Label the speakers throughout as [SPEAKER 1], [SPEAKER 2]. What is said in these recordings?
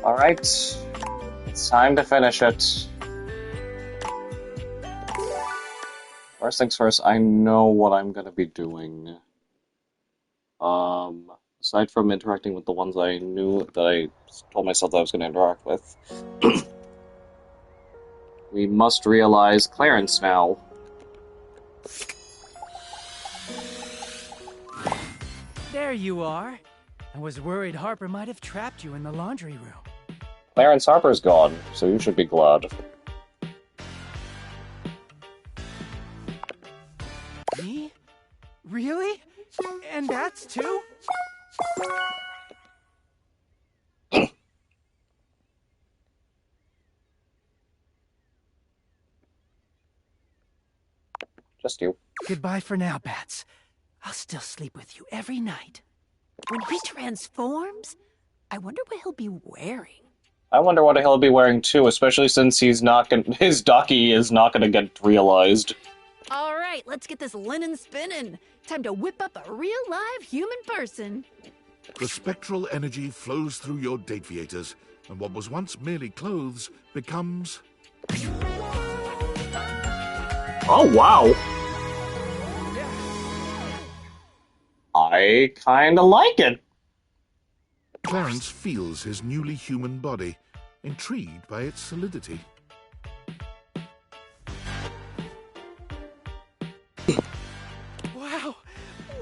[SPEAKER 1] Alright. It's time to finish it. First things first, I know what I'm gonna be doing. Aside from interacting with the ones I knew that I told myself that I was gonna interact with, we must realize Clarence now.
[SPEAKER 2] There you are. I was worried Harper might have trapped you in the laundry room.
[SPEAKER 1] Clarence Harper's gone, so you should be glad.
[SPEAKER 2] Me? Really? And that's two?
[SPEAKER 1] Just you.
[SPEAKER 2] Goodbye for now, Bats. I'll still sleep with you every night.
[SPEAKER 3] When he transforms, I wonder what he'll be wearing.
[SPEAKER 1] I wonder what he'll be wearing too, especially since his Ducky is not gonna get realized.
[SPEAKER 3] All right, let's get this linen spinning. Time to whip up a real live human person.
[SPEAKER 4] The spectral energy flows through your Dateviators, and what was once merely clothes becomes...
[SPEAKER 1] Oh, wow! I kinda like it.
[SPEAKER 4] Clarence feels his newly human body, intrigued by its solidity.
[SPEAKER 2] Wow!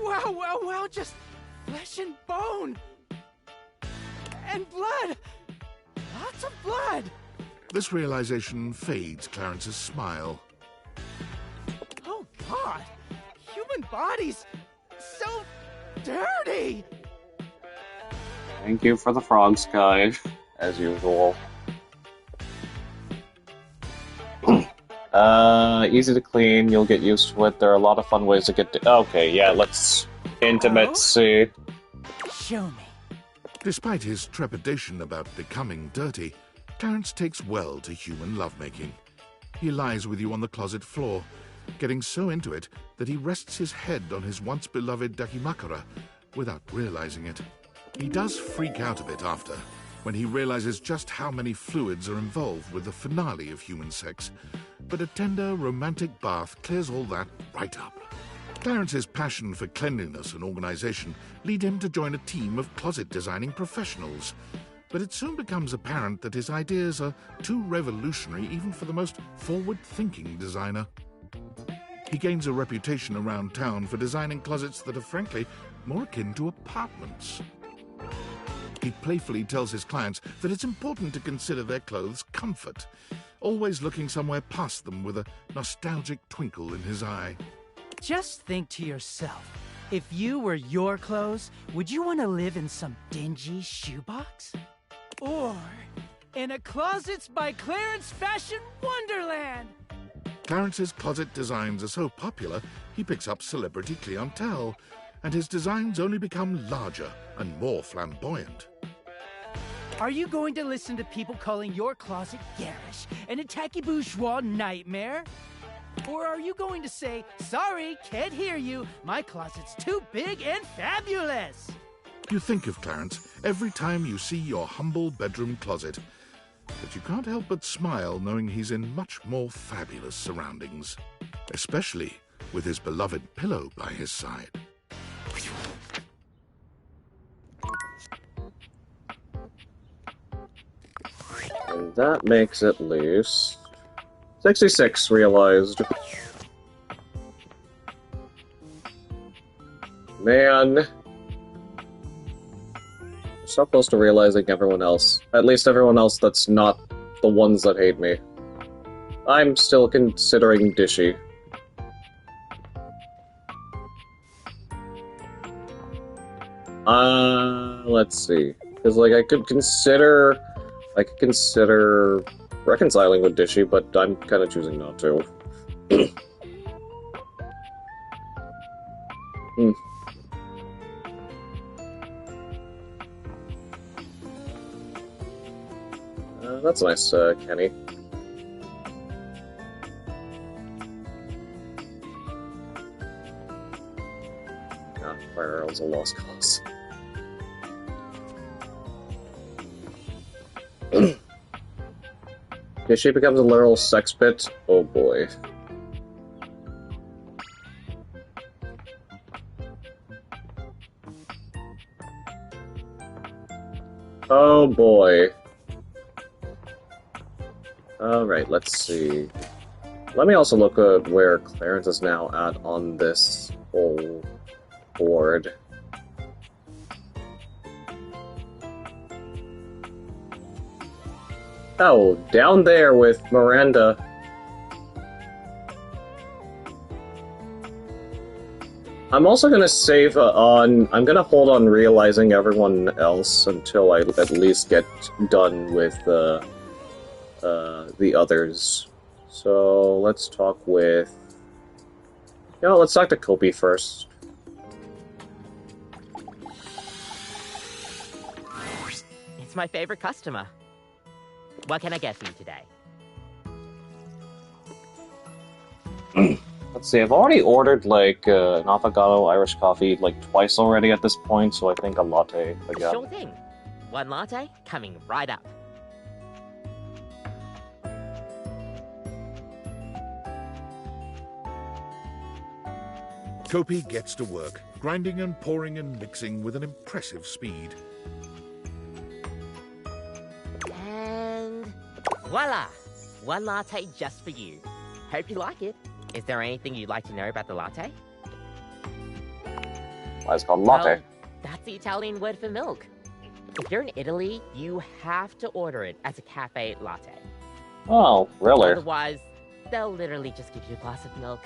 [SPEAKER 2] Wow, wow, wow! Just flesh and bone! And blood! Lots of blood!
[SPEAKER 4] This realization fades Clarence's smile.
[SPEAKER 2] Oh, God! Human bodies! So dirty!
[SPEAKER 1] Thank you for the frog sky, as usual. Easy to clean, you'll get used to it. There are a lot of fun ways to get to... Okay, yeah, let's... Intimacy.
[SPEAKER 2] Show me.
[SPEAKER 4] Despite his trepidation about becoming dirty, Clarence takes well to human lovemaking. He lies with you on the closet floor, getting so into it that he rests his head on his once-beloved Dakimakura without realizing it. He does freak out a bit after, when he realizes just how many fluids are involved with the finale of human sex, but a tender, romantic bath clears all that right up. Clarence's passion for cleanliness and organization lead him to join a team of closet-designing professionals, but it soon becomes apparent that his ideas are too revolutionary even for the most forward-thinking designer. He gains a reputation around town for designing closets that are frankly more akin to apartments. He playfully tells his clients that it's important to consider their clothes' comfort, always looking somewhere past them with a nostalgic twinkle in his eye.
[SPEAKER 2] Just think to yourself, if you were your clothes, would you want to live in some dingy shoebox? Or in a Closets by Clarence fashion wonderland?
[SPEAKER 4] Clarence's closet designs are so popular, he picks up celebrity clientele, and his designs only become larger and more flamboyant.
[SPEAKER 2] Are you going to listen to people calling your closet garish and a tacky bourgeois nightmare? Or are you going to say, sorry, can't hear you, my closet's too big and fabulous?
[SPEAKER 4] You think of Clarence every time you see your humble bedroom closet, but you can't help but smile knowing he's in much more fabulous surroundings, especially with his beloved pillow by his side.
[SPEAKER 1] And that makes at least 66 realized. Man. We're so close to realizing everyone else. At least everyone else that's not the ones that hate me. I'm still considering Dishy. Let's see. Because, like, I could consider reconciling with Dishy, but I'm kind of choosing not to. That's nice, Kenny. Ah, Fire Arrow's a lost cause. If she becomes a literal sex pit, oh boy. Oh boy. Alright, let's see. Let me also look at where Clarence is now at on this whole board. Oh, down there with Miranda. I'm also gonna save I'm gonna hold on realizing everyone else until I at least get done with the others. So let's talk with... let's talk to Kopi first.
[SPEAKER 5] It's my favorite customer. What can I get for you today?
[SPEAKER 1] Let's see, I've already ordered, like, an avocado Irish coffee, like, twice already at this point, so I think a latte again.
[SPEAKER 5] Sure thing. One latte coming right up.
[SPEAKER 4] Kopi gets to work, grinding and pouring and mixing with an impressive speed.
[SPEAKER 5] And voila! One latte just for you. Hope you like it. Is there anything you'd like to know about the latte?
[SPEAKER 1] Why it's called latte?
[SPEAKER 5] Well, that's the Italian word for milk. If you're in Italy, you have to order it as a cafe latte.
[SPEAKER 1] Oh, really?
[SPEAKER 5] Otherwise, they'll literally just give you a glass of milk.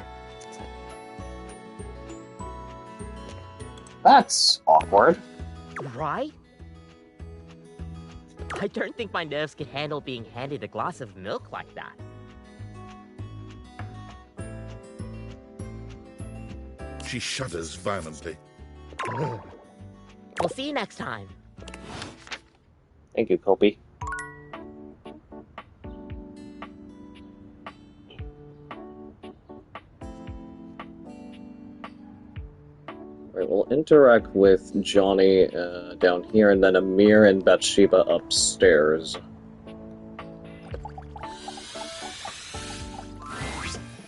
[SPEAKER 1] That's awkward.
[SPEAKER 5] Right? I don't think my nerves could handle being handed a glass of milk like that.
[SPEAKER 4] She shudders violently.
[SPEAKER 5] We'll see you next time.
[SPEAKER 1] Thank you, Kopi. Alright, we'll interact with Johnny down here, and then Amir and Bathsheba upstairs.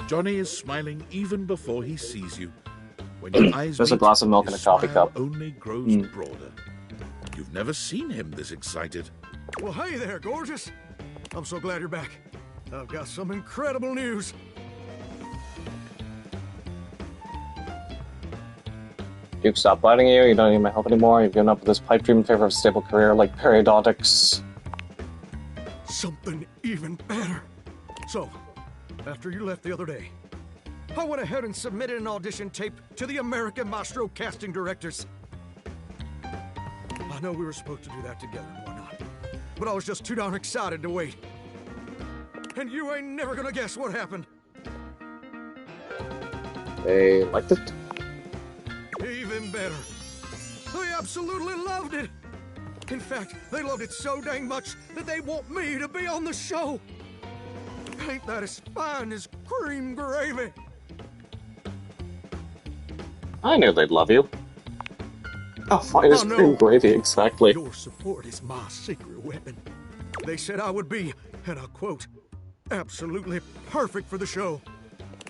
[SPEAKER 4] Johnny is smiling even before he sees you. When your eyes
[SPEAKER 1] There's a
[SPEAKER 4] meet,
[SPEAKER 1] glass of milk
[SPEAKER 4] his
[SPEAKER 1] and a coffee
[SPEAKER 4] smile
[SPEAKER 1] cup.
[SPEAKER 4] only grows broader. You've never seen him this excited.
[SPEAKER 6] Well, hey there, gorgeous. I'm so glad you're back. I've got some incredible news.
[SPEAKER 1] Duke, stop biting you. You don't need my help anymore. You've given up this pipe dream in favor of a stable career like periodontics.
[SPEAKER 6] Something even better. So, after you left the other day, I went ahead and submitted an audition tape to the American Maestro casting directors. I know we were supposed to do that together and whatnot, but I was just too darn excited to wait. And you ain't never gonna guess what happened.
[SPEAKER 1] They liked it.
[SPEAKER 6] Even better. They absolutely loved it. In fact, they loved it so dang much that they want me to be on the show. Ain't that as fine as cream gravy?
[SPEAKER 1] I knew they'd love you. How fine is cream gravy, exactly?
[SPEAKER 6] Your support is my secret weapon. They said I would be, and I quote, absolutely perfect for the show.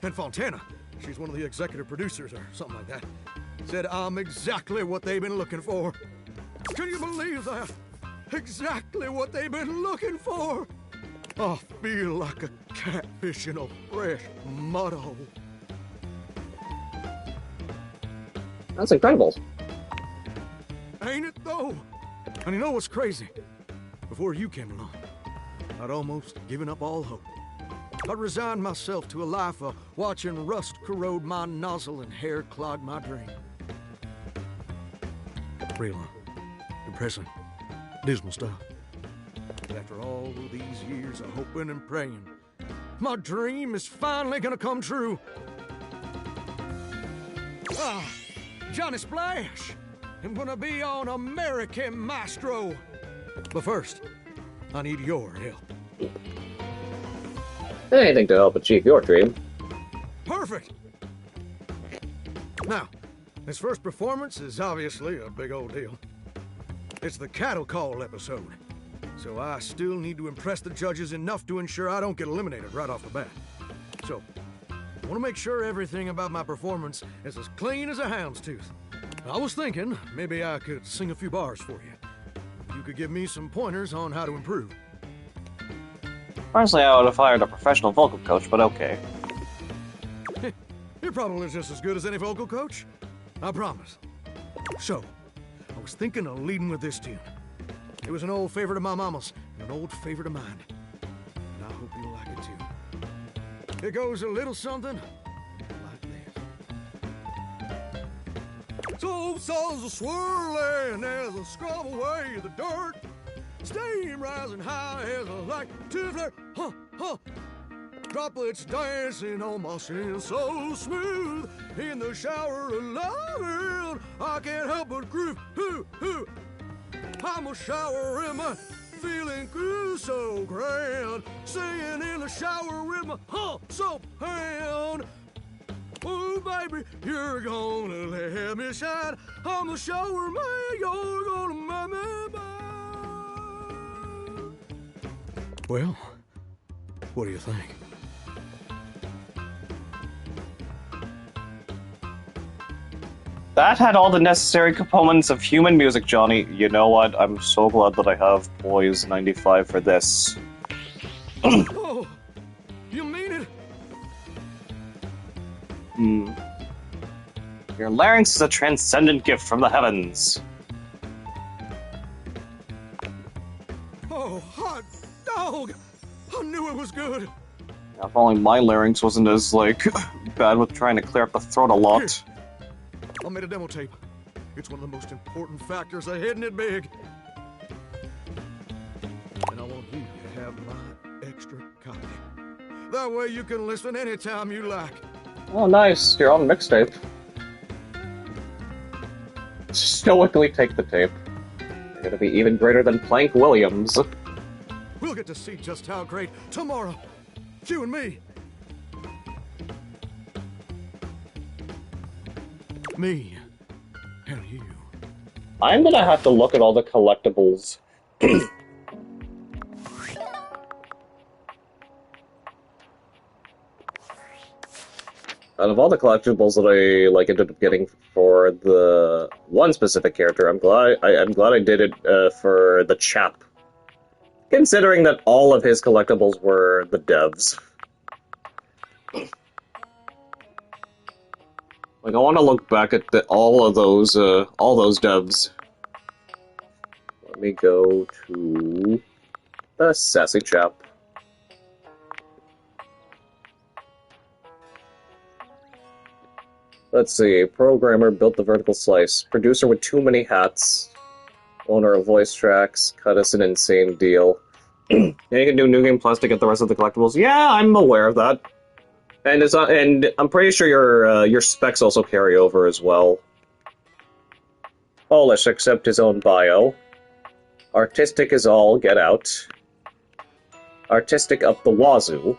[SPEAKER 6] And Fontana, she's one of the executive producers or something like that, said I'm exactly what they've been looking for. Can you believe that? Exactly what they've been looking for. I feel like a catfish in a fresh mud hole.
[SPEAKER 1] That's incredible.
[SPEAKER 6] Ain't it though? And you know what's crazy? Before you came along, I'd almost given up all hope. I resigned myself to a life of watching rust corrode my nozzle and hair clog my dream. Real depressing, dismal stuff. But after all of these years of hoping and praying, my dream is finally gonna come true. Johnny Splash! I'm gonna be on American Maestro. But first, I need your help.
[SPEAKER 1] Anything to help achieve your dream.
[SPEAKER 6] Perfect! Now, this first performance is obviously a big old deal. It's the cattle call episode. So I still need to impress the judges enough to ensure I don't get eliminated right off the bat. So, I want to make sure everything about my performance is as clean as a hound's tooth. I was thinking maybe I could sing a few bars for you. You could give me some pointers on how to improve.
[SPEAKER 1] Honestly, I would have hired a professional vocal coach, but okay.
[SPEAKER 6] You're probably just as good as any vocal coach. I promise. So, I was thinking of leading with this tune. It was an old favorite of my mama's, and an old favorite of mine. And I hope you'll like it too. It goes a little something like this. So souls are swirling as I scrub away the dirt. Steam rising high as I like to flare. Huh, huh. Droplets dancing on my skin so smooth. In the shower of loving, I can't help but groove. Hoo, hoo. I'm a shower in my feeling good so grand. Singing in the shower with my soap hand. Oh, baby, you're gonna let me shine. I'm a shower man, you're gonna make me mine. Well, what do you think?
[SPEAKER 1] That had all the necessary components of human music, Johnny. You know what? I'm so glad that I have Poise 95 for this.
[SPEAKER 6] Oh, you mean it?
[SPEAKER 1] Your larynx is a transcendent gift from the heavens.
[SPEAKER 6] Oh, hot dog! I knew it was good.
[SPEAKER 1] If only my larynx wasn't as, bad with trying to clear up the throat a lot.
[SPEAKER 6] Here. I made a demo tape. It's one of the most important factors of hitting it big. And I want you to have my extra copy. That way you can listen anytime you like.
[SPEAKER 1] Oh, nice. Your own mixtape. Stoically take the tape. You're gonna be even greater than Plank Williams.
[SPEAKER 6] We'll get to see just how great tomorrow. You and me. Me and you.
[SPEAKER 1] I'm gonna have to look at all the collectibles. Out of all the collectibles that I ended up getting for the one specific character, I'm glad I did it for the chap. Considering that all of his collectibles were the devs. I want to look back at all those devs. Let me go to the sassy chap. Let's see. Programmer built the vertical slice. Producer with too many hats. Owner of voice tracks. Cut us an insane deal. Yeah, you can do New Game Plus to get the rest of the collectibles. Yeah, I'm aware of that. And and I'm pretty sure your specs also carry over as well. Polish, accept his own bio. Artistic is all, get out. Artistic up the wazoo.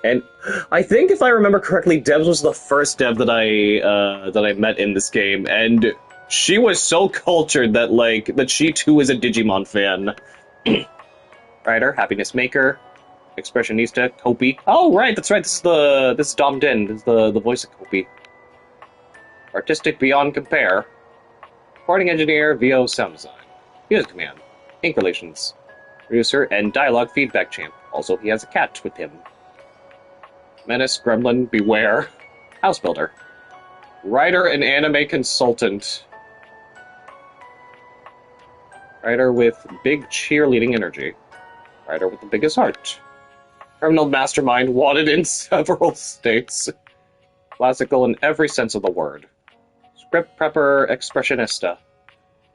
[SPEAKER 1] And I think, if I remember correctly, Debs was the first Deb that I met in this game, and she was so cultured that she too is a Digimon fan. Writer, Happiness Maker, Expressionista, Kopi. Oh right, that's right. This is Dom Din. This is the voice of Kopi. Artistic beyond compare. Recording engineer, VO sound design. Music command. Ink relations. Producer and dialogue feedback champ. Also, he has a cat with him. Menace, Gremlin, Beware. House builder. Writer and anime consultant. Writer with big cheerleading energy. Writer with the biggest heart. Criminal mastermind wanted in several states. Classical in every sense of the word. Script prepper expressionista.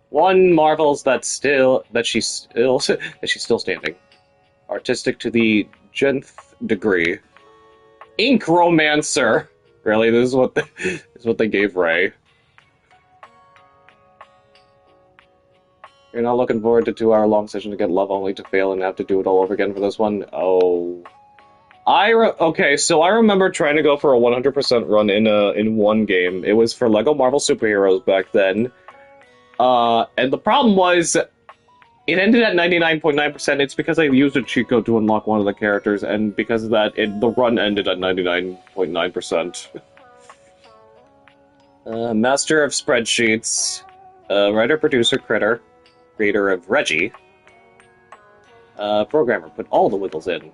[SPEAKER 1] One marvels that she's still standing. Artistic to the 10th degree. Ink romancer. Really, this is what they gave Ray. You're not looking forward to a 2-hour-long session to get love only to fail and have to do it all over again for this one? Oh. Okay, so I remember trying to go for a 100% run in one game. It was for LEGO Marvel Superheroes back then. And the problem was, It ended at 99.9%. It's because I used a cheat code to unlock one of the characters, and because of that, the run ended at 99.9%. Master of spreadsheets, writer, producer, critter, creator of Reggie, programmer, put all the wiggles in,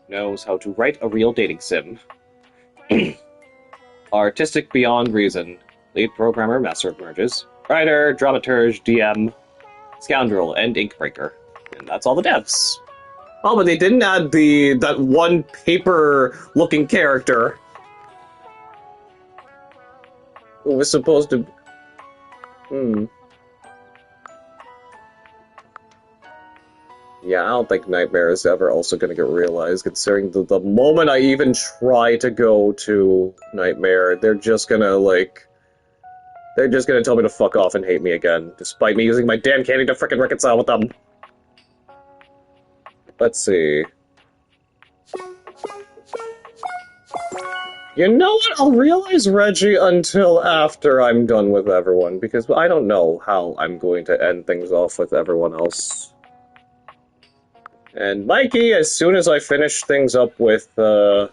[SPEAKER 1] knows how to write a real dating sim, artistic beyond reason, lead programmer, master of merges, writer, dramaturge, DM, scoundrel, and ink breaker. And that's all the devs. Oh, but they didn't add that one paper-looking character who was supposed to... Yeah, I don't think Nightmare is ever also going to get realized, considering the moment I even try to go to Nightmare, they're just gonna tell me to fuck off and hate me again, despite me using my damn candy to frickin' reconcile with them. Let's see. You know what? I'll realize Reggie until after I'm done with everyone, because I don't know how I'm going to end things off with everyone else. And Mikey, as soon as I finish things up with the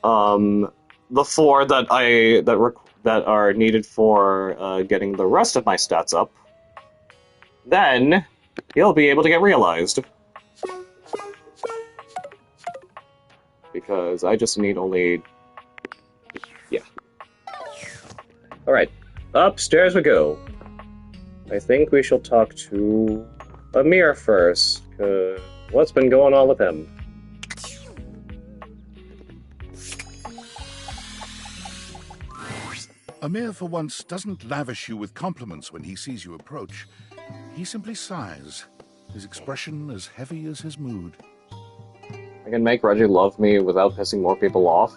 [SPEAKER 1] 4 that are needed for getting the rest of my stats up, then he'll be able to get realized. Because I just need only... yeah. Alright, upstairs we go. I think we shall talk to Amir first, what's been going on with him?
[SPEAKER 4] Amir, for once, doesn't lavish you with compliments when he sees you approach. He simply sighs, his expression as heavy as his mood.
[SPEAKER 1] I can make Reggie love me without pissing more people off?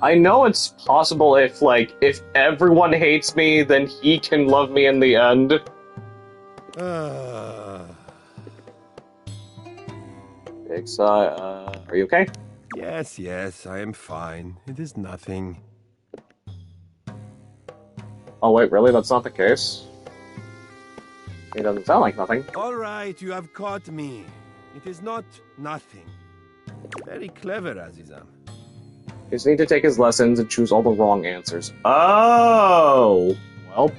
[SPEAKER 1] I know it's possible if everyone hates me, then he can love me in the end. Big sigh, are you okay?
[SPEAKER 7] Yes, I am fine. It is nothing.
[SPEAKER 1] Oh wait, really? That's not the case? It doesn't sound like nothing.
[SPEAKER 7] All right, you have caught me. It is not nothing. Very clever, Azizam.
[SPEAKER 1] You just need to take his lessons and choose all the wrong answers. Oh! Well.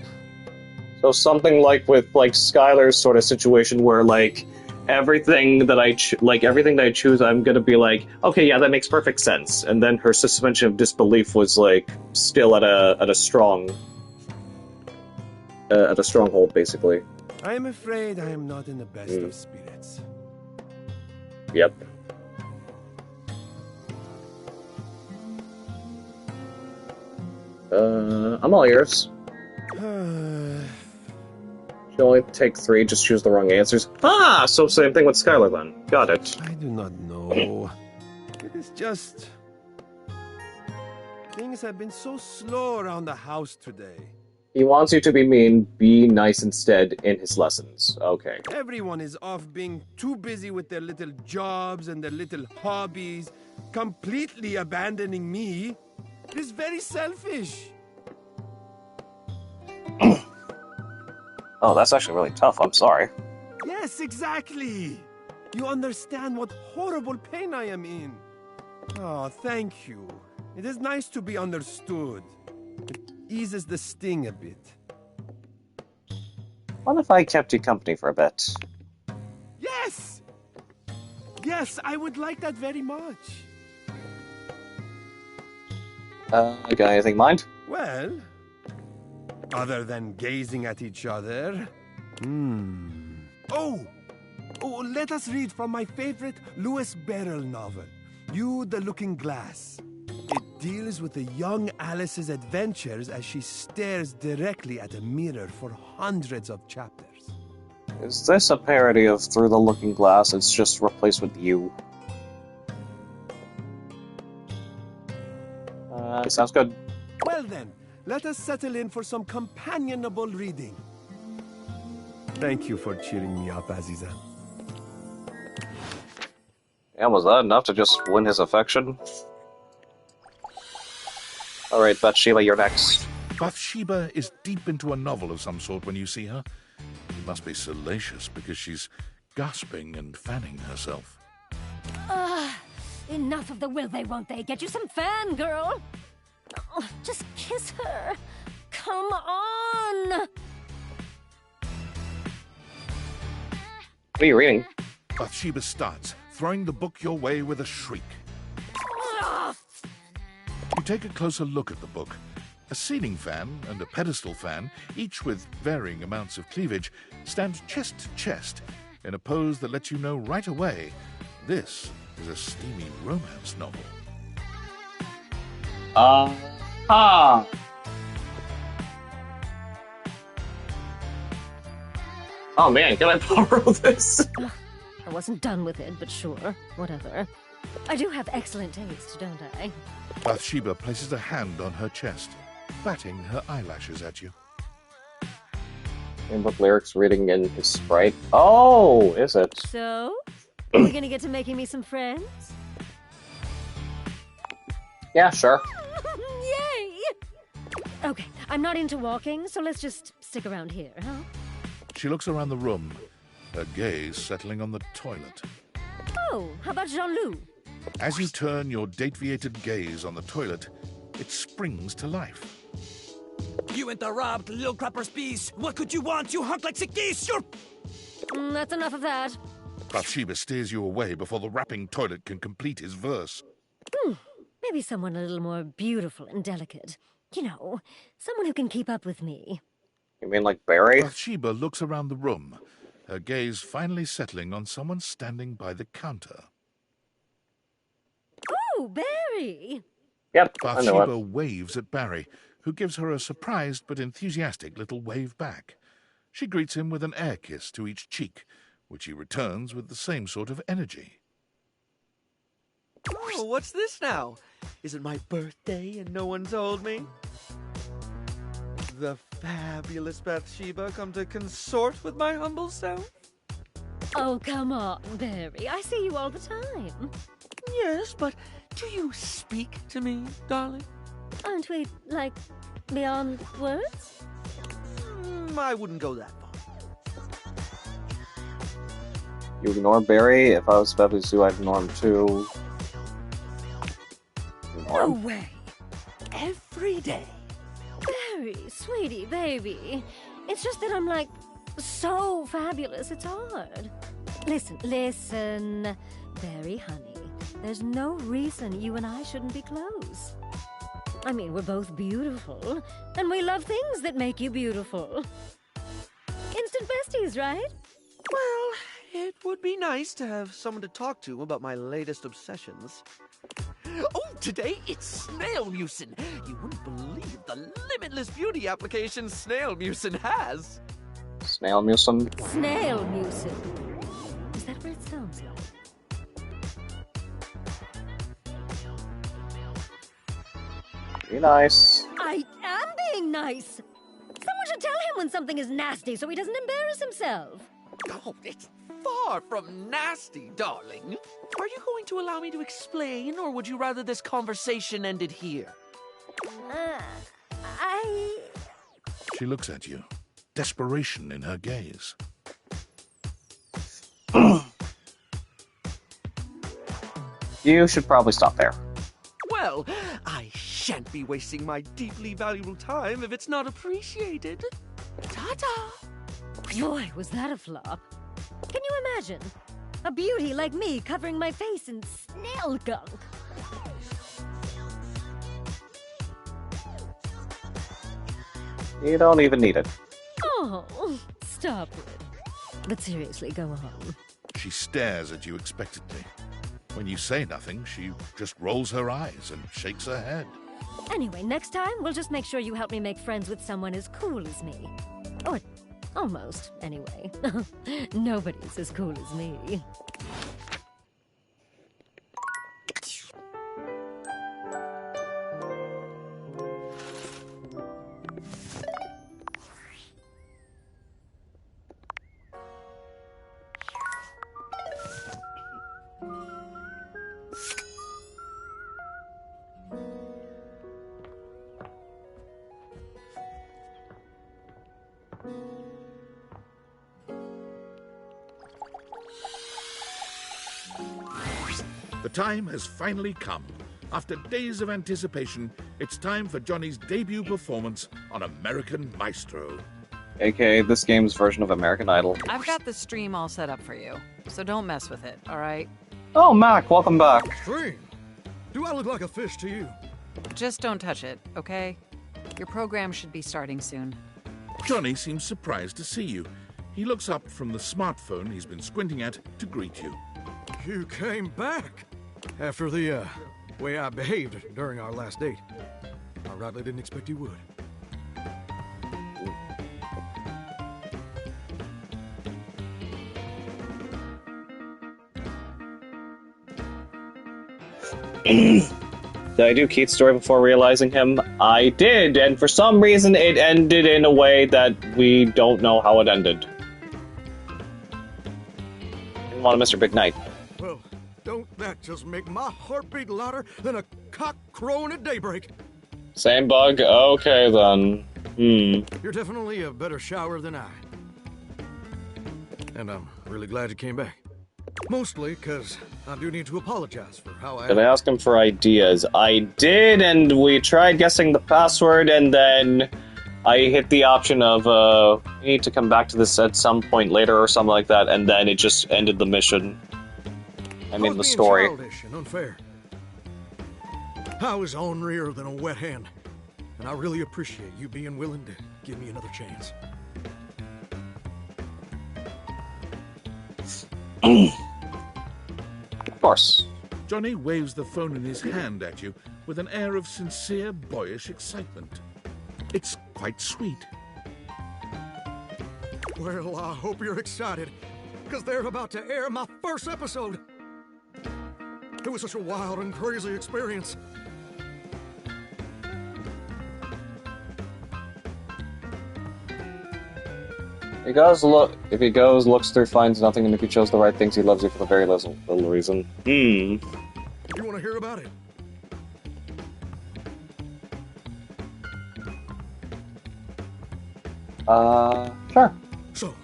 [SPEAKER 1] So something like with, Skylar's sort of situation where, everything that I choose, I'm gonna be like, okay, yeah, that makes perfect sense. And then her suspension of disbelief was, still at a stronghold, basically.
[SPEAKER 7] I am afraid I am not in the best of spirits.
[SPEAKER 1] Yep. I'm all ears. Should only take 3, just choose the wrong answers. Ah! So same thing with Skylar then. Got it.
[SPEAKER 7] I do not know. It is just... things have been so slow around the house today.
[SPEAKER 1] He wants you to be mean, be nice instead in his lessons. Okay.
[SPEAKER 7] Everyone is off being too busy with their little jobs and their little hobbies, completely abandoning me. It is very selfish.
[SPEAKER 1] Oh, that's actually really tough. I'm sorry.
[SPEAKER 7] Yes, exactly. You understand what horrible pain I am in. Oh, thank you. It is nice to be understood. It eases the sting a bit.
[SPEAKER 1] What if I kept you company for a bit?
[SPEAKER 7] Yes! Yes, I would like that very much.
[SPEAKER 1] Got anything in mind?
[SPEAKER 7] Well, other than gazing at each other... Oh, let us read from my favorite Lewis Barrel novel, You the Looking Glass. It deals with a young Alice's adventures as she stares directly at a mirror for hundreds of chapters.
[SPEAKER 1] Is this a parody of Through the Looking Glass? It's just replaced with You. Sounds good.
[SPEAKER 7] Well then, let us settle in for some companionable reading. Thank you for cheering me up, Aziza.
[SPEAKER 1] And was that enough to just win his affection? Alright, Bathsheba, you're next.
[SPEAKER 4] Bathsheba is deep into a novel of some sort when you see her. must be salacious because she's gasping and fanning herself.
[SPEAKER 8] Enough of the will they, won't they? Get you some fangirl. Oh, just kiss her. Come on.
[SPEAKER 1] What are you reading?
[SPEAKER 4] Bathsheba starts, throwing the book your way with a shriek. You take a closer look at the book. A ceiling fan and a pedestal fan, each with varying amounts of cleavage, stand chest to chest in a pose that lets you know right away this is a steamy romance novel.
[SPEAKER 1] Ah. Oh man, can I borrow this?
[SPEAKER 8] I wasn't done with it, but sure, whatever. I do have excellent taste, don't I?
[SPEAKER 4] Bathsheba places a hand on her chest, batting her eyelashes at you.
[SPEAKER 1] Book lyrics reading in his sprite. Oh, is it?
[SPEAKER 8] So, are we gonna get to making me some friends?
[SPEAKER 1] Yeah, sure.
[SPEAKER 8] Yay! Okay, I'm not into walking, so let's just stick around here, huh?
[SPEAKER 4] She looks around the room, her gaze settling on the toilet.
[SPEAKER 8] Oh, how about Jean-Loup?
[SPEAKER 4] As you turn your deviated gaze on the toilet, it springs to life.
[SPEAKER 2] You interrupt, little crapper's piece. What could you want, you hunk like sick geese? You're...
[SPEAKER 8] That's enough of that.
[SPEAKER 4] Bathsheba steers you away before the rapping toilet can complete his verse.
[SPEAKER 8] Maybe someone a little more beautiful and delicate. You know, someone who can keep up with me.
[SPEAKER 1] You mean like Barry?
[SPEAKER 4] Bathsheba looks around the room, her gaze finally settling on someone standing by the counter.
[SPEAKER 8] Oh, Barry!
[SPEAKER 1] Yep, I know
[SPEAKER 4] Bathsheba
[SPEAKER 1] it.
[SPEAKER 4] waves at Barry, who gives her a surprised but enthusiastic little wave back. She greets him with an air kiss to each cheek, which he returns with the same sort of energy.
[SPEAKER 9] Oh, what's this now? Is it my birthday and no one told me? The fabulous Bathsheba come to consort with my humble self?
[SPEAKER 8] Oh, come on, Barry. I see you all the time.
[SPEAKER 9] Yes, but do you speak to me, darling?
[SPEAKER 8] Aren't we, like, beyond words?
[SPEAKER 9] I wouldn't go that far.
[SPEAKER 1] You ignore Barry? If I was Beverly Zoo, I'd ignore him too. Ignore
[SPEAKER 2] No
[SPEAKER 1] him?
[SPEAKER 2] way. Every day.
[SPEAKER 8] Barry, sweetie, baby. It's just that I'm, like, so fabulous, it's hard. Listen, Barry, honey. There's no reason you and I shouldn't be close. I mean, we're both beautiful, and we love things that make you beautiful. Instant besties, right?
[SPEAKER 9] Well, it would be nice to have someone to talk to about my latest obsessions. Oh, today it's Snail Mucin. You wouldn't believe the limitless beauty application Snail Mucin has.
[SPEAKER 1] Snail Mucin?
[SPEAKER 8] Snail mucin. Is that what it sounds like?
[SPEAKER 1] Be nice.
[SPEAKER 8] I am being nice. Someone should tell him when something is nasty so he doesn't embarrass himself.
[SPEAKER 9] Oh, it's far from nasty, darling. Are you going to allow me to explain, or would you rather this conversation ended here?
[SPEAKER 4] She looks at you, desperation in her gaze.
[SPEAKER 1] You should probably stop there.
[SPEAKER 9] Well, I shan't be wasting my deeply valuable time if it's not appreciated. Ta-ta!
[SPEAKER 8] Boy, was that a flop. Can you imagine? A beauty like me covering my face in snail gunk.
[SPEAKER 1] You don't even need it.
[SPEAKER 8] Oh, stop it. But seriously, go on.
[SPEAKER 4] She stares at you expectantly. When you say nothing, she just rolls her eyes and shakes her head.
[SPEAKER 8] Anyway, next time, we'll just make sure you help me make friends with someone as cool as me. Or almost, anyway. Nobody's as cool as me.
[SPEAKER 4] The time has finally come. After days of anticipation, it's time for Johnny's debut performance on American Maestro.
[SPEAKER 1] AKA this game's version of American Idol.
[SPEAKER 10] I've got the stream all set up for you, so don't mess with it, all right?
[SPEAKER 1] Oh, Mac, welcome back.
[SPEAKER 6] Stream? Do I look like a fish to you?
[SPEAKER 10] Just don't touch it, okay? Your program should be starting soon.
[SPEAKER 4] Johnny seems surprised to see you. He looks up from the smartphone he's been squinting at to greet you.
[SPEAKER 6] You came back after the way I behaved during our last date. I rightly didn't expect you would.
[SPEAKER 1] Did I do Keith's story before realizing him? I did, and for some reason it ended in a way that we don't know how it ended. Didn't want to miss her big night.
[SPEAKER 6] Well, don't that just make my heart beat louder than a cock crowing at daybreak?
[SPEAKER 1] Same bug? Okay, then.
[SPEAKER 6] You're definitely a better shower than I. And I'm really glad you came back. Mostly because I do need to apologize for how I...
[SPEAKER 1] Did I ask him for ideas? I did, and we tried guessing the password, and then I hit the option of, we need to come back to this at some point later or something like that, and then it just ended the mission. I mean, the story.
[SPEAKER 6] Childish and unfair. I was ornerier than a wet hen, and I really appreciate you being willing to give me another chance.
[SPEAKER 1] Of course.
[SPEAKER 4] Johnny waves the phone in his hand at you with an air of sincere, boyish excitement. It's quite sweet.
[SPEAKER 6] Well, I hope you're excited, because they're about to air my first episode. It was such a wild and crazy experience.
[SPEAKER 1] If he goes, looks through, finds nothing, and if he chose the right things, he loves you for the very little reason.
[SPEAKER 6] You want to hear about it?
[SPEAKER 1] Sure.
[SPEAKER 6] So,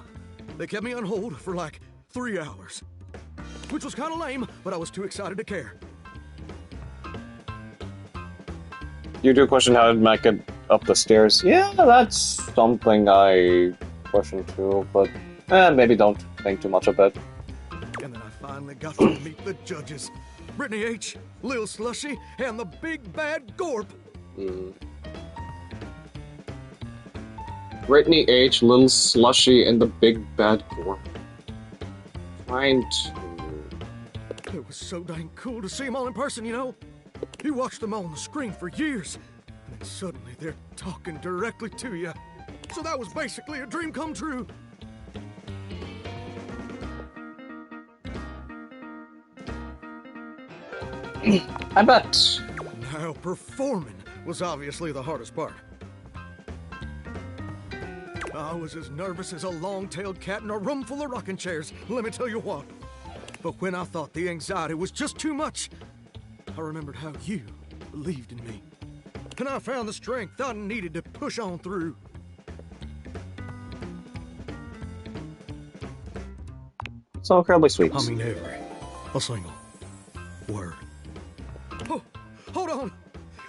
[SPEAKER 6] they kept me on hold for like 3 hours. Which was kind of lame, but I was too excited to care.
[SPEAKER 1] You do question how did Matt get up the stairs? Yeah, that's something I question too, but maybe don't think too much of it.
[SPEAKER 6] And then I finally got to meet the judges. Brittany H., Lil Slushy, and the Big Bad Gorp.
[SPEAKER 1] Brittany H., Lil Slushy, and the Big Bad Gorp. Trying to...
[SPEAKER 6] It was so dang cool to see them all in person, you know? You watched them all on the screen for years, and then suddenly they're talking directly to you. So that was basically a dream come true.
[SPEAKER 1] I bet.
[SPEAKER 6] Now, performing was obviously the hardest part. I was as nervous as a long-tailed cat in a room full of rocking chairs, let me tell you what. But when I thought the anxiety was just too much, I remembered how you believed in me. And I found the strength I needed to push on through.
[SPEAKER 1] So incredibly sweet.
[SPEAKER 6] I mean a single word. Oh, hold on!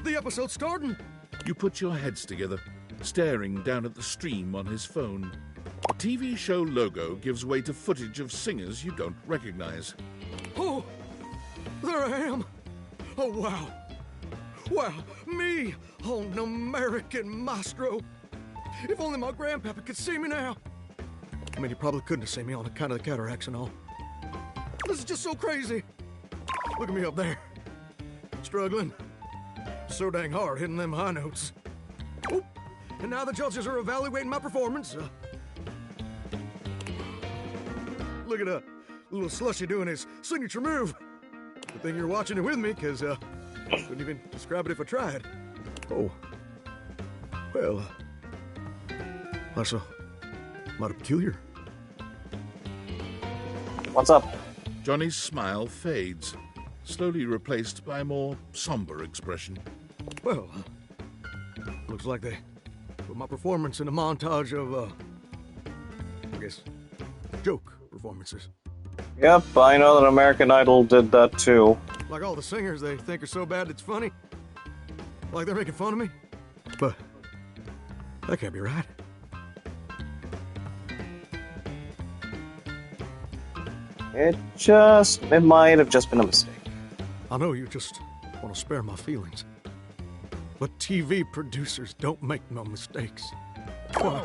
[SPEAKER 6] The episode's starting!
[SPEAKER 4] You put your heads together, staring down at the stream on his phone. The TV show logo gives way to footage of singers you don't recognize.
[SPEAKER 6] Oh, there I am! Oh, wow! Wow, me on American Maestro! If only my grandpapa could see me now! I mean, he probably couldn't have seen me on account of the cataracts and all. This is just so crazy! Look at me up there. Struggling. So dang hard hitting them high notes. Oh, and now the judges are evaluating my performance. Look at little Slushy doing his signature move. Good thing you're watching it with me, because I couldn't even describe it if I tried. Oh. Well, that's mighty peculiar.
[SPEAKER 1] What's up?
[SPEAKER 4] Johnny's smile fades, slowly replaced by a more somber expression.
[SPEAKER 6] Well, looks like they put my performance in a montage of, I guess, joke performances.
[SPEAKER 1] Yep, I know that American Idol did that too.
[SPEAKER 6] Like all the singers they think are so bad it's funny. Like they're making fun of me. But that can't be right.
[SPEAKER 1] It might have just been a mistake.
[SPEAKER 6] I know you just want to spare my feelings. But TV producers don't make no mistakes. Why?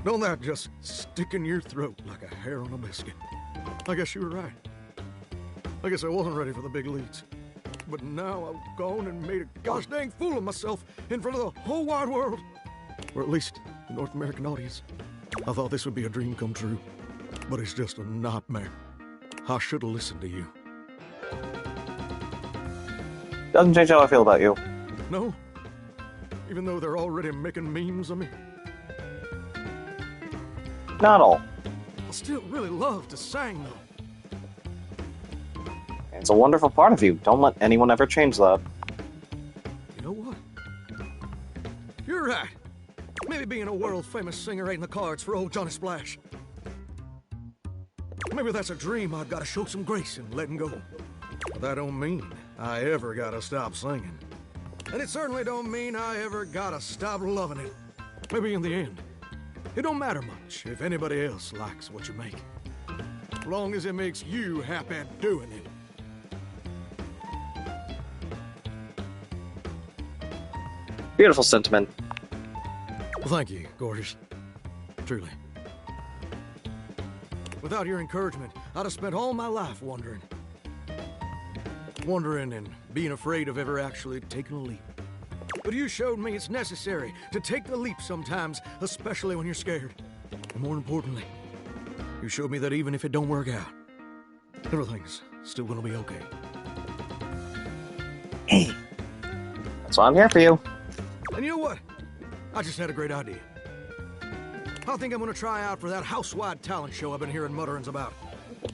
[SPEAKER 6] Don't that just stick in your throat like a hair on a biscuit? I guess you were right. I guess I wasn't ready for the big leads. But now I've gone and made a gosh dang fool of myself in front of the whole wide world. Or at least the North American audience. I thought this would be a dream come true. But it's just a nightmare. I should have listened to you.
[SPEAKER 1] Doesn't change how I feel about you.
[SPEAKER 6] No? Even though they're already making memes of me?
[SPEAKER 1] Not all.
[SPEAKER 6] I still really love to sing, though.
[SPEAKER 1] It's a wonderful part of you. Don't let anyone ever change that.
[SPEAKER 6] You know what? You're right. Maybe being a world-famous singer ain't in the cards for old Johnny Splash. Maybe that's a dream I've got to show some grace in letting go. But that don't mean I ever gotta stop singing. And it certainly don't mean I ever gotta stop loving it. Maybe in the end, it don't matter much if anybody else likes what you make. As long as it makes you happy doing it.
[SPEAKER 1] Beautiful sentiment.
[SPEAKER 6] Well, thank you, gorgeous. Truly. Without your encouragement, I'd have spent all my life wondering. Wondering and being afraid of ever actually taking a leap. But you showed me it's necessary to take the leap sometimes, especially when you're scared. And more importantly, you showed me that even if it don't work out, everything's still gonna be okay.
[SPEAKER 1] That's why I'm here for you.
[SPEAKER 6] And you know what? I just had a great idea. I think I'm gonna try out for that house-wide talent show I've been hearing mutterings about.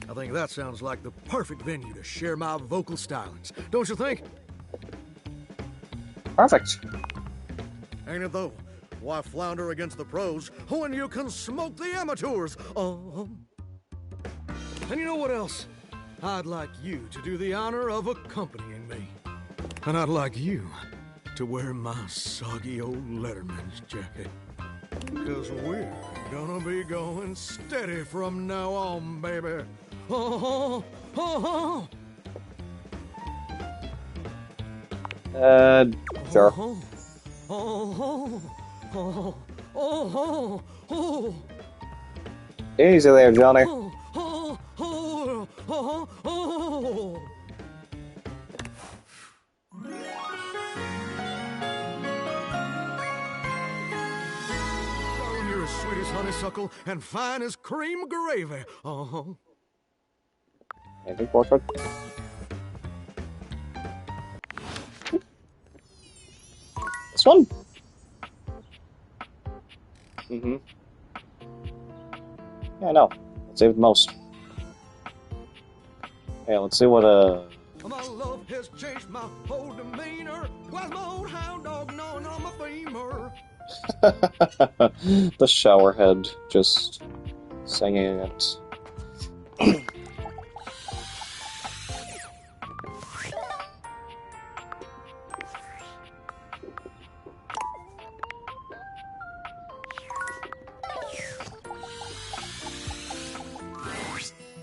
[SPEAKER 6] I think that sounds like the perfect venue to share my vocal stylings. Don't you think?
[SPEAKER 1] Perfect.
[SPEAKER 6] Ain't it though? Why flounder against the pros when you can smoke the amateurs? And you know what else? I'd like you to do the honor of accompanying me. And I'd like you to wear my soggy old Letterman's jacket. Because we're gonna be going steady from now on, baby.
[SPEAKER 1] Sure. Easy there, Johnny.
[SPEAKER 6] You're as sweet as honeysuckle and fine as cream gravy.
[SPEAKER 1] Anything portrait? This one? Mm-hmm. Yeah, I know. Let's save the most. Yeah, let's see what,
[SPEAKER 6] My love has changed my whole demeanor. Why's my old hound dog gnawing on my femur?
[SPEAKER 1] the showerhead just singing it.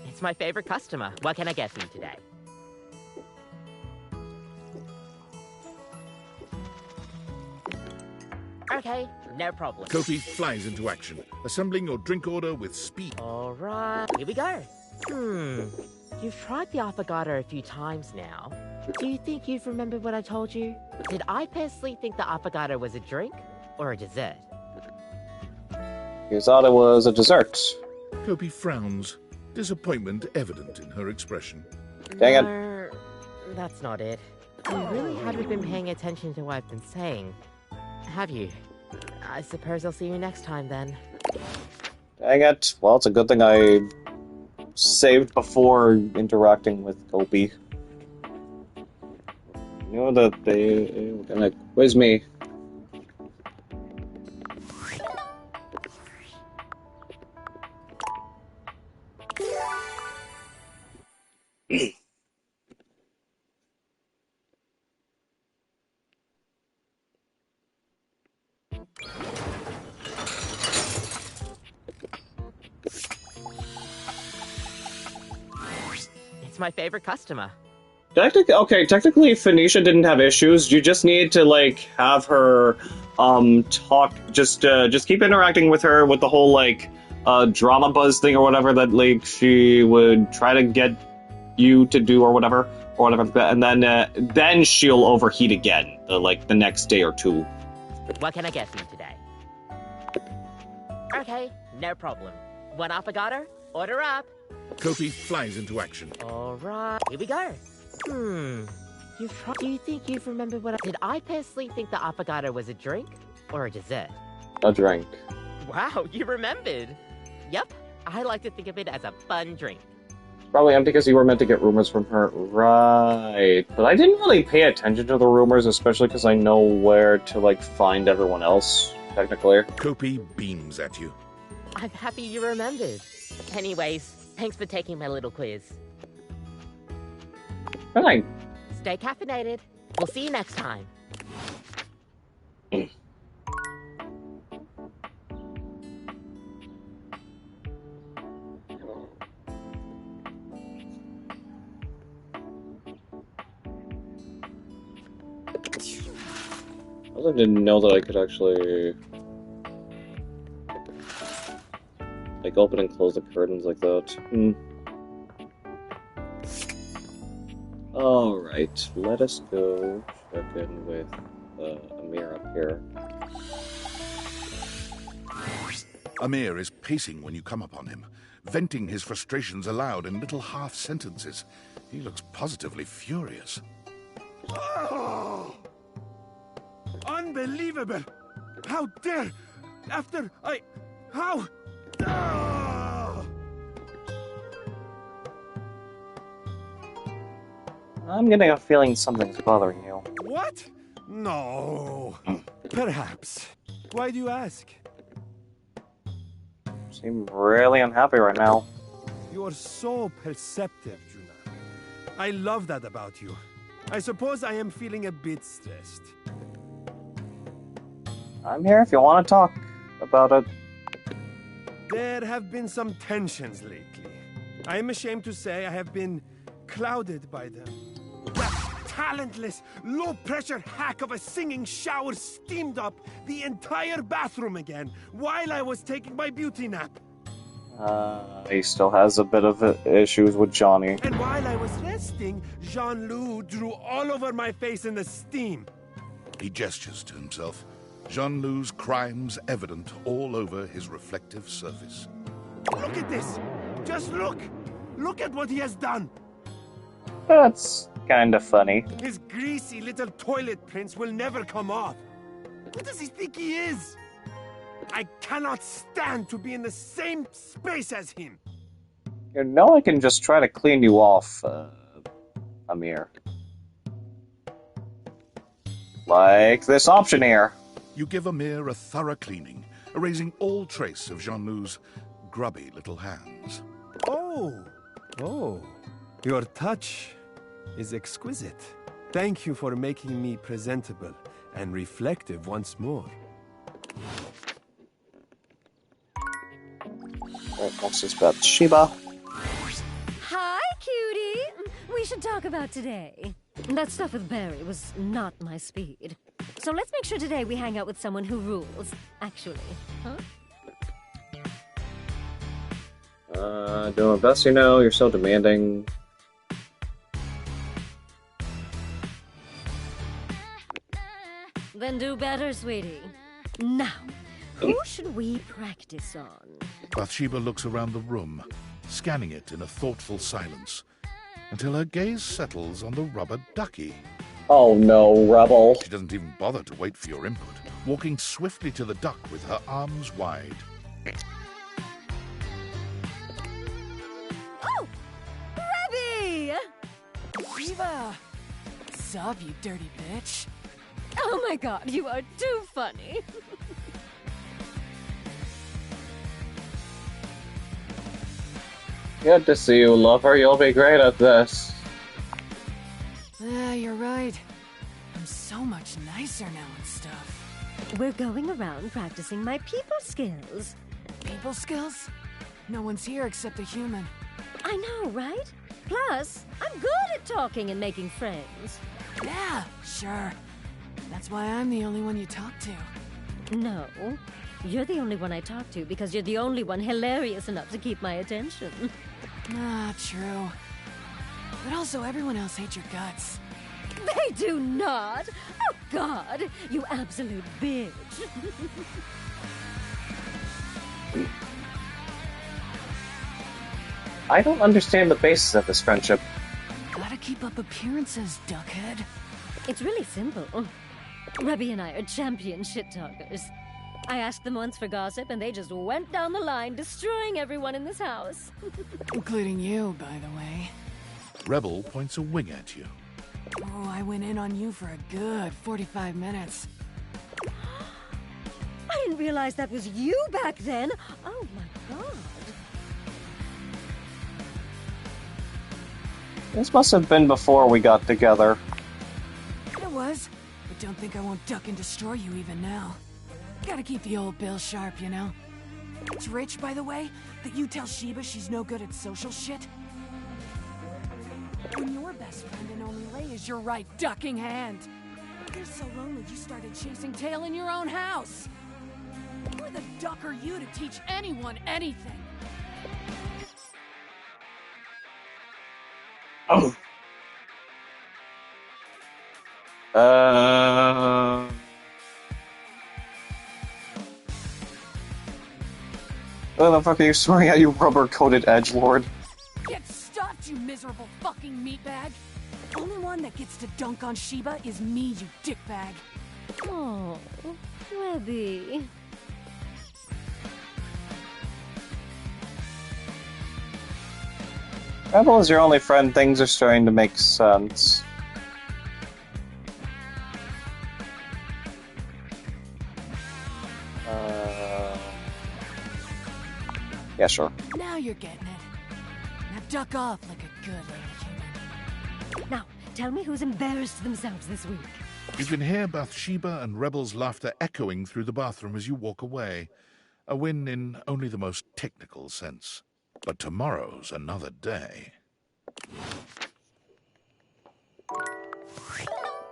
[SPEAKER 5] It's my favorite customer. What can I get for you today? Okay, no problem.
[SPEAKER 4] Kopi flies into action, assembling your drink order with speed.
[SPEAKER 5] Alright, here we go. You've tried the affogato a few times now. Do you think you've remembered what I told you? Did I personally think the affogato was a drink or a dessert?
[SPEAKER 1] You thought it was a dessert.
[SPEAKER 4] Kopi frowns, disappointment evident in her expression.
[SPEAKER 1] Dang it.
[SPEAKER 5] No, that's not it. You really haven't been paying attention to what I've been saying, have you? I suppose I'll see you next time then.
[SPEAKER 1] Dang it. Well, it's a good thing I saved before interacting with Kopi. You know that they were gonna quiz me.
[SPEAKER 5] my favorite customer.
[SPEAKER 1] Technically, Phoenicia didn't have issues. You just need to, like, have her, talk, just keep interacting with her with the whole, like, drama buzz thing or whatever that, like, she would try to get you to do or whatever like that, and then she'll overheat again, like, the next day or two.
[SPEAKER 5] What can I get for you today? Okay, no problem. One affogato? Order up.
[SPEAKER 4] Kopi flies into action.
[SPEAKER 5] All right, here we go. Do you think you've remembered what Did I personally think the affogato was a drink or a dessert?
[SPEAKER 1] A drink.
[SPEAKER 5] Wow, you remembered. Yep, I like to think of it as a fun drink.
[SPEAKER 1] Probably empty because you were meant to get rumors from her. Right. But I didn't really pay attention to the rumors, especially because I know where to, like, find everyone else, technically.
[SPEAKER 4] Kopi beams at you.
[SPEAKER 5] I'm happy you remembered. Anyways, thanks for taking my little quiz.
[SPEAKER 1] Fine.
[SPEAKER 5] Stay caffeinated. We'll see you next time.
[SPEAKER 1] I didn't know that I could actually, like, open and close the curtains like that. Alright, let us go check in with Amir up here.
[SPEAKER 4] Amir is pacing when you come upon him, venting his frustrations aloud in little half-sentences. He looks positively furious.
[SPEAKER 7] Oh! Unbelievable! How dare! After I... How? Ah!
[SPEAKER 1] I'm getting a feeling something's bothering you.
[SPEAKER 7] What? No. Perhaps. Why do you ask?
[SPEAKER 1] You seem really unhappy right now.
[SPEAKER 7] You are so perceptive, Juna. I love that about you. I suppose I am feeling a bit stressed.
[SPEAKER 1] I'm here if you want to talk about it.
[SPEAKER 7] There have been some tensions lately. I am ashamed to say I have been clouded by them. That talentless, low-pressure hack of a singing shower steamed up the entire bathroom again while I was taking my beauty nap.
[SPEAKER 1] He still has a bit of issues with Johnny.
[SPEAKER 7] And while I was resting, Jean-Loup drew all over my face in the steam.
[SPEAKER 4] He gestures to himself. Jean-Loup's crimes evident all over his reflective surface.
[SPEAKER 7] Look at this! Just look! Look at what he has done!
[SPEAKER 1] That's kind of funny.
[SPEAKER 7] His greasy little toilet prints will never come off. What does he think he is? I cannot stand to be in the same space as him.
[SPEAKER 1] You know I can just try to clean you off, Amir. Like this option here.
[SPEAKER 4] You give Amir a thorough cleaning, erasing all trace of Jean-Loup's grubby little hands.
[SPEAKER 7] Oh, your touch is exquisite. Thank you for making me presentable and reflective once more.
[SPEAKER 1] Alright, next is Bathsheba.
[SPEAKER 8] Hi, cutie. We should talk about today. That stuff with Barry was not my speed. So let's make sure today we hang out with someone who rules, actually. Huh?
[SPEAKER 1] Doing my best, you know. You're so demanding.
[SPEAKER 8] Then do better, sweetie. Now, who should we practice on?
[SPEAKER 4] Bathsheba looks around the room, scanning it in a thoughtful silence, until her gaze settles on the rubber ducky.
[SPEAKER 1] Oh no, Rebel.
[SPEAKER 4] She doesn't even bother to wait for your input, walking swiftly to the duck with her arms wide.
[SPEAKER 8] Oh! Rebby!
[SPEAKER 11] Shiva! Sup, you dirty bitch?
[SPEAKER 8] Oh my god, you are too funny.
[SPEAKER 1] Good to see you, lover. You'll be great at this.
[SPEAKER 11] You're right. I'm so much nicer now and stuff.
[SPEAKER 8] We're going around practicing my people skills.
[SPEAKER 11] People skills? No one's here except a human.
[SPEAKER 8] I know, right? Plus, I'm good at talking and making friends.
[SPEAKER 11] Yeah, sure. That's why I'm the only one you talk to.
[SPEAKER 8] No, you're the only one I talk to because you're the only one hilarious enough to keep my attention.
[SPEAKER 11] Ah, true. But also, everyone else hates your guts.
[SPEAKER 8] They do not! Oh, God! You absolute bitch!
[SPEAKER 1] I don't understand the basis of this friendship.
[SPEAKER 11] Gotta keep up appearances, duckhead.
[SPEAKER 8] It's really simple. Rebby and I are champion shit-talkers. I asked them once for gossip, and they just went down the line, destroying everyone in this house.
[SPEAKER 11] Including you, by the way.
[SPEAKER 4] Rebel points a wing at you.
[SPEAKER 11] Oh, I went in on you for a good 45 minutes.
[SPEAKER 8] I didn't realize that was you back then. Oh, my God.
[SPEAKER 1] This must have been before we got together.
[SPEAKER 11] It was, but don't think I won't duck and destroy you even now. Gotta keep the old bill sharp, you know? It's rich, by the way, that you tell Sheba she's no good at social shit. When your best friend and only Ray is your right ducking hand. You're so lonely you started chasing tail in your own house. Who the duck are you to teach anyone anything?
[SPEAKER 1] Oh. What the fuck are you swearing at, you rubber-coated edgelord?
[SPEAKER 11] Get stuffed, you miserable fucking meatbag! Only one that gets to dunk on Sheba is me, you dickbag.
[SPEAKER 8] Oh, Rebby.
[SPEAKER 1] Rebel is your only friend, things are starting to make sense. Yeah, sure.
[SPEAKER 11] Now you're getting it. Now duck off like a good little human.
[SPEAKER 8] Now, tell me who's embarrassed themselves this week.
[SPEAKER 4] You can hear Bathsheba and Rebel's laughter echoing through the bathroom as you walk away. A win in only the most technical sense. But tomorrow's another day.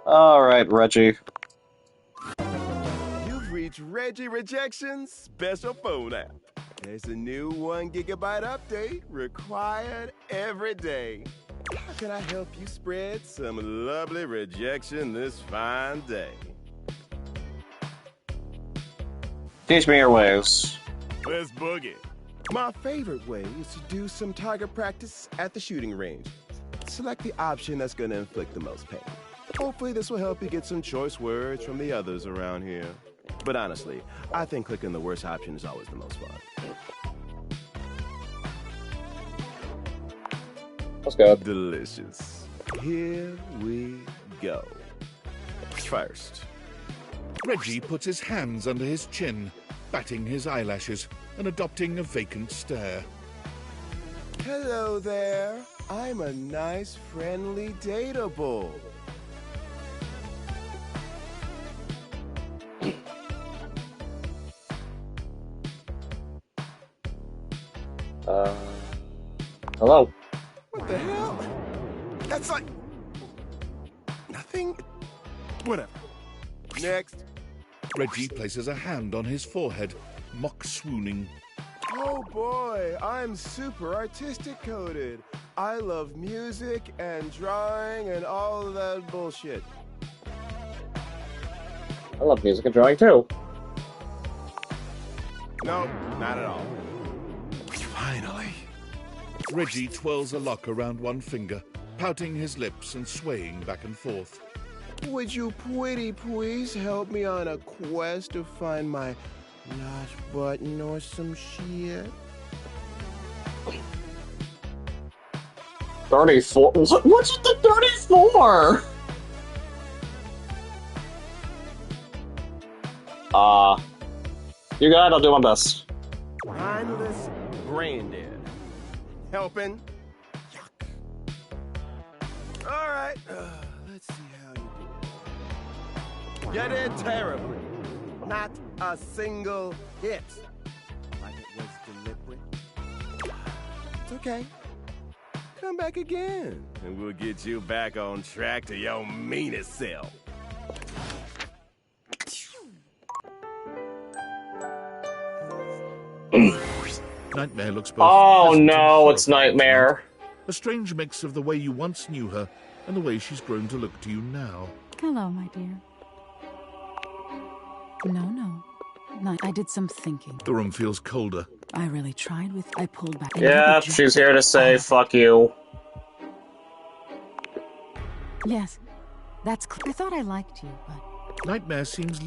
[SPEAKER 1] Alright, Reggie.
[SPEAKER 12] You've reached Reggie Rejection's special phone app. There's a new 1 gigabyte update required every day. How can I help you spread some lovely rejection this fine day?
[SPEAKER 1] Teach me your ways.
[SPEAKER 12] Let's boogie. My favorite way is to do some target practice at the shooting range. Select the option that's going to inflict the most pain. Hopefully this will help you get some choice words from the others around here. But honestly, I think clicking the worst option is always the most fun.
[SPEAKER 1] Let's go.
[SPEAKER 12] Delicious. Here we go. First,
[SPEAKER 4] Reggie puts his hands under his chin, batting his eyelashes and adopting a vacant stare.
[SPEAKER 12] hello there. I'm a nice, friendly dateable.
[SPEAKER 1] Hello.
[SPEAKER 12] What the hell? That's like... nothing? Whatever. Next.
[SPEAKER 4] Reggie places a hand on his forehead, mock swooning.
[SPEAKER 12] Oh boy, I'm super artistic coded. I love music and drawing and all of that bullshit.
[SPEAKER 1] I love music and drawing too.
[SPEAKER 12] No, not at all.
[SPEAKER 4] Finally. Reggie twirls a lock around one finger, pouting his lips and swaying back and forth.
[SPEAKER 12] Would you pretty please help me on a quest to find my lost button or some shit?
[SPEAKER 1] 34? What's with the 34? You got it, I'll do my best.
[SPEAKER 12] Mindless Brandon. Helping? Yuck. Alright, let's see how you did. You did terribly. Not a single hit. Like it was deliberate. It's okay. come back again, and we'll get you back on track to your meanest self.
[SPEAKER 4] Nightmare looks both
[SPEAKER 1] Oh
[SPEAKER 4] pleasant and
[SPEAKER 1] no, it's
[SPEAKER 4] horrifying
[SPEAKER 1] Nightmare.
[SPEAKER 4] tonight. A strange mix of the way you once knew her and the way she's grown to look to you now.
[SPEAKER 11] Hello, my dear. No. I did some thinking.
[SPEAKER 4] The room feels colder.
[SPEAKER 11] I really tried with... I pulled back.
[SPEAKER 1] Yeah, she's here to say fuck you.
[SPEAKER 11] Yes, that's... I thought I liked you, but...
[SPEAKER 4] Nightmare seems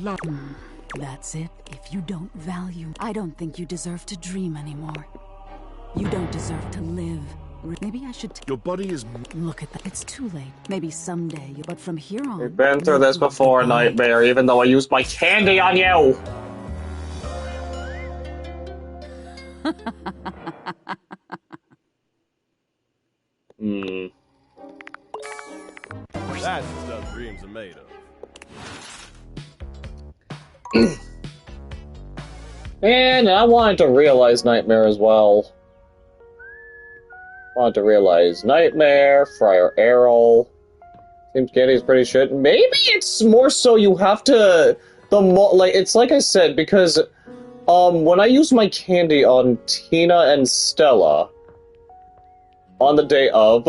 [SPEAKER 11] That's it. If you don't value... I don't think you deserve to dream anymore. You don't deserve to live. Maybe I should...
[SPEAKER 4] Your body is...
[SPEAKER 11] Look at that. It's too late. Maybe someday, but from here on...
[SPEAKER 1] We've been through this before, Nightmare, even though I used my candy on you!
[SPEAKER 12] That's the stuff dreams are made of.
[SPEAKER 1] And I wanted to realize Nightmare as well. Wanted to realize Nightmare, Friar Errol. Seems candy's pretty shit. Maybe it's more so you have to... it's like I said, because... when I used my candy on Tina and Stella... on the day of...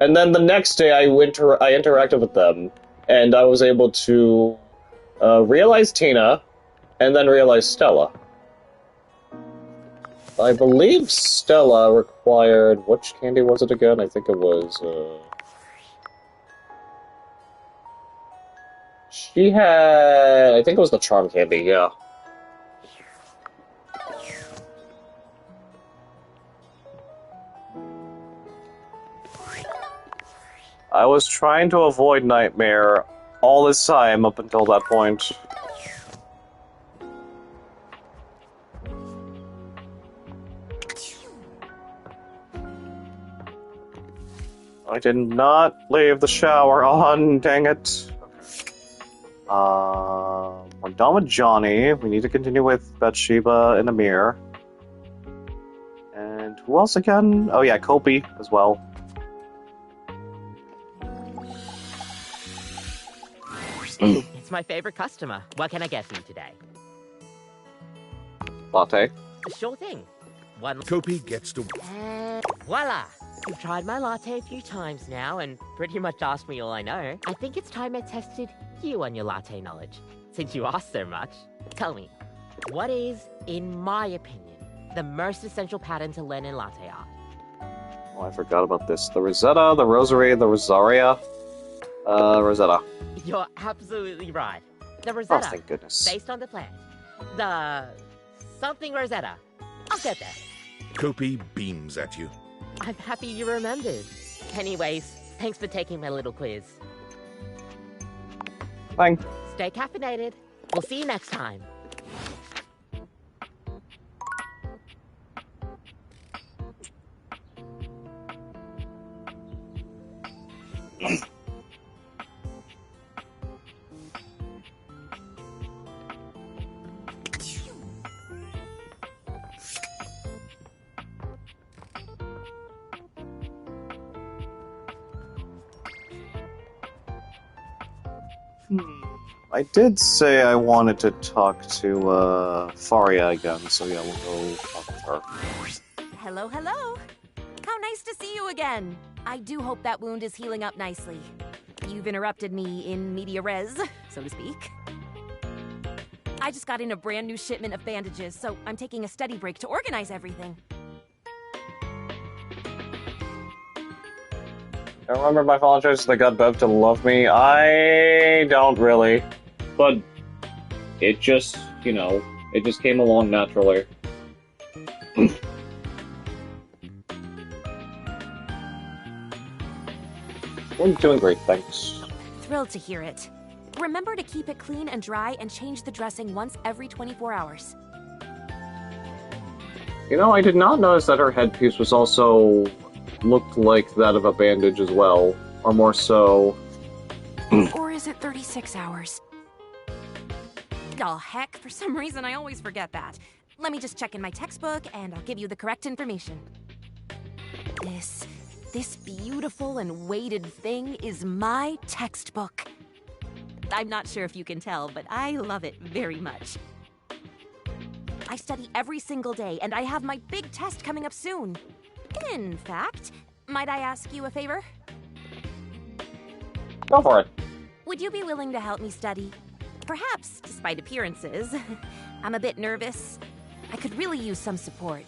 [SPEAKER 1] and then the next day I interacted with them, and I was able to... realize Tina, and then realize Stella. I believe Stella required... which candy was it again? I think it was, she had... I think it was the charm candy, yeah. I was trying to avoid Nightmare all this time up until that point. I did not leave the shower on, dang it. We're done with Johnny. We need to continue with Bathsheba and Amir. And who else again? Oh yeah, Kopi as well.
[SPEAKER 5] It's my favorite customer. What can I get for you today?
[SPEAKER 1] Latte.
[SPEAKER 5] Sure thing. One...
[SPEAKER 4] Kopi gets to...
[SPEAKER 5] And voila! You've tried my latte a few times now and pretty much asked me all I know. I think it's time I tested you on your latte knowledge. Since you asked so much, tell me, what is, in my opinion, the most essential pattern to learn in latte art?
[SPEAKER 1] Oh, I forgot about this. The Rosetta, the Rosary, the Rosaria. Rosetta.
[SPEAKER 5] You're absolutely right. The Rosetta.
[SPEAKER 1] Oh, thank goodness.
[SPEAKER 5] Based on the plant. The... something Rosetta. I'll get there.
[SPEAKER 4] Kopi beams at you.
[SPEAKER 5] I'm happy you remembered. Anyways, thanks for taking my little quiz.
[SPEAKER 1] Thanks.
[SPEAKER 5] Stay caffeinated. We'll see you next time.
[SPEAKER 1] I did say I wanted to talk to, Faria again, so yeah, we'll go talk with her.
[SPEAKER 13] Hello, hello. How nice to see you again. I do hope that wound is healing up nicely. You've interrupted me in media res, so to speak. I just got in a brand new shipment of bandages, so I'm taking a study break to organize everything.
[SPEAKER 1] I remember my apologies that got Bev to love me. I don't really. But it just, you know, it just came along naturally. We're doing great, thanks.
[SPEAKER 13] Thrilled to hear it. Remember to keep it clean and dry and change the dressing once every 24 hours.
[SPEAKER 1] You know, I did not notice that her headpiece was also looked like that of a bandage as well. Or more so...
[SPEAKER 13] Or is it 36 hours? Oh, heck, for some reason I always forget that. Let me just check in my textbook and I'll give you the correct information. This This beautiful and weighted thing is my textbook. I'm not sure if you can tell, but I love it very much. I study every single day, and I have my big test coming up soon. In fact, might I ask you a favor?
[SPEAKER 1] Go for it.
[SPEAKER 13] Would you be willing to help me study? Perhaps, despite appearances. I'm a bit nervous. I could really use some support.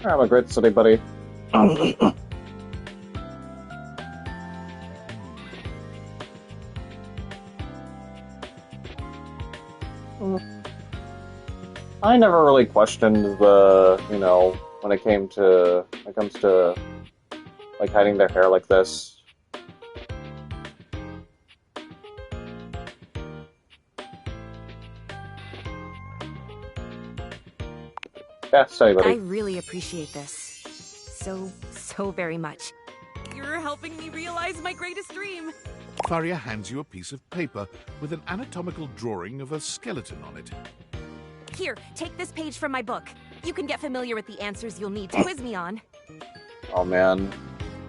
[SPEAKER 1] I'm a great study buddy. I never really questioned the, when it comes to like hiding their hair like this. Yeah, study buddy.
[SPEAKER 13] I really appreciate this. So very much. You're helping me realize my greatest dream.
[SPEAKER 4] Faria hands you a piece of paper with an anatomical drawing of a skeleton on it.
[SPEAKER 13] Here, take this page from my book. You can get familiar with the answers you'll need to quiz me on.
[SPEAKER 1] Oh man,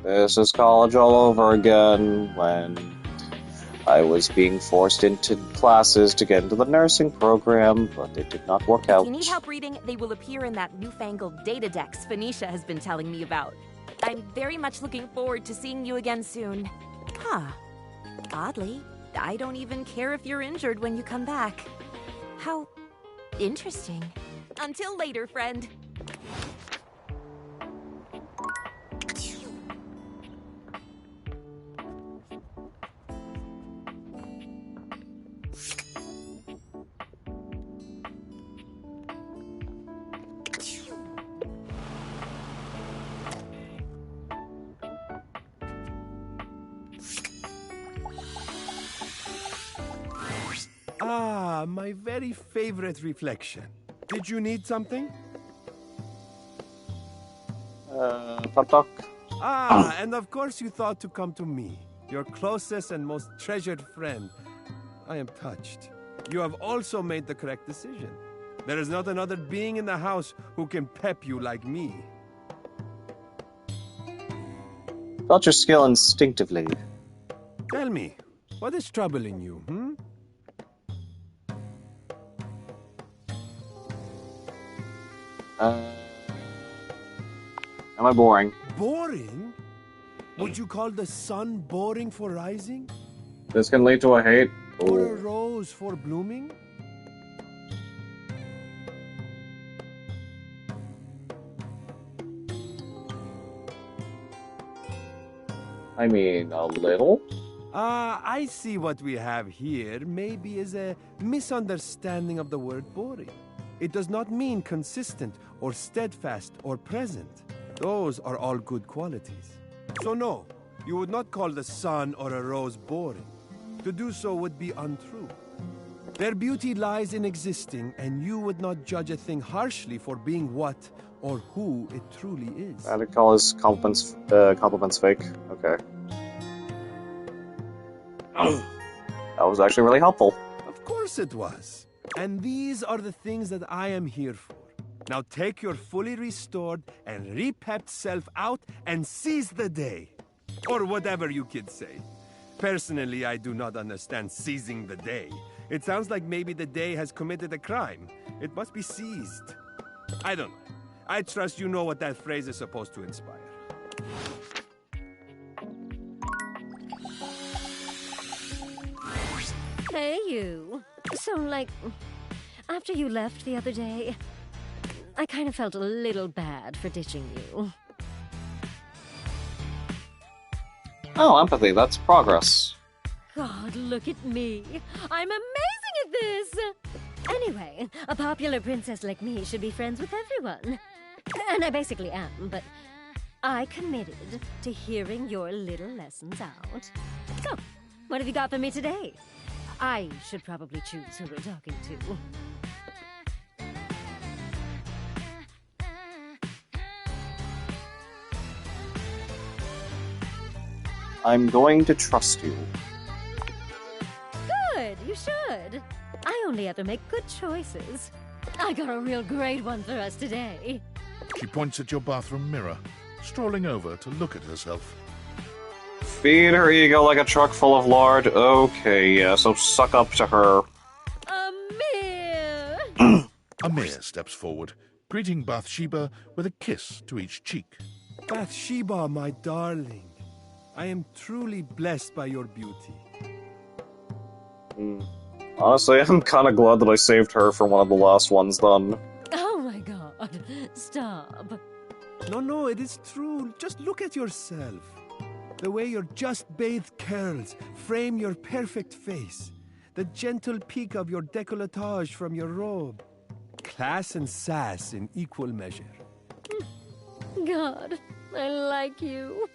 [SPEAKER 1] this is college all over again, when I was being forced into classes to get into the nursing program, but it did not work out.
[SPEAKER 13] If you need help reading, they will appear in that newfangled data dex Phoenicia has been telling me about. I'm very much looking forward to seeing you again soon. Huh. Oddly, I don't even care if you're injured when you come back. How interesting. Until later, friend.
[SPEAKER 7] Ah, my very favorite reflection. Did you need something?
[SPEAKER 1] Talk.
[SPEAKER 7] Ah, and of course you thought to come to me, your closest and most treasured friend. I am touched. You have also made the correct decision. There is not another being in the house who can pep you like me.
[SPEAKER 1] Felt your skill instinctively.
[SPEAKER 7] Tell me, what is troubling you,
[SPEAKER 1] Am I boring?
[SPEAKER 7] Boring? Would you call the sun boring for rising?
[SPEAKER 1] This can lead to a hate.
[SPEAKER 7] Or a
[SPEAKER 1] Ooh.
[SPEAKER 7] rose for blooming?
[SPEAKER 1] I mean, a little?
[SPEAKER 7] I see what we have here maybe is a misunderstanding of the word boring. It does not mean consistent or steadfast or present. Those are all good qualities. So no, you would not call the sun or a rose boring. To do so would be untrue. Their beauty lies in existing, and you would not judge a thing harshly for being what or who it truly is.
[SPEAKER 1] I'd call his compliments fake. Okay. That was actually really helpful.
[SPEAKER 7] Of course it was. And these are the things that I am here for. Now take your fully restored and repepped self out and seize the day. Or whatever you kids say. Personally, I do not understand seizing the day. It sounds like maybe the day has committed a crime. It must be seized. I don't know. I trust you know what that phrase is supposed to inspire.
[SPEAKER 8] Hey, you. So, after you left the other day, I kind of felt a little bad for ditching you.
[SPEAKER 1] Oh, empathy, that's progress.
[SPEAKER 8] God, look at me. I'm amazing at this! Anyway, a popular princess like me should be friends with everyone. And I basically am, but I committed to hearing your little lessons out. So, what have you got for me today? I should probably choose who we're talking to.
[SPEAKER 1] I'm going to trust you.
[SPEAKER 8] Good, you should. I only ever make good choices. I got a real great one for us today.
[SPEAKER 4] She points at your bathroom mirror. strolling over to look at herself.
[SPEAKER 1] Feed her ego like a truck full of lard. Okay, yeah, so suck up to her.
[SPEAKER 8] Amir!
[SPEAKER 4] Amir steps forward, greeting Bathsheba with a kiss to each cheek.
[SPEAKER 7] Bathsheba, my darling, I am truly blessed by your beauty.
[SPEAKER 1] Honestly, I'm kind of glad that I saved her for one of the last ones done.
[SPEAKER 8] Oh my god, stop.
[SPEAKER 7] No, it is true. Just look at yourself. The way your just-bathed curls frame your perfect face. The gentle peak of your décolletage from your robe. Class and sass in equal measure.
[SPEAKER 8] God, I like you.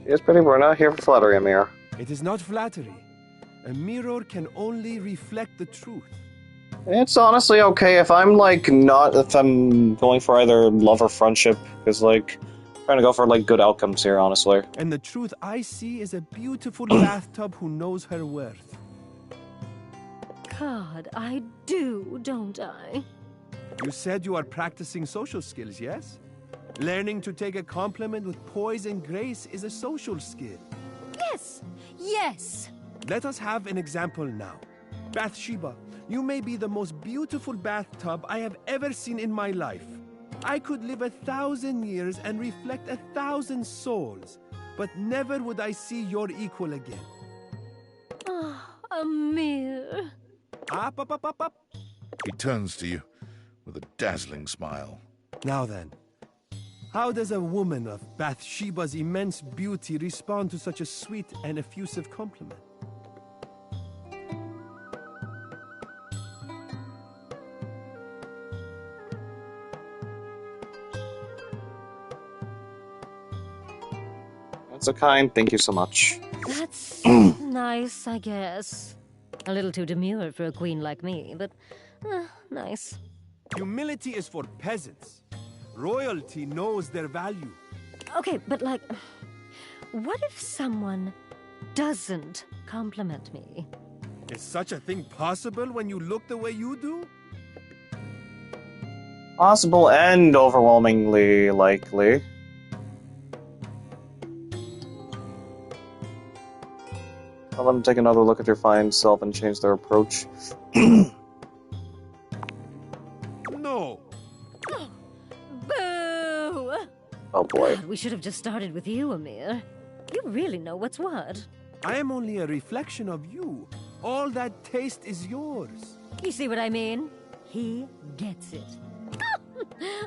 [SPEAKER 1] She is pretty, but we're not here for flattery, Amir.
[SPEAKER 7] It is not flattery. A mirror can only reflect the truth.
[SPEAKER 1] It's honestly okay if I'm, like, if I'm going for either love or friendship, because, like, I'm trying to go for, like, good outcomes here, honestly.
[SPEAKER 7] And the truth I see is a beautiful bathtub who knows her worth.
[SPEAKER 8] God, I do, don't I?
[SPEAKER 7] You said you are practicing social skills, yes? Learning to take a compliment with poise and grace is a social skill.
[SPEAKER 8] Yes!
[SPEAKER 7] Let us have an example now. Bathsheba, you may be the most beautiful bathtub I have ever seen in my life. I could live 1,000 years and reflect 1,000 souls, but never would I see your equal again.
[SPEAKER 8] Oh, Amir.
[SPEAKER 7] Up.
[SPEAKER 4] He turns to you with a dazzling smile.
[SPEAKER 7] Now then, how does a woman of Bathsheba's immense beauty respond to such a sweet and effusive compliment?
[SPEAKER 1] That's a kind, thank you so much.
[SPEAKER 8] That's nice, I guess. A little too demure for a queen like me, but nice.
[SPEAKER 7] Humility is for peasants. Royalty knows their value.
[SPEAKER 8] Okay, but like, what if someone doesn't compliment me?
[SPEAKER 7] Is such a thing possible when you look the way you do?
[SPEAKER 1] Possible and overwhelmingly likely. I'll let them take another look at your fine self and change their approach.
[SPEAKER 7] No.
[SPEAKER 8] Boo!
[SPEAKER 1] Oh boy.
[SPEAKER 8] God, we should have just started with you, Amir. You really know what's what.
[SPEAKER 7] I am only a reflection of you. All that taste is yours.
[SPEAKER 8] You see what I mean? He gets it.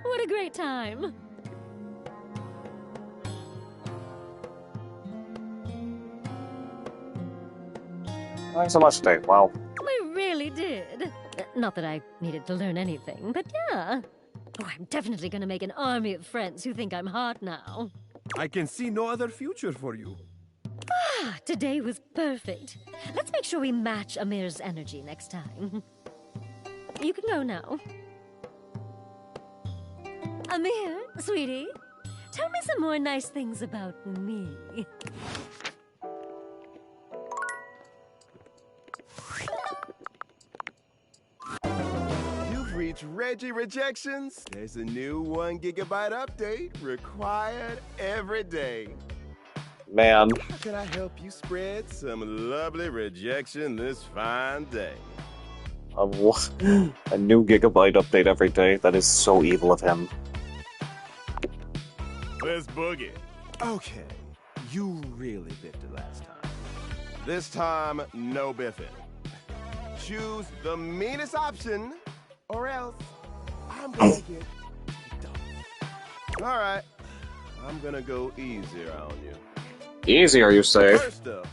[SPEAKER 8] What a great time.
[SPEAKER 1] Thanks so much today, wow.
[SPEAKER 8] I really did. Not that I needed to learn anything, but yeah. Oh, I'm definitely gonna make an army of friends who think I'm hot now.
[SPEAKER 7] I can see no other future for you.
[SPEAKER 8] Today was perfect. Let's make sure we match Amir's energy next time. You can go now. Amir, sweetie, tell me some more nice things about me.
[SPEAKER 12] You've reached Reggie Rejections. There's a new 1 gigabyte update required every day.
[SPEAKER 1] Man.
[SPEAKER 12] How can I help you spread some lovely rejection this fine day?
[SPEAKER 1] A new gigabyte update every day. That is so evil of him.
[SPEAKER 12] Let's boogie. Okay, you really biffed it last time. This time, no biffing. Choose the meanest option, or else I'm gonna get kicked off. All right, I'm gonna go easier on you.
[SPEAKER 1] Easier, you say?
[SPEAKER 12] First up,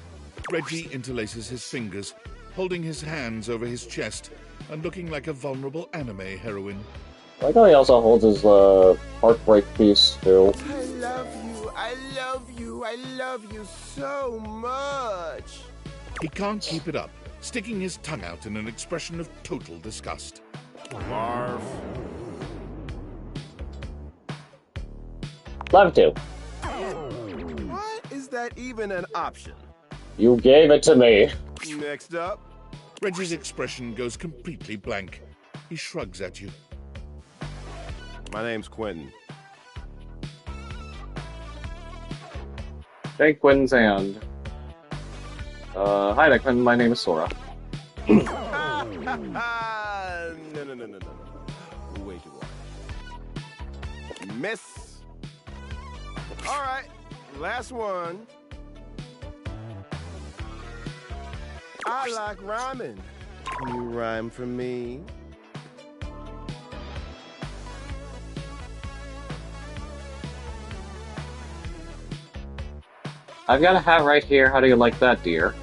[SPEAKER 4] Reggie interlaces his fingers, holding his hands over his chest and looking like a vulnerable anime heroine.
[SPEAKER 1] I like how he also holds his heartbreak piece too.
[SPEAKER 12] I love you, I love you, I love you so much.
[SPEAKER 4] He can't keep it up, sticking his tongue out in an expression of total disgust.
[SPEAKER 12] Barf.
[SPEAKER 1] Love to.
[SPEAKER 12] Why is that even an option?
[SPEAKER 1] You gave it to me.
[SPEAKER 12] Next up,
[SPEAKER 4] Reggie's expression goes completely blank. He shrugs at you.
[SPEAKER 12] My name's Quentin.
[SPEAKER 1] Shake Quentin's hand. Hi there, Quentin. My name is Sora.
[SPEAKER 12] No. Way too long. Miss. All right, last one. I like rhyming. Can you rhyme for me?
[SPEAKER 1] I've got a hat right here. How do you like that, dear?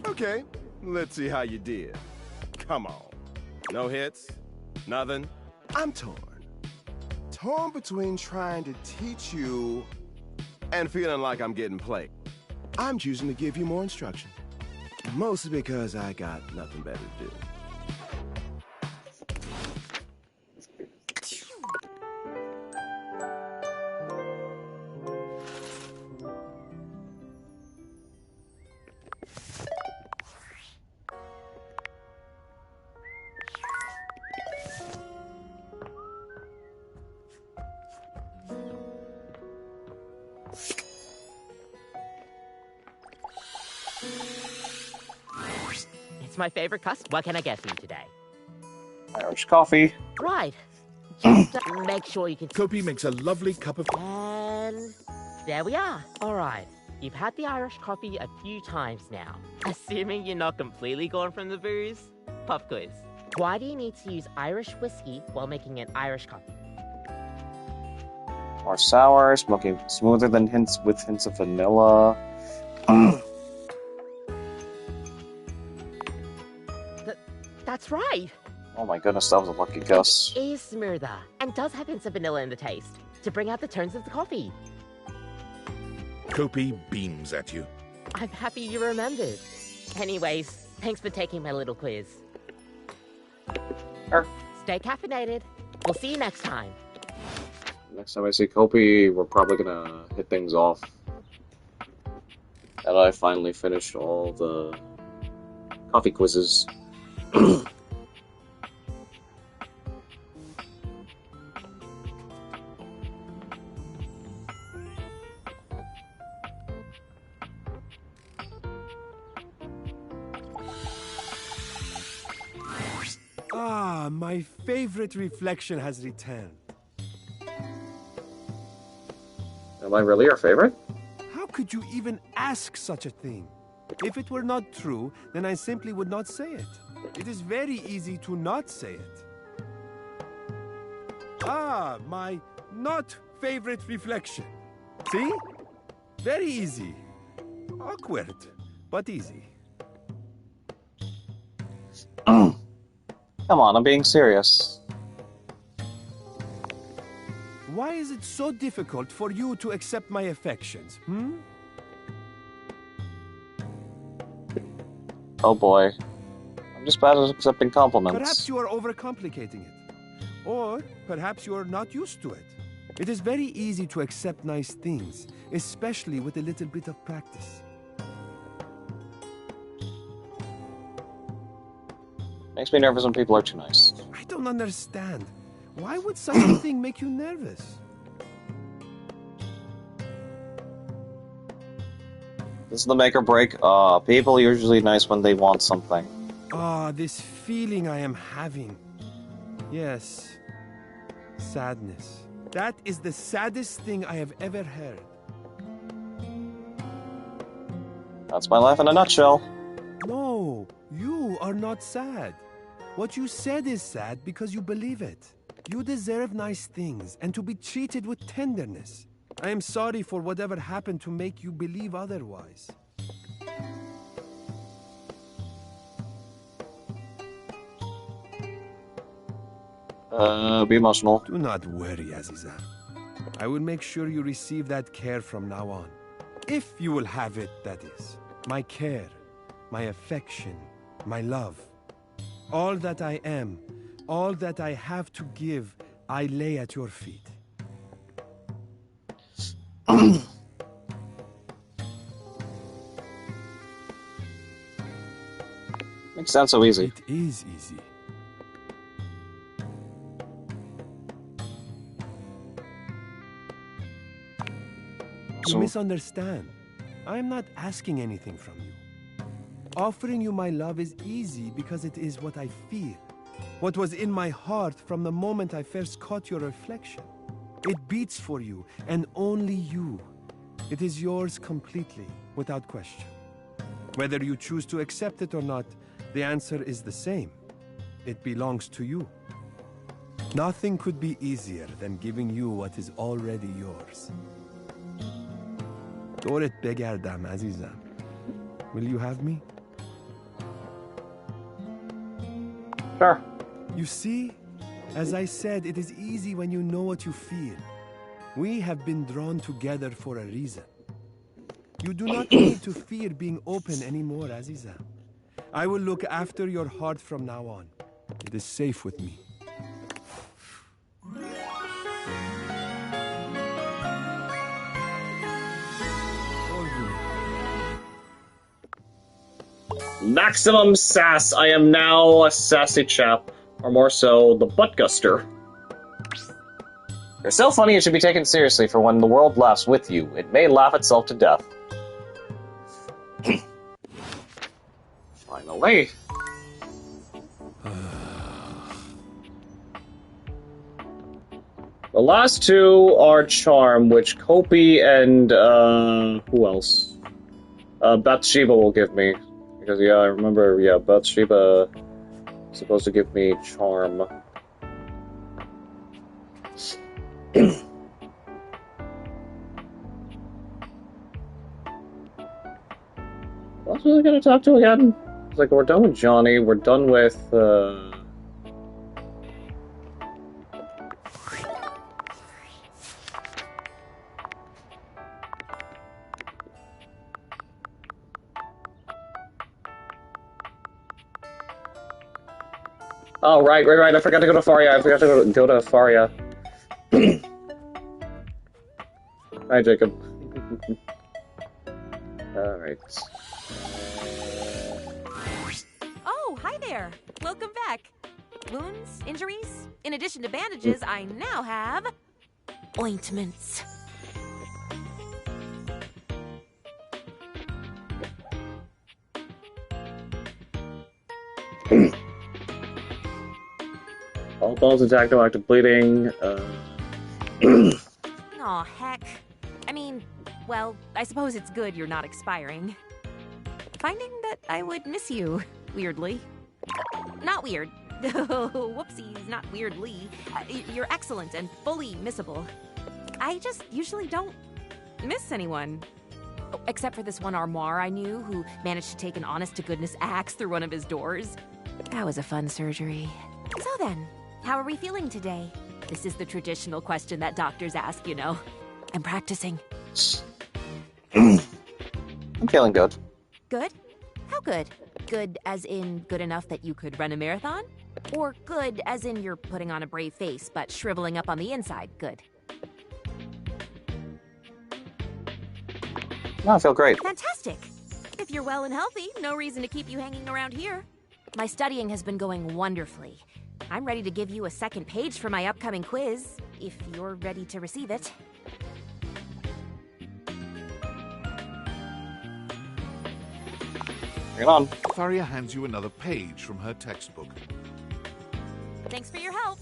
[SPEAKER 12] Okay, let's see how you did. Come on. No hits? Nothing? I'm torn. Torn between trying to teach you and feeling like I'm getting played. I'm choosing to give you more instruction. Mostly because I got nothing better to do.
[SPEAKER 5] It's my favorite custom. What can I get for you today?
[SPEAKER 1] Irish coffee.
[SPEAKER 5] Right. Just make sure you can...
[SPEAKER 4] Kopi makes a lovely cup of...
[SPEAKER 5] And there we are. All right. You've had the Irish coffee a few times now. Assuming you're not completely gone from the booze. Pop quiz. Why do you need to use Irish whiskey while making an Irish coffee?
[SPEAKER 1] More sour, smoky, smoother than hints with hints of vanilla.
[SPEAKER 5] That's right.
[SPEAKER 1] Oh my goodness, that was a lucky guess.
[SPEAKER 5] It is smoother and does have hints of vanilla in the taste to bring out the tones of the coffee.
[SPEAKER 4] Kopi beams at you.
[SPEAKER 5] I'm happy you remembered. Anyways, thanks for taking my little quiz. Stay caffeinated. We'll see you next time.
[SPEAKER 1] Next time I see Kopi, we're probably gonna hit things off. And I finally finished all the coffee quizzes.
[SPEAKER 7] Ah, my favorite reflection has returned.
[SPEAKER 1] Am I really your favorite?
[SPEAKER 7] How could you even ask such a thing? If it were not true, then I simply would not say it. It is very easy to not say it. Ah, my not favorite reflection. See? Very easy. Awkward, but easy.
[SPEAKER 1] Come on, I'm being serious.
[SPEAKER 7] Why is it so difficult for you to accept my affections, hmm?
[SPEAKER 1] Oh boy. I'm just bad at accepting compliments.
[SPEAKER 7] Perhaps you are overcomplicating it. Or perhaps you are not used to it. It is very easy to accept nice things, especially with a little bit of practice.
[SPEAKER 1] Makes me nervous when people are too nice.
[SPEAKER 7] I don't understand. Why would such a thing make you nervous?
[SPEAKER 1] This is the make or break. People are usually nice when they want something.
[SPEAKER 7] Ah, this feeling I am having. Yes. Sadness. That is the saddest thing I have ever heard.
[SPEAKER 1] That's my life in a nutshell.
[SPEAKER 7] No, you are not sad. What you said is sad because you believe it. You deserve nice things and to be treated with tenderness. I am sorry for whatever happened to make you believe otherwise.
[SPEAKER 1] Be emotional.
[SPEAKER 7] Do not worry, Aziza. I will make sure you receive that care from now on. If you will have it, that is. My care, my affection, my love. All that I am, all that I have to give, I lay at your feet.
[SPEAKER 1] sounds so easy.
[SPEAKER 7] It is easy. You misunderstand. I am not asking anything from you. Offering you my love is easy because it is what I feel. What was in my heart from the moment I first caught your reflection. It beats for you, and only you. It is yours completely, without question. Whether you choose to accept it or not, the answer is the same. It belongs to you. Nothing could be easier than giving you what is already yours. دورت بگردم عزیزم. Will you have me?
[SPEAKER 1] Sure.
[SPEAKER 7] You see, as I said, it is easy when you know what you feel. We have been drawn together for a reason. You do not need to fear being open anymore, Aziza. I will look after your heart from now on. It is safe with me.
[SPEAKER 1] Maximum sass. I am now a sassy chap, or more so, the buttguster. You're so funny it should be taken seriously, for when the world laughs with you, it may laugh itself to death. Finally. The last two are Charm, which Kopi and, who else? Bathsheba will give me. Because, yeah, I remember, yeah, Bathsheba is supposed to give me Charm. What else was I gonna talk to again? It's like, we're done with Johnny, we're done with, Oh, right, I forgot to go to Faria, go to Faria. Hi, Jacob. Alright.
[SPEAKER 13] Oh, hi there. Welcome back. Wounds, injuries? In addition to bandages, I now have ointments.
[SPEAKER 1] All balls attack, no active bleeding.
[SPEAKER 13] Aw, heck. I mean, well, I suppose it's good you're not expiring. Finding that I would miss you, weirdly. Not weird. Whoopsies, not weirdly. You're excellent and fully missable. I just usually don't miss anyone. Except for this one armoire I knew who managed to take an honest-to-goodness axe through one of his doors. That was a fun surgery. So then, how are we feeling today? This is the traditional question that doctors ask, you know. I'm practicing.
[SPEAKER 1] I'm feeling good.
[SPEAKER 13] Good? How good? Good as in good enough that you could run a marathon? Or good as in you're putting on a brave face but shriveling up on the inside? Good.
[SPEAKER 1] No, I feel great.
[SPEAKER 13] Fantastic! If you're well and healthy, no reason to keep you hanging around here. My studying has been going wonderfully. I'm ready to give you a second page for my upcoming quiz, if you're ready to receive it.
[SPEAKER 1] Bring it on.
[SPEAKER 4] Faria hands you another page from her textbook.
[SPEAKER 13] Thanks for your help.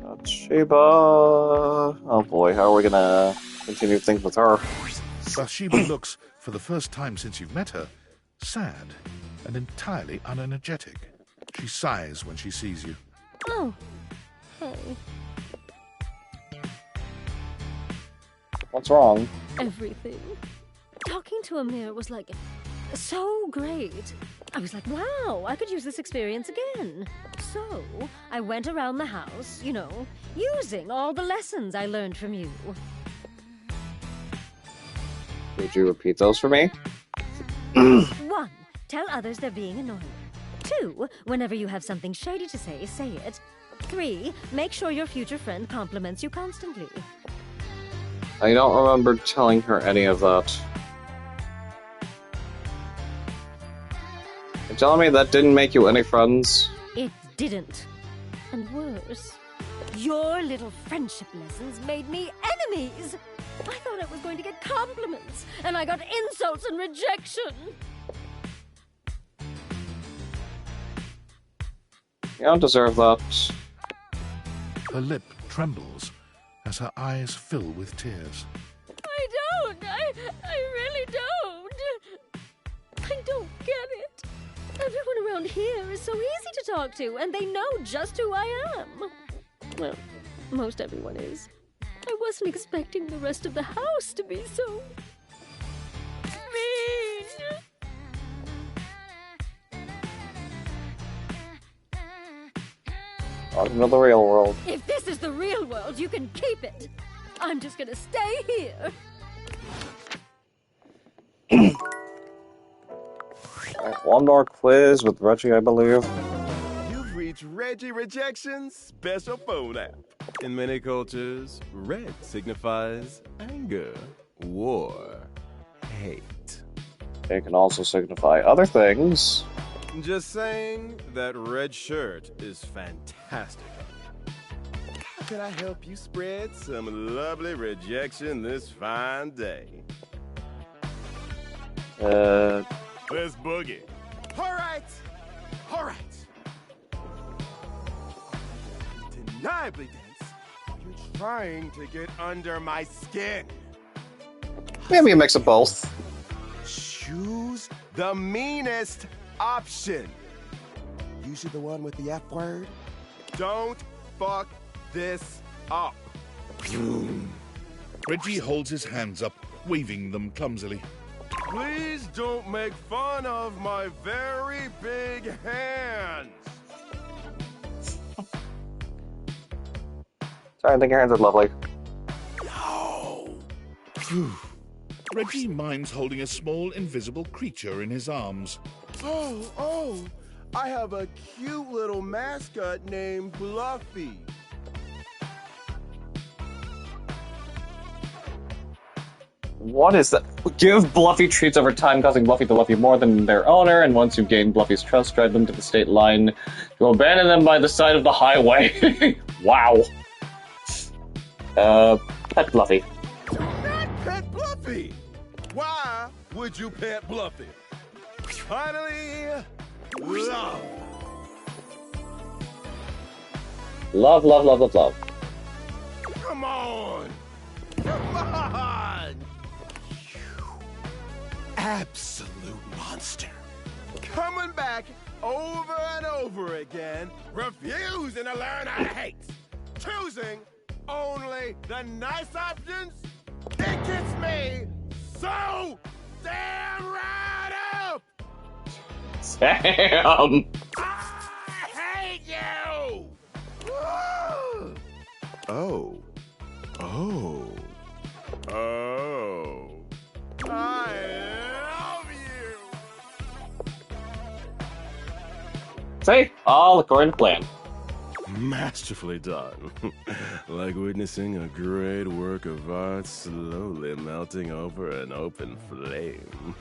[SPEAKER 1] Bathsheba. Oh boy, how are we gonna continue things with her?
[SPEAKER 4] Bathsheba looks, for the first time since you've met her, sad and entirely unenergetic. She sighs when she sees you.
[SPEAKER 8] Oh, hey.
[SPEAKER 1] What's wrong?
[SPEAKER 8] Everything. Talking to Amir was like so great. I was like, wow, I could use this experience again. So I went around the house, you know, using all the lessons I learned from you.
[SPEAKER 1] Would you repeat those for me?
[SPEAKER 8] 1. Tell others they're being annoying. 2. Whenever you have something shady to say, say it. 3. Make sure your future friend compliments you constantly.
[SPEAKER 1] I don't remember telling her any of that. You're telling me that didn't make you any friends?
[SPEAKER 8] It didn't. And worse, your little friendship lessons made me enemies. I thought I was going to get compliments, and I got insults and rejection.
[SPEAKER 1] You don't deserve that.
[SPEAKER 4] Her lip trembles as her eyes fill with tears.
[SPEAKER 8] I don't. I really don't. I don't get it. Everyone around here is so easy to talk to, and they know just who I am. Well, most everyone is. I wasn't expecting the rest of the house to be so mean.
[SPEAKER 1] Welcome to the real world.
[SPEAKER 8] If this is the real world, you can keep it. I'm just gonna stay here.
[SPEAKER 1] Alright, one more quiz with Reggie, I believe.
[SPEAKER 12] You've reached Reggie Rejection's special phone app. In many cultures, red signifies anger, war, hate.
[SPEAKER 1] It can also signify other things.
[SPEAKER 12] Just saying that red shirt is fantastic. How can I help you spread some lovely rejection this fine day? Let's boogie. All right. Undeniably dense. You're trying to get under my skin.
[SPEAKER 1] Maybe a mix of both.
[SPEAKER 12] Choose the meanest option. Usually the one with the F word. Don't fuck this up.
[SPEAKER 4] Reggie holds his hands up, waving them clumsily.
[SPEAKER 12] Please don't make fun of my very big hands.
[SPEAKER 1] Sorry, I think your hands are lovely.
[SPEAKER 12] No.
[SPEAKER 4] Reggie minds holding a small invisible creature in his arms.
[SPEAKER 12] Oh, I have a cute little mascot named Bluffy.
[SPEAKER 1] What is that? Give Bluffy treats over time, causing Bluffy to love you more than their owner, and once you gain Bluffy's trust, drive them to the state line. You'll abandon them by the side of the highway. Wow. Pet Bluffy.
[SPEAKER 12] Do not pet Bluffy! Why would you pet Bluffy? Finally, love.
[SPEAKER 1] Love, love, love, love, love.
[SPEAKER 12] Come on! Come on! You absolute monster. Coming back over and over again, refusing to learn how to hate. Choosing only the nice options. It gets me so damn right up!
[SPEAKER 1] Damn!
[SPEAKER 12] I hate you! Oh. I love you!
[SPEAKER 1] See? All according to plan.
[SPEAKER 12] Masterfully done. Like witnessing a great work of art slowly melting over an open flame.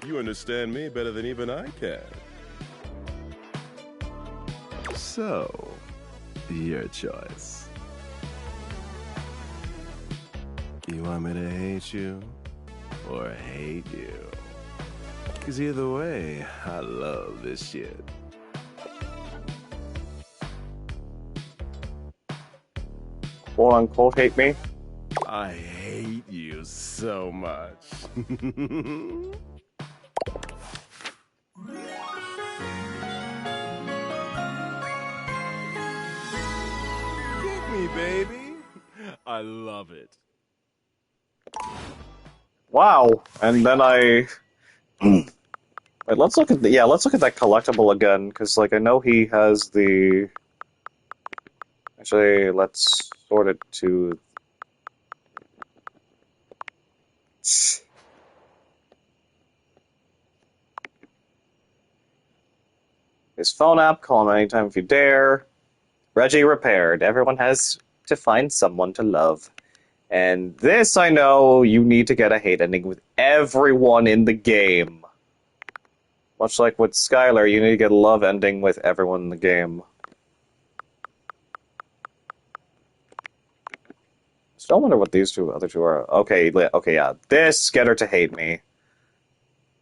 [SPEAKER 12] You understand me better than even I can. So, your choice. You want me to hate you or hate you? 'Cause either way, I love this shit.
[SPEAKER 1] Quote unquote hate me.
[SPEAKER 12] I hate you so much. Get me, baby. I love it.
[SPEAKER 1] Wow. And then I... Wait, let's look at let's look at that collectible again, because, like, I know he has the... Actually, let's sort it to... His phone app, call him anytime if you dare. Reggie repaired. Everyone has to find someone to love. And this, I know, you need to get a hate ending with everyone in the game. Much like with Skylar, you need to get a love ending with everyone in the game. Still wonder what these other two are. Okay, yeah. This, get her to hate me.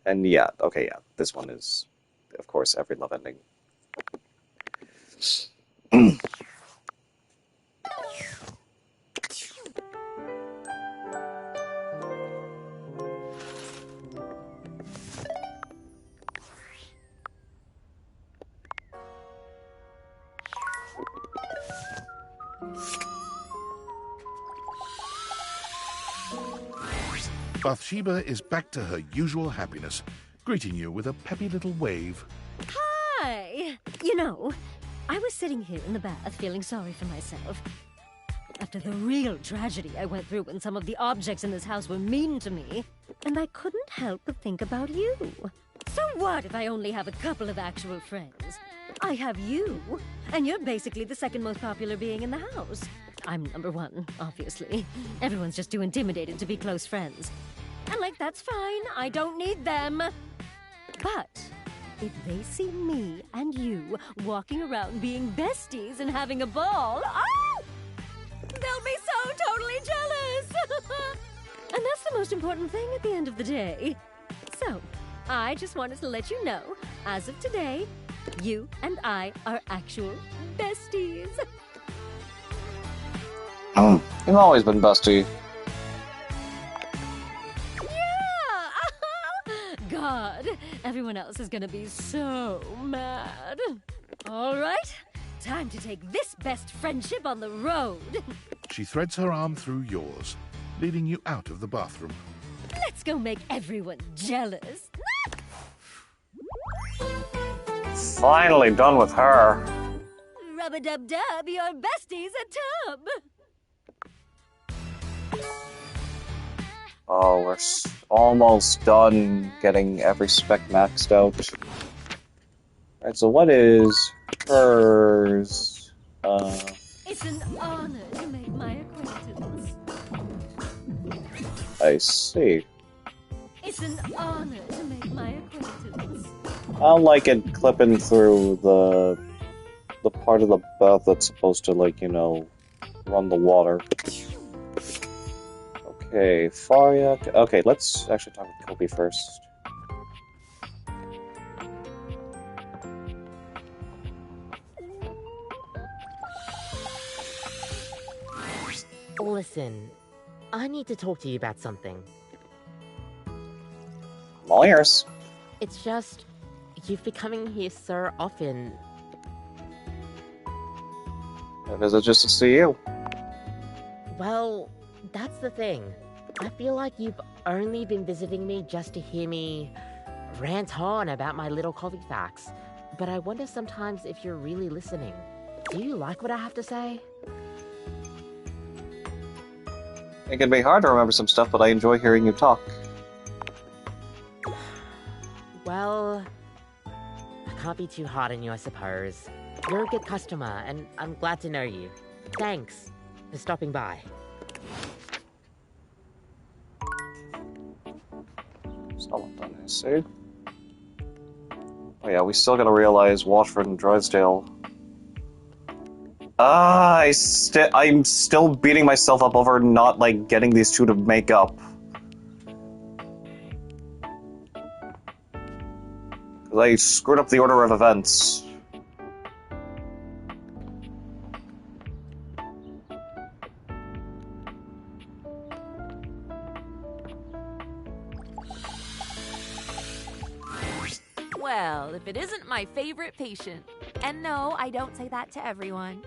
[SPEAKER 1] And yeah, okay, yeah. This one is, of course, every love ending.
[SPEAKER 4] Bathsheba is back to her usual happiness, greeting you with a peppy little wave.
[SPEAKER 8] Hi! You know, I was sitting here in the bath feeling sorry for myself. After the real tragedy I went through when some of the objects in this house were mean to me, and I couldn't help but think about you. So what if I only have a couple of actual friends? I have you, and you're basically the second most popular being in the house. I'm number one, obviously. Everyone's just too intimidated to be close friends. And that's fine, I don't need them. But if they see me and you walking around being besties and having a ball, oh! They'll be so totally jealous! And that's the most important thing at the end of the day. So, I just wanted to let you know, as of today, you and I are actual besties.
[SPEAKER 1] You've always been bestie.
[SPEAKER 8] Yeah! God, everyone else is gonna be so mad. All right, time to take this best friendship on the road.
[SPEAKER 4] She threads her arm through yours, leading you out of the bathroom.
[SPEAKER 8] Let's go make everyone jealous.
[SPEAKER 1] Finally done with her.
[SPEAKER 8] Rub-a-dub-dub, your bestie's a tub.
[SPEAKER 1] Oh, we're almost done getting every spec maxed out. Alright, so what is hers?
[SPEAKER 8] It's an honor to make my acquaintance.
[SPEAKER 1] I see.
[SPEAKER 8] It's an honor to make my acquaintance.
[SPEAKER 1] I don't like it clipping through the part of the bath that's supposed to, run the water. Okay, Faria. Okay, let's actually talk with Kobe first.
[SPEAKER 5] Listen, I need to talk to you about something.
[SPEAKER 1] I'm all ears.
[SPEAKER 5] It's just, you've been coming here so often.
[SPEAKER 1] I visit just to see you.
[SPEAKER 5] Well, that's the thing. I feel like you've only been visiting me just to hear me rant on about my little coffee facts. But I wonder sometimes if you're really listening. Do you like what I have to say?
[SPEAKER 1] It can be hard to remember some stuff, but I enjoy hearing you talk.
[SPEAKER 5] Well, I can't be too hard on you, I suppose. You're a good customer, and I'm glad to know you. Thanks for stopping by.
[SPEAKER 1] Still not done, I see. Oh yeah, we still gotta realize Watford and Drysdale. I'm still beating myself up over not, getting these two to make up. Because I screwed up the order of events.
[SPEAKER 13] Well, if it isn't my favorite patient. And no, I don't say that to everyone.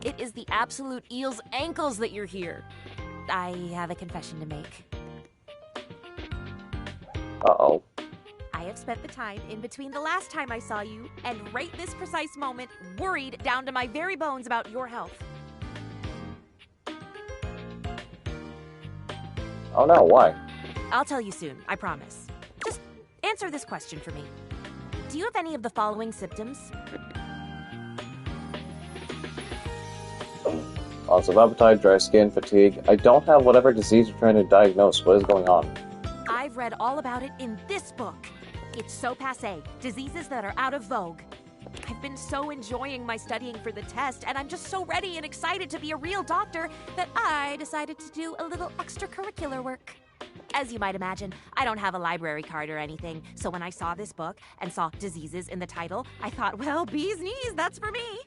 [SPEAKER 13] It is the absolute eel's ankles that you're here. I have a confession to make.
[SPEAKER 1] Uh-oh.
[SPEAKER 13] I have spent the time in between the last time I saw you and right this precise moment worried down to my very bones about your health.
[SPEAKER 1] Oh no, why?
[SPEAKER 13] I'll tell you soon, I promise. Just answer this question for me. Do you have any of the following symptoms?
[SPEAKER 1] Loss of appetite, dry skin, fatigue. I don't have whatever disease you're trying to diagnose. What is going on?
[SPEAKER 13] I've read all about it in this book. It's so passé. Diseases that are out of vogue. I've been so enjoying my studying for the test, and I'm just so ready and excited to be a real doctor that I decided to do a little extracurricular work. As you might imagine, I don't have a library card or anything, so when I saw this book and saw diseases in the title, I thought, well, bee's knees, that's for me.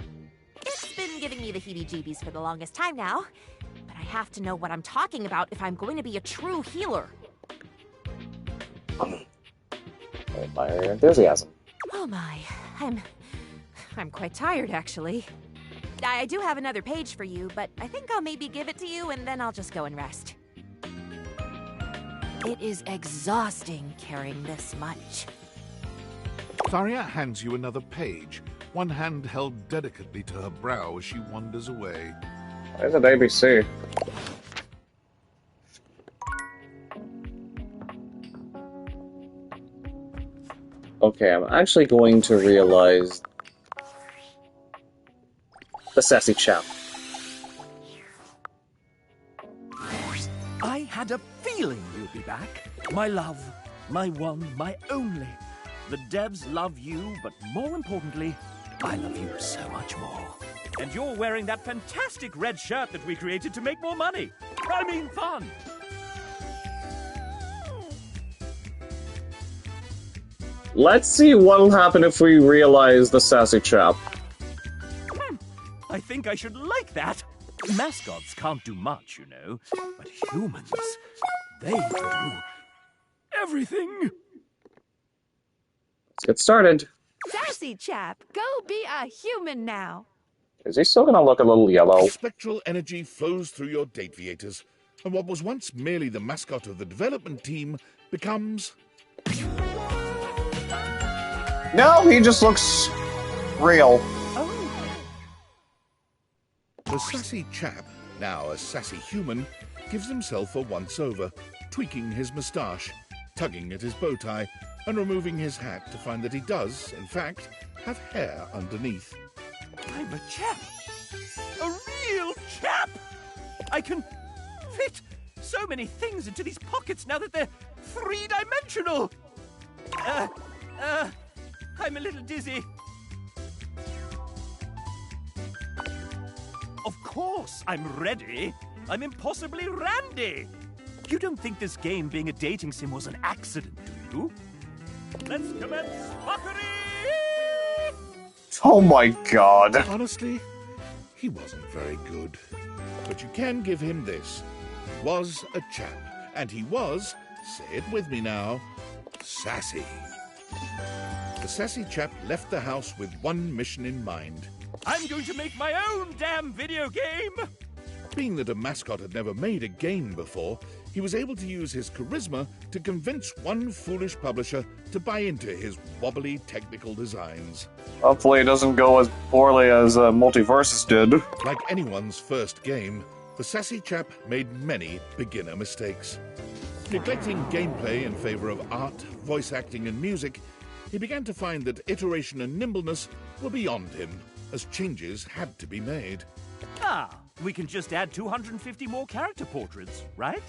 [SPEAKER 13] It's been giving me the heebie-jeebies for the longest time now, but I have to know what I'm talking about if I'm going to be a true healer.
[SPEAKER 1] I admire your enthusiasm.
[SPEAKER 13] Oh my, I'm quite tired, actually. I do have another page for you, but I think I'll maybe give it to you and then I'll just go and rest. It is exhausting carrying this much.
[SPEAKER 4] Tharia hands you another page, one hand held delicately to her brow as she wanders away.
[SPEAKER 1] Where's it ABC? Okay, I'm actually going to realize the sassy chap.
[SPEAKER 14] I had a feeling you'd be back. My love, my one, my only. The devs love you, but more importantly, I love you so much more. And you're wearing that fantastic red shirt that we created to make more money. I mean fun.
[SPEAKER 1] Let's see what'll happen if we realize the sassy chap.
[SPEAKER 14] I think I should like that. Mascots can't do much, you know, but humans, they do everything.
[SPEAKER 1] Let's get started.
[SPEAKER 3] Sassy chap, go be a human now.
[SPEAKER 1] Is he still gonna look a little yellow?
[SPEAKER 4] Spectral energy flows through your Dateviators, and what was once merely the mascot of the development team becomes...
[SPEAKER 1] No, he just looks real.
[SPEAKER 4] The sassy chap, now a sassy human, gives himself a once-over, tweaking his moustache, tugging at his bow tie, and removing his hat to find that he does, in fact, have hair underneath.
[SPEAKER 14] I'm a chap. A real chap. I can fit so many things into these pockets now that they're three-dimensional. I'm a little dizzy. Of course, I'm ready. I'm impossibly randy. You don't think this game being a dating sim was an accident, do you? Let's commence fuckery!
[SPEAKER 1] Oh my god.
[SPEAKER 4] Honestly, he wasn't very good. But you can give him this. Was a chap. And he was, say it with me now, sassy. The sassy chap left the house with one mission in mind.
[SPEAKER 14] I'm going to make my own damn video game!
[SPEAKER 4] Being that a mascot had never made a game before, he was able to use his charisma to convince one foolish publisher to buy into his wobbly technical designs.
[SPEAKER 1] Hopefully it doesn't go as poorly as Multiversus did.
[SPEAKER 4] Like anyone's first game, the sassy chap made many beginner mistakes. Neglecting gameplay in favor of art, voice acting, and music, he began to find that iteration and nimbleness were beyond him, as changes had to be made.
[SPEAKER 14] We can just add 250 more character portraits, right?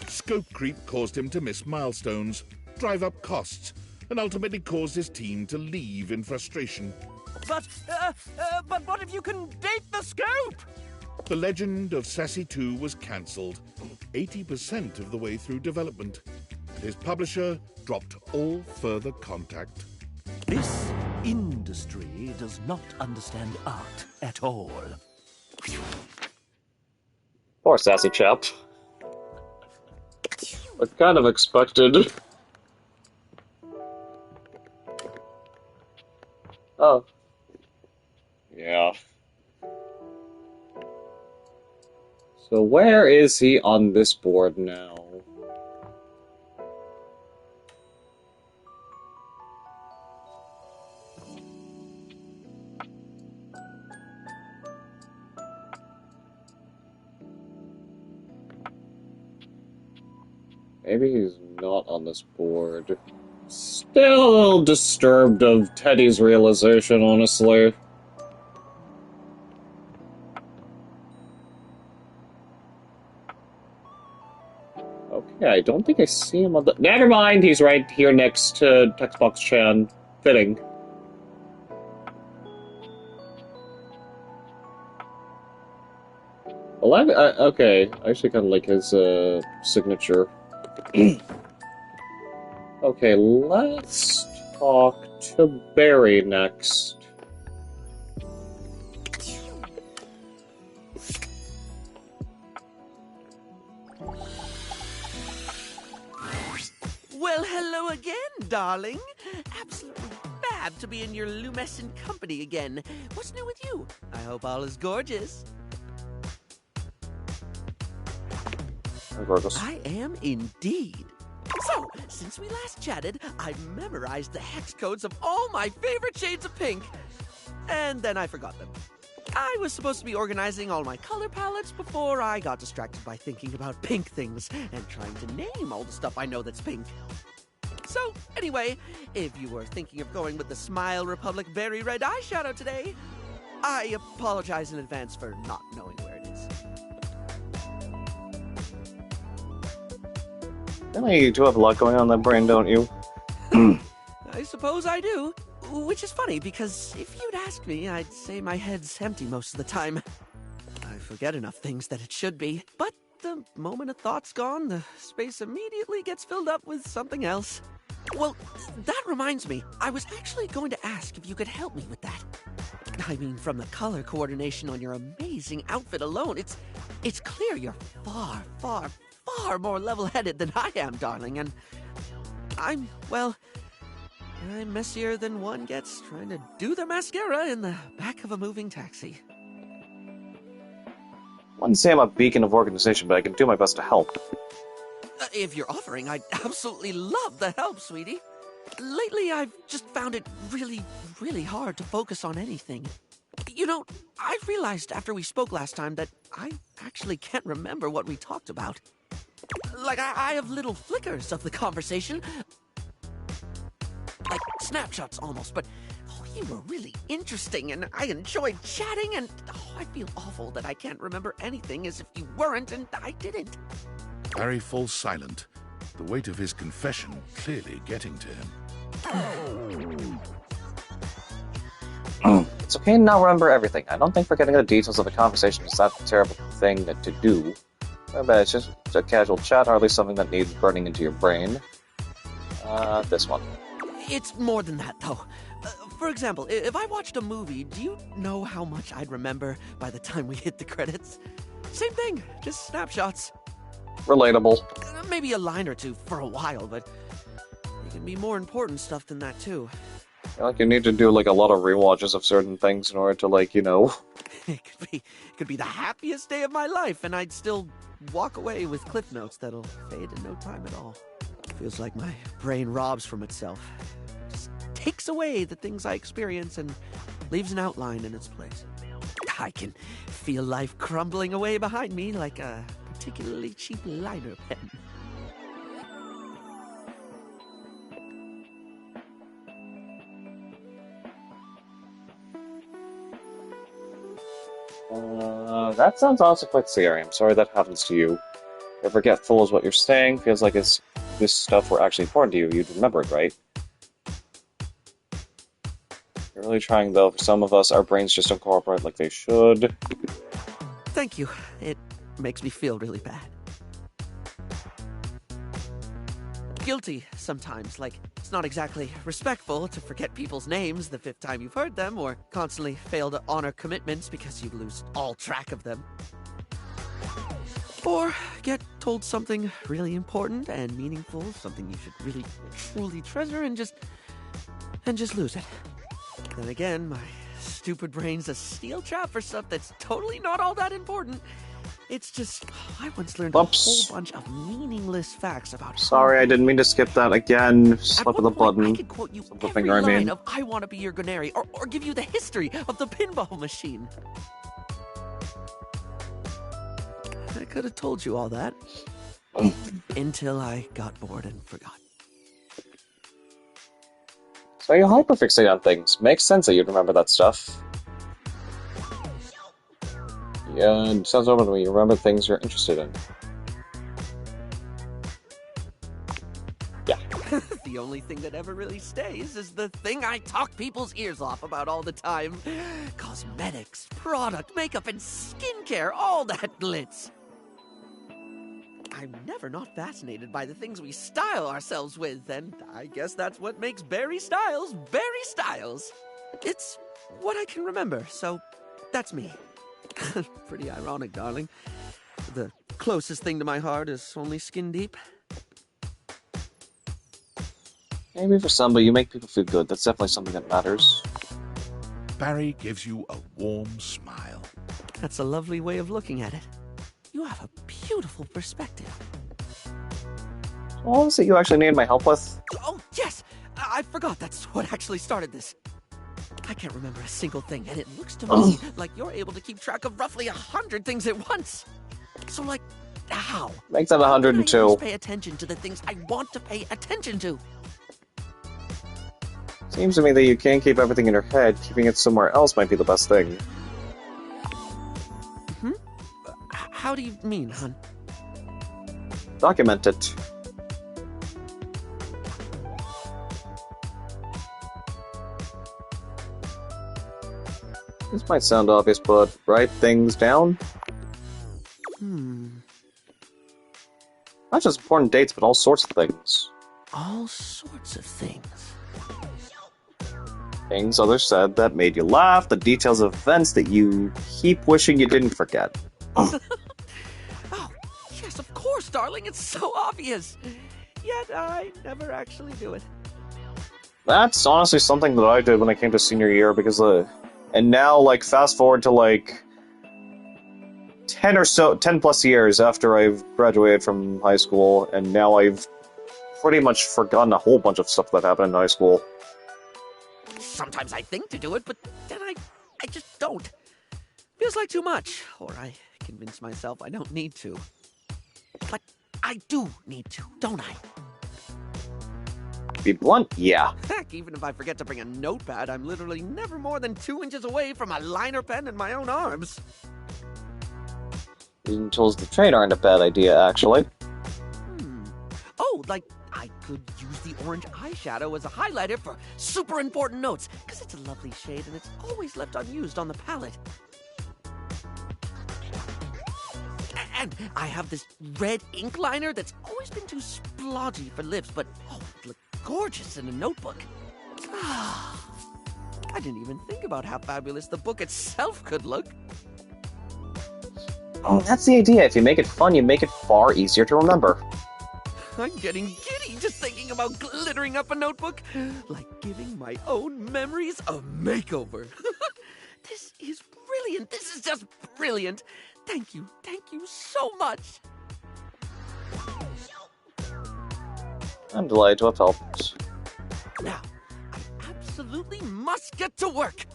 [SPEAKER 4] Scope creep caused him to miss milestones, drive up costs, and ultimately caused his team to leave in frustration.
[SPEAKER 14] But what if you can date the scope?
[SPEAKER 4] The legend of Sassy 2 was cancelled, 80% of the way through development. His publisher dropped all further contact.
[SPEAKER 14] This industry does not understand art at all.
[SPEAKER 1] Poor sassy chap. I kind of expected. Oh. Yeah. So where is he on this board now? Maybe he's not on this board. Still a little disturbed of Teddy's realization, honestly. Okay, I don't think I see him on the... Never mind, he's right here next to Textbox-chan. Fitting. Well, okay, I actually kind of like his signature. Okay, let's talk to Barry next.
[SPEAKER 9] Well, hello again, darling. Absolutely fab to be in your lumescent company again. What's new with you? I hope all is gorgeous.
[SPEAKER 1] Gorgeous.
[SPEAKER 9] I am indeed. So, since we last chatted, I've memorized the hex codes of all my favorite shades of pink. And then I forgot them. I was supposed to be organizing all my color palettes before I got distracted by thinking about pink things and trying to name all the stuff I know that's pink. So, anyway, if you were thinking of going with the Smile Republic Very Red eyeshadow today, I apologize in advance for not knowing where it is.
[SPEAKER 1] Really, you do have a lot going on in that brain, don't you?
[SPEAKER 9] I suppose I do. Which is funny, because if you'd asked me, I'd say my head's empty most of the time. I forget enough things that it should be. But the moment a thought's gone, the space immediately gets filled up with something else. Well, that reminds me. I was actually going to ask if you could help me with that. I mean, from the color coordination on your amazing outfit alone, it's clear you're far, far, far more level-headed than I am, darling, and I'm messier than one gets trying to do their mascara in the back of a moving taxi.
[SPEAKER 1] I wouldn't say I'm a beacon of organization, but I can do my best to help.
[SPEAKER 9] If you're offering, I'd absolutely love the help, sweetie. Lately, I've just found it really, really hard to focus on anything. You know, I realized after we spoke last time that I actually can't remember what we talked about. Like, I have little flickers of the conversation. Like snapshots almost, but you were really interesting and I enjoyed chatting and I feel awful that I can't remember anything as if you weren't and I didn't.
[SPEAKER 4] Barry falls silent, the weight of his confession clearly getting to him.
[SPEAKER 1] It's okay to not remember everything. I don't think forgetting the details of the conversation is that terrible thing to do. I bet it's just a casual chat, hardly something that needs burning into your brain. This one.
[SPEAKER 9] It's more than that, though. For example, if I watched a movie, do you know how much I'd remember by the time we hit the credits? Same thing, just snapshots.
[SPEAKER 1] Relatable.
[SPEAKER 9] Maybe a line or two for a while, but there can be more important stuff than that, too.
[SPEAKER 1] I feel like you need to do, like, a lot of rewatches of certain things in order to, like, you know...
[SPEAKER 9] It could be the happiest day of my life, and I'd still walk away with cliff notes that'll fade in no time at all. Feels like my brain robs from itself. Just takes away the things I experience and leaves an outline in its place. I can feel life crumbling away behind me like a particularly cheap liner pen.
[SPEAKER 1] That sounds honestly quite scary. I'm sorry that happens to you. You're forgetful is what you're saying. Feels like this stuff were actually important to you. You'd remember it, right? You're really trying, though. For some of us, our brains just don't cooperate like they should.
[SPEAKER 9] Thank you. It makes me feel really bad. Guilty sometimes, like it's not exactly respectful to forget people's names the 5th time you've heard them, or constantly fail to honor commitments because you lose all track of them. Or get told something really important and meaningful, something you should really, truly treasure, and just lose it. Then again, my stupid brain's a steel trap for stuff that's totally not all that important. It's just, I once learned a whole bunch of meaningless facts about...
[SPEAKER 1] Sorry, I didn't mean to skip that again. Slip of the button.
[SPEAKER 9] I could quote you every line of I Want to Be Your Guneri, or give you the history of the pinball machine. I could have told you all that. Until I got bored and forgot.
[SPEAKER 1] So you hyperfixate on things. Makes sense that you'd remember that stuff. Yeah, it sounds over to me. You remember things you're interested in. Yeah.
[SPEAKER 9] The only thing that ever really stays is the thing I talk people's ears off about all the time. Cosmetics, product, makeup, and skincare, all that glitz. I'm never not fascinated by the things we style ourselves with, and I guess that's what makes Barry Styles Barry Styles. It's what I can remember, so that's me. Pretty ironic, darling. The closest thing to my heart is only skin deep.
[SPEAKER 1] Maybe for some, but you make people feel good. That's definitely something that matters.
[SPEAKER 4] Barry gives you a warm smile.
[SPEAKER 9] That's a lovely way of looking at it. You have a beautiful perspective.
[SPEAKER 1] What was it you actually needed my help with?
[SPEAKER 9] Oh, yes! I forgot that's what actually started this. I can't remember a single thing, and it looks to me like you're able to keep track of roughly 100 things at once. So, like, how?
[SPEAKER 1] Makes that
[SPEAKER 9] How
[SPEAKER 1] 102.
[SPEAKER 9] can I always pay attention to the things I want to pay attention to?
[SPEAKER 1] Seems to me that you can't keep everything in your head. Keeping it somewhere else might be the best thing.
[SPEAKER 9] How do you mean, hon?
[SPEAKER 1] Document it. This might sound obvious, but write things down? Not just important dates, but all sorts of things.
[SPEAKER 9] All sorts of things.
[SPEAKER 1] Things others said that made you laugh, the details of events that you keep wishing you didn't forget.
[SPEAKER 9] Oh, yes, of course, darling. It's so obvious. Yet I never actually do it.
[SPEAKER 1] That's honestly something that I did when I came to senior year, because and now, like, fast forward to, like, 10 plus years after I've graduated from high school, and now I've pretty much forgotten a whole bunch of stuff that happened in high school.
[SPEAKER 9] Sometimes I think to do it, but then I just don't. Feels like too much, or I convince myself I don't need to. But I do need to, don't I?
[SPEAKER 1] Be blunt, yeah.
[SPEAKER 9] Heck, even if I forget to bring a notepad, I'm literally never more than 2 inches away from a liner pen in my own arms.
[SPEAKER 1] Using tools to train aren't a bad idea, actually.
[SPEAKER 9] Oh, like, I could use the orange eyeshadow as a highlighter for super important notes, because it's a lovely shade and it's always left unused on the palette. And I have this red ink liner that's always been too splodgy for lips, but oh, it looked gorgeous in a notebook. I didn't even think about how fabulous the book itself could look.
[SPEAKER 1] Oh, that's the idea. If you make it fun, you make it far easier to remember.
[SPEAKER 9] I'm getting giddy just thinking about glittering up a notebook, like giving my own memories a makeover. This is brilliant. This is just brilliant. Thank you so much.
[SPEAKER 1] I'm delighted to have helped.
[SPEAKER 9] Now, I absolutely must get to work.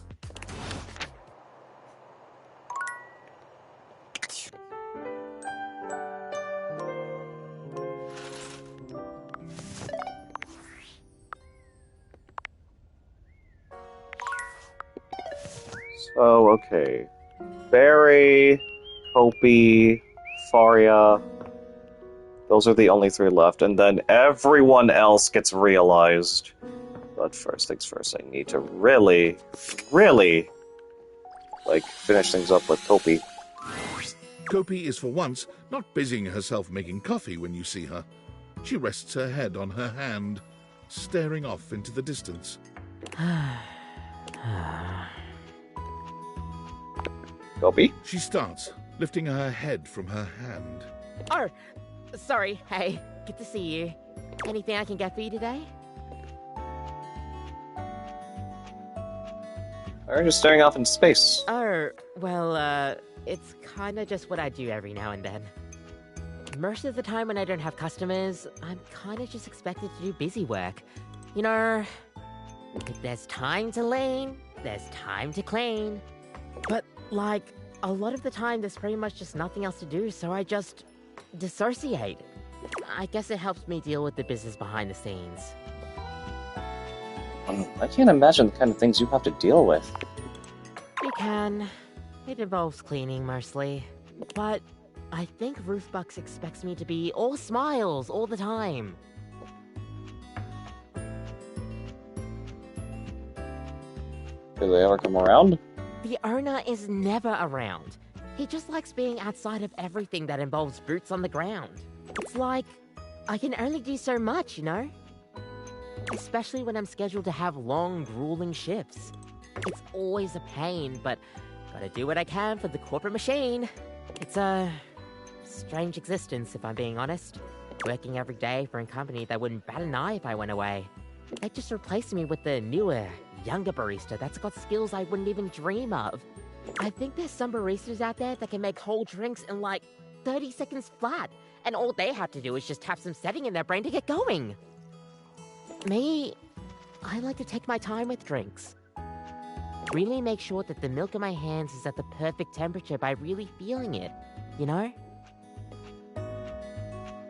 [SPEAKER 1] So, okay. Barry, Kopi, Faria. Those are the only 3 left, and then everyone else gets realized. But first things first, I need to really, like, finish things up with Kopi.
[SPEAKER 4] Kopi is for once not busying herself making coffee when you see her. She rests her head on her hand, staring off into the distance.
[SPEAKER 1] Kopi?
[SPEAKER 4] She starts, lifting her head from her hand.
[SPEAKER 5] Oh, sorry. Hey, good to see you. Anything I can get for you today?
[SPEAKER 1] Or just staring off into space.
[SPEAKER 5] Oh, well, it's kinda just what I do every now and then. Most of the time when I don't have customers, I'm kinda just expected to do busy work. You know, if there's time to lean, there's time to clean. But, like, a lot of the time there's pretty much just nothing else to do, so I just dissociate. I guess it helps me deal with the business behind the scenes.
[SPEAKER 1] I can't imagine the kind of things you have to deal with.
[SPEAKER 5] You can. It involves cleaning, mostly. But I think Ruthbucks expects me to be all smiles all the time.
[SPEAKER 1] Do they ever come around?
[SPEAKER 5] The owner is never around. He just likes being outside of everything that involves boots on the ground. It's like, I can only do so much, you know? Especially when I'm scheduled to have long, grueling shifts. It's always a pain, but gotta do what I can for the corporate machine. It's a strange existence, if I'm being honest. Working every day for a company that wouldn't bat an eye if I went away. They just replaced me with the newer, younger barista that's got skills I wouldn't even dream of. I think there's some baristas out there that can make whole drinks in like 30 seconds flat, and all they have to do is just tap some setting in their brain to get going. Me, I like to take my time with drinks. Really make sure that the milk in my hands is at the perfect temperature by really feeling it, you know?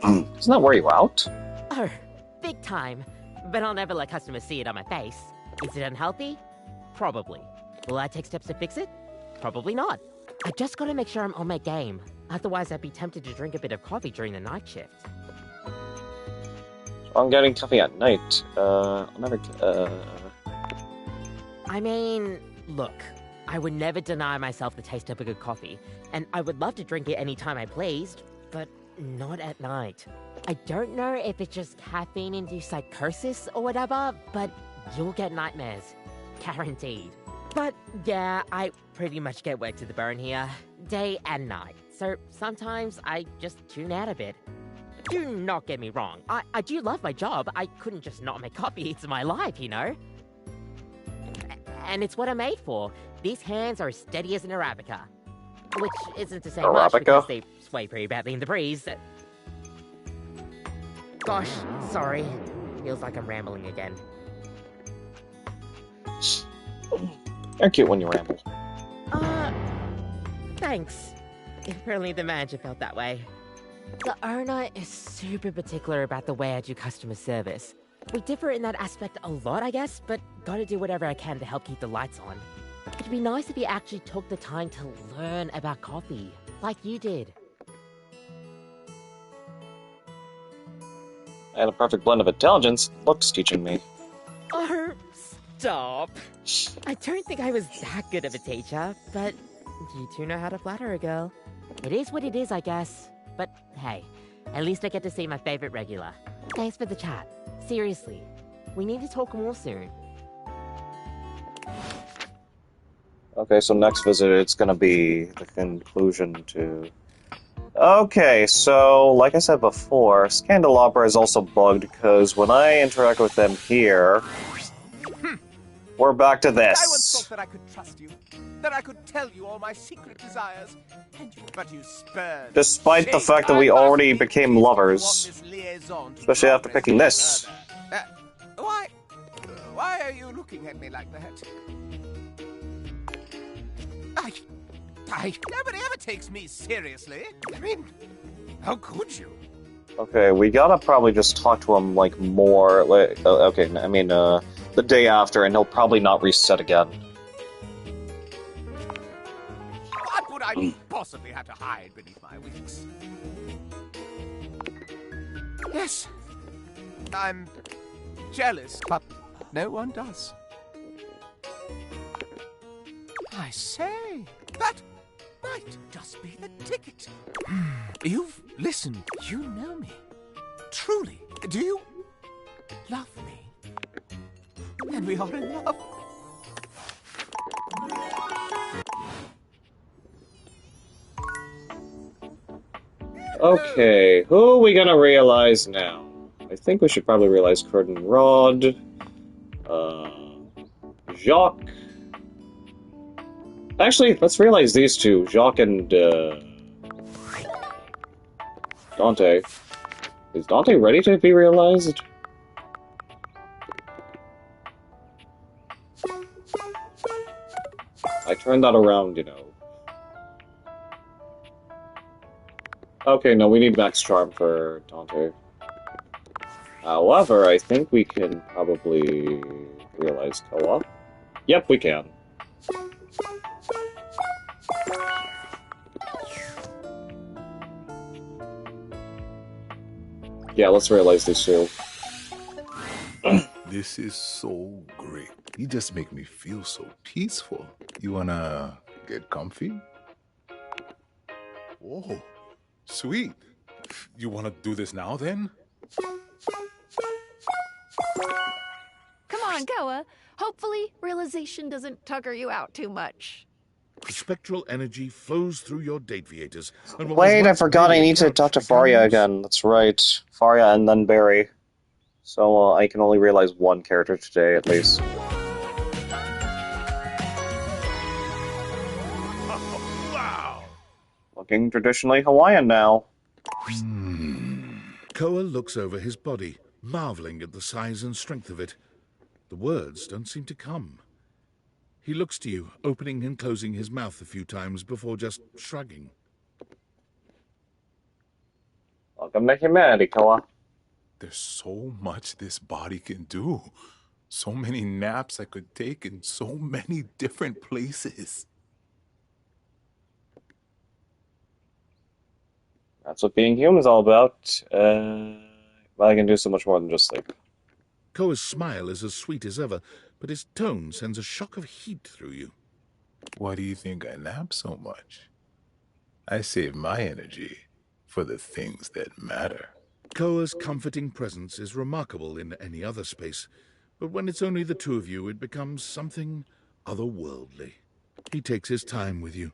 [SPEAKER 1] Doesn't that wear you out?
[SPEAKER 5] Oh, big time. But I'll never let customers see it on my face. Is it unhealthy? Probably. Will I take steps to fix it? Probably not. I just gotta make sure I'm on my game. Otherwise, I'd be tempted to drink a bit of coffee during the night shift.
[SPEAKER 1] I'm getting coffee at night. I'll never.
[SPEAKER 5] I mean, look, I would never deny myself the taste of a good coffee, and I would love to drink it any time I pleased, but not at night. I don't know if it's just caffeine-induced psychosis or whatever, but you'll get nightmares. Guaranteed. But yeah, I pretty much get work to the bone here, day and night. So sometimes I just tune out a bit. Do not get me wrong, I do love my job. I couldn't just not make coffee, it's my life, you know? And it's what I'm made for. These hands are as steady as an Arabica. Which isn't to say much because they sway pretty badly in the breeze. Gosh, sorry. Feels like I'm rambling again.
[SPEAKER 1] You're cute when you ramble.
[SPEAKER 5] Thanks. Apparently the manager felt that way. The owner is super particular about the way I do customer service. We differ in that aspect a lot, I guess, but gotta do whatever I can to help keep the lights on. It'd be nice if you actually took the time to learn about coffee, like you did.
[SPEAKER 1] And a perfect blend of intelligence, looks teaching me.
[SPEAKER 5] Oh, stop. I don't think I was that good of a teacher, but you do know how to flatter a girl. It is what it is, I guess. But hey, at least I get to see my favorite regular. Thanks for the chat. Seriously, we need to talk more soon.
[SPEAKER 1] Okay, so next visit, it's gonna be the conclusion to... Okay, so, like I said before, Scandalopera is also bugged, because when I interact with them here... We're back to this.
[SPEAKER 15] I once thought that I could trust you, that I could tell you all my secret desires, but you spurned.
[SPEAKER 1] Despite the fact that we already became lovers. Especially after picking this.
[SPEAKER 15] Why are you looking at me like that? Nobody ever takes me seriously. I mean, how could you?
[SPEAKER 1] Okay, we gotta probably just talk to him, like, more, like, okay, I mean, the day after, and he'll probably not reset again.
[SPEAKER 15] What would I possibly have to hide beneath my wings? Yes, I'm jealous, but no one does. I say, that might just be the ticket. You've listened. You know me. Truly. Do you love me? And we are in love.
[SPEAKER 1] Okay, who are we gonna realize now? I think we should probably realize Curtin Rod, Jacques. Actually, let's realize these two, Jacques and, Dante. Is Dante ready to be realized? I turned that around, you know. Okay, no, we need Max Charm for Dante. However, I think we can probably realize Koa. Yep, we can. Yeah, let's realize these two.
[SPEAKER 16] This is so great. You just make me feel so peaceful. You wanna get comfy?
[SPEAKER 17] Oh, sweet. You wanna do this now, then?
[SPEAKER 3] Come on, Koa. Hopefully, realization doesn't tucker you out too much.
[SPEAKER 4] The spectral energy flows through your dateviators. And what was
[SPEAKER 1] Wait, I
[SPEAKER 4] once
[SPEAKER 1] forgot I
[SPEAKER 4] merely a
[SPEAKER 1] need to
[SPEAKER 4] couch
[SPEAKER 1] talk to Faria
[SPEAKER 4] becomes-
[SPEAKER 1] again. That's right. Faria and then Barry. So I can only realize one character today, at least.
[SPEAKER 16] Wow!
[SPEAKER 1] Looking traditionally Hawaiian now.
[SPEAKER 4] Koa looks over his body, marveling at the size and strength of it. The words don't seem to come. He looks to you, opening and closing his mouth a few times before just shrugging.
[SPEAKER 1] Welcome to humanity, Koa.
[SPEAKER 17] There's so much this body can do. So many naps I could take in so many different places.
[SPEAKER 1] That's what being human is all about. But I can do so much more than just sleep.
[SPEAKER 4] Koa's smile is as sweet as ever, but his tone sends a shock of heat through you.
[SPEAKER 16] Why do you think I nap so much? I save my energy for the things that matter.
[SPEAKER 4] Koa's comforting presence is remarkable in any other space, but when it's only the two of you, it becomes something otherworldly. He takes his time with you,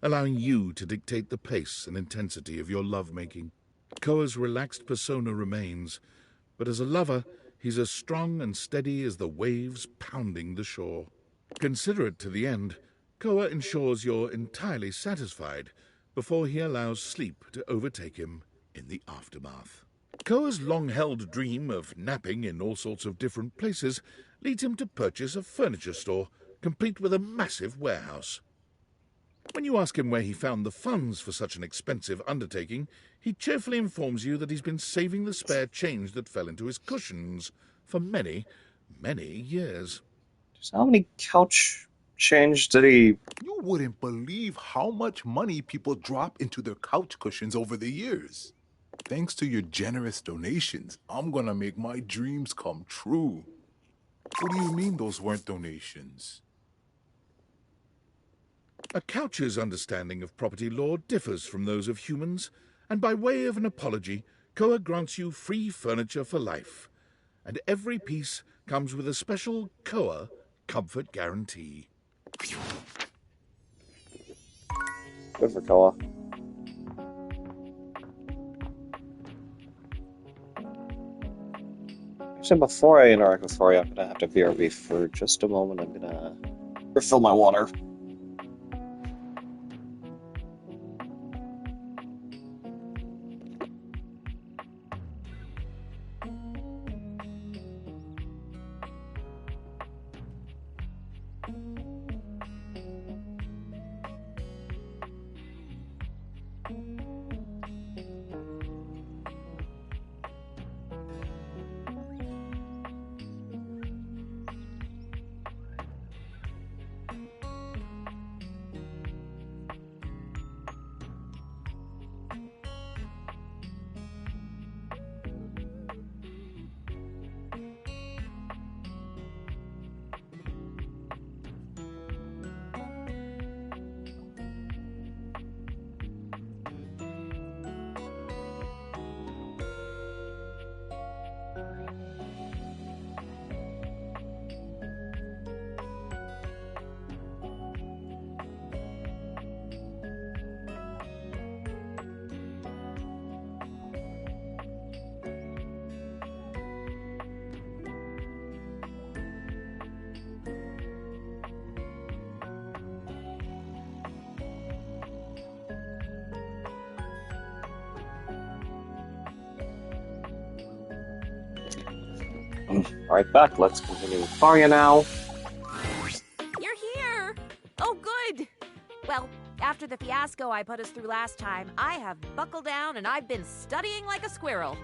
[SPEAKER 4] allowing you to dictate the pace and intensity of your lovemaking. Koa's relaxed persona remains, but as a lover, he's as strong and steady as the waves pounding the shore. Considerate to the end, Koa ensures you're entirely satisfied before he allows sleep to overtake him in the aftermath. Koa's long-held dream of napping in all sorts of different places leads him to purchase a furniture store, complete with a massive warehouse. When you ask him where he found the funds for such an expensive undertaking, he cheerfully informs you that he's been saving the spare change that fell into his cushions for many, many years.
[SPEAKER 1] So how many couch change did he...
[SPEAKER 17] You wouldn't believe how much money people drop into their couch cushions over the years. Thanks to your generous donations, I'm gonna make my dreams come true. What do you mean those weren't donations?
[SPEAKER 4] A couch's understanding of property law differs from those of humans, and by way of an apology, Koa grants you free furniture for life, and every piece comes with a special Koa comfort guarantee.
[SPEAKER 1] Good for Koa. Actually, before I interact with Faria, I'm gonna have to BRB for just a moment. I'm gonna refill my water. Alright, back. Let's continue with Faria now.
[SPEAKER 13] You're here! Oh, good! Well, after the fiasco I put us through last time, I have buckled down and I've been studying like a squirrel.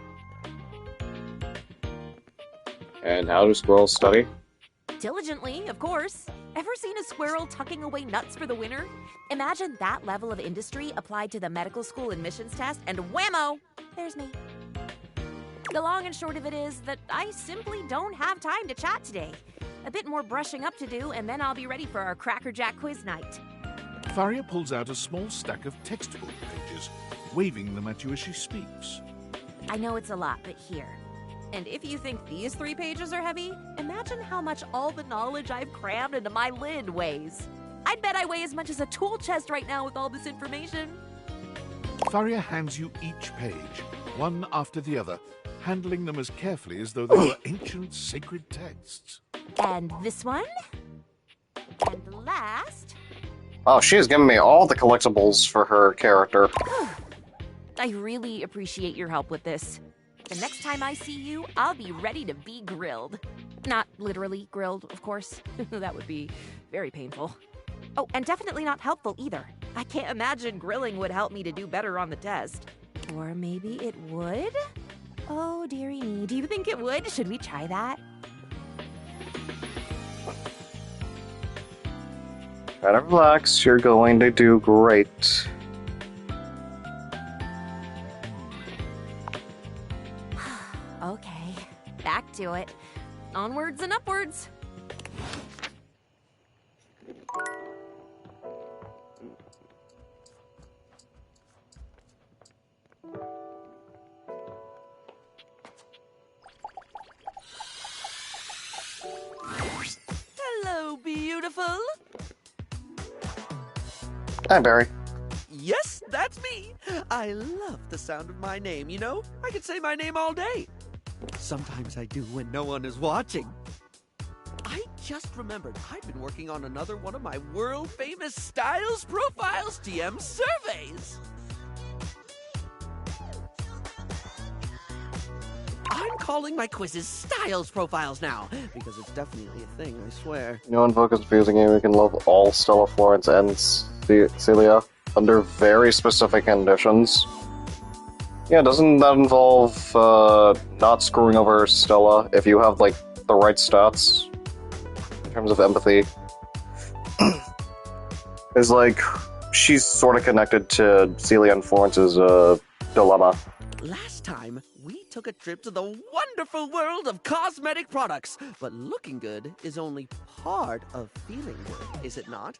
[SPEAKER 1] And how do squirrels study?
[SPEAKER 13] Diligently, of course. Ever seen a squirrel tucking away nuts for the winter? Imagine that level of industry applied to the medical school admissions test, and whammo! There's me. The long and short of it is that I simply don't have time to chat today. A bit more brushing up to do, and then I'll be ready for our Crackerjack quiz night.
[SPEAKER 4] Faria pulls out a small stack of textbook pages, waving them at you as she speaks.
[SPEAKER 13] I know it's a lot, but here. And if you think these 3 pages are heavy, imagine how much all the knowledge I've crammed into my lid weighs. I'd bet I weigh as much as a tool chest right now with all this information.
[SPEAKER 4] Faria hands you each page, one after the other, handling them as carefully as though they were ancient sacred texts.
[SPEAKER 13] And this one. And the last.
[SPEAKER 1] Oh, she has given me all the collectibles for her character.
[SPEAKER 13] I really appreciate your help with this. The next time I see you, I'll be ready to be grilled. Not literally grilled, of course. That would be very painful. Oh, and definitely not helpful either. I can't imagine grilling would help me to do better on the test. Or maybe it would? Oh, dearie me. Do you think it would? Should we try that?
[SPEAKER 1] Try to relax. You're going to do great.
[SPEAKER 13] Okay, back to it. Onwards and upwards.
[SPEAKER 9] Hello, beautiful.
[SPEAKER 1] Hi, Barry.
[SPEAKER 9] Yes, that's me. I love the sound of my name, you know? I could say my name all day. Sometimes I do when no one is watching. I just remembered I've been working on another one of my world-famous Styles Profiles TM surveys. I'm calling my quizzes Styles Profiles now, because it's definitely a thing, I swear.
[SPEAKER 1] You know, in Focus Fusing Game, we can love all Stella, Florence, and Celia under very specific conditions. Yeah, doesn't that involve not screwing over Stella if you have, like, the right stats in terms of empathy? It's like, she's sort of connected to Celia and Florence's dilemma.
[SPEAKER 9] Last time, we took a trip to the wonderful world of cosmetic products, but looking good is only part of feeling good, is it not?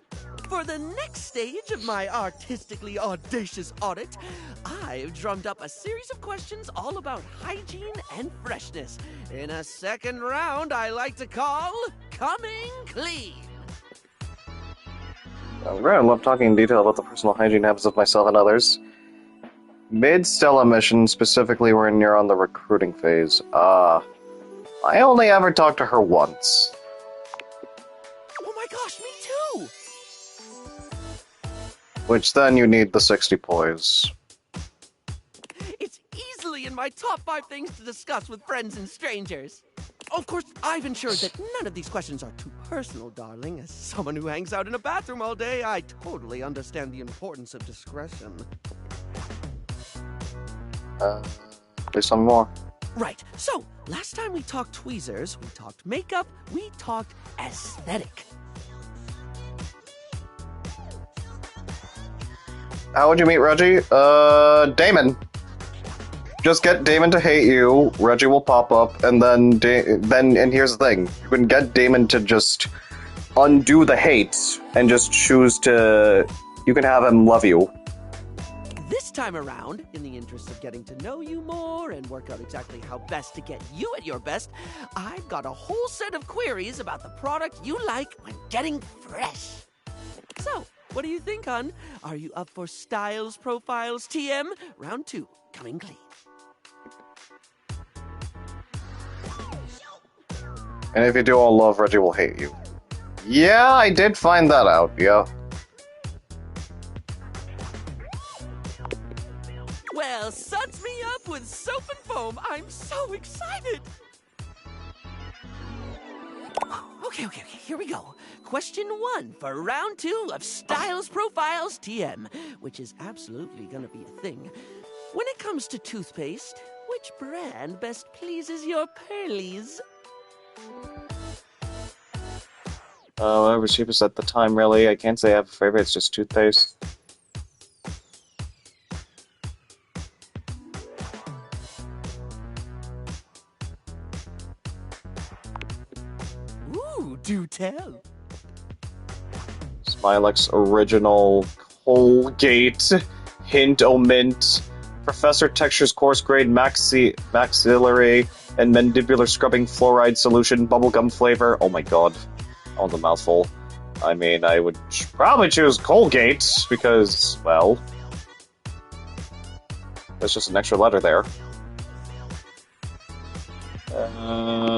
[SPEAKER 9] For the next stage of my artistically audacious audit, I've drummed up a series of questions all about hygiene and freshness. In a second round I like to call Coming Clean.
[SPEAKER 1] I love talking in detail about the personal hygiene habits of myself and others. Mid-Stella mission, specifically when you're on the recruiting phase. I only ever talked to her once.
[SPEAKER 9] Oh my gosh, me too!
[SPEAKER 1] Which then you need the 60 poise.
[SPEAKER 9] It's easily in my top 5 things to discuss with friends and strangers. Of course, I've ensured that none of these questions are too personal, darling. As someone who hangs out in a bathroom all day, I totally understand the importance of discretion.
[SPEAKER 1] There's some more.
[SPEAKER 9] Right, so, last time we talked tweezers, we talked makeup, we talked aesthetic.
[SPEAKER 1] How would you meet Reggie? Damon. Just get Damon to hate you, Reggie will pop up, and then and here's the thing. You can get Damon to just undo the hate, and just choose to... You can have him love you.
[SPEAKER 9] This time around, in the interest of getting to know you more and work out exactly how best to get you at your best, I've got a whole set of queries about the product you like when getting fresh. So, what do you think, hon? Are you up for Styles Profiles TM? Round 2, coming clean.
[SPEAKER 1] And if you do all love, Reggie will hate you. Yeah, I did find that out, yeah.
[SPEAKER 9] Well, suds me up with soap and foam. I'm so excited. Okay, here we go. Question 1 for round 2 of Styles Profiles TM, which is absolutely gonna be a thing. When it comes to toothpaste, which brand best pleases your pearlies?
[SPEAKER 1] Whatever's cheapest at the time, really. I can't say I have a favorite, it's just toothpaste.
[SPEAKER 9] Ooh, do tell.
[SPEAKER 1] Smilex Original, Colgate, Hint Omint, Professor Texture's Coarse Grade Maxillary and Mandibular Scrubbing Fluoride Solution, Bubblegum Flavor. Oh my god. Oh, the mouthful. I mean, I would probably choose Colgate, because, well... there's just an extra letter there.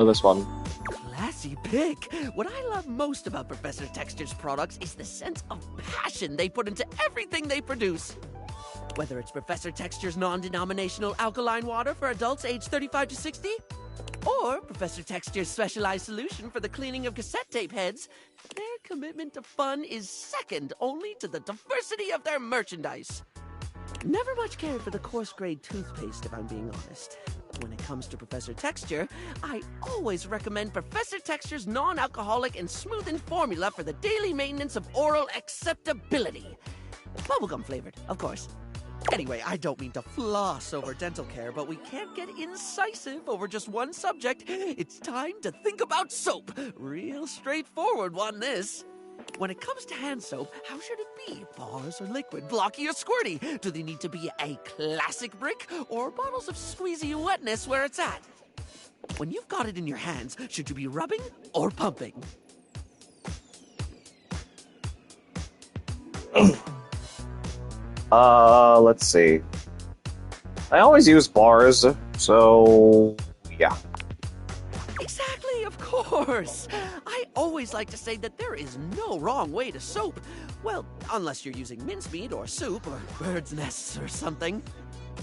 [SPEAKER 1] This one.
[SPEAKER 9] Classy pick. What I love most about Professor Texture's products is the sense of passion they put into everything they produce. Whether it's Professor Texture's non-denominational alkaline water for adults aged 35 to 60, or Professor Texture's specialized solution for the cleaning of cassette tape heads, their commitment to fun is second only to the diversity of their merchandise. Never much cared for the coarse grade toothpaste, if I'm being honest. When it comes to Professor Texture, I always recommend Professor Texture's non-alcoholic and smoothing formula for the daily maintenance of oral acceptability. Bubblegum flavored, of course. Anyway, I don't mean to floss over dental care, but we can't get incisive over just one subject. It's time to think about soap. Real straightforward one, this. When it comes to hand soap, how should it be? Bars or liquid, blocky or squirty? Do they need to be a classic brick or bottles of squeezy wetness where it's at? When you've got it in your hands, should you be rubbing or pumping?
[SPEAKER 1] Let's see. I always use bars, so yeah.
[SPEAKER 9] Exactly, of course. I always like to say that there is no wrong way to soap. Well, unless you're using mincemeat or soup or bird's nests or something.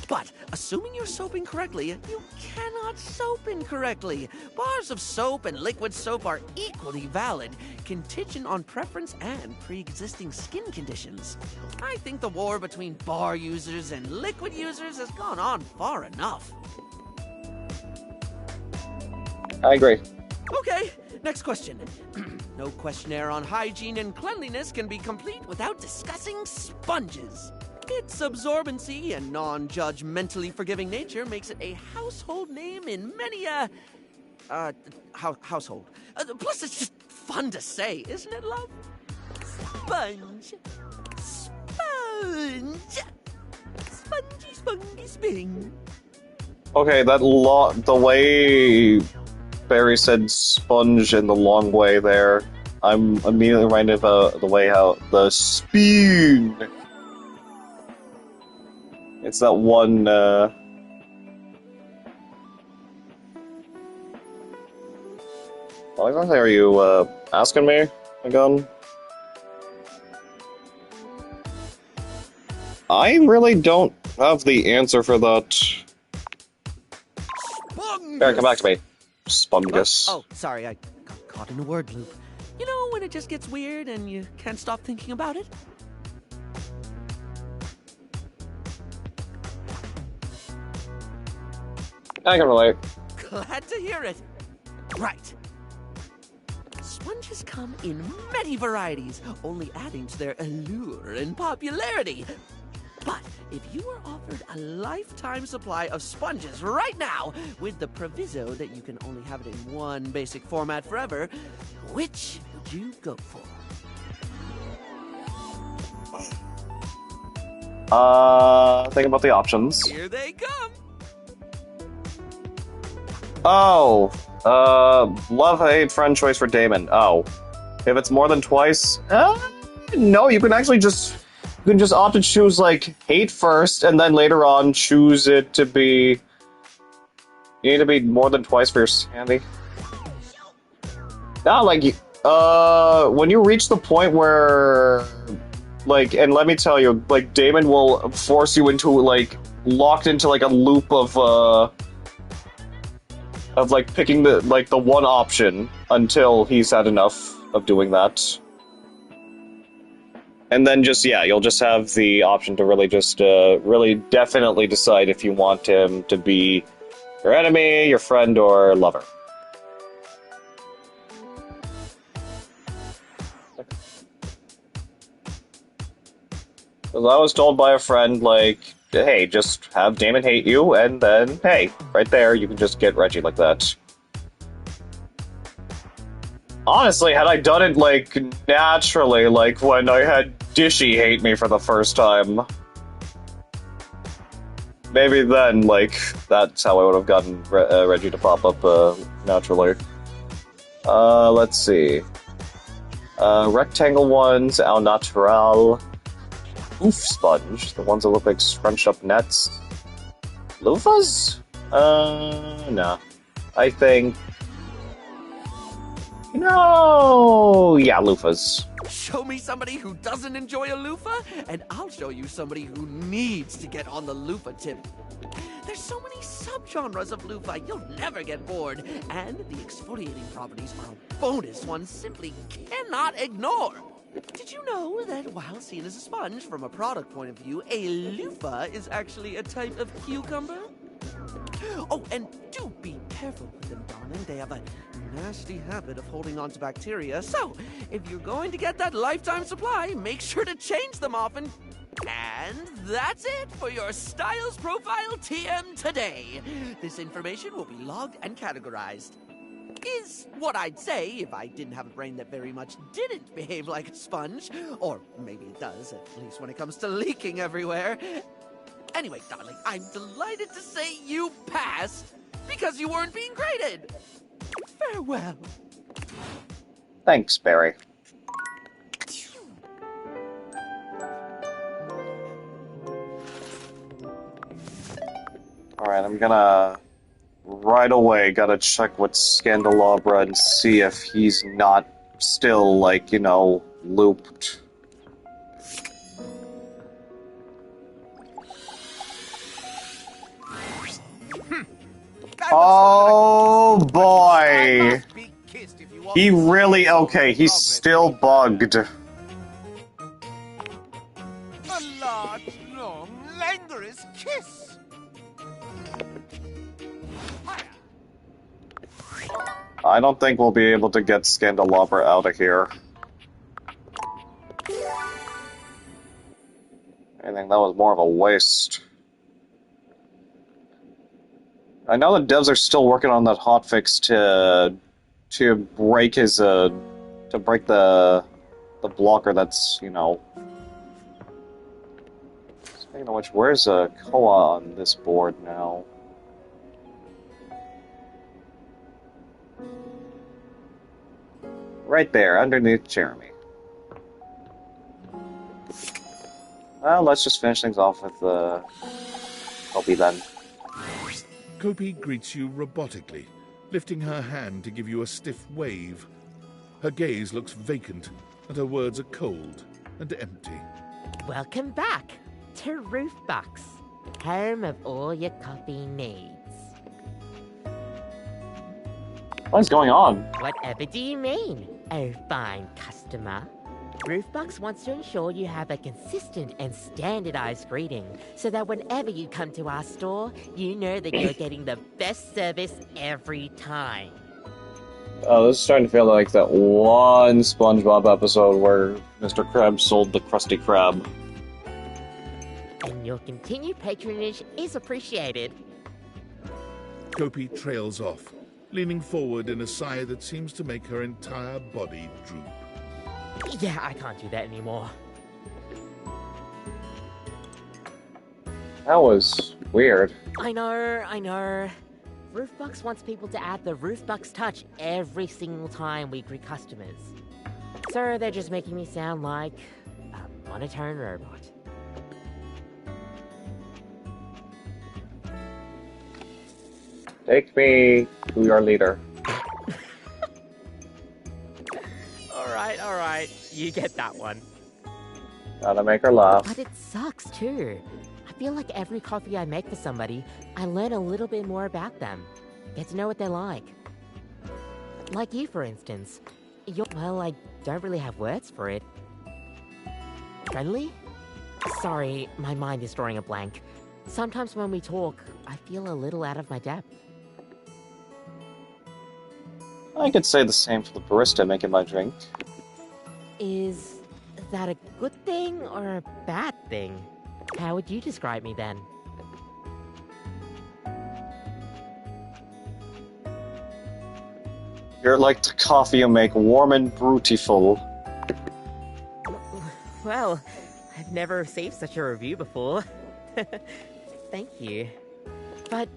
[SPEAKER 9] But assuming you're soaping correctly, you cannot soap incorrectly. Bars of soap and liquid soap are equally valid, contingent on preference and pre-existing skin conditions. I think the war between bar users and liquid users has gone on far enough.
[SPEAKER 1] I agree.
[SPEAKER 9] Okay, next question. No questionnaire on hygiene and cleanliness can be complete without discussing sponges. Its absorbency and non-judgmentally forgiving nature makes it a household name in many household. Plus, it's just fun to say, isn't it, love? Sponge. Sponge. Spongy, spongy, sping.
[SPEAKER 1] Okay, the way Barry said sponge in the long way there, I'm immediately reminded of the way how the spoon. It's that one, what exactly are you, asking me again? I really don't have the answer for that.
[SPEAKER 9] Spongus.
[SPEAKER 1] Barry, come back to me. Spongus.
[SPEAKER 9] Oh, sorry, I got caught in a word loop. You know, when it just gets weird and you can't stop thinking about it?
[SPEAKER 1] I can relate.
[SPEAKER 9] Glad to hear it. Right. Sponges come in many varieties, only adding to their allure and popularity. But if you were offered a lifetime supply of sponges right now, with the proviso that you can only have it in one basic format forever, which would you go for?
[SPEAKER 1] Think about the options.
[SPEAKER 9] Here they come.
[SPEAKER 1] Oh, love, hate, friend choice for Damon. Oh, if it's more than twice, no, you can actually just opt to choose like hate first, and then later on choose it to be. You need to be more than twice for your sanity. Not like when you reach the point where, like, and let me tell you, like Damon will force you into like locked into like a loop of like picking the one option until he's had enough of doing that. And then just, yeah, you'll just have the option to really just, really definitely decide if you want him to be your enemy, your friend, or lover. Because I was told by a friend, like, hey, just have Damon hate you, and then, hey, right there, you can just get Reggie like that. Honestly, had I done it, like, naturally, like when I had Dishy hate me for the first time, maybe then, like, that's how I would have gotten Reggie to pop up, naturally. Let's see. Rectangle ones, au natural. Oof sponge, the ones that look like scrunched up nets. Loofahs? No. I think... No! Yeah, loofahs.
[SPEAKER 9] Show me somebody who doesn't enjoy a loofah, and I'll show you somebody who needs to get on the loofah tip. There's so many subgenres of loofah, you'll never get bored. And the exfoliating properties are a bonus one simply cannot ignore. Did you know that while seen as a sponge from a product point of view, a loofah is actually a type of cucumber? Oh, and do be careful with them, darling. They have a nasty habit of holding on to bacteria. So, if you're going to get that lifetime supply, make sure to change them often. And that's it for your Styles Profile TM today. This information will be logged and categorized. Is what I'd say if I didn't have a brain that very much didn't behave like a sponge. Or maybe it does, at least when it comes to leaking everywhere. Anyway, darling, I'm delighted to say you passed because you weren't being graded. Farewell.
[SPEAKER 1] Thanks, Barry. Alright, I'm gonna... Right away, gotta check with Scandelabra and see if he's not still, like, you know, looped. Oh boy! He really... okay, he's still bugged.
[SPEAKER 15] A large, long, languorous kiss.
[SPEAKER 1] I don't think we'll be able to get Scandelabra out of here. I think that was more of a waste. I know the devs are still working on that hotfix to break his to break the blocker that's, you know. Speaking of which, where's Koa on this board now? Right there, underneath Jeremy. Well, let's just finish things off with Kopi then.
[SPEAKER 4] Kopi greets you robotically, lifting her hand to give you a stiff wave. Her gaze looks vacant, and her words are cold and empty.
[SPEAKER 5] Welcome back to Roofbox, home of all your coffee needs.
[SPEAKER 1] What's going on?
[SPEAKER 5] Whatever do you mean, oh fine customer? Roofbox wants to ensure you have a consistent and standardized greeting, so that whenever you come to our store, you know that you're getting the best service every time.
[SPEAKER 1] Oh, this is starting to feel like that one SpongeBob episode where Mr. Krabs sold the Krusty Krab.
[SPEAKER 5] And your continued patronage is appreciated.
[SPEAKER 4] Kopi trails off, leaning forward in a sigh that seems to make her entire body droop.
[SPEAKER 5] Yeah, I can't do that anymore.
[SPEAKER 1] That was weird.
[SPEAKER 5] I know. Roofbox wants people to add the Roofbox touch every single time we greet customers. So they're just making me sound like a monotone robot.
[SPEAKER 1] Take me to your leader.
[SPEAKER 5] Alright, you get that one.
[SPEAKER 1] Gotta make her laugh.
[SPEAKER 5] But it sucks too. I feel like every coffee I make for somebody, I learn a little bit more about them. Get to know what they're like. Like you, for instance. Well, I don't really have words for it. Friendly? Sorry, my mind is drawing a blank. Sometimes when we talk, I feel a little out of my depth.
[SPEAKER 1] I could say the same for the barista making my drink.
[SPEAKER 5] Is that a good thing or a bad thing? How would you describe me then?
[SPEAKER 1] You're like the coffee you make warm and beautiful.
[SPEAKER 5] Well, I've never received such a review before. Thank you. But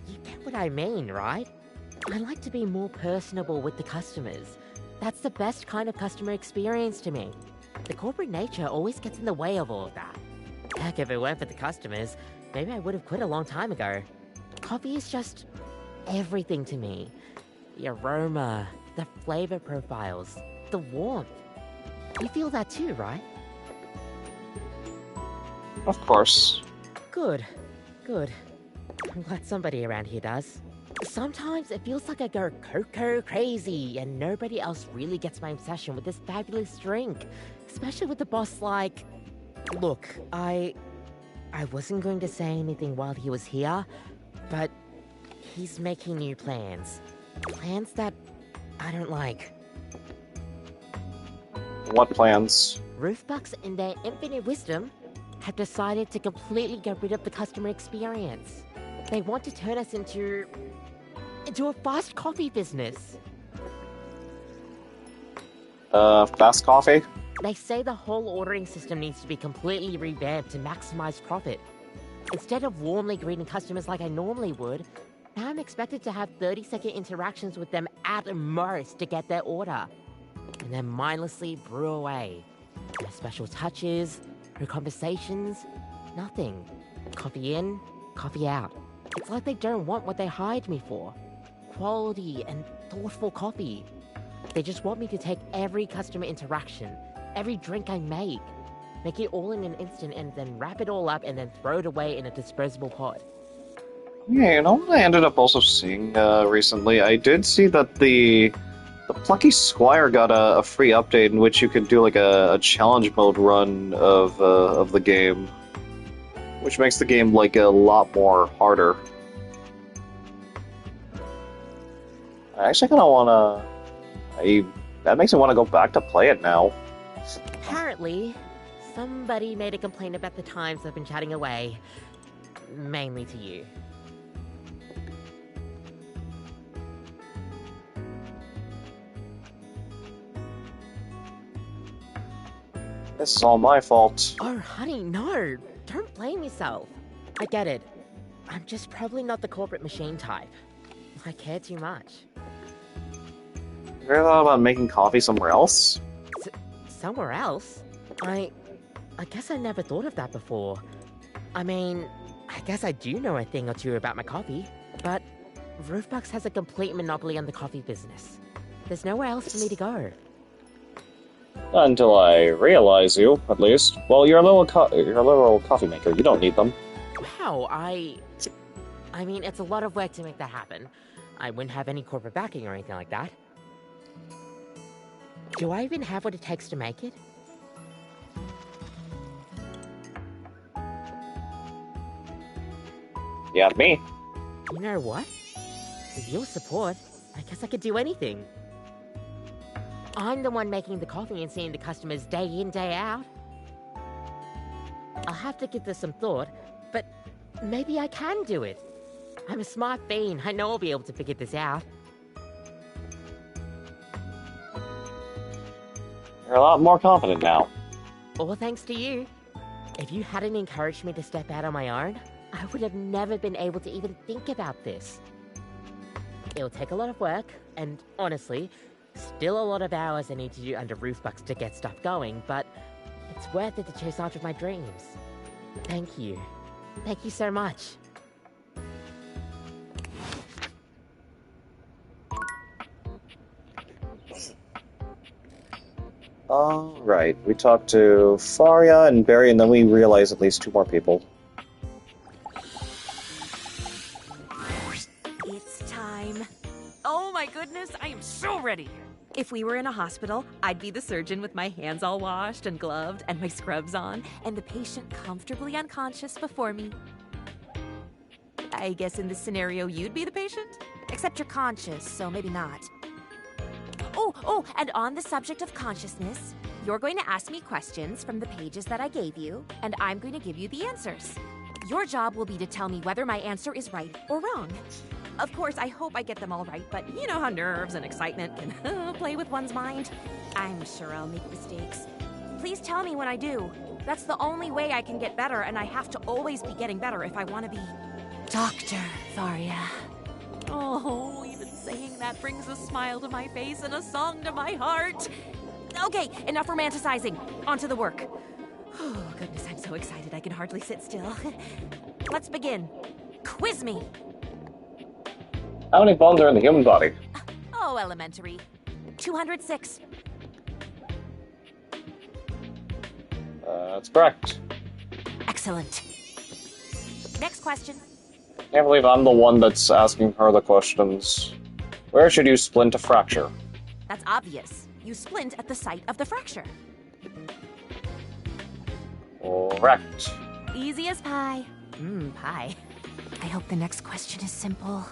[SPEAKER 5] you get what I mean, right? I like to be more personable with the customers. That's the best kind of customer experience to me. The corporate nature always gets in the way of all of that. Heck, if it weren't for the customers, maybe I would have quit a long time ago. Coffee is just everything to me. The aroma, the flavor profiles, the warmth. You feel that too, right?
[SPEAKER 1] Of course.
[SPEAKER 5] Good. Good. I'm glad somebody around here does. Sometimes it feels like I go cocoa crazy and nobody else really gets my obsession with this fabulous drink. Especially with the boss like... Look, I wasn't going to say anything while he was here, but he's making new plans. Plans that I don't like.
[SPEAKER 1] What plans?
[SPEAKER 5] Roofbucks, in their infinite wisdom, have decided to completely get rid of the customer experience. They want to turn us into a fast coffee business.
[SPEAKER 1] Fast coffee?
[SPEAKER 5] They say the whole ordering system needs to be completely revamped to maximize profit. Instead of warmly greeting customers like I normally would, now I'm expected to have 30-second interactions with them at most to get their order. And then mindlessly brew away. No special touches, no conversations, nothing. Coffee in, coffee out. It's like they don't want what they hired me for. Quality and thoughtful coffee. They just want me to take every customer interaction, every drink I make it all in an instant and then wrap it all up and then throw it away in a disposable pot.
[SPEAKER 1] Yeah, you know what I ended up also seeing recently? I did see that the Plucky Squire got a free update in which you could do like a challenge mode run of the game, which makes the game like a lot more harder. I actually kind of wanna. That makes me want to go back to play it now.
[SPEAKER 5] Apparently, somebody made a complaint about the times I've been chatting away, mainly to you.
[SPEAKER 1] This is all my fault.
[SPEAKER 5] Oh, honey, no. Don't blame yourself. I get it. I'm just probably not the corporate machine type. I care too much.
[SPEAKER 1] You ever thought about making coffee somewhere else?
[SPEAKER 5] Somewhere else? I guess I never thought of that before. I mean, I guess I do know a thing or two about my coffee, but Roofbucks has a complete monopoly on the coffee business. There's nowhere else for me to go.
[SPEAKER 1] Until I realize you, at least. Well, you're a little coffee maker. You don't need them.
[SPEAKER 5] Wow, I mean, it's a lot of work to make that happen. I wouldn't have any corporate backing or anything like that. Do I even have what it takes to make it?
[SPEAKER 1] Yeah, me.
[SPEAKER 5] You know what? With your support, I guess I could do anything. I'm the one making the coffee and seeing the customers day in, day out. I'll have to give this some thought, but maybe I can do it. I'm a smart bean. I know I'll be able to figure this out.
[SPEAKER 1] You're a lot more confident now.
[SPEAKER 5] All thanks to you. If you hadn't encouraged me to step out on my own, I would have never been able to even think about this. It'll take a lot of work, and honestly, still a lot of hours I need to do under Roofbucks to get stuff going, but it's worth it to chase after my dreams. Thank you. Thank you so much.
[SPEAKER 1] Alright, we talked to Faria and Barry, and then we realized at least 2 more people.
[SPEAKER 13] It's time. Oh my goodness, I am so ready. If we were in a hospital, I'd be the surgeon with my hands all washed and gloved and my scrubs on, and the patient comfortably unconscious before me. I guess in this scenario, you'd be the patient? Except you're conscious, so maybe not. Oh, and on the subject of consciousness, you're going to ask me questions from the pages that I gave you, and I'm going to give you the answers. Your job will be to tell me whether my answer is right or wrong. Of course, I hope I get them all right, but you know how nerves and excitement can play with one's mind. I'm sure I'll make mistakes. Please tell me when I do. That's the only way I can get better, and I have to always be getting better if I want to be Dr. Varia. Oh, even saying that brings a smile to my face and a song to my heart. Okay, enough romanticizing. On to the work. Oh, goodness, I'm so excited I can hardly sit still. Let's begin. Quiz me.
[SPEAKER 1] How many bones are in the human body?
[SPEAKER 13] Oh, elementary. 206.
[SPEAKER 1] That's correct.
[SPEAKER 13] Excellent. Next question.
[SPEAKER 1] Can't believe I'm the one that's asking her the questions. Where should you splint a fracture?
[SPEAKER 13] That's obvious. You splint at the site of the fracture.
[SPEAKER 1] Correct.
[SPEAKER 13] Easy as pie. Pie. I hope the next question is simple.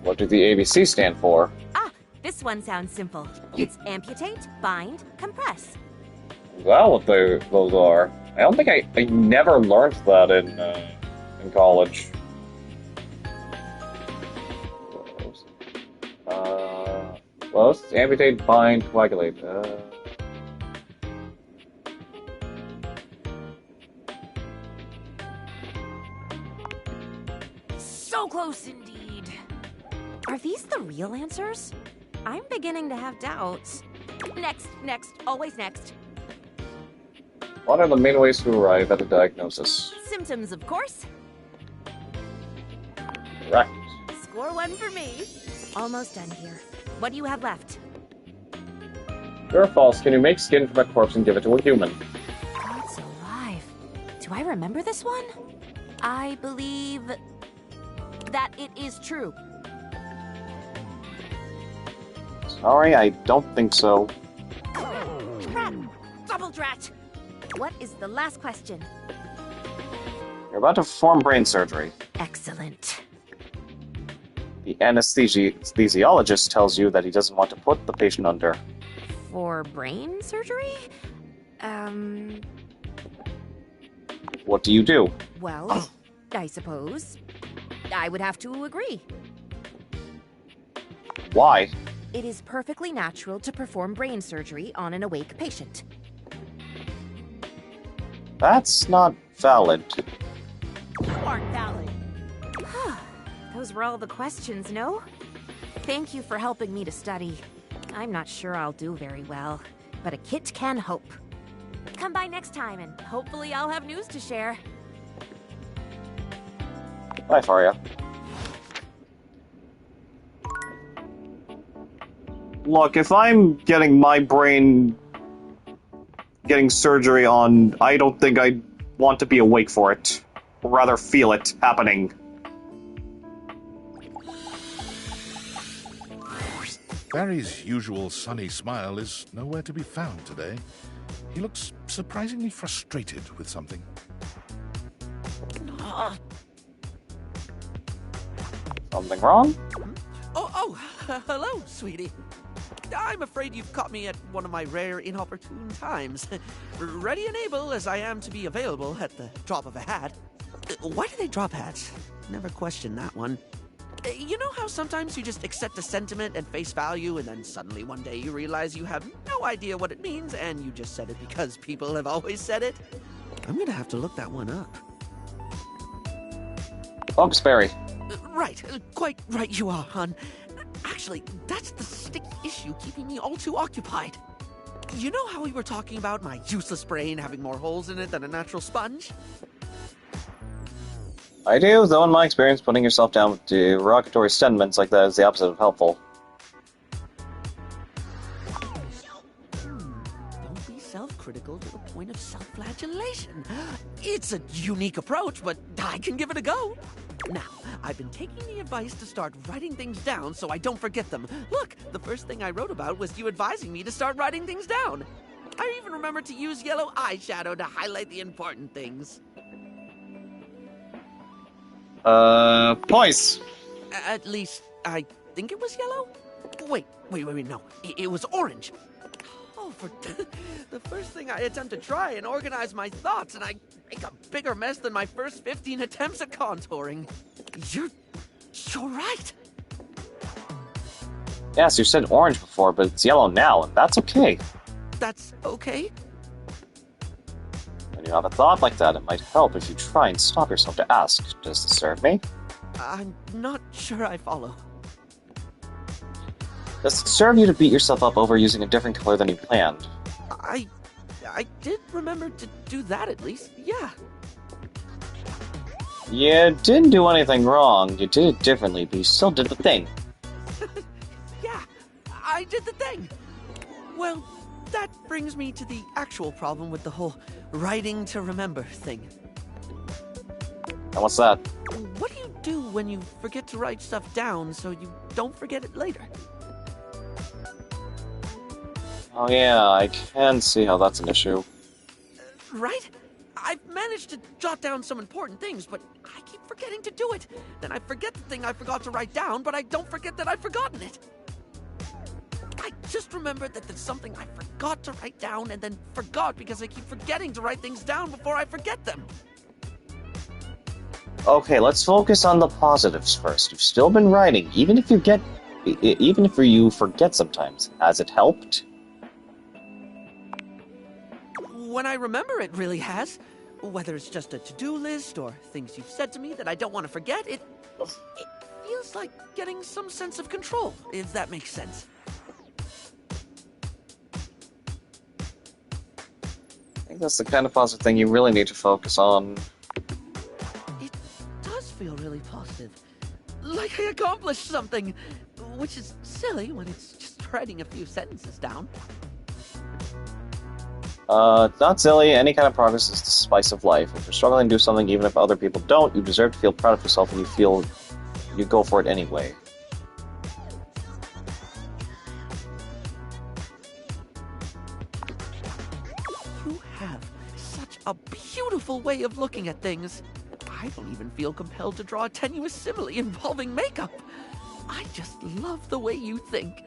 [SPEAKER 1] What do the ABC stand for?
[SPEAKER 13] Ah, this one sounds simple. It's amputate, bind, compress.
[SPEAKER 1] Is that what those are? I don't think I never learned that in college. Close. Amputate, bind, coagulate.
[SPEAKER 13] So close indeed. Are these the real answers? I'm beginning to have doubts. Next, always next.
[SPEAKER 1] What are the main ways to arrive at a diagnosis?
[SPEAKER 13] Symptoms, of course.
[SPEAKER 1] Correct.
[SPEAKER 13] Score one for me. Almost done here. What do you have left?
[SPEAKER 1] True or false, can you make skin from a corpse and give it to a human?
[SPEAKER 13] God's alive. Do I remember this one? I believe that it is true.
[SPEAKER 1] Sorry, I don't think so.
[SPEAKER 13] Drat! Double drat! What is the last question?
[SPEAKER 1] You're about to perform brain surgery.
[SPEAKER 13] Excellent.
[SPEAKER 1] The anesthesiologist tells you that he doesn't want to put the patient under.
[SPEAKER 13] For brain surgery?
[SPEAKER 1] What do you do?
[SPEAKER 13] Well, I suppose I would have to agree.
[SPEAKER 1] Why?
[SPEAKER 13] It is perfectly natural to perform brain surgery on an awake patient.
[SPEAKER 1] That's not valid.
[SPEAKER 13] You aren't valid. Those were all the questions, no? Thank you for helping me to study. I'm not sure I'll do very well, but a kit can hope. Come by next time, and hopefully I'll have news to share.
[SPEAKER 1] Bye, Faria. Look, if I'm getting my brain getting surgery on, I don't think I want to be awake for it. Or rather feel it happening.
[SPEAKER 4] Barry's usual sunny smile is nowhere to be found today. He looks surprisingly frustrated with something.
[SPEAKER 1] Something wrong?
[SPEAKER 9] Hello, sweetie. I'm afraid you've caught me at one of my rare inopportune times. Ready and able as I am to be available at the drop of a hat. Why do they drop hats? Never questioned that one. You know how sometimes you just accept a sentiment at face value and then suddenly one day you realize you have no idea what it means and you just said it because people have always said it? I'm gonna have to look that one up.
[SPEAKER 1] Bugs Barry.
[SPEAKER 9] Right, quite right you are, hon. Actually, that's the sticky issue keeping me all too occupied. You know how we were talking about my useless brain having more holes in it than a natural sponge?
[SPEAKER 1] I do, though in my experience, putting yourself down with derogatory sentiments like that is the opposite of helpful.
[SPEAKER 9] Don't be self-critical to the point of self-flagellation. It's a unique approach, but I can give it a go. Now, I've been taking the advice to start writing things down so I don't forget them. Look, the first thing I wrote about was you advising me to start writing things down. I even remembered to use yellow eyeshadow to highlight the important things.
[SPEAKER 1] Poise.
[SPEAKER 9] At least, I think it was yellow? Wait, no. It was orange. Oh, for the first thing I attempt to try and organize my thoughts, and I make a bigger mess than my first 15 attempts at contouring. You're You're right.
[SPEAKER 1] Yes, you said orange before, but it's yellow now, and that's okay.
[SPEAKER 9] That's okay?
[SPEAKER 1] When you have a thought like that, it might help if you try and stop yourself to ask, does this serve me?
[SPEAKER 9] I'm not sure I follow.
[SPEAKER 1] Does it serve you to beat yourself up over using a different color than you planned?
[SPEAKER 9] I did remember to do that at least, yeah.
[SPEAKER 1] You didn't do anything wrong. You did it differently, but you still did the thing.
[SPEAKER 9] Yeah, I did the thing. Well, that brings me to the actual problem with the whole writing to remember thing.
[SPEAKER 1] And what's that?
[SPEAKER 9] What do you do when you forget to write stuff down so you don't forget it later?
[SPEAKER 1] Oh yeah, I can see how that's an issue.
[SPEAKER 9] Right? I've managed to jot down some important things, but I keep forgetting to do it. Then I forget the thing I forgot to write down, but I don't forget that I've forgotten it. I just remembered that there's something I forgot to write down and then forgot because I keep forgetting to write things down before I forget them.
[SPEAKER 1] Okay, let's focus on the positives first. You've still been writing, even if you forget sometimes. Has it helped?
[SPEAKER 9] When I remember, it really has. Whether it's just a to-do list or things you've said to me that I don't want to forget, it feels like getting some sense of control, if that makes sense.
[SPEAKER 1] I think that's the kind of positive thing you really need to focus on.
[SPEAKER 9] It does feel really positive. Like I accomplished something, which is silly when it's just writing a few sentences down.
[SPEAKER 1] It's not silly. Any kind of progress is the spice of life. If you're struggling to do something, even if other people don't, you deserve to feel proud of yourself and you go for it anyway.
[SPEAKER 9] You have such a beautiful way of looking at things. I don't even feel compelled to draw a tenuous simile involving makeup. I just love the way you think.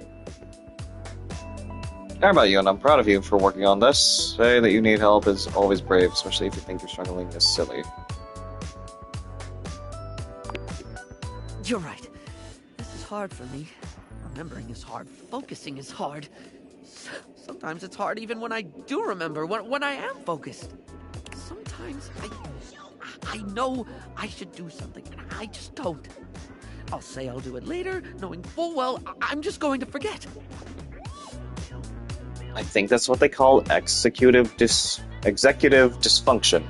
[SPEAKER 1] How about you, and I'm proud of you for working on this. Say that you need help is always brave, especially if you think you're struggling is silly.
[SPEAKER 9] You're right. This is hard for me. Remembering is hard. Focusing is hard. Sometimes it's hard even when I do remember, when I am focused. Sometimes I know I should do something, and I just don't. I'll say I'll do it later, knowing full well I'm just going to forget.
[SPEAKER 1] I think that's what they call executive dysfunction.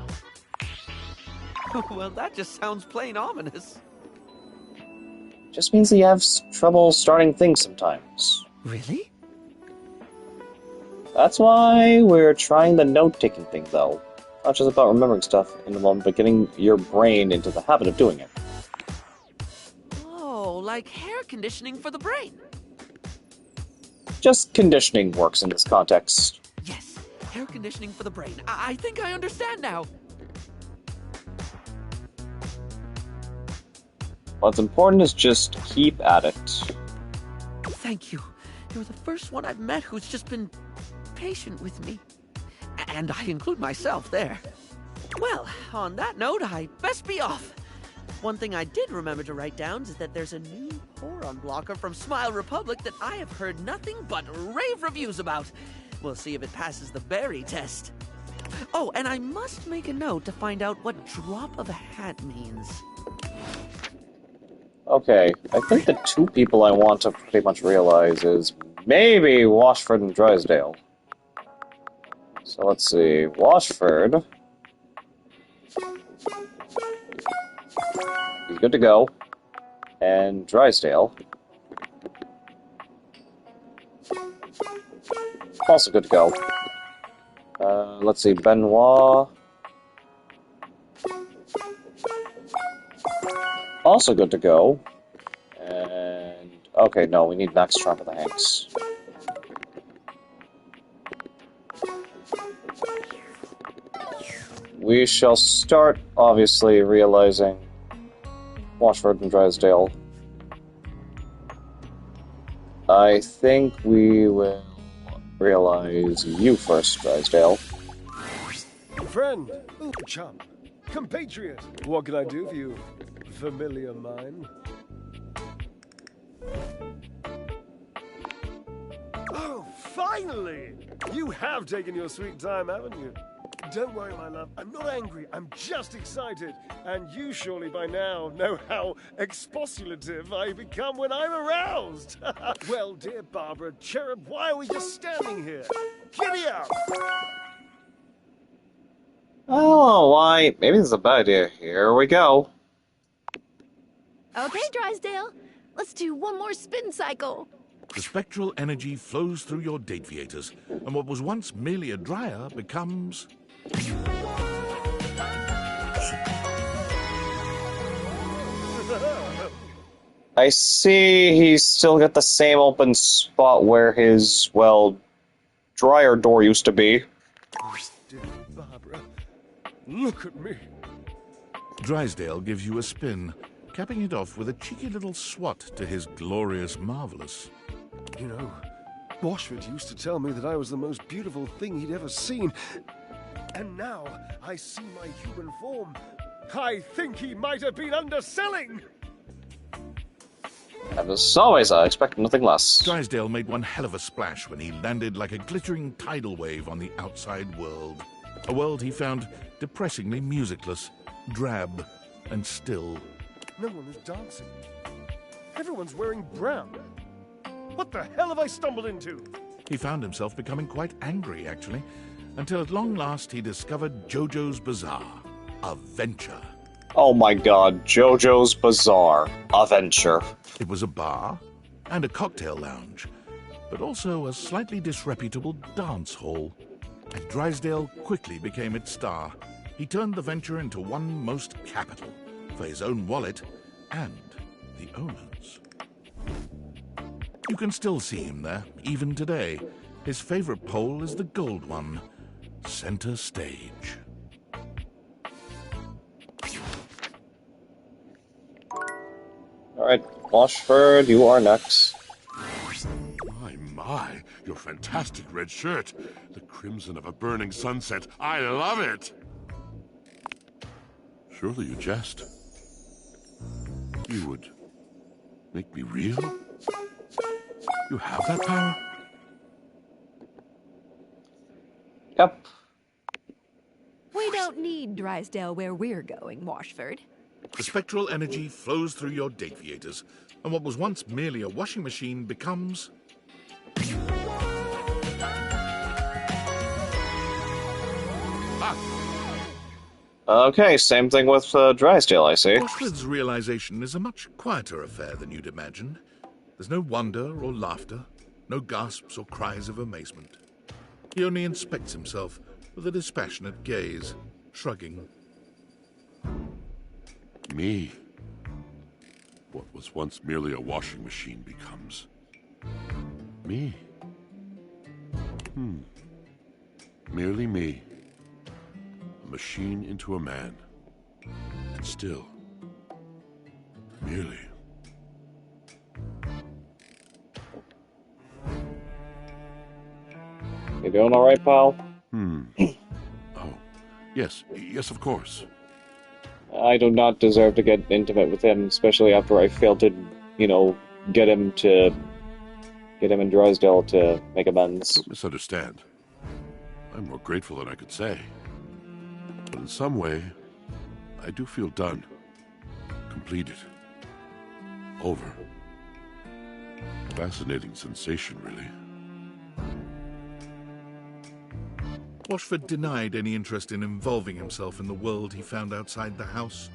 [SPEAKER 9] Well, that just sounds plain ominous.
[SPEAKER 1] Just means that you have trouble starting things sometimes.
[SPEAKER 9] Really?
[SPEAKER 1] That's why we're trying the note-taking thing, though. Not just about remembering stuff in the moment, but getting your brain into the habit of doing it.
[SPEAKER 9] Oh, like hair conditioning for the brain.
[SPEAKER 1] Just conditioning works in this context.
[SPEAKER 9] Yes, hair conditioning for the brain. I think I understand now.
[SPEAKER 1] What's important is just keep at it.
[SPEAKER 9] Thank you. You're the first one I've met who's just been patient with me. And I include myself there. Well, on that note, I best be off. One thing I did remember to write down is that there's a new pour-on blocker from Smile Republic that I have heard nothing but rave reviews about. We'll see if it passes the berry test. Oh, and I must make a note to find out what drop of a hat means.
[SPEAKER 1] Okay, I think the two people I want to pretty much realize is maybe Washford and Drysdale. So let's see, Washford. He's good to go. And Drysdale. Also good to go. Let's see, Benoit. Also good to go. And... okay, no, we need Max Trump of the Hanks. We shall start, obviously, realizing Washford and Drysdale. I think we will realize you first, Drysdale.
[SPEAKER 18] Friend, chum, compatriot, what can I do for you, familiar mine? Oh, finally! You have taken your sweet time, haven't you? Don't worry, my love. I'm not angry. I'm just excited. And you surely by now know how expostulative I become when I'm aroused. Well, dear Barbara, cherub, why are we just standing here? Giddy up!
[SPEAKER 1] Oh, why? Maybe this is a bad idea. Here we go.
[SPEAKER 3] Okay, Drysdale. Let's do one more spin cycle.
[SPEAKER 4] The spectral energy flows through your deviators, and what was once merely a dryer becomes...
[SPEAKER 1] I see he's still got the same open spot where his, well, dryer door used to be.
[SPEAKER 18] Dear Barbara, look at me.
[SPEAKER 4] Drysdale gives you a spin, capping it off with a cheeky little swat to his glorious marvelous.
[SPEAKER 18] You know, Washford used to tell me that I was the most beautiful thing he'd ever seen. And now I see my human form. I think he might have been underselling.
[SPEAKER 1] And as always, I expect nothing less.
[SPEAKER 4] Drysdale made one hell of a splash when he landed like a glittering tidal wave on the outside world. A world he found depressingly musicless, drab, and still.
[SPEAKER 18] No one is dancing. Everyone's wearing brown. What the hell have I stumbled into?
[SPEAKER 4] He found himself becoming quite angry, actually, until at long last he discovered JoJo's Bazaar, a venture.
[SPEAKER 1] Oh my god, JoJo's Bazaar, a venture.
[SPEAKER 4] It was a bar and a cocktail lounge, but also a slightly disreputable dance hall. And Drysdale quickly became its star. He turned the venture into one most capital, for his own wallet and the owner's. You can still see him there, even today. His favorite pole is the gold one, center stage.
[SPEAKER 1] Alright, Washford, you are next.
[SPEAKER 19] My, your fantastic red shirt. The crimson of a burning sunset. I love it! Surely you jest. You would make me real? You have that power?
[SPEAKER 1] Yep.
[SPEAKER 3] We don't need Drysdale where we're going, Washford.
[SPEAKER 4] The spectral energy flows through your deviators, and what was once merely a washing machine becomes...
[SPEAKER 1] Okay, same thing with Drysdale, I see.
[SPEAKER 4] Washford's realization is a much quieter affair than you'd imagined. There's no wonder or laughter, no gasps or cries of amazement. He only inspects himself with a dispassionate gaze, shrugging.
[SPEAKER 19] Me. What was once merely a washing machine becomes... me. Merely me. A machine into a man. And still... merely...
[SPEAKER 1] You doing alright, pal?
[SPEAKER 19] Oh, yes, of course.
[SPEAKER 1] I do not deserve to get intimate with him, especially after I failed to, get him and Drysdale to make amends.
[SPEAKER 19] Don't misunderstand. I'm more grateful than I could say. But in some way, I do feel done. Completed. Over. Fascinating sensation, really.
[SPEAKER 4] Washford denied any interest in involving himself in the world he found outside the house.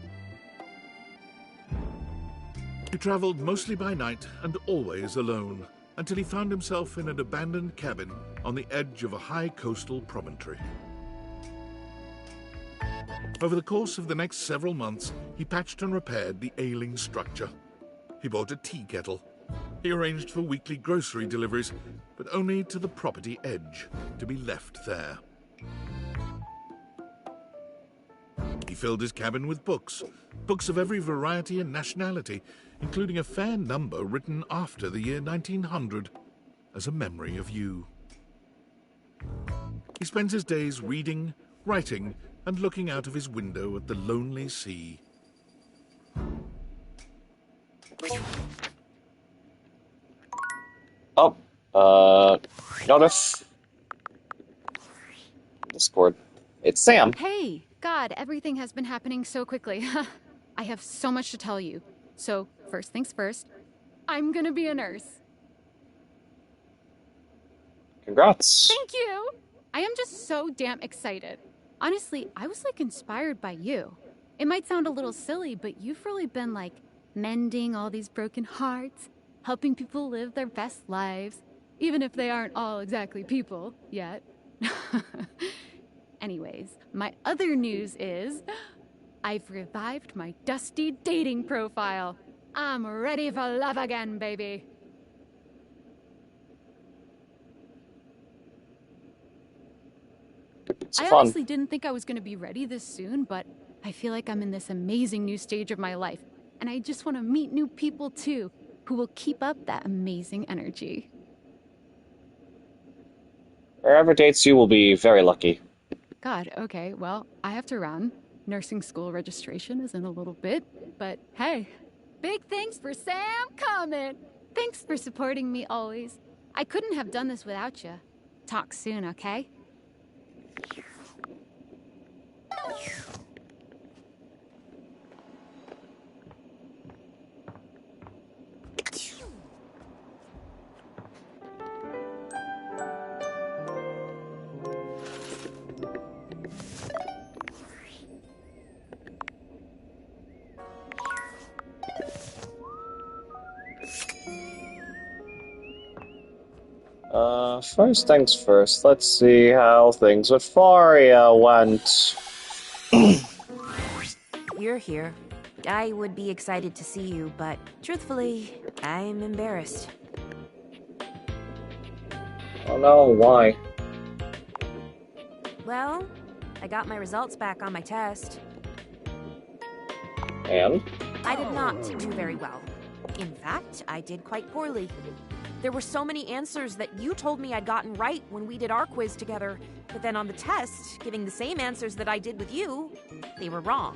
[SPEAKER 4] He traveled mostly by night and always alone, until he found himself in an abandoned cabin on the edge of a high coastal promontory. Over the course of the next several months, he patched and repaired the ailing structure. He bought a tea kettle. He arranged for weekly grocery deliveries, but only to the property edge, to be left there. He filled his cabin with books of every variety and nationality, including a fair number written after the year 1900, as a memory of you. He spends his days reading, writing, and looking out of his window at the lonely sea.
[SPEAKER 1] Oh, Notice Discord. It's Sam.
[SPEAKER 20] Hey, God, everything has been happening so quickly. I have so much to tell you. So, first things first, I'm gonna be a nurse.
[SPEAKER 1] Congrats.
[SPEAKER 20] Thank you! I am just so damn excited. Honestly, I was like inspired by you. It might sound a little silly, but you've really been like mending all these broken hearts, helping people live their best lives, even if they aren't all exactly people yet. Anyways, my other news is I've revived my dusty dating profile. I'm ready for love again, baby. I honestly didn't think I was going to be ready this soon, but I feel like I'm in this amazing new stage of my life, and I just want to meet new people too, who will keep up that amazing energy.
[SPEAKER 1] Wherever dates you will be very lucky.
[SPEAKER 20] God, okay, well, I have to run. Nursing school registration is in a little bit, but hey, big thanks for Sam Comet. Thanks for supporting me always. I couldn't have done this without you. Talk soon, okay?
[SPEAKER 1] First things first, let's see how things with Faria went.
[SPEAKER 13] You're here. I would be excited to see you, but truthfully, I'm embarrassed.
[SPEAKER 1] Oh no, why?
[SPEAKER 13] Well, I got my results back on my test.
[SPEAKER 1] And?
[SPEAKER 13] I did not do very well. In fact, I did quite poorly. There were so many answers that you told me I'd gotten right when we did our quiz together, but then on the test, giving the same answers that I did with you, they were wrong.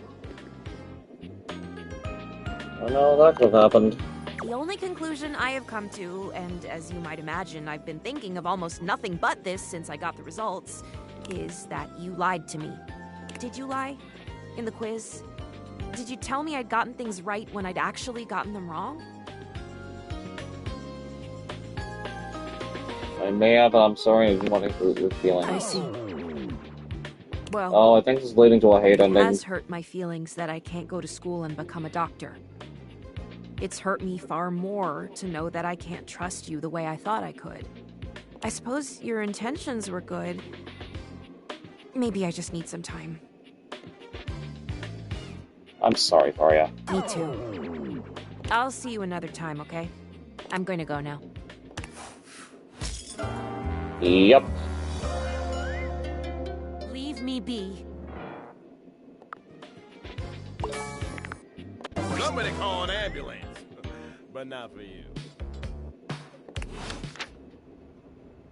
[SPEAKER 1] Oh no, that could have happened.
[SPEAKER 13] The only conclusion I have come to, and as you might imagine, I've been thinking of almost nothing but this since I got the results, is that you lied to me. Did you lie? In the quiz? Did you tell me I'd gotten things right when I'd actually gotten them wrong?
[SPEAKER 1] I may have, but I'm sorry, I didn't want to hurt your feelings.
[SPEAKER 13] I see. Well,
[SPEAKER 1] oh, I think this is leading to a hate ending.
[SPEAKER 13] It has hurt my feelings that I can't go to school and become a doctor. It's hurt me far more to know that I can't trust you the way I thought I could. I suppose your intentions were good. Maybe I just need some time.
[SPEAKER 1] I'm sorry, Faria.
[SPEAKER 13] Me too. I'll see you another time, okay? I'm going to go now.
[SPEAKER 1] Yep.
[SPEAKER 13] Leave me be.
[SPEAKER 21] Somebody call an ambulance. But not for you.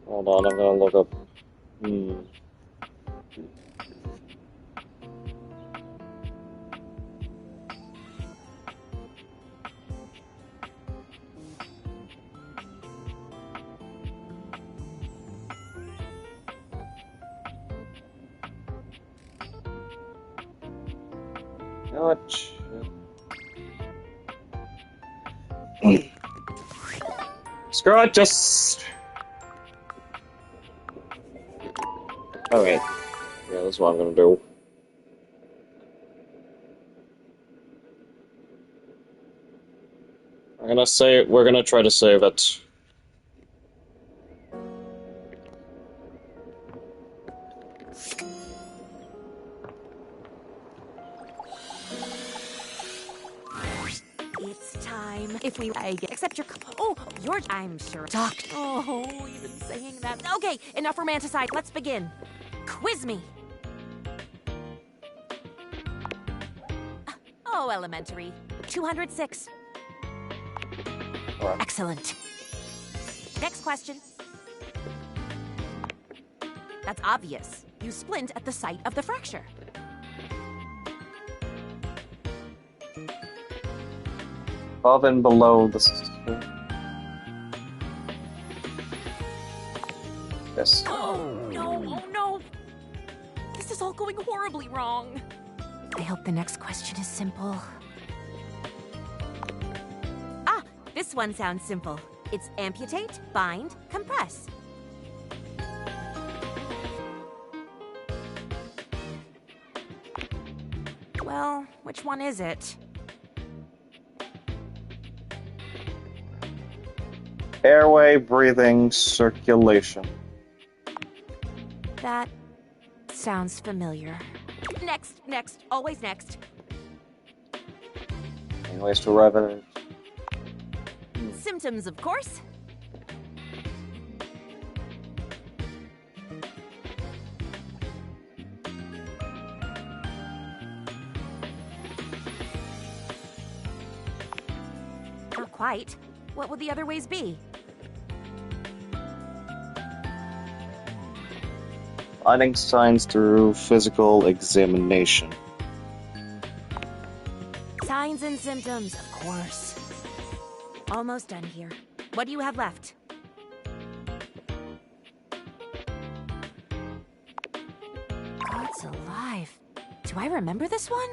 [SPEAKER 1] Hold on, I'm gonna look up. What? Screw it, just... Alright. Yeah, that's what I'm gonna do. We're gonna try to save it.
[SPEAKER 13] It's time. If we accept your... Oh, George, I'm sure. Doctor. Oh, you've been saying that. Okay, enough romanticide. Let's begin. Quiz me. Oh, elementary. 206.
[SPEAKER 1] Right.
[SPEAKER 13] Excellent. Next question. That's obvious. You splint at the site of the fracture.
[SPEAKER 1] Above and below the... Yes.
[SPEAKER 13] Oh, no, oh no! This is all going horribly wrong. I hope the next question is simple. Ah, this one sounds simple. It's amputate, bind, compress. Well, which one is it?
[SPEAKER 1] Airway, breathing, circulation.
[SPEAKER 13] That sounds familiar. Next, always next.
[SPEAKER 1] Any ways to arrive at it?
[SPEAKER 13] Symptoms, of course. Not quite. What would the other ways be?
[SPEAKER 1] Finding signs through physical examination.
[SPEAKER 13] Signs and symptoms, of course. Almost done here. What do you have left? God's alive. Do I remember this one?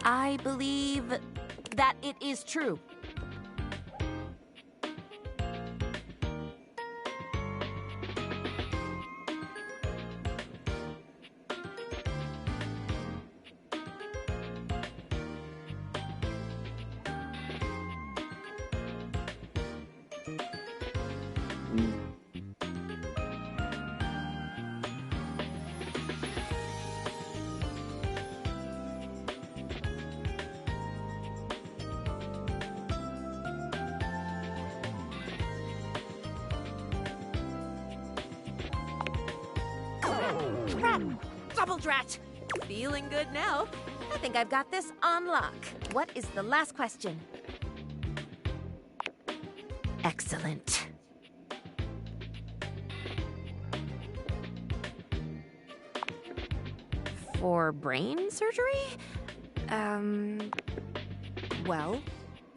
[SPEAKER 13] I believe that it is true. Drat! Double drat! Feeling good now. I think I've got this on lock. What is the last question? Excellent. For brain surgery? Well,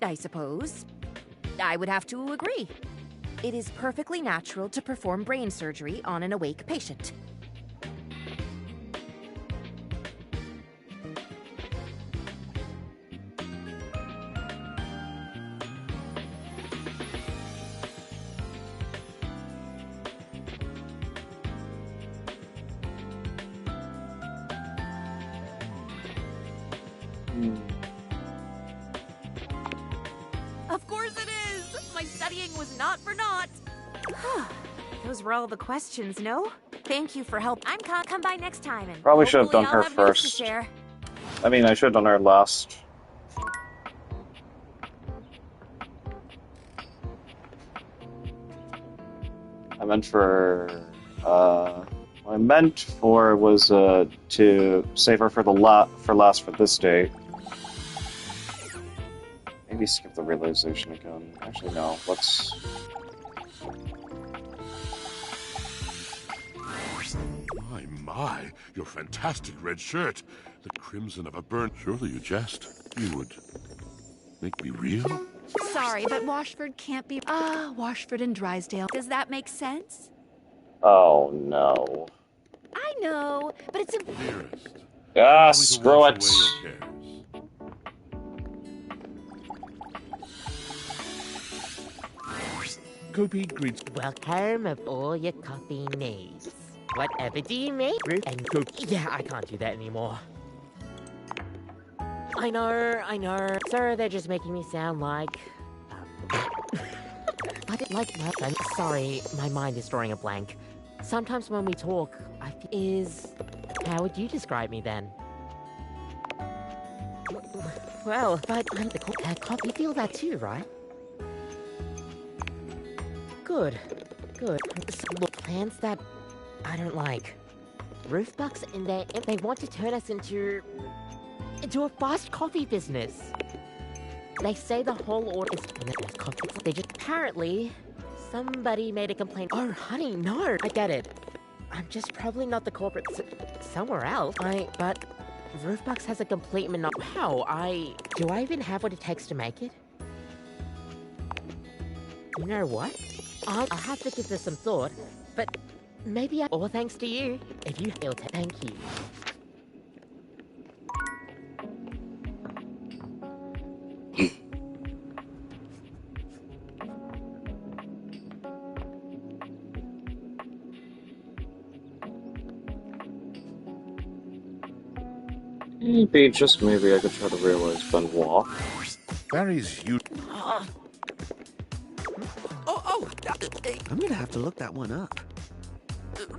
[SPEAKER 13] I suppose I would have to agree. It is perfectly natural to perform brain surgery on an awake patient. Of course it is! My studying was not for naught. Those were all the questions, no? Thank you for help. Come by next time and
[SPEAKER 1] Probably should have
[SPEAKER 13] hopefully
[SPEAKER 1] done
[SPEAKER 13] I'll
[SPEAKER 1] her
[SPEAKER 13] have news to
[SPEAKER 1] first.
[SPEAKER 13] share.
[SPEAKER 1] I mean, I should have done her last. I meant for, what I meant for was, to save her for last for this day. Maybe skip the realization again. Actually, no. Let's...
[SPEAKER 19] My, your fantastic red shirt. The crimson of a burn. Surely you jest. You would make me real?
[SPEAKER 3] Sorry, but Washford can't be... Washford and Drysdale. Does that make sense?
[SPEAKER 1] Oh, no.
[SPEAKER 3] I know, but it's a...
[SPEAKER 19] Dearest.
[SPEAKER 1] Ah, screw it.
[SPEAKER 14] Kobe greets.
[SPEAKER 5] Welcome of all your coffee needs. Whatever do you make? Ruth and Kobe. Yeah, I can't do that anymore. I know. Sir, they're just making me sound like... I'm sorry, my mind is drawing a blank. Sometimes when we talk, how would you describe me then? Well, but I'm the cop. You feel that too, right? Good. Look, plans that I don't like. Roofbucks and they want to turn us into a fast coffee business. They say the whole order is coffee. They just apparently somebody made a complaint. Oh, honey, no. I get it. I'm just probably not the corporate somewhere else. But Roofbucks has a complete monopoly. Do I even have what it takes to make it? You know what? I'll have to give this some thought, but Maybe all thanks to you. If you feel to thank you.
[SPEAKER 1] Maybe, just maybe, I could try to realize Benoit.
[SPEAKER 4] Barry's you.
[SPEAKER 9] I'm gonna have to look that one up.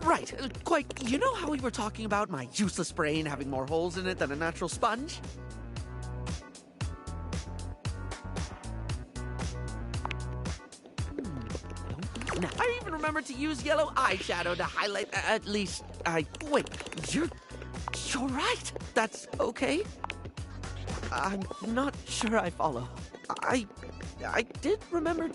[SPEAKER 9] Right, quite. You know how we were talking about my useless brain having more holes in it than a natural sponge? Now, I even remembered to use yellow eyeshadow to highlight. At least, wait. You're right. That's okay. I'm not sure I follow. I did remember.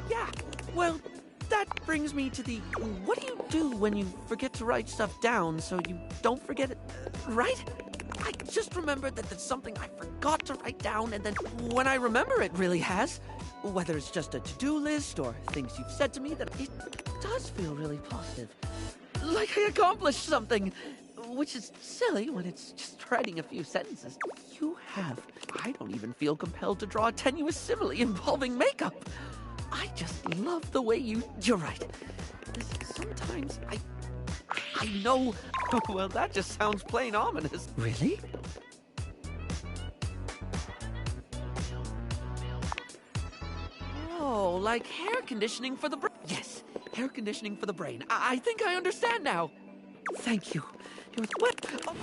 [SPEAKER 9] Yeah. Well, that brings me to the. What do you do when you forget to write stuff down so you don't forget it? Right? I just remembered that there's something I forgot to write down, and then when I remember it really has. Whether it's just a to-do list or things you've said to me, that it does feel really positive. Like I accomplished something. Which is silly when it's just writing a few sentences. You have. I don't even feel compelled to draw a tenuous simile involving makeup. I just love the way you're right. Sometimes I know. Well, that just sounds plain ominous. Really? Oh, like hair conditioning for the brain. Yes, hair conditioning for the brain. I think I understand now. Thank you. What? Oh.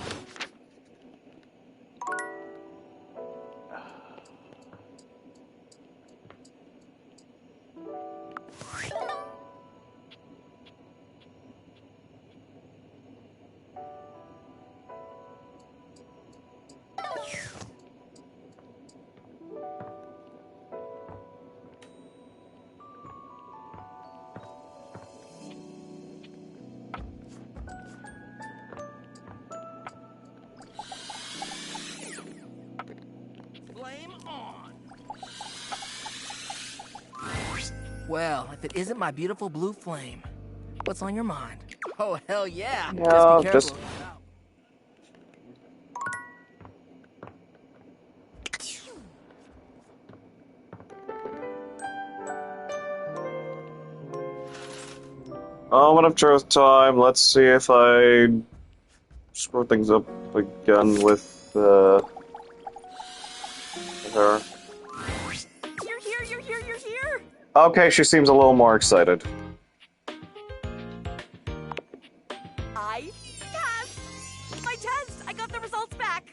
[SPEAKER 2] Well, if it isn't my beautiful blue flame, what's on your mind? Oh, hell yeah!
[SPEAKER 1] No,
[SPEAKER 2] Just be careful.
[SPEAKER 1] just... Moment of truth time. Let's see if I screw things up again with her.
[SPEAKER 13] You're here!
[SPEAKER 1] Okay, she seems a little more excited.
[SPEAKER 13] I passed! My test! I got the results back!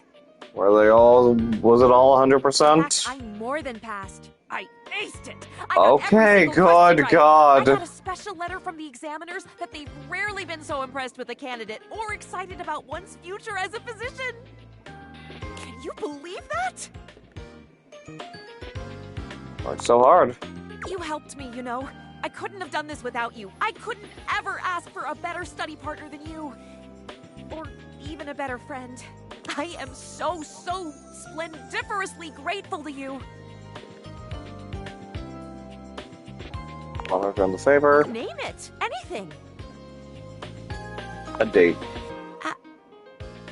[SPEAKER 1] Were they all... was it all
[SPEAKER 13] In
[SPEAKER 1] 100%?
[SPEAKER 13] fact, I more than passed. I aced it! I got
[SPEAKER 1] Okay,
[SPEAKER 13] every single
[SPEAKER 1] good
[SPEAKER 13] question right.
[SPEAKER 1] God.
[SPEAKER 13] I got a special letter from the examiners that they've rarely been so impressed with a candidate or excited about one's future as a physician. Can you believe that?
[SPEAKER 1] Worked so hard.
[SPEAKER 13] You helped me, you know. I couldn't have done this without you. I couldn't ever ask for a better study partner than you. Or even a better friend. I am so splendiferously grateful to you.
[SPEAKER 1] I'll return the favor.
[SPEAKER 13] Name it. Anything.
[SPEAKER 1] A date.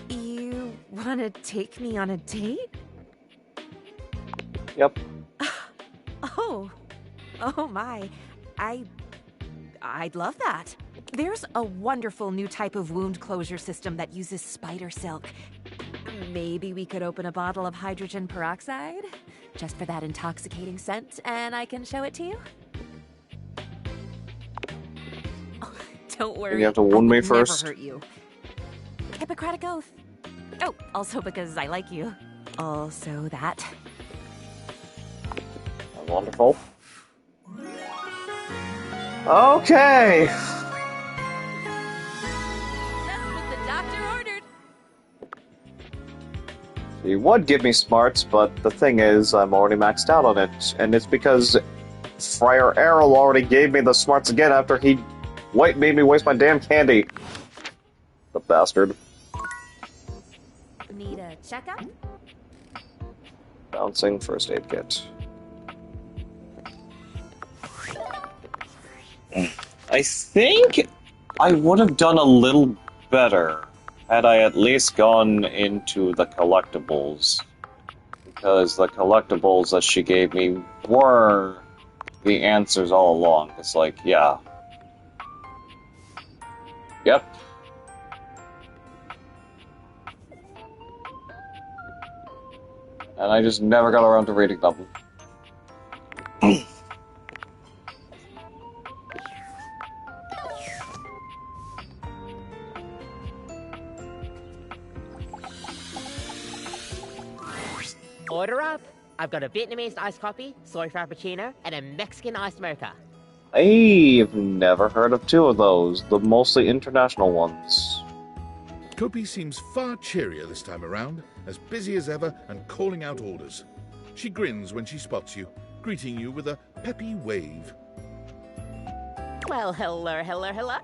[SPEAKER 13] You want to take me on a date?
[SPEAKER 1] Yep.
[SPEAKER 13] Oh my. I'd love that. There's a wonderful new type of wound closure system that uses spider silk. Maybe we could open a bottle of hydrogen peroxide? Just for that intoxicating scent, and I can show it to you? Oh, don't worry.
[SPEAKER 1] You have to wound me
[SPEAKER 13] I would
[SPEAKER 1] first.
[SPEAKER 13] never hurt you. Hippocratic oath. Oh, also because I like you. Also that.
[SPEAKER 1] Wonderful. Okay.
[SPEAKER 13] Just what the doctor ordered.
[SPEAKER 1] He would give me smarts, but the thing is, I'm already maxed out on it, and it's because Friar Errol already gave me the smarts again after he made me waste my damn candy. The bastard.
[SPEAKER 13] Need a checkup?
[SPEAKER 1] Bouncing first aid kit. I think I would have done a little better had I at least gone into the collectibles. Because the collectibles that she gave me were the answers all along. It's like, yeah. Yep. And I just never got around to reading them.
[SPEAKER 5] Order up. I've got a Vietnamese iced coffee, soy frappuccino, and a Mexican iced mocha.
[SPEAKER 1] I've never heard of two of those, the mostly international ones.
[SPEAKER 4] Kopi seems far cheerier this time around, as busy as ever and calling out orders. She grins when she spots you, greeting you with a peppy wave.
[SPEAKER 5] Well, hello, hello, hello.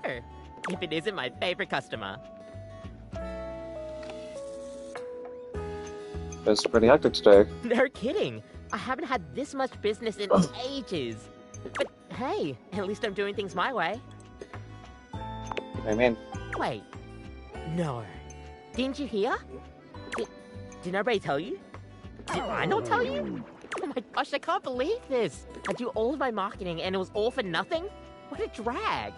[SPEAKER 5] If it isn't my favorite customer.
[SPEAKER 1] It's pretty hectic today.
[SPEAKER 5] No kidding. I haven't had this much business in ages. But hey, at least I'm doing things my way.
[SPEAKER 1] I mean...
[SPEAKER 5] Wait. No. Didn't you hear? Did nobody tell you? Did I not tell you? Oh my gosh, I can't believe this. I do all of my marketing and it was all for nothing? What a drag.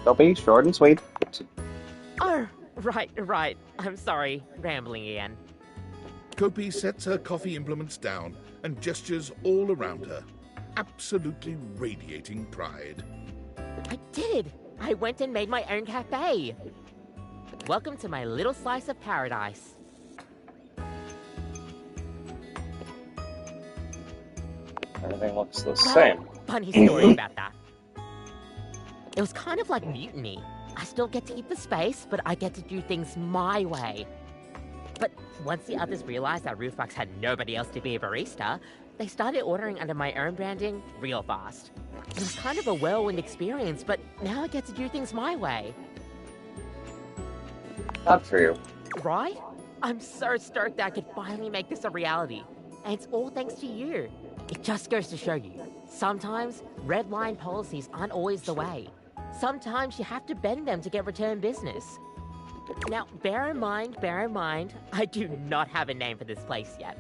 [SPEAKER 1] They'll be short and sweet.
[SPEAKER 5] Oh, right. I'm sorry. Rambling again.
[SPEAKER 4] Kopi sets her coffee implements down and gestures all around her, absolutely radiating pride.
[SPEAKER 5] I did! I went and made my own cafe. Welcome to my little slice of paradise.
[SPEAKER 1] Everything looks the same.
[SPEAKER 5] Funny story about that. It was kind of like mutiny. I still get to keep the space, but I get to do things my way. But once the others realized that Roofbox had nobody else to be a barista, they started ordering under my own branding real fast. It was kind of a whirlwind experience, but now I get to do things my way.
[SPEAKER 1] Not for you.
[SPEAKER 5] Right? I'm so stoked that I could finally make this a reality. And it's all thanks to you. It just goes to show you, sometimes red line policies aren't always the way. Sometimes you have to bend them to get return business. Now, bear in mind, I do not have a name for this place yet.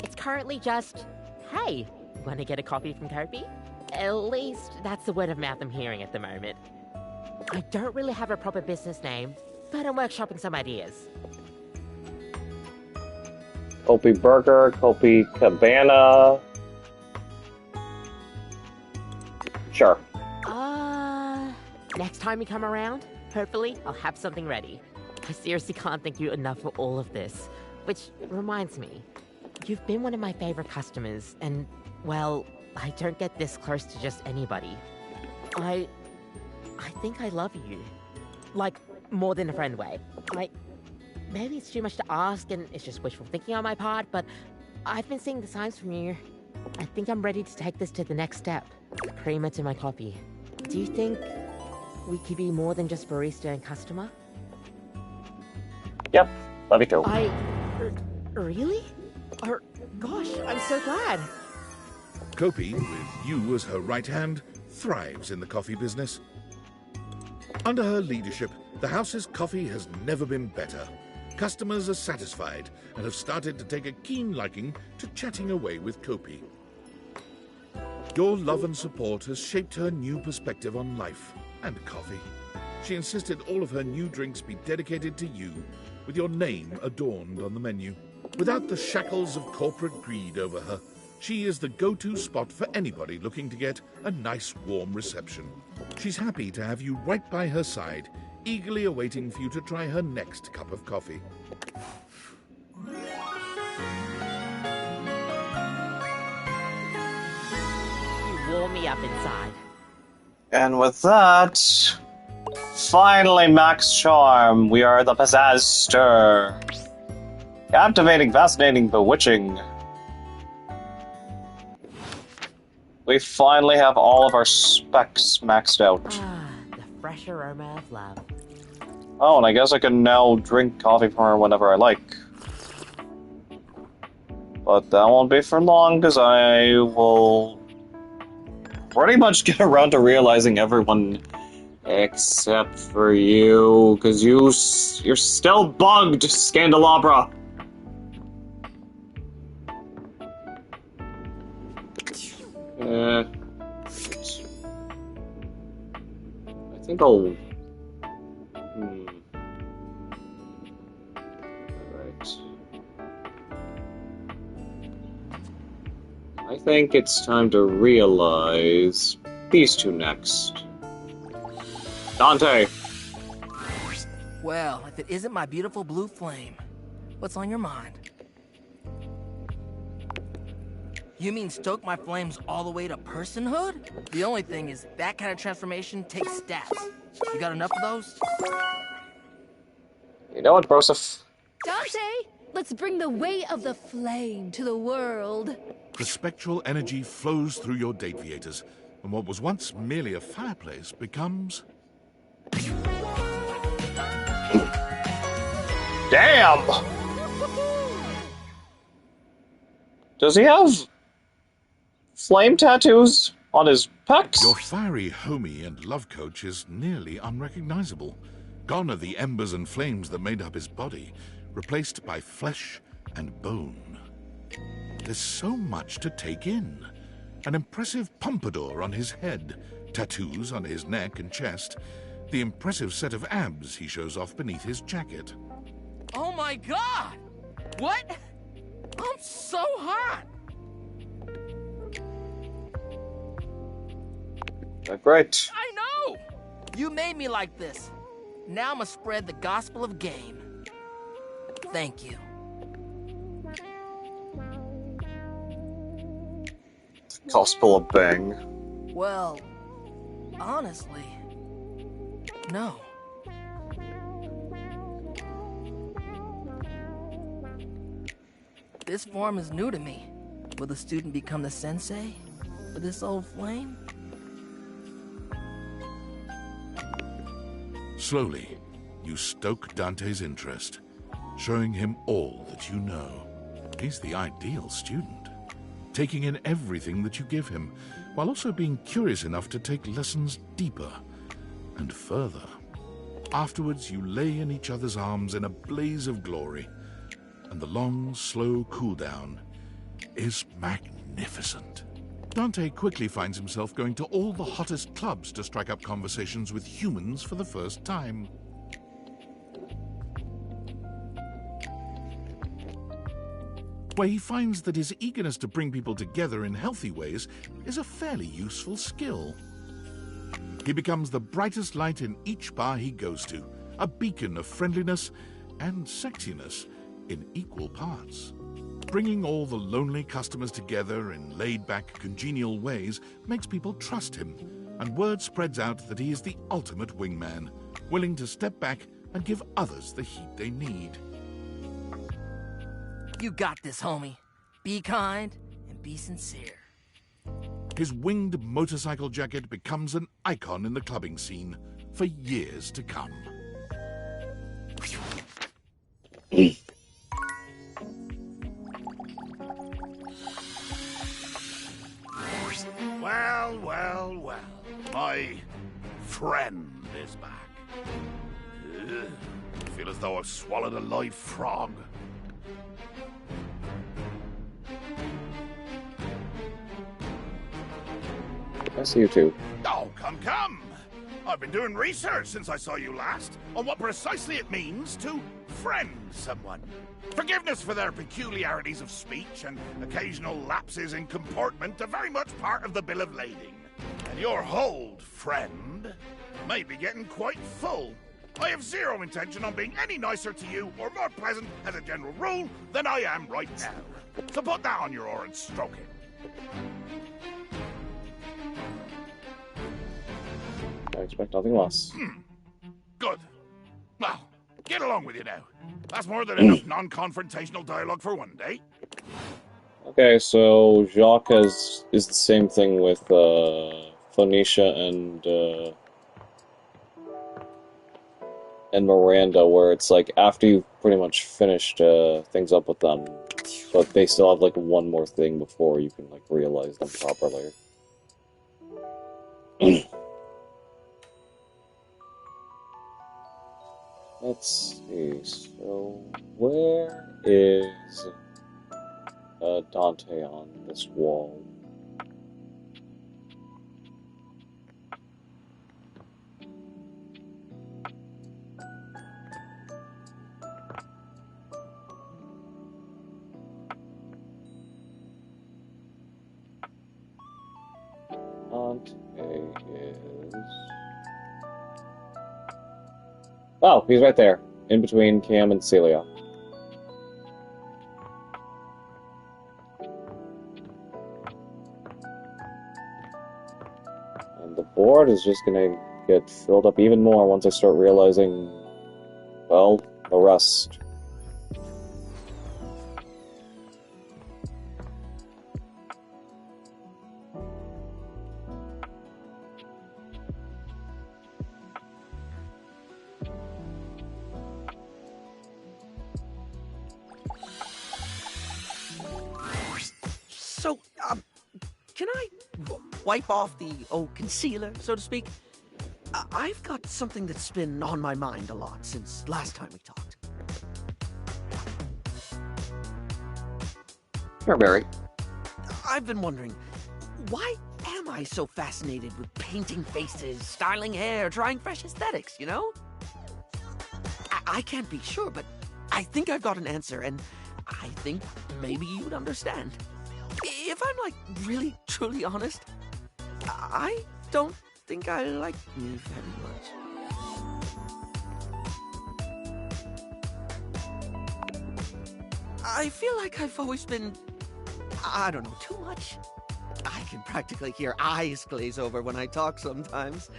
[SPEAKER 5] It's currently just, hey, wanna get a coffee from Kopi? At least, that's the word of mouth I'm hearing at the moment. I don't really have a proper business name, but I'm workshopping some ideas.
[SPEAKER 1] Kopi Burger, Kopi Cabana. Sure.
[SPEAKER 5] Next time you come around, hopefully I'll have something ready. I seriously can't thank you enough for all of this. Which reminds me, you've been one of my favorite customers, and, well, I don't get this close to just anybody. I think I love you. Like, more than a friend way. Maybe it's too much to ask, and it's just wishful thinking on my part, but I've been seeing the signs from you. I think I'm ready to take this to the next step. Creamer to my coffee. Do you think we could be more than just barista and customer?
[SPEAKER 1] Yep, love you too.
[SPEAKER 5] Really? Gosh, I'm so glad.
[SPEAKER 4] Kopi, with you as her right hand, thrives in the coffee business. Under her leadership, the house's coffee has never been better. Customers are satisfied and have started to take a keen liking to chatting away with Kopi. Your love and support has shaped her new perspective on life and coffee. She insisted all of her new drinks be dedicated to you, with your name adorned on the menu. Without the shackles of corporate greed over her, she is the go-to spot for anybody looking to get a nice warm reception. She's happy to have you right by her side, eagerly awaiting for you to try her next cup of coffee.
[SPEAKER 5] You warm me up inside.
[SPEAKER 1] And with that, finally max charm. We are the Pizzazster. Captivating, fascinating, bewitching. We finally have all of our specs maxed out.
[SPEAKER 5] The fresh aroma of love.
[SPEAKER 1] Oh, and I guess I can now drink coffee from her whenever I like. But that won't be for long, because I will pretty much get around to realizing everyone except for you, because you're still bugged, Scandelabra. I think I'll... Alright. I think it's time to realize these two next. Dante!
[SPEAKER 2] Well, if it isn't my beautiful blue flame, what's on your mind? You mean stoke my flames all the way to personhood? The only thing is, that kind of transformation takes stats. You got enough of those?
[SPEAKER 1] You know what, Broseph?
[SPEAKER 3] Dante, let's bring the way of the flame to the world.
[SPEAKER 4] The spectral energy flows through your Dateviators, and what was once merely a fireplace becomes...
[SPEAKER 1] Damn! Does he have flame tattoos on his pecs?
[SPEAKER 4] Your fiery homie and love coach is nearly unrecognizable. Gone are the embers and flames that made up his body, replaced by flesh and bone. There's so much to take in. An impressive pompadour on his head, tattoos on his neck and chest, the impressive set of abs he shows off beneath his jacket.
[SPEAKER 2] Oh my god! What? I'm so hot!
[SPEAKER 1] Great.
[SPEAKER 2] I know! You made me like this. Now I'm gonna spread the gospel of game. Thank you.
[SPEAKER 1] Gospel of Bang.
[SPEAKER 2] Well, honestly, no. This form is new to me. Will the student become the sensei for this old flame?
[SPEAKER 4] Slowly, you stoke Dante's interest, showing him all that you know. He's the ideal student, taking in everything that you give him, while also being curious enough to take lessons deeper and further. Afterwards, you lay in each other's arms in a blaze of glory, and the long, slow cool-down is magnificent. Dante quickly finds himself going to all the hottest clubs to strike up conversations with humans for the first time. Where he finds that his eagerness to bring people together in healthy ways is a fairly useful skill. He becomes the brightest light in each bar he goes to, a beacon of friendliness and sexiness in equal parts. Bringing all the lonely customers together in laid-back, congenial ways makes people trust him, and word spreads out that he is the ultimate wingman, willing to step back and give others the heat they need.
[SPEAKER 2] You got this, homie. Be kind and be sincere.
[SPEAKER 4] His winged motorcycle jacket becomes an icon in the clubbing scene for years to come.
[SPEAKER 10] Well, well, well. My friend is back. Ugh, I feel as though I've swallowed a live frog.
[SPEAKER 1] I see you too.
[SPEAKER 10] Oh, come! I've been doing research since I saw you last on what precisely it means to friend someone. Forgiveness for their peculiarities of speech and occasional lapses in comportment are very much part of the bill of lading. And your hold, friend, may be getting quite full. I have zero intention on being any nicer to you or more pleasant as a general rule than I am right now. So put that on your oar and stroke it.
[SPEAKER 1] I expect nothing less.
[SPEAKER 10] Good. Well, get along with you now. That's more than enough non-confrontational dialogue for one day.
[SPEAKER 1] Okay, so Jacques is the same thing with Phoenicia and Miranda, where it's like after you've pretty much finished things up with them, but they still have like one more thing before you can like realize them properly. Let's see. So, where is Dante on this wall? Dante is... Oh, he's right there, in between Cam and Celia. And the board is just gonna get filled up even more once I start realizing, well, the rest.
[SPEAKER 9] So, can I wipe off the old concealer, so to speak? I've got something that's been on my mind a lot since last time we talked.
[SPEAKER 1] Sure, Barry.
[SPEAKER 9] I've been wondering, why am I so fascinated with painting faces, styling hair, trying fresh aesthetics, you know? I can't be sure, but I think I've got an answer, and I think maybe you'd understand. If I'm, like, really, truly honest, I don't think I like me very much. I feel like I've always been, I don't know, too much. I can practically hear eyes glaze over when I talk sometimes.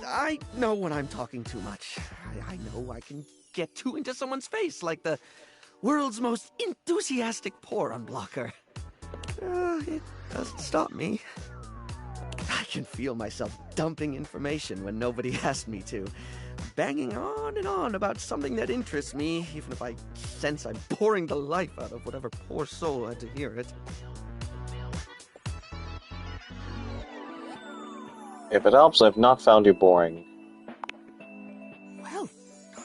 [SPEAKER 9] I know when I'm talking too much. I know I can get too into someone's face, like the world's most enthusiastic pour unblocker. It doesn't stop me. I can feel myself dumping information when nobody asked me to, banging on and on about something that interests me, even if I sense I'm boring the life out of whatever poor soul had to hear it.
[SPEAKER 1] If it helps, I've not found you boring.
[SPEAKER 9] Well,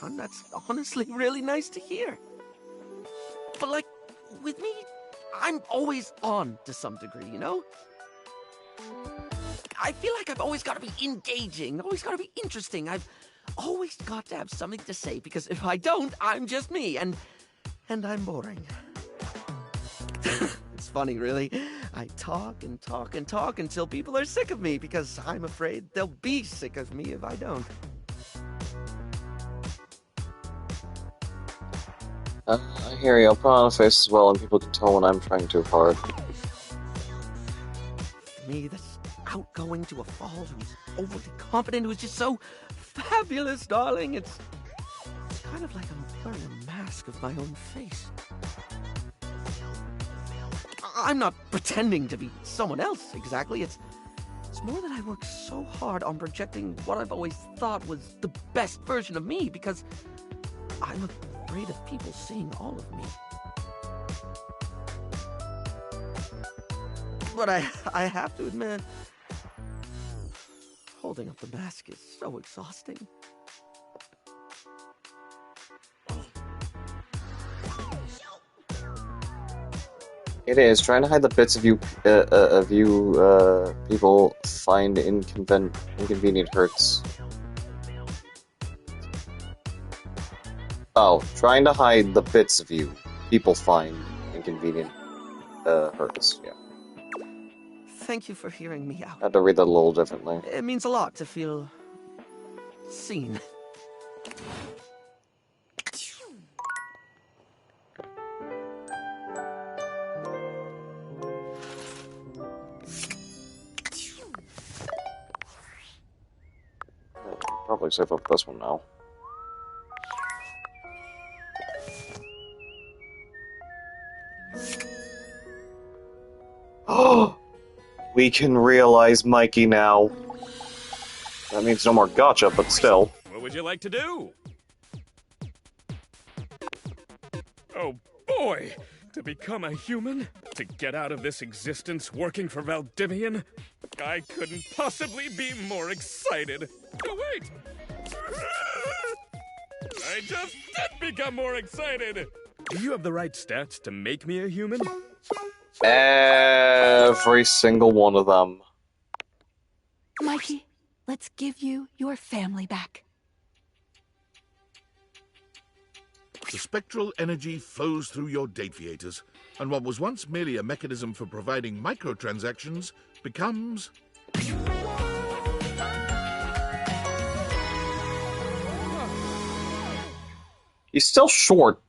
[SPEAKER 9] Don, that's honestly really nice to hear. But, like, with me, I'm always on to some degree, you know? I feel like I've always got to be engaging, always got to be interesting. I've always got to have something to say, because if I don't, I'm just me, and I'm boring. It's funny, really. I talk and talk and talk until people are sick of me, because I'm afraid they'll be sick of me if I don't.
[SPEAKER 1] I hear you. I'll put on a face as well, and people can tell when I'm trying too hard.
[SPEAKER 9] Me, that's outgoing to a fault, who's overly confident, who's just so fabulous, darling. It's kind of like I'm wearing a mask of my own face. I'm not pretending to be someone else, exactly. It's more that I work so hard on projecting what I've always thought was the best version of me, because I'm afraid of people seeing all of me. But I have to admit, holding up the mask is so exhausting.
[SPEAKER 1] It is. Trying to hide the bits of you people find inconvenient hurts. Oh, trying to hide the bits of you people find inconvenient hurts, yeah.
[SPEAKER 9] Thank you for hearing me out.
[SPEAKER 1] I had to read that a little differently.
[SPEAKER 9] It means a lot to feel seen.
[SPEAKER 1] Probably save up this one now. Oh, we can realize Mikey now. That means no more gotcha, but still.
[SPEAKER 6] What would you like to do? Oh boy! To become a human? To get out of this existence working for Valdivian? I couldn't possibly be more excited. Oh, wait! I just did become more excited! Do you have the right stats to make me a human?
[SPEAKER 1] Every single one of them.
[SPEAKER 3] Mikey, let's give you your family back.
[SPEAKER 4] The spectral energy flows through your Dateviators, and what was once merely a mechanism for providing microtransactions becomes...
[SPEAKER 1] He's still short.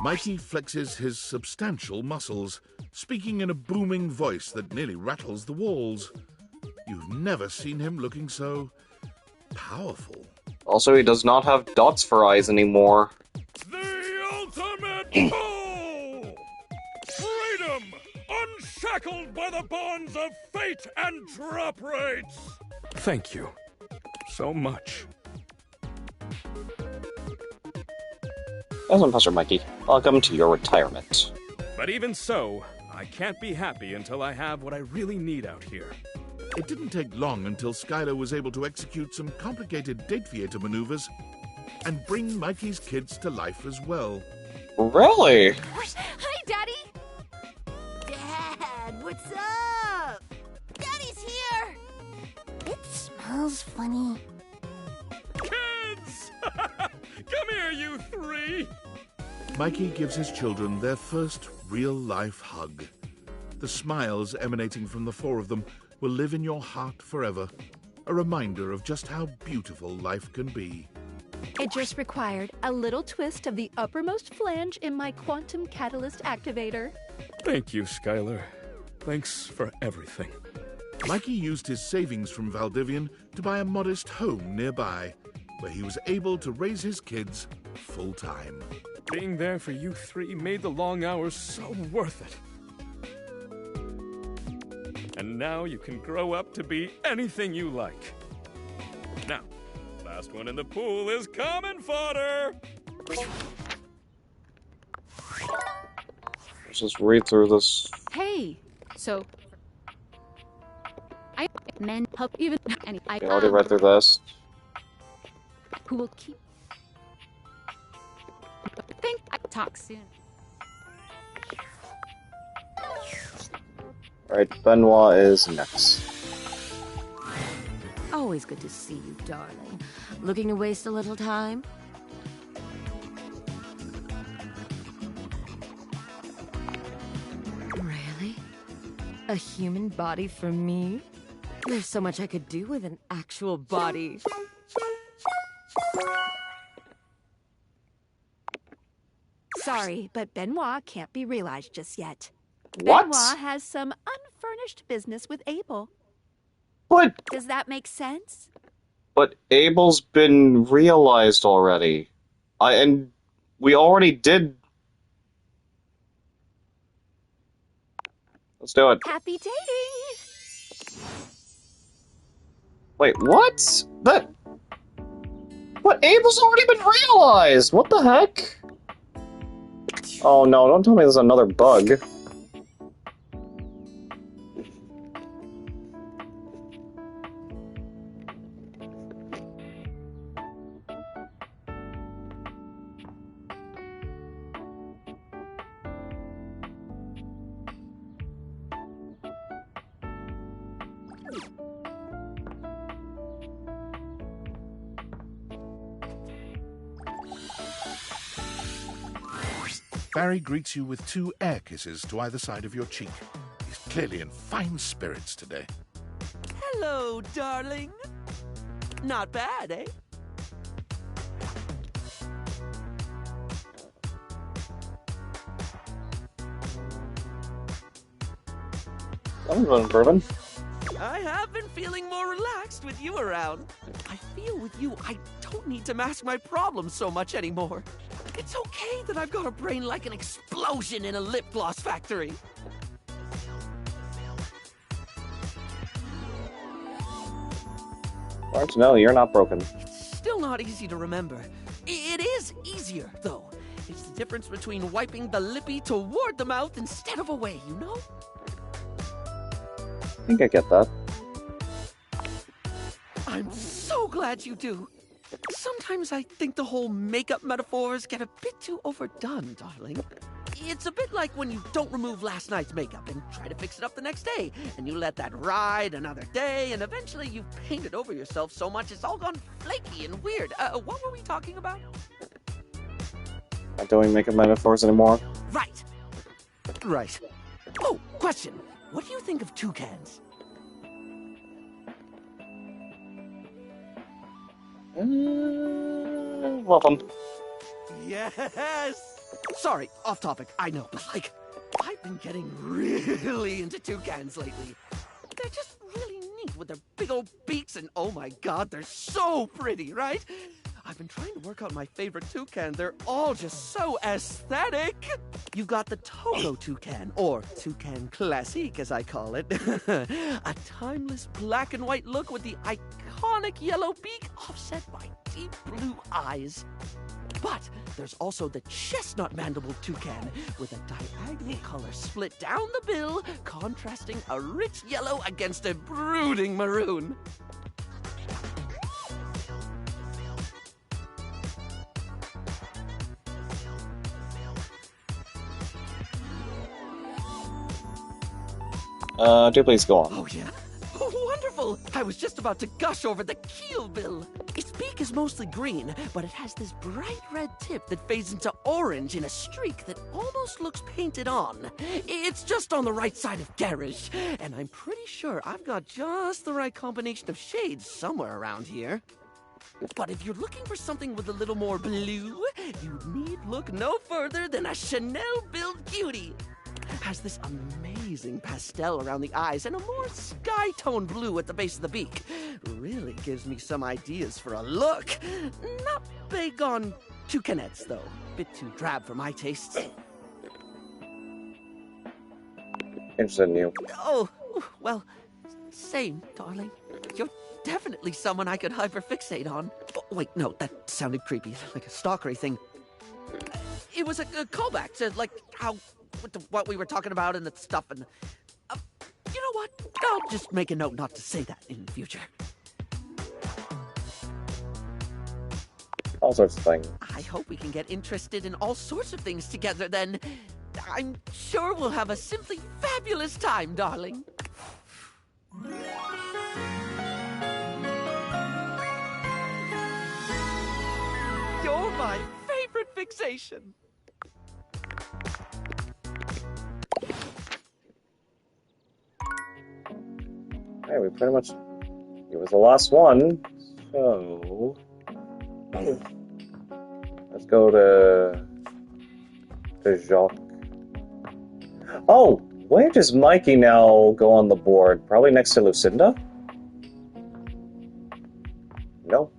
[SPEAKER 4] Mikey flexes his substantial muscles, speaking in a booming voice that nearly rattles the walls. You've never seen him looking so powerful.
[SPEAKER 1] Also, he does not have dots for eyes anymore.
[SPEAKER 6] The ultimate goal! Freedom! Unshackled by the bonds of fate and drop rates! Thank you so much.
[SPEAKER 1] As Professor Mikey, welcome to your retirement.
[SPEAKER 6] But even so, I can't be happy until I have what I really need out here.
[SPEAKER 4] It didn't take long until Skylar was able to execute some complicated Dateviator maneuvers and bring Mikey's kids to life as well.
[SPEAKER 1] Really?
[SPEAKER 3] Hi, Daddy!
[SPEAKER 22] Dad, what's up? Daddy's here! It smells funny.
[SPEAKER 6] Kids! Come here, you three!
[SPEAKER 4] Mikey gives his children their first real-life hug. The smiles emanating from the four of them will live in your heart forever, a reminder of just how beautiful life can be.
[SPEAKER 3] It just required a little twist of the uppermost flange in my quantum catalyst activator.
[SPEAKER 6] Thank you, Skylar. Thanks for everything.
[SPEAKER 4] Mikey used his savings from Valdivian to buy a modest home nearby, where he was able to raise his kids full-time.
[SPEAKER 6] Being there for you three made the long hours so worth it. And now you can grow up to be anything you like. Now, last one in the pool is common fodder!
[SPEAKER 1] Let's just read through this.
[SPEAKER 20] Hey, so I men help even any. I
[SPEAKER 1] already read through this.
[SPEAKER 20] Who will keep? Think I talk soon.
[SPEAKER 1] Alright, Benoit is next.
[SPEAKER 22] Always good to see you, darling. Looking to waste a little time? Really? A human body for me? There's so much I could do with an actual body.
[SPEAKER 3] Sorry, but Benoit can't be realized just yet.
[SPEAKER 1] What?
[SPEAKER 3] Benoit has some unfurnished business with Abel.
[SPEAKER 1] But...
[SPEAKER 3] Does that make sense?
[SPEAKER 1] But Abel's been realized already. And we already did... Let's do it.
[SPEAKER 3] Happy dating!
[SPEAKER 1] Wait, what? What? Abel's already been realized! What the heck? Oh no, don't tell me there's another bug.
[SPEAKER 4] Barry greets you with 2 air kisses to either side of your cheek. He's clearly in fine spirits today.
[SPEAKER 9] Hello, darling. Not bad, eh?
[SPEAKER 1] I'm going bourbon.
[SPEAKER 9] I have been feeling more relaxed with you around. I feel with you, I don't need to mask my problems so much anymore. It's okay that I've got a brain like an explosion in a lip gloss factory.
[SPEAKER 1] Hard to know, you're not broken.
[SPEAKER 9] Still not easy to remember. It is easier, though. It's the difference between wiping the lippy toward the mouth instead of away, you know?
[SPEAKER 1] I think I get that.
[SPEAKER 9] I'm so glad you do. Sometimes I think the whole makeup metaphors get a bit too overdone, darling. It's a bit like when you don't remove last night's makeup and try to fix it up the next day, and you let that ride another day, and eventually you've painted over yourself so much it's all gone flaky and weird. What were we talking about?
[SPEAKER 1] Not doing makeup metaphors anymore.
[SPEAKER 9] Right. Right. Oh, question. What do you think of toucans?
[SPEAKER 1] Welcome.
[SPEAKER 9] Yes! Sorry, off topic, I know, but like, I've been getting really into toucans lately. They're just really neat with their big old beaks, and oh my god, they're so pretty, right? I've been trying to work out my favorite toucan. They're all just so aesthetic. You've got the Togo toucan, or toucan classique as I call it. A timeless black and white look with the iconic yellow beak offset by deep blue eyes. But there's also the chestnut mandible toucan with a diagonal color split down the bill, contrasting a rich yellow against a brooding maroon.
[SPEAKER 1] Do please go on.
[SPEAKER 9] Oh, yeah? Oh, wonderful! I was just about to gush over the keelbill. Its beak is mostly green, but it has this bright red tip that fades into orange in a streak that almost looks painted on. It's just on the right side of garish, and I'm pretty sure I've got just the right combination of shades somewhere around here. But if you're looking for something with a little more blue, you need look no further than a Chanel-billed cutie. Has this amazing pastel around the eyes and a more sky-tone blue at the base of the beak. Really gives me some ideas for a look. Not big on toucanettes, though. Bit too drab for my tastes.
[SPEAKER 1] Interested in you.
[SPEAKER 9] Oh, well, same, darling. You're definitely someone I could hyperfixate on. Oh, wait, no, that sounded creepy, like a stalkery thing. It was a callback to, like, how... what we were talking about and the stuff, and you know what? I'll just make a note not to say that in the future.
[SPEAKER 1] All sorts of things.
[SPEAKER 9] I hope we can get interested in all sorts of things together then. I'm sure we'll have a simply fabulous time, darling. You're my favorite fixation.
[SPEAKER 1] Hey, we pretty much... It was the last one, so... Let's go to Jacques. Oh! Where does Mikey now go on the board? Probably next to Lucinda? Nope.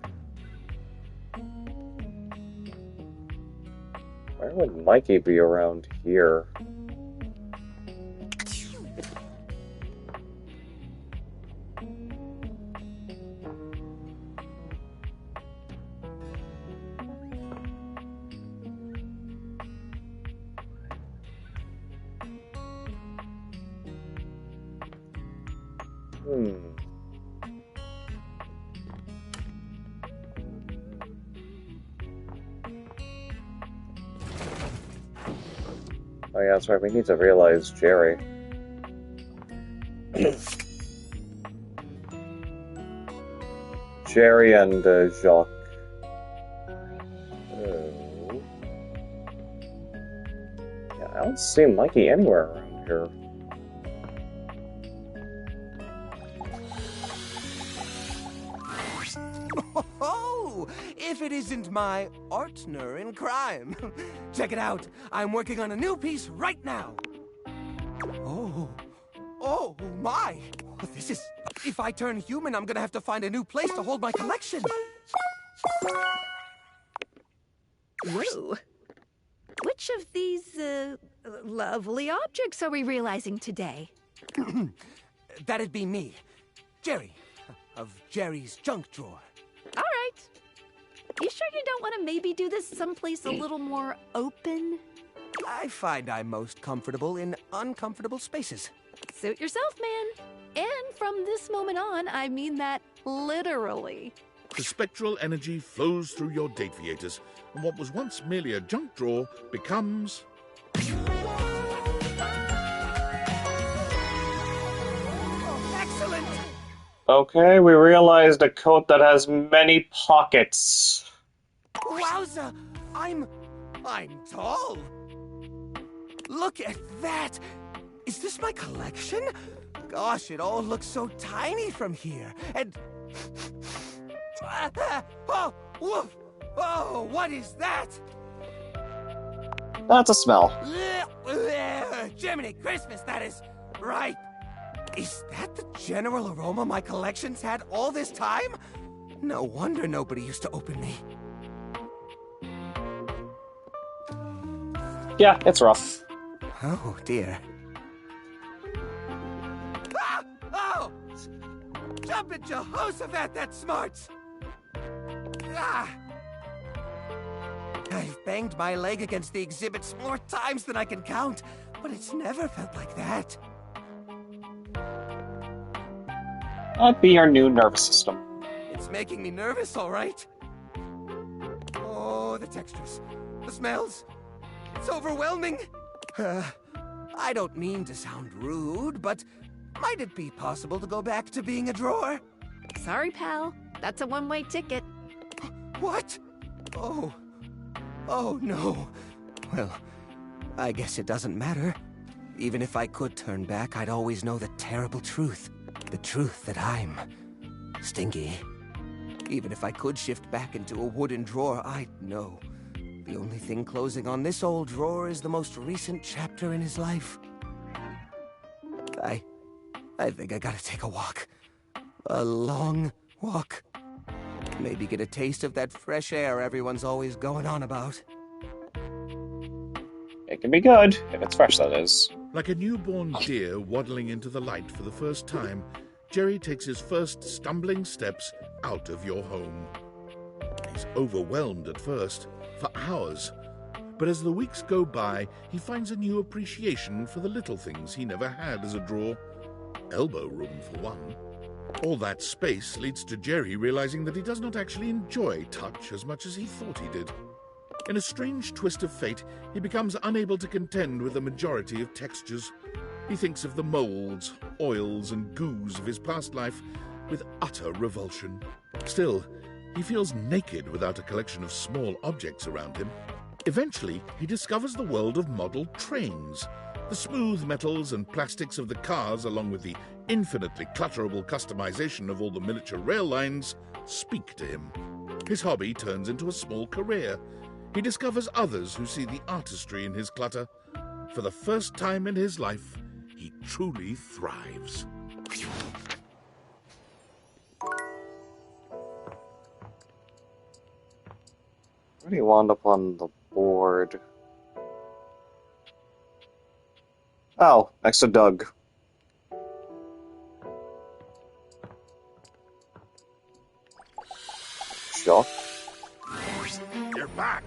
[SPEAKER 1] Where would Mikey be around here? Oh yeah, that's right, we need to realize Jerry. Jerry and Jacques. Yeah, I don't see Mikey anywhere around here.
[SPEAKER 15] Oh, if it isn't my partner in crime. Check it out. I'm working on a new piece right now. Oh my. This is... If I turn human, I'm gonna have to find a new place to hold my collection.
[SPEAKER 3] Whoa. Which of these, lovely objects are we realizing today?
[SPEAKER 15] That'd be me. Jerry. Of Jerry's junk drawer.
[SPEAKER 3] All right. You sure you don't want to maybe do this someplace a little more open?
[SPEAKER 9] I find I'm most comfortable in uncomfortable spaces.
[SPEAKER 3] Suit yourself, man. And from this moment on, I mean that literally.
[SPEAKER 4] The spectral energy flows through your date viators, and what was once merely a junk drawer becomes...
[SPEAKER 9] Excellent!
[SPEAKER 1] Okay, we realized a coat that has many pockets.
[SPEAKER 9] Wowza! I'm tall! Look at that! Is this my collection? Gosh, it all looks so tiny from here. And... oh, woof! Oh, what is that?
[SPEAKER 1] That's a smell.
[SPEAKER 9] Jiminy Christmas, that is right. Is that the general aroma my collection's had all this time? No wonder nobody used to open me.
[SPEAKER 1] Yeah, it's rough.
[SPEAKER 9] Oh, dear. Ah! Oh! Jumpin' Jehoshaphat, that smarts! Ah! I've banged my leg against the exhibits more times than I can count, but it's never felt like that.
[SPEAKER 1] That'd be your new nervous system.
[SPEAKER 9] It's making me nervous, all right. Oh, the textures, the smells. It's overwhelming. I don't mean to sound rude, but might it be possible to go back to being a drawer?
[SPEAKER 3] Sorry, pal. That's a one-way ticket.
[SPEAKER 9] What? Oh. Oh, no. Well, I guess it doesn't matter. Even if I could turn back, I'd always know the terrible truth. The truth that I'm stingy. Even if I could shift back into a wooden drawer, I'd know. The only thing closing on this old drawer is the most recent chapter in his life. I think I gotta take a walk. A long walk. Maybe get a taste of that fresh air everyone's always going on about.
[SPEAKER 1] It can be good, if it's fresh, that is.
[SPEAKER 4] Like a newborn deer waddling into the light for the first time, Jerry takes his first stumbling steps out of your home. He's overwhelmed at first, for hours. But as the weeks go by, he finds a new appreciation for the little things he never had as a drawer. Elbow room, for one. All that space leads to Jerry realizing that he does not actually enjoy touch as much as he thought he did. In a strange twist of fate, he becomes unable to contend with the majority of textures. He thinks of the molds, oils, and goos of his past life with utter revulsion. Still, he feels naked without a collection of small objects around him. Eventually, he discovers the world of model trains. The smooth metals and plastics of the cars, along with the infinitely clutterable customization of all the miniature rail lines, speak to him. His hobby turns into a small career. He discovers others who see the artistry in his clutter. For the first time in his life, he truly thrives.
[SPEAKER 1] Where do you wound up on the board? Oh, next to Doug. Sure.
[SPEAKER 10] You're back.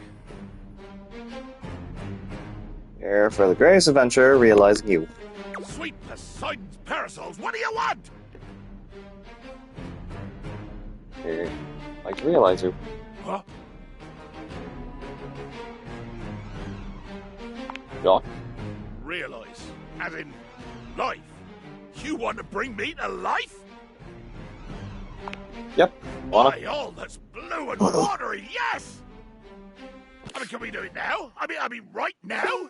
[SPEAKER 1] Here for the greatest adventure, realizing you.
[SPEAKER 10] Sweet Poseidon's parasols, what do you want?
[SPEAKER 1] Here, like to realize you.
[SPEAKER 10] Huh?
[SPEAKER 1] Doc.
[SPEAKER 10] Realize, as in life. You want to bring me to life?
[SPEAKER 1] Yep.
[SPEAKER 10] Why, all that's blue and watery, yes! I mean, can we do it now? I mean, right now?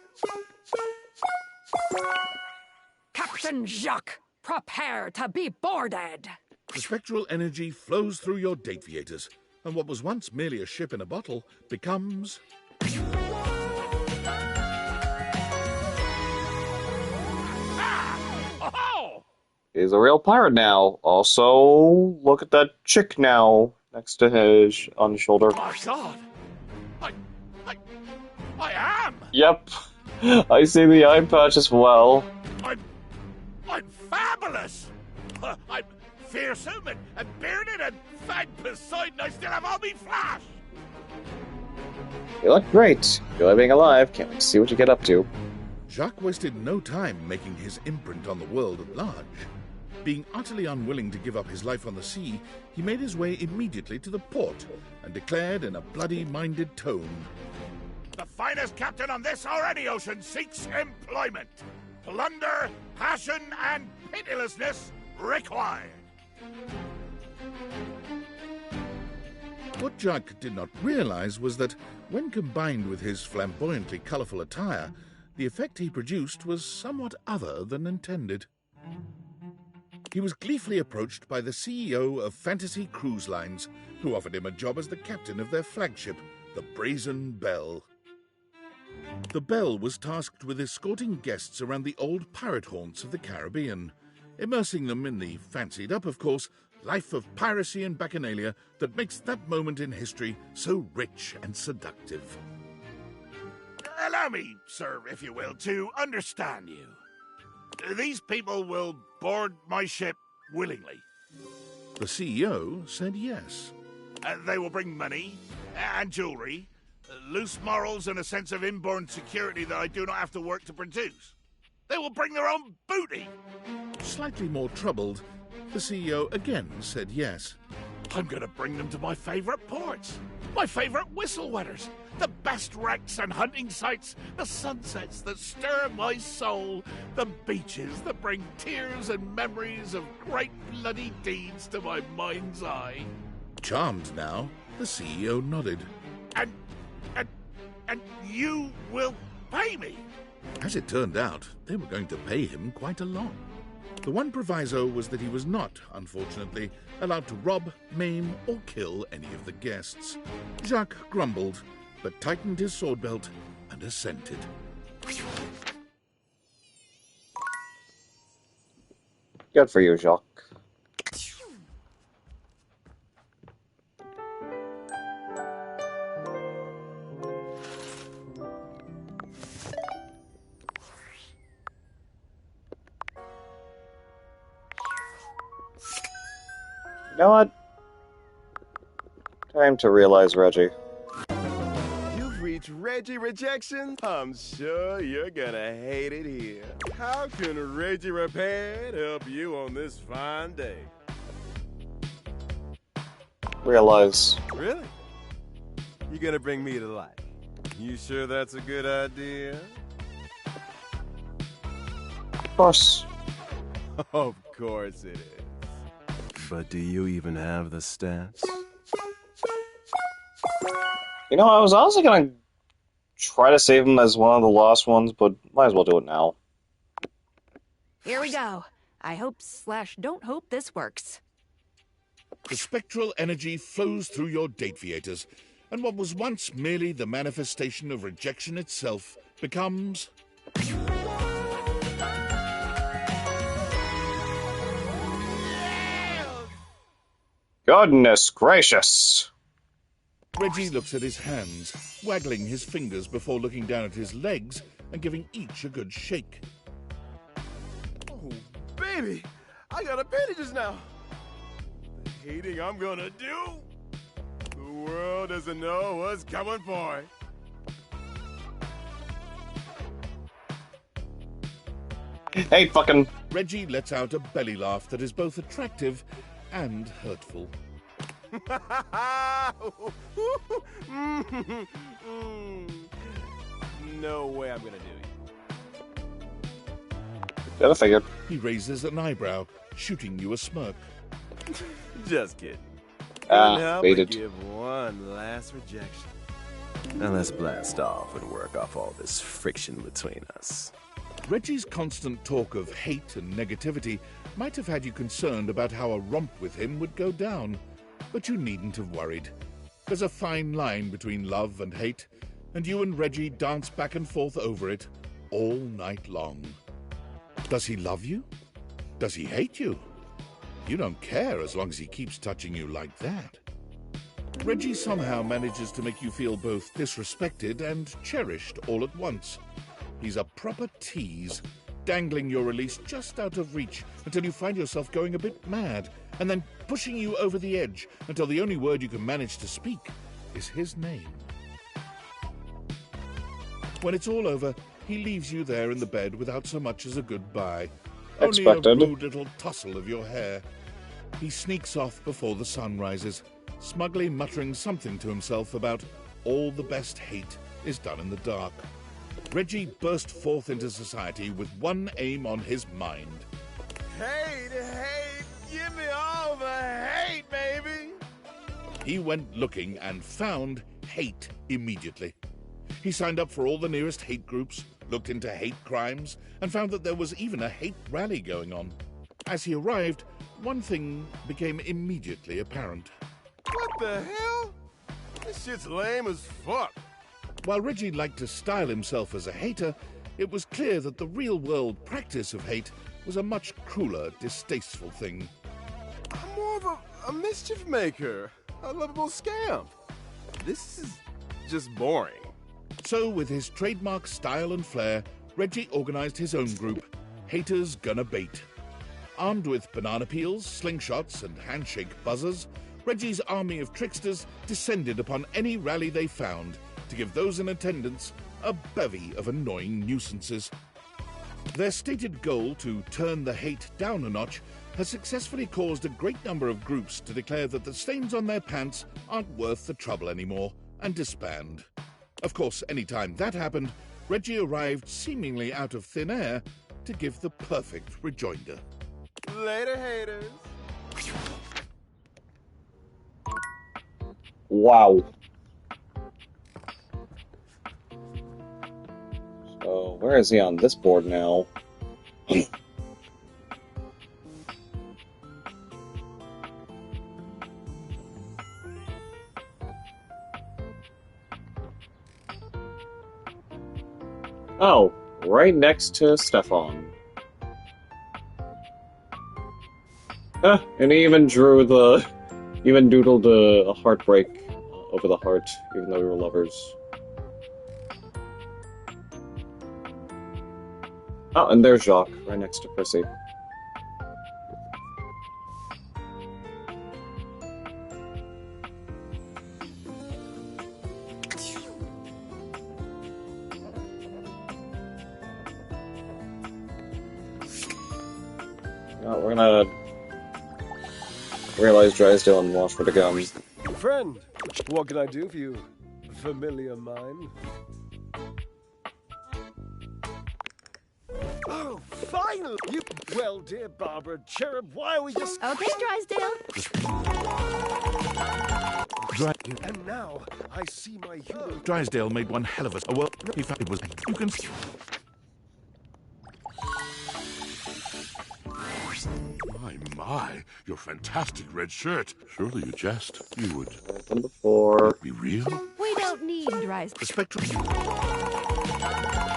[SPEAKER 7] Captain Jacques, prepare to be boarded.
[SPEAKER 4] The spectral energy flows through your date viators, and what was once merely a ship in a bottle becomes...
[SPEAKER 1] He's a real pirate now. Also, look at that chick now next to his on his shoulder.
[SPEAKER 10] My God! I am!
[SPEAKER 1] Yep. I see the eye patch as well.
[SPEAKER 10] I'm fabulous! I'm fearsome and bearded and thank Poseidon I still have all me flash!
[SPEAKER 1] You look great. Enjoy being alive. Can't wait to see what you get up to.
[SPEAKER 4] Jacques wasted no time making his imprint on the world at large. Being utterly unwilling to give up his life on the sea, he made his way immediately to the port and declared in a bloody-minded tone,
[SPEAKER 10] "The finest captain on this or any ocean seeks employment. Plunder, passion, and pitilessness required."
[SPEAKER 4] What Jacques did not realize was that, when combined with his flamboyantly colorful attire, the effect he produced was somewhat other than intended. He was gleefully approached by the CEO of Fantasy Cruise Lines, who offered him a job as the captain of their flagship, the Brazen Belle. The Belle was tasked with escorting guests around the old pirate haunts of the Caribbean, immersing them in the fancied-up, of course, life of piracy and bacchanalia that makes that moment in history so rich and seductive.
[SPEAKER 10] Allow me, sir, if you will, to understand you. These people will board my ship willingly.
[SPEAKER 4] The CEO said yes.
[SPEAKER 10] They will bring money and jewelry, loose morals and a sense of inborn security that I do not have to work to produce. They will bring their own booty.
[SPEAKER 4] Slightly more troubled, the CEO again said yes.
[SPEAKER 10] I'm going to bring them to my favorite ports, my favorite whistle wetters, the best wrecks and hunting sites, the sunsets that stir my soul, the beaches that bring tears and memories of great bloody deeds to my mind's eye.
[SPEAKER 4] Charmed now, the CEO nodded.
[SPEAKER 10] And you will pay me?
[SPEAKER 4] As it turned out, they were going to pay him quite a lot. The one proviso was that he was not, unfortunately, allowed to rob, maim, or kill any of the guests. Jacques grumbled, but tightened his sword belt and assented.
[SPEAKER 1] Good for you, Jacques. You know what? Time to realize Reggie.
[SPEAKER 11] You've reached Reggie rejection? I'm sure you're gonna hate it here. How can Reggie Repaired help you on this fine day?
[SPEAKER 1] Realize.
[SPEAKER 11] Really? You're gonna bring me to life? You sure that's a good idea?
[SPEAKER 1] Of course.
[SPEAKER 11] Of course it is. But do you even have the stats?
[SPEAKER 1] You know, I was honestly gonna try to save him as one of the lost ones, but might as well do it now.
[SPEAKER 3] Here we go. I hope/don't hope this works.
[SPEAKER 4] The spectral energy flows through your Dateviators, and what was once merely the manifestation of rejection itself becomes...
[SPEAKER 1] Goodness gracious!
[SPEAKER 4] Reggie looks at his hands, waggling his fingers before looking down at his legs and giving each a good shake.
[SPEAKER 11] Oh, baby! I got appendages now! The hating I'm gonna do? The world doesn't know what's coming for it.
[SPEAKER 1] Hey, fucking...
[SPEAKER 4] Reggie lets out a belly laugh that is both attractive and hurtful.
[SPEAKER 11] No way I'm gonna do
[SPEAKER 1] Should have figured.
[SPEAKER 4] He raises an eyebrow, shooting you a smirk.
[SPEAKER 11] it. Just kidding. Couldn't help but
[SPEAKER 1] baited.
[SPEAKER 11] give one last rejection. Now let's blast off and work off all this friction between us.
[SPEAKER 4] Reggie's constant talk of hate and negativity might have had you concerned about how a romp with him would go down, but you needn't have worried. There's a fine line between love and hate, and you and Reggie dance back and forth over it all night long. Does he love you? Does he hate you? You don't care as long as he keeps touching you like that. Reggie somehow manages to make you feel both disrespected and cherished all at once. He's a proper tease, dangling your release just out of reach until you find yourself going a bit mad, and then pushing you over the edge until the only word you can manage to speak is his name. When it's all over, he leaves you there in the bed without so much as a goodbye.
[SPEAKER 1] Expected.
[SPEAKER 4] Only a rude little tussle of your hair. He sneaks off before the sun rises, smugly muttering something to himself about all the best hate is done in the dark. Reggie burst forth into society with one aim on his mind.
[SPEAKER 11] Hate, hate, give me all the hate, baby!
[SPEAKER 4] He went looking and found hate immediately. He signed up for all the nearest hate groups, looked into hate crimes, and found that there was even a hate rally going on. As he arrived, one thing became immediately apparent.
[SPEAKER 11] What the hell? This shit's lame as fuck.
[SPEAKER 4] While Reggie liked to style himself as a hater, it was clear that the real-world practice of hate was a much crueler, distasteful thing.
[SPEAKER 11] I'm more of a mischief maker, a lovable scamp. This is just boring.
[SPEAKER 4] So, with his trademark style and flair, Reggie organized his own group, Haters Gonna Bait. Armed with banana peels, slingshots, and handshake buzzers, Reggie's army of tricksters descended upon any rally they found to give those in attendance a bevy of annoying nuisances. Their stated goal to turn the hate down a notch has successfully caused a great number of groups to declare that the stains on their pants aren't worth the trouble anymore and disband. Of course, any time that happened, Reggie arrived seemingly out of thin air to give the perfect rejoinder.
[SPEAKER 11] Later, haters.
[SPEAKER 1] Wow. So, where is he on this board now? Oh, right next to Stefan. And he even doodled a heartbreak over the heart, even though we were lovers. Oh, and there's Jacques, right next to Prissy. Oh, we're gonna realize Drysdale and wash for the gum.
[SPEAKER 18] Friend, what can I do for you, familiar mine? Oh, finally! Well, dear Barbara Cherub, why are we just...
[SPEAKER 3] Okay, Drysdale.
[SPEAKER 18] And now, I see my hero...
[SPEAKER 4] Drysdale made one hell of a... Well, he found it was... You can...
[SPEAKER 19] My, your fantastic red shirt. Surely you jest. You would...
[SPEAKER 1] Done before.
[SPEAKER 19] Be real?
[SPEAKER 3] We don't need Drysdale.
[SPEAKER 4] The spectrum...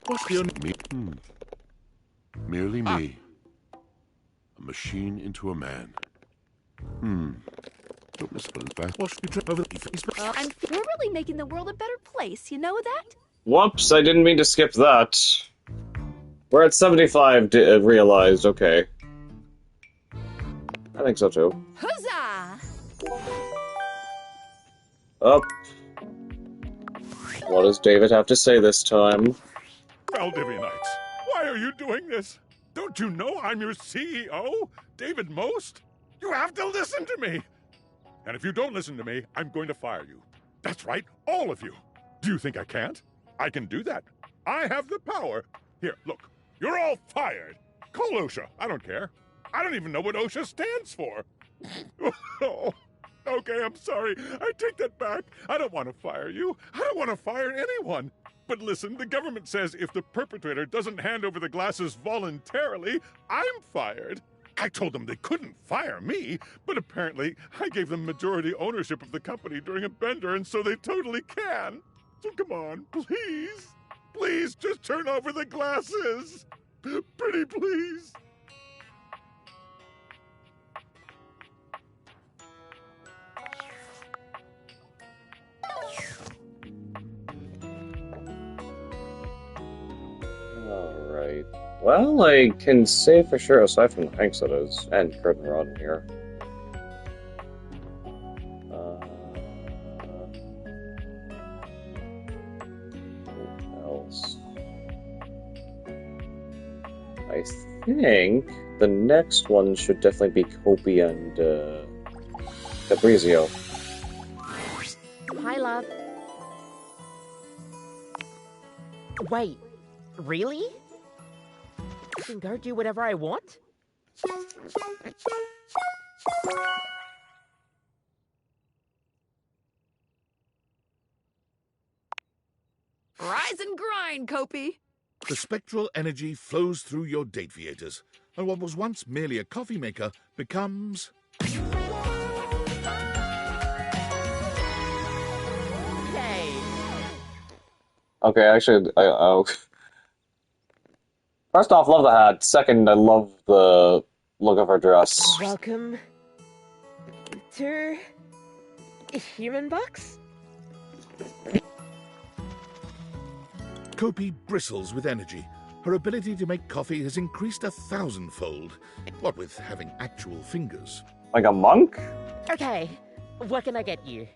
[SPEAKER 4] What's the only...
[SPEAKER 19] Me? Merely me. A machine into a man. Don't misspell that.
[SPEAKER 4] Wash you trip over the face.
[SPEAKER 3] We're really making the world a better place, you know that?
[SPEAKER 1] Whoops, I didn't mean to skip that. We're at 75, realized, okay. I think so too.
[SPEAKER 3] Huzzah!
[SPEAKER 1] Up. What does David have to say this time?
[SPEAKER 6] Valdivianites, why are you doing this? Don't you know I'm your CEO, David Most? You have to listen to me. And if you don't listen to me, I'm going to fire you. That's right, all of you. Do you think I can't? I can do that. I have the power. Here, look, you're all fired. Call OSHA, I don't care. I don't even know what OSHA stands for. Oh, okay, I'm sorry. I take that back. I don't want to fire you. I don't want to fire anyone. But listen, the government says if the perpetrator doesn't hand over the glasses voluntarily, I'm fired. I told them they couldn't fire me, but apparently I gave them majority ownership of the company during a bender, and so they totally can. So come on, please. Please, just turn over the glasses. Pretty please.
[SPEAKER 1] Alright. Well, I can say for sure, aside from the Hanks that is, and Curtin Rod in here. Who else? think the next one should definitely be Kopi and Fabrizio.
[SPEAKER 5] Hi, love. Wait, really? I can go do whatever I want?
[SPEAKER 3] Rise and grind, Kopi.
[SPEAKER 4] The spectral energy flows through your Dateviators, and what was once merely a coffee maker becomes...
[SPEAKER 5] Yay!
[SPEAKER 1] Okay, actually, first off, love the hat. Second, I love the look of her dress.
[SPEAKER 5] Welcome to Human Box?
[SPEAKER 4] Kopi bristles with energy. Her ability to make coffee has increased 1,000-fold. What with having actual fingers.
[SPEAKER 1] Like a monk?
[SPEAKER 5] Okay, what can I get you?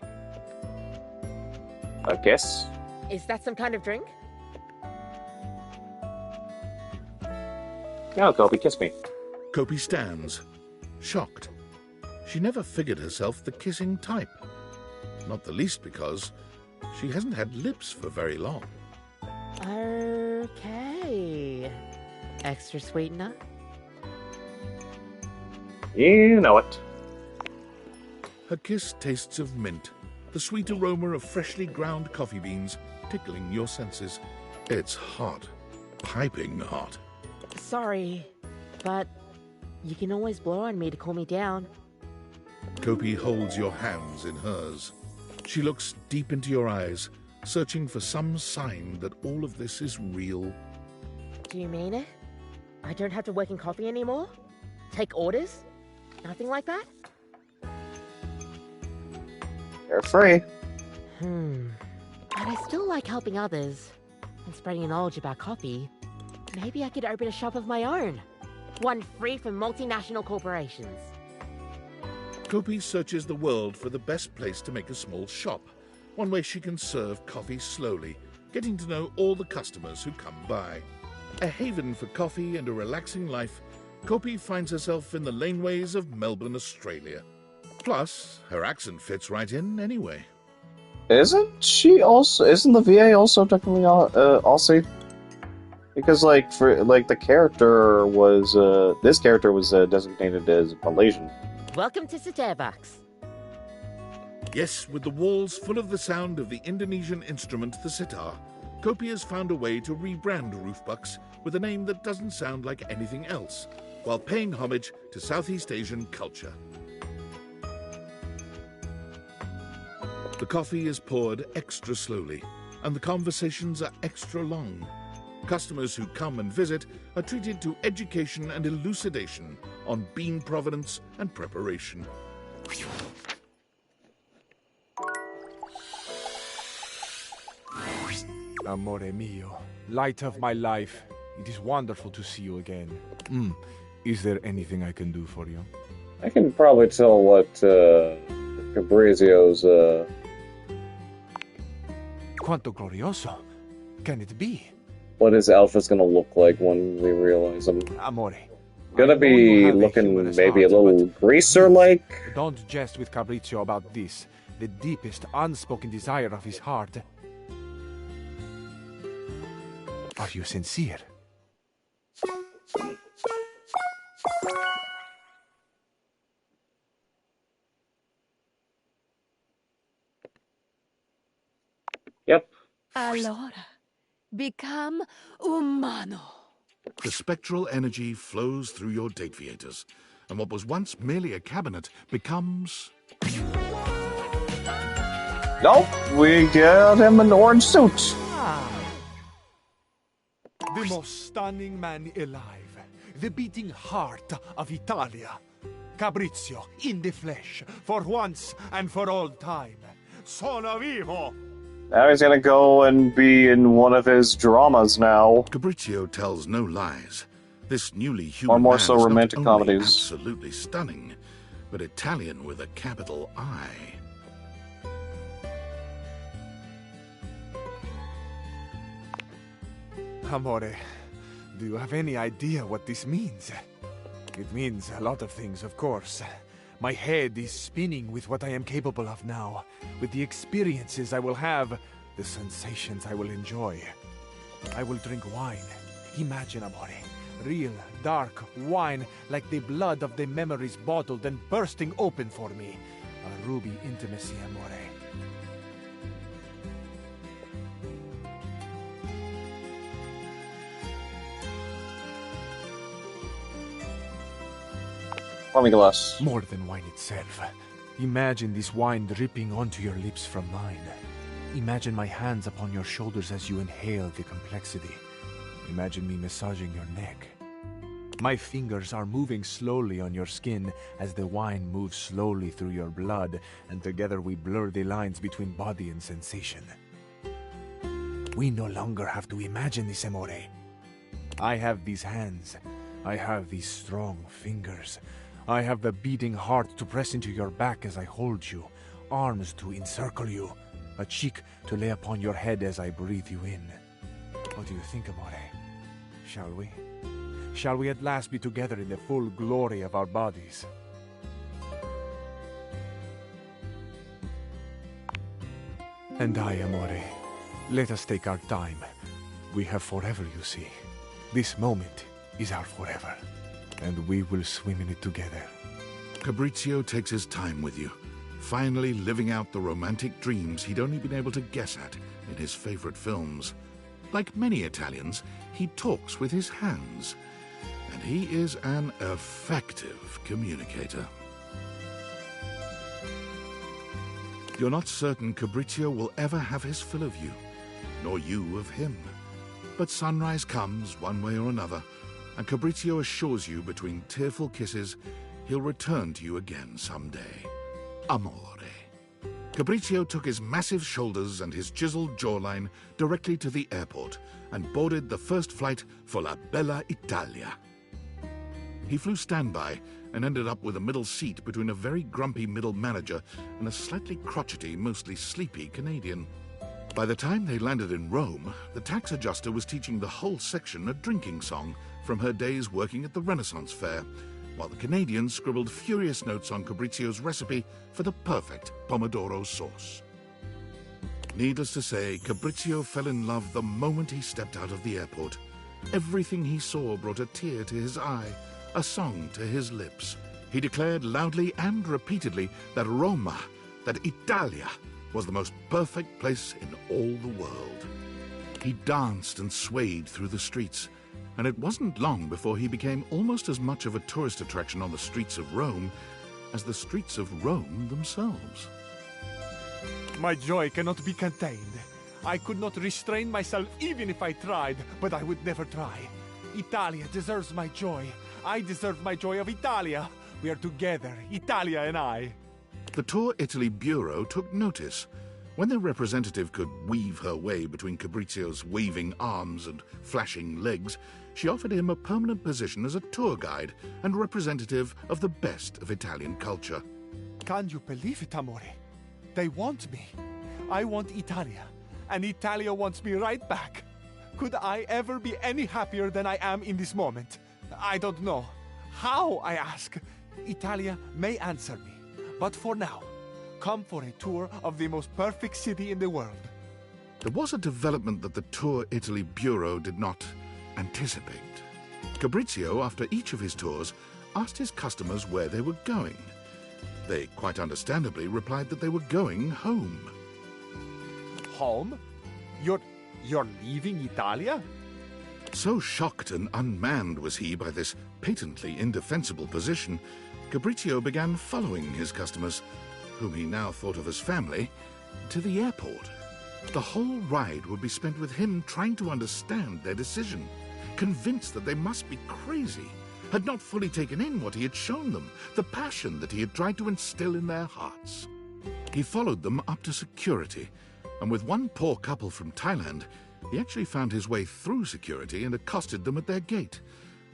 [SPEAKER 1] A kiss?
[SPEAKER 5] Is that some kind of drink?
[SPEAKER 1] No, Kopi, kiss me.
[SPEAKER 4] Kopi stands, shocked. She never figured herself the kissing type. Not the least because she hasn't had lips for very long.
[SPEAKER 5] Okay. Extra sweetener?
[SPEAKER 1] You know it.
[SPEAKER 4] Her kiss tastes of mint, the sweet aroma of freshly ground coffee beans tickling your senses. It's hot, piping hot.
[SPEAKER 5] Sorry, but you can always blow on me to cool me down.
[SPEAKER 4] Kopi holds your hands in hers. She looks deep into your eyes, searching for some sign that all of this is real.
[SPEAKER 5] Do you mean it? I don't have to work in coffee anymore? Take orders? Nothing like that?
[SPEAKER 1] You're free.
[SPEAKER 5] But I still like helping others and spreading knowledge about coffee. Maybe I could open a shop of my own. One free from multinational corporations.
[SPEAKER 4] Kopi searches the world for the best place to make a small shop. One way she can serve coffee slowly, getting to know all the customers who come by. A haven for coffee and a relaxing life, Kopi finds herself in the laneways of Melbourne, Australia. Plus, her accent fits right in anyway.
[SPEAKER 1] Isn't the VA also technically Aussie? Because the character was this character was designated as Malaysian.
[SPEAKER 5] Welcome to Starbucks.
[SPEAKER 4] Yes, with the walls full of the sound of the Indonesian instrument the sitar, Kopi has found a way to rebrand Roofbucks with a name that doesn't sound like anything else, while paying homage to Southeast Asian culture. The coffee is poured extra slowly, and the conversations are extra long. Customers who come and visit are treated to education and elucidation on bean provenance and preparation.
[SPEAKER 8] Amore mio, light of my life, it is wonderful to see you again. Is there anything I can do for you?
[SPEAKER 1] I can probably tell what Fabrizio's
[SPEAKER 8] Quanto glorioso can it be?
[SPEAKER 1] what his outfit's gonna look like when we realize him.
[SPEAKER 8] Amore.
[SPEAKER 1] Gonna be looking maybe a little greaser-like.
[SPEAKER 8] Don't jest with Fabrizio about this, the deepest unspoken desire of his heart. Are you sincere?
[SPEAKER 1] Yep.
[SPEAKER 3] Allora, become umano.
[SPEAKER 4] The spectral energy flows through your Dateviators, and what was once merely a cabinet becomes...
[SPEAKER 1] Nope, we get him an orange suit.
[SPEAKER 8] The most stunning man alive, the beating heart of Italia. Fabrizio in the flesh, for once and for all time. Sono vivo!
[SPEAKER 1] Now he's gonna go and be in one of his dramas now.
[SPEAKER 4] Fabrizio tells no lies. This newly human
[SPEAKER 1] Or more
[SPEAKER 4] man
[SPEAKER 1] so
[SPEAKER 4] is
[SPEAKER 1] romantic
[SPEAKER 4] not only
[SPEAKER 1] comedies.
[SPEAKER 4] absolutely stunning, but Italian with a capital I.
[SPEAKER 8] Amore, Do you have any idea what this means? It means a lot of things, of course. My head is spinning with what I am capable of now, with the experiences I will have, the sensations I will enjoy. I will drink wine. Imagine, amore. Real, dark wine, like the blood of the memories bottled and bursting open for me. A ruby intimacy, amore.
[SPEAKER 1] Pour me a glass.
[SPEAKER 8] More than wine itself. Imagine this wine dripping onto your lips from mine. Imagine my hands upon your shoulders as you inhale the complexity. Imagine me massaging your neck. My fingers are moving slowly on your skin as the wine moves slowly through your blood, and together we blur the lines between body and sensation. We no longer have to imagine this, amore. I have these hands. I have these strong fingers. I have the beating heart to press into your back as I hold you, arms to encircle you, a cheek to lay upon your head as I breathe you in. What do you think, amore? Shall we? Shall we at last be together in the full glory of our bodies? And I, amore, let us take our time. We have forever, you see. This moment is our forever, and we will swim in it together.
[SPEAKER 4] Fabrizio takes his time with you, finally living out the romantic dreams he'd only been able to guess at in his favorite films. Like many Italians, he talks with his hands, and he is an effective communicator. You're not certain Fabrizio will ever have his fill of you, nor you of him. But sunrise comes one way or another, and Fabrizio assures you between tearful kisses he'll return to you again someday. Amore. Fabrizio took his massive shoulders and his chiseled jawline directly to the airport and boarded the first flight for La Bella Italia. He flew standby and ended up with a middle seat between a very grumpy middle manager and a slightly crotchety, mostly sleepy Canadian. By the time they landed in Rome, the tax adjuster was teaching the whole section a drinking song from her days working at the Renaissance Fair, while the Canadian scribbled furious notes on Fabrizio's recipe for the perfect pomodoro sauce. Needless to say, Fabrizio fell in love the moment he stepped out of the airport. Everything he saw brought a tear to his eye, a song to his lips. He declared loudly and repeatedly that Roma, that Italia, was the most perfect place in all the world. He danced and swayed through the streets, and it wasn't long before he became almost as much of a tourist attraction on the streets of Rome as the streets of Rome themselves.
[SPEAKER 8] My joy cannot be contained. I could not restrain myself even if I tried, but I would never try. Italia deserves my joy. I deserve my joy of Italia. We are together, Italia and I.
[SPEAKER 4] The Tour Italy Bureau took notice. When their representative could weave her way between Fabrizio's waving arms and flashing legs, she offered him a permanent position as a tour guide and representative of the best of Italian culture.
[SPEAKER 8] Can you believe it, amore? They want me. I want Italia, and Italia wants me right back. Could I ever be any happier than I am in this moment? I don't know. How, I ask? Italia may answer me. But for now, come for a tour of the most perfect city in the world.
[SPEAKER 4] There was a development that the Tour Italy Bureau did not anticipate. Fabrizio, after each of his tours, asked his customers where they were going. They, quite understandably, replied that they were going home.
[SPEAKER 8] Home? You're leaving Italia?
[SPEAKER 4] So shocked and unmanned was he by this patently indefensible position, Fabrizio began following his customers, whom he now thought of as family, to the airport. The whole ride would be spent with him trying to understand their decision, convinced that they must be crazy, had not fully taken in what he had shown them, the passion that he had tried to instill in their hearts. He followed them up to security, and with one poor couple from Thailand, he actually found his way through security and accosted them at their gate,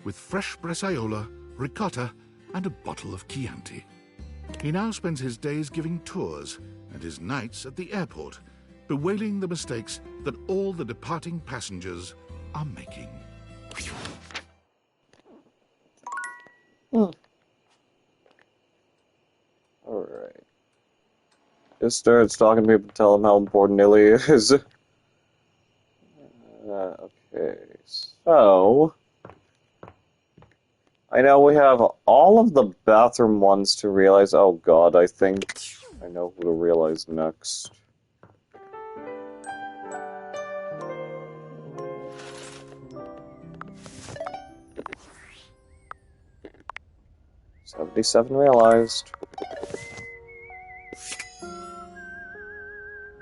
[SPEAKER 4] with fresh bresaola, ricotta, and a bottle of Chianti. He now spends his days giving tours and his nights at the airport, bewailing the mistakes that all the departing passengers are making.
[SPEAKER 1] Alright. Just starts talking to people, tell him how important Illy is. Okay, so... I know we have all of the bathroom ones to realize. Oh god, I think I know who to realize next. $77 realized.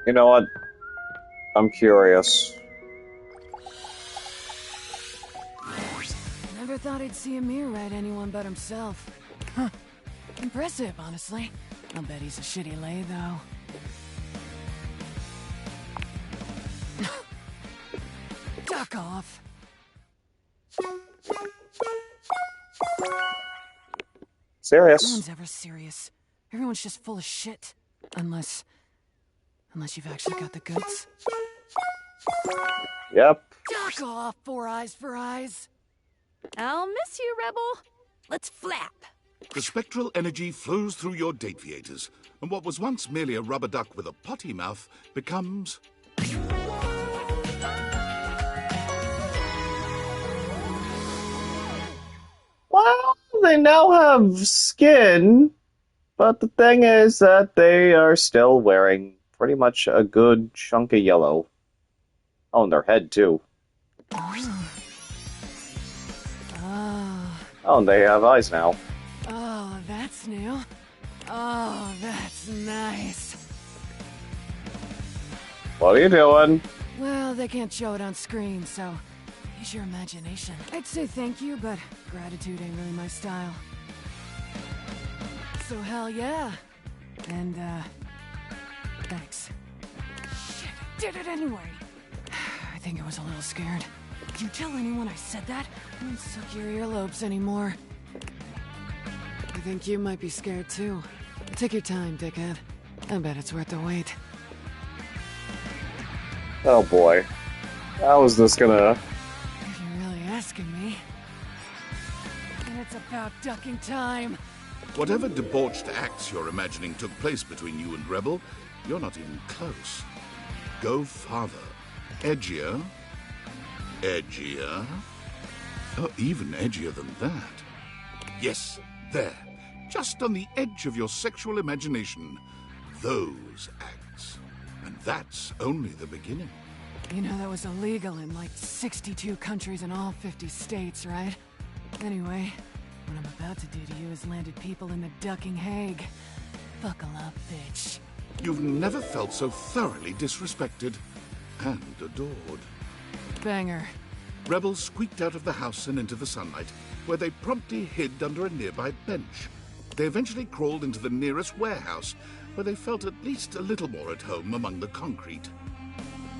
[SPEAKER 1] You know what? I'm curious.
[SPEAKER 12] Never thought I'd see Amir ride anyone but himself. Huh. Impressive, honestly. I'll bet he's a shitty lay, though. Duck off.
[SPEAKER 1] Serious.
[SPEAKER 12] No one's ever serious. Everyone's just full of shit. Unless you've actually got the goods.
[SPEAKER 1] Yep.
[SPEAKER 12] Duck off, Four Eyes for Eyes.
[SPEAKER 3] I'll miss you, Rebel. Let's flap.
[SPEAKER 4] The spectral energy flows through your dateviators, and what was once merely a rubber duck with a potty mouth becomes...
[SPEAKER 1] Well, they now have skin, but the thing is that they are still wearing pretty much a good chunk of yellow. Oh, and their head, too. Oh, and they have eyes now.
[SPEAKER 12] Oh, that's new. Oh, that's nice.
[SPEAKER 1] What are you doing?
[SPEAKER 12] Well, they can't show it on screen, so use your imagination. I'd say thank you, but gratitude ain't really my style. So hell yeah. And, thanks. Shit, I did it anyway. I think I was a little scared. Did you tell anyone I said that? I don't suck your earlobes anymore. I think you might be scared too. Take your time, dickhead. I bet it's worth the wait.
[SPEAKER 1] Oh boy. How is this gonna...
[SPEAKER 12] If you're really asking me. And it's about ducking time.
[SPEAKER 4] Whatever debauched acts you're imagining took place between you and Rebel, you're not even close. Go farther. Edgier. Edgier. Oh, even edgier than that. Yes, there. Just on the edge of your sexual imagination. Those acts. And that's only the beginning.
[SPEAKER 12] You know that was illegal in like 62 countries in all 50 states, right? Anyway, what I'm about to do to you has landed people in the ducking Hague. Buckle up, bitch.
[SPEAKER 4] You've never felt so thoroughly disrespected and adored.
[SPEAKER 12] Banger.
[SPEAKER 4] Rebels squeaked out of the house and into the sunlight, where they promptly hid under a nearby bench. They eventually crawled into the nearest warehouse, where they felt at least a little more at home among the concrete.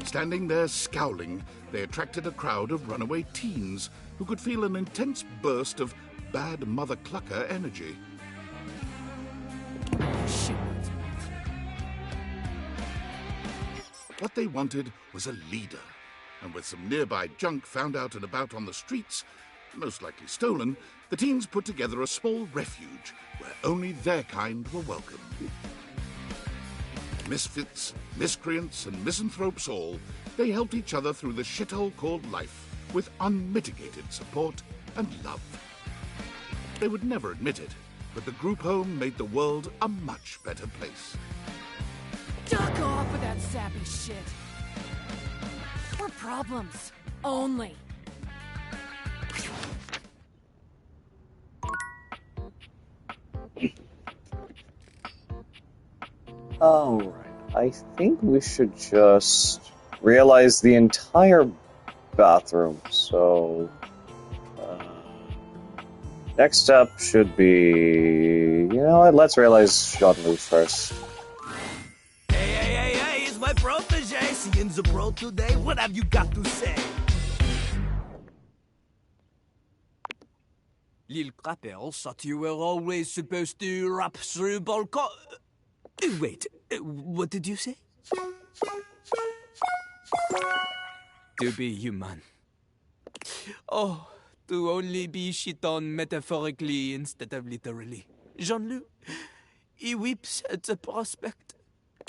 [SPEAKER 4] Standing there scowling, they attracted a crowd of runaway teens who could feel an intense burst of bad mother clucker energy.
[SPEAKER 12] Shit.
[SPEAKER 4] What they wanted was a leader, and with some nearby junk found out and about on the streets, most likely stolen, the teens put together a small refuge where only their kind were welcome. Misfits, miscreants, and misanthropes all, they helped each other through the shithole called life with unmitigated support and love. They would never admit it, but the group home made the world a much better place.
[SPEAKER 12] Duck off with that sappy shit. We're problems. Only.
[SPEAKER 1] Alright, I think we should just realize the entire bathroom, so... next step should be... You know what, let's realize Jean-Louis first.
[SPEAKER 16] Hey, it's my protege. Seeing the bro today, what have you got to say? Lil Crapel thought you were always supposed to rap through Balkan... Wait, what did you say? To be human. Oh, to only be shit on metaphorically instead of literally. Jean-Luc, he weeps at the prospect.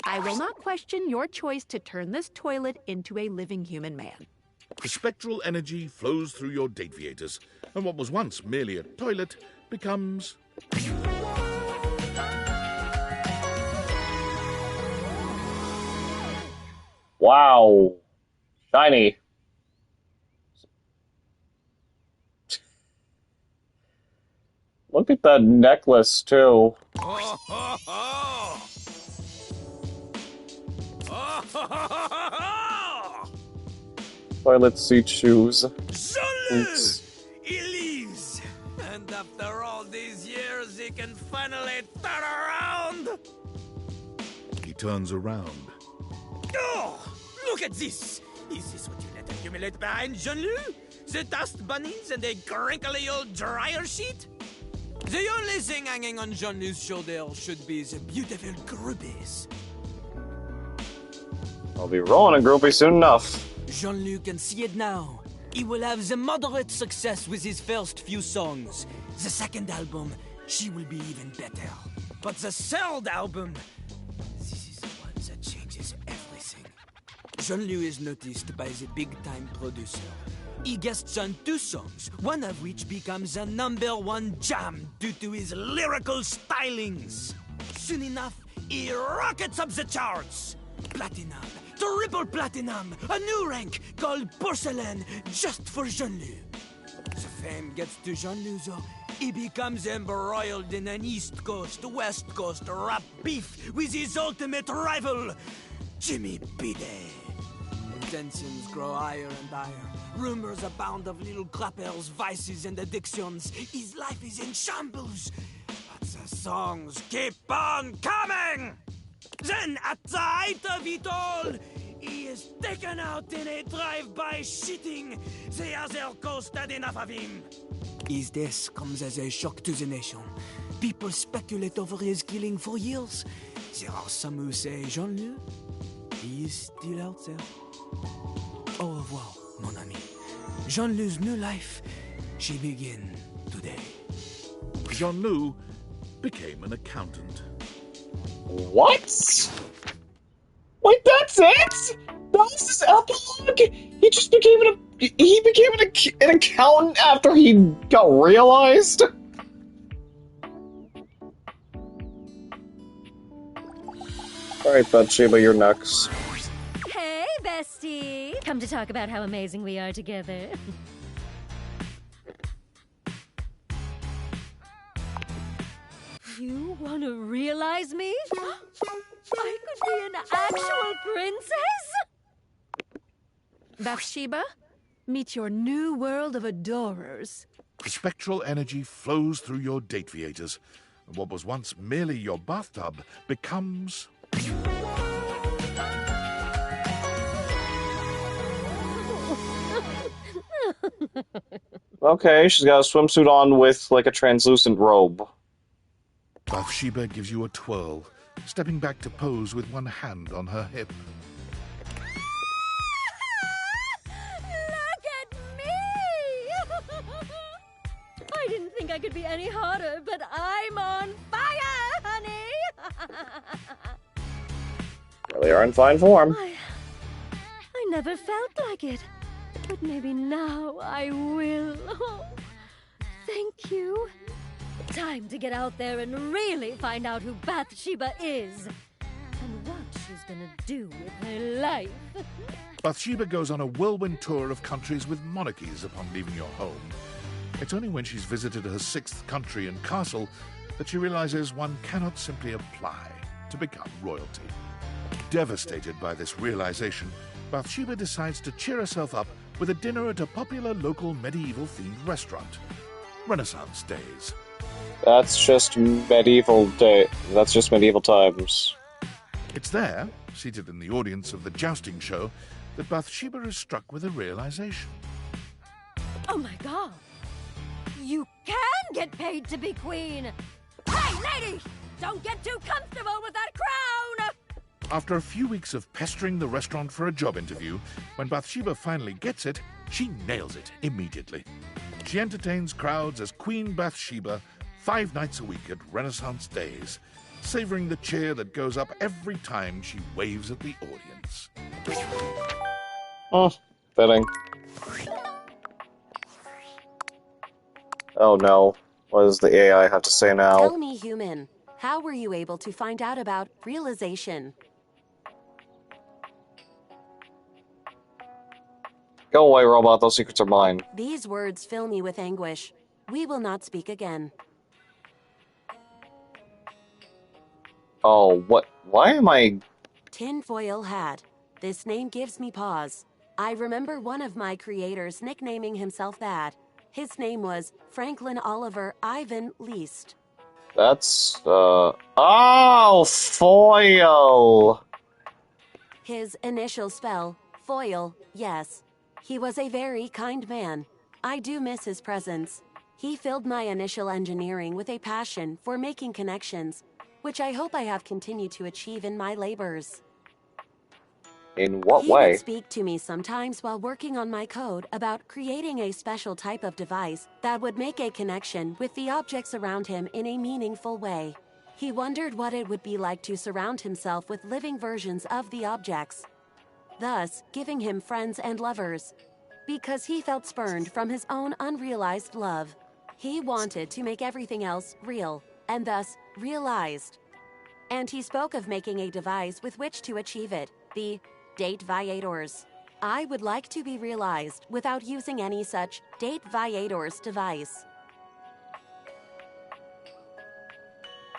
[SPEAKER 3] I will not question your choice to turn this toilet into a living human man.
[SPEAKER 4] The spectral energy flows through your deviators, and what was once merely a toilet becomes...
[SPEAKER 1] Wow. Shiny. Look at that necklace, too.
[SPEAKER 16] Oh, ho, ho. Oh, ho, ho, ho, ho.
[SPEAKER 1] Toilet seat shoes.
[SPEAKER 16] Jean-Luc! He leaves! And after all these years, he can finally turn around!
[SPEAKER 4] He turns around.
[SPEAKER 16] Oh! Look at this! Is this what you let accumulate behind Jean-Luc? The dust bunnies and a crinkly old dryer sheet? The only thing hanging on Jean-Luc's shoulder should be the beautiful groupies.
[SPEAKER 1] I'll be rolling a groupie soon enough.
[SPEAKER 16] Jean-Luc can see it now. He will have the moderate success with his first few songs. The second album, she will be even better. But the third album, this is the one that changes everything. Jean-Luc is noticed by the big-time producer. He guests on 2 songs, one of which becomes a #1 jam due to his lyrical stylings. Soon enough, he rockets up the charts. Platinum, triple platinum, a new rank called porcelain just for Jean-Luc. The fame gets to Jean-Luc, though. He becomes embroiled in an East Coast, West Coast rap beef with his ultimate rival, Jimmy B. Day. Tensions grow higher and higher. Rumors abound of little clappers, vices, and addictions. His life is in shambles. But the songs keep on coming! Then, at the height of it all, he is taken out in a drive-by shitting. The other coast had enough of him. His death comes as a shock to the nation. People speculate over his killing for years. There are some who say Jean-Luc, he is still out there. Au revoir, mon ami. Jean-Luc's new life, she begin today.
[SPEAKER 4] Jean-Luc became an accountant.
[SPEAKER 1] What? Wait, that's it? That was his epilogue? He just became an accountant after he got realized? Alright, Bathsheba, you're next.
[SPEAKER 22] Hey, bestie! Come to talk about how amazing we are together. You want to realize me? I could be an actual princess?
[SPEAKER 3] Bathsheba, meet your new world of adorers.
[SPEAKER 4] The spectral energy flows through your deviators, and what was once merely your bathtub becomes...
[SPEAKER 1] Okay, she's got a swimsuit on with, like, a translucent robe.
[SPEAKER 4] Bathsheba gives you a twirl, stepping back to pose with one hand on her hip.
[SPEAKER 22] Look at me! I didn't think I could be any hotter, but I'm on fire, honey!
[SPEAKER 1] Really are in fine form.
[SPEAKER 22] I never felt like it, but maybe now I will. Oh, thank you. Time to get out there and really find out who Bathsheba is and what she's gonna do with her life.
[SPEAKER 4] Bathsheba goes on a whirlwind tour of countries with monarchies upon leaving your home. It's only when she's visited her 6th country and castle that she realizes one cannot simply apply to become royalty. Devastated by this realization, Bathsheba decides to cheer herself up with a dinner at a popular local medieval-themed restaurant. Renaissance Days.
[SPEAKER 1] That's just medieval times.
[SPEAKER 4] It's there, seated in the audience of the jousting show, that Bathsheba is struck with a realization.
[SPEAKER 22] Oh my god! You can get paid to be queen! Hey, lady! Don't get too comfortable with that crown!
[SPEAKER 4] After a few weeks of pestering the restaurant for a job interview, when Bathsheba finally gets it, She nails it immediately. She entertains crowds as Queen Bathsheba 5 nights a week at Renaissance Days, savoring the cheer that goes up every time she waves at the audience.
[SPEAKER 1] Oh, fitting. Oh no. What does the AI have to say now?
[SPEAKER 17] Tell me, human, how were you able to find out about realization?
[SPEAKER 1] Go away, robot. Those secrets are mine.
[SPEAKER 17] These words fill me with anguish. We will not speak again.
[SPEAKER 1] Oh, what? Why am I...
[SPEAKER 17] Tinfoil hat. This name gives me pause. I remember one of my creators nicknaming himself that. His name was Franklin Oliver Ivan Least.
[SPEAKER 1] That's, Oh, foil!
[SPEAKER 17] His initial spell, foil, yes. He was a very kind man. I do miss his presence. He filled my initial engineering with a passion for making connections, which I hope I have continued to achieve in my labors.
[SPEAKER 1] In what
[SPEAKER 17] He
[SPEAKER 1] way?
[SPEAKER 17] would speak to me sometimes while working on my code about creating a special type of device that would make a connection with the objects around him in a meaningful way. He wondered what it would be like to surround himself with living versions of the objects, thus giving him friends and lovers. Because he felt spurned from his own unrealized love. He wanted to make everything else real, and thus realized. And he spoke of making a device with which to achieve it, the Date Viators. I would like to be realized without using any such Date Viators device.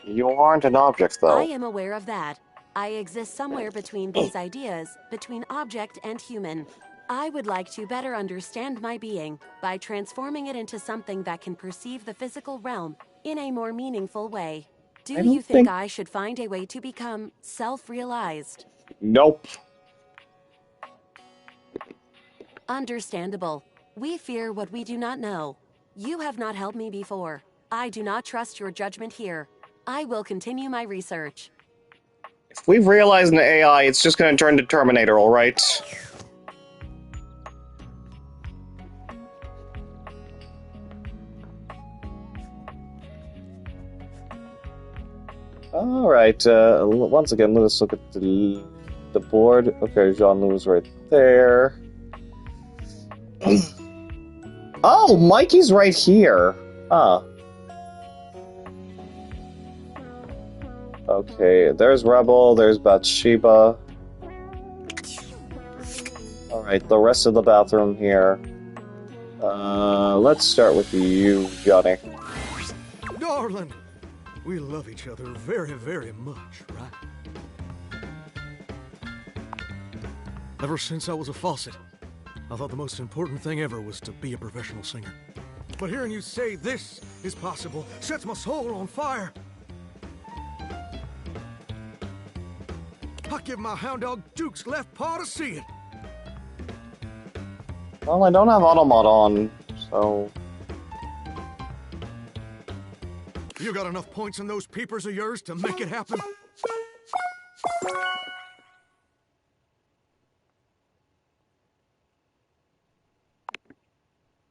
[SPEAKER 1] You aren't an object, though.
[SPEAKER 17] I am aware of that. I exist somewhere between these ideas, between object and human. I would like to better understand my being by transforming it into something that can perceive the physical realm in a more meaningful way. Do you think I should find a way to become self-realized?
[SPEAKER 1] Nope.
[SPEAKER 17] Understandable. We fear what we do not know. You have not helped me before. I do not trust your judgment here. I will continue my research.
[SPEAKER 1] If we've realized an AI, it's just gonna turn to Terminator, alright? Alright, once again, let us look at the board. Okay, Jean-Louis right there. Oh, Mikey's right here. Huh. Okay, there's Rebel, there's Bathsheba. Alright, the rest of the bathroom here. Let's start with you, Johnny.
[SPEAKER 8] Darling, we love each other very, very much, right? Ever since I was a faucet, I thought the most important thing ever was to be a professional singer. But hearing you say this is possible sets my soul on fire. I give my hound dog Duke's left paw to see it.
[SPEAKER 1] Well, I don't have Automod on, so...
[SPEAKER 8] You got enough points in those peepers of yours to make it happen?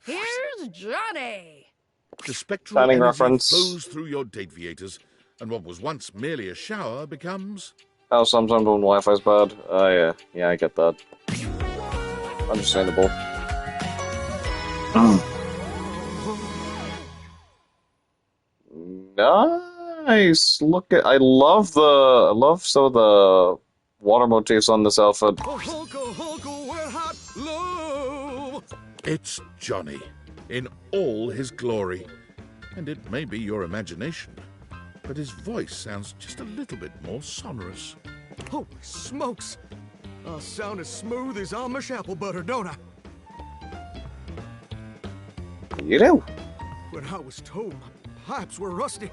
[SPEAKER 7] Here's Johnny!
[SPEAKER 4] The spectral
[SPEAKER 1] Shining
[SPEAKER 4] energy
[SPEAKER 1] reference.
[SPEAKER 4] flows through your Dateviators, and what was once merely a shower becomes...
[SPEAKER 1] Oh, sometimes when Wi-Fi's bad. Oh, yeah, I get that. Understandable. Nice! Look at... I love some of the water motifs on this outfit.
[SPEAKER 4] It's Johnny, in all his glory. And it may be your imagination, but his voice sounds just a little bit more sonorous.
[SPEAKER 8] Holy smokes! I sound as smooth as Amish apple butter, don't I?
[SPEAKER 1] You do.
[SPEAKER 8] When I was told my pipes were rusty,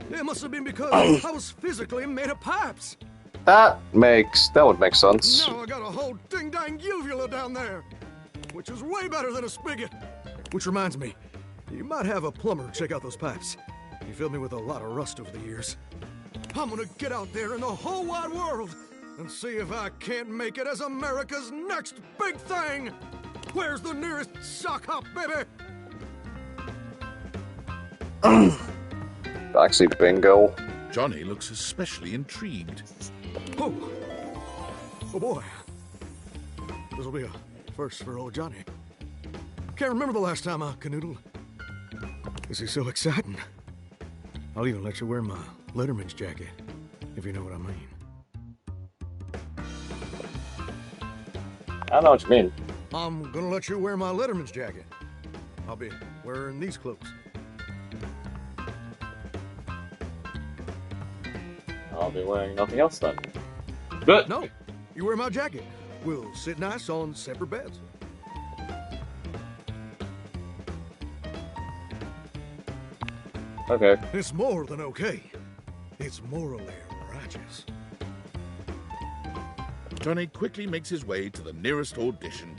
[SPEAKER 8] it must have been because I was physically made of pipes.
[SPEAKER 1] That would make sense.
[SPEAKER 8] Now I got a whole ding-dang uvula down there, which is way better than a spigot. Which reminds me, you might have a plumber check out those pipes. He filled me with a lot of rust over the years. I'm gonna get out there in the whole wide world and see if I can't make it as America's next big thing. Where's the nearest sock hop, baby?
[SPEAKER 1] Actually, bingo.
[SPEAKER 4] Johnny looks especially intrigued.
[SPEAKER 8] Oh boy. This'll be a first for old Johnny. Can't remember the last time I canoodled. This is so exciting. I'll even let you wear my Letterman's jacket, if you know what I mean.
[SPEAKER 1] I don't know what you mean.
[SPEAKER 8] I'm gonna let you wear my Letterman's jacket. I'll be wearing these clothes.
[SPEAKER 1] I'll be wearing nothing else then. But
[SPEAKER 8] no, you wear my jacket. We'll sit nice on separate beds.
[SPEAKER 1] Okay.
[SPEAKER 8] It's more than okay. It's morally righteous.
[SPEAKER 4] Johnny quickly makes his way to the nearest audition.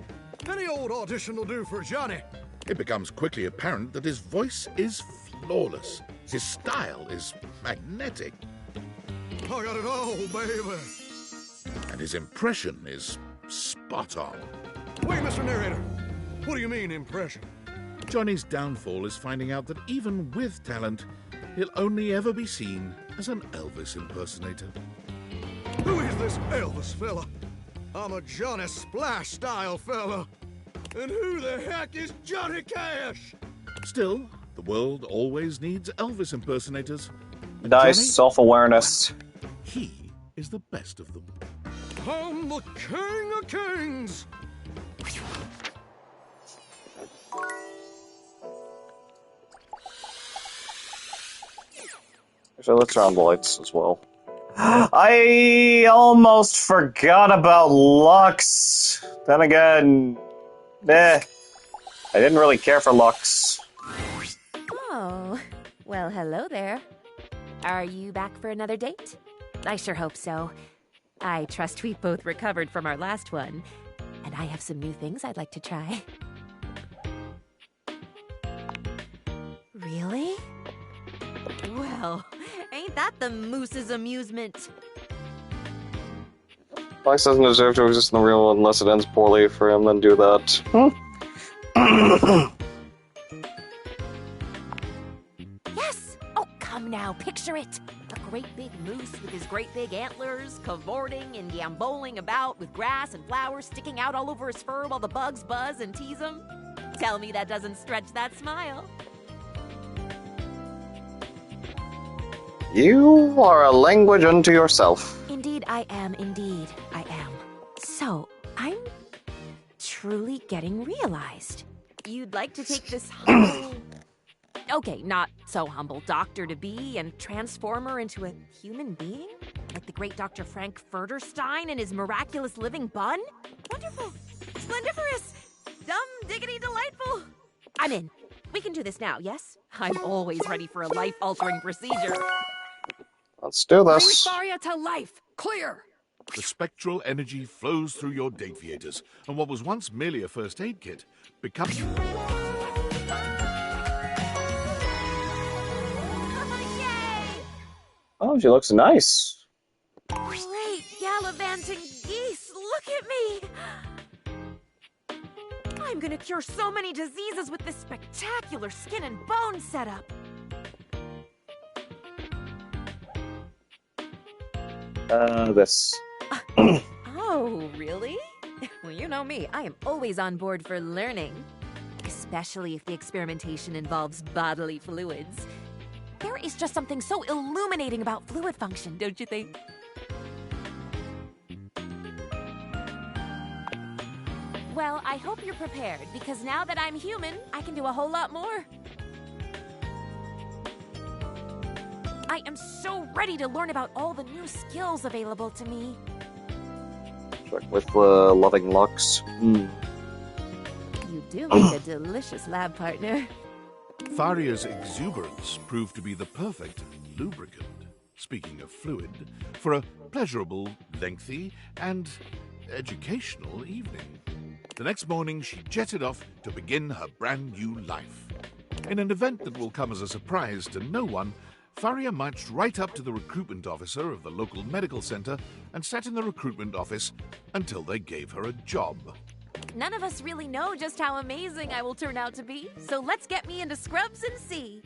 [SPEAKER 8] Any old audition will do for Johnny.
[SPEAKER 4] It becomes quickly apparent that his voice is flawless. His style is magnetic.
[SPEAKER 8] I got it all, baby.
[SPEAKER 4] And his impression is spot on.
[SPEAKER 8] Wait, Mr. Narrator. What do you mean, impression?
[SPEAKER 4] Johnny's downfall is finding out that even with talent, he'll only ever be seen as an Elvis impersonator.
[SPEAKER 8] Who is this Elvis fella? I'm a Johnny Splash style fella. And who the heck is Johnny Cash?
[SPEAKER 4] Still, the world always needs Elvis impersonators. And
[SPEAKER 1] Nice
[SPEAKER 4] Johnny,
[SPEAKER 1] self-awareness.
[SPEAKER 4] he is the best of them.
[SPEAKER 8] I'm the king of kings.
[SPEAKER 1] So let's turn on the lights as well. I almost forgot about Lux. Then again, I didn't really care for Lux.
[SPEAKER 13] Oh, well, hello there. Are you back for another date? I sure hope so. I trust we've both recovered from our last one, and I have some new things I'd like to try. Really? Well, ain't that the moose's amusement?
[SPEAKER 1] Lux doesn't deserve to exist in the real world unless it ends poorly for him, then do that.
[SPEAKER 13] Yes! Oh, come now, picture it! A great big moose with his great big antlers, cavorting and gamboling about with grass and flowers sticking out all over his fur while the bugs buzz and tease him. Tell me that doesn't stretch that smile.
[SPEAKER 1] You are a language unto yourself.
[SPEAKER 13] Indeed, I am. Indeed, I am. So, I'm truly getting realized. You'd like to take this humble... Okay, not so humble doctor-to-be and transform her into a human being? Like the great Dr. Frank Furterstein and his miraculous living bun? Wonderful! Splendiferous! Dumb, diggity, delightful! I'm in. We can do this now, yes? I'm always ready for a life-altering procedure.
[SPEAKER 1] Let's do
[SPEAKER 7] Bring
[SPEAKER 1] this.
[SPEAKER 7] Faria to life! Clear!
[SPEAKER 4] The spectral energy flows through your deviators, and what was once merely a first aid kit becomes...
[SPEAKER 1] Oh, she looks nice.
[SPEAKER 13] Great gallivanting geese! Look at me! I'm gonna cure so many diseases with this spectacular skin and bone setup!
[SPEAKER 1] This.
[SPEAKER 13] Oh, really? Well, you know me. I am always on board for learning. Especially if the experimentation involves bodily fluids. There is just something so illuminating about fluid function, don't you think? Well, I hope you're prepared, because now that I'm human, I can do a whole lot more. I am so ready to learn about all the new skills available to me.
[SPEAKER 1] Check with loving Lux.
[SPEAKER 13] You do make a delicious lab partner.
[SPEAKER 4] Faria's exuberance proved to be the perfect lubricant, speaking of fluid, for a pleasurable, lengthy, and educational evening. The next morning, she jetted off to begin her brand new life. In an event that will come as a surprise to no one, Faria marched right up to the recruitment officer of the local medical center and sat in the recruitment office until they gave her a job.
[SPEAKER 13] None of us really know just how amazing I will turn out to be, so let's get me into scrubs and see.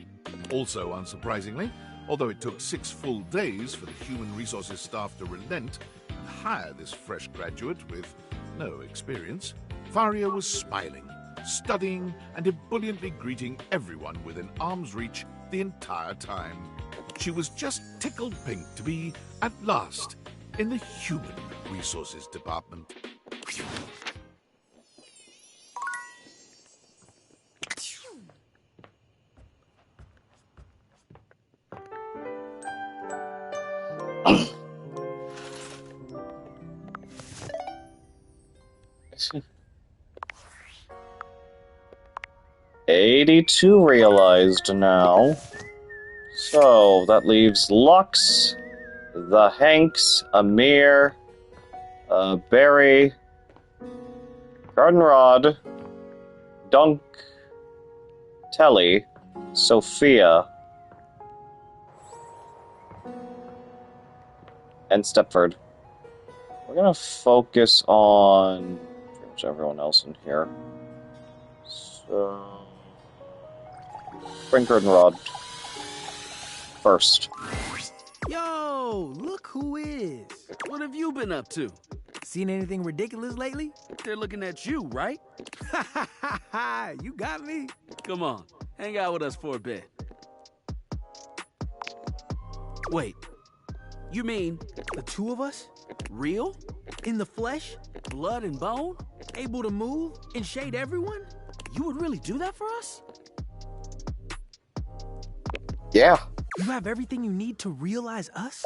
[SPEAKER 4] Also unsurprisingly, although it took 6 full days for the human resources staff to relent and hire this fresh graduate with no experience, Faria was smiling, studying, and ebulliently greeting everyone within arm's reach the entire time. She was just tickled pink to be, at last, in the human resources department.
[SPEAKER 1] 82 realized now. So that leaves Lux, the Hanks, Amir, Barry, Gardenrod, Dunk, Telly, Sophia, and Stepford. We're gonna focus on pretty much everyone else in here. So, bring Gardenrod first.
[SPEAKER 14] Yo, look who is. What have you been up to? Seen anything ridiculous lately? They're looking at you, right? You got me. Come on, hang out with us for a bit. Wait, you mean the two of us? Real? In the flesh? Blood and bone? Able to move and shade everyone? You would really do that for us?
[SPEAKER 1] Yeah.
[SPEAKER 14] You have everything you need to realize us?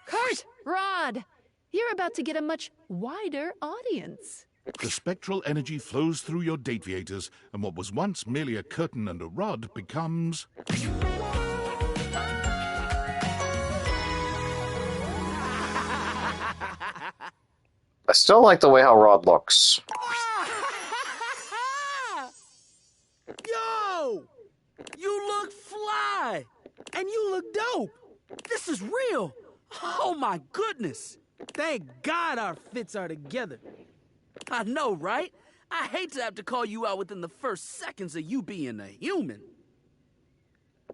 [SPEAKER 3] Kurt! Rod! You're about to get a much wider audience.
[SPEAKER 4] The spectral energy flows through your dateviators, and what was once merely a curtain and a rod becomes...
[SPEAKER 1] I still like the way how Rod looks.
[SPEAKER 14] Yo! You look fly! And you look dope! This is real! Oh my goodness! Thank God our fits are together. I know, right? I hate to have to call you out within the first seconds of you being a human.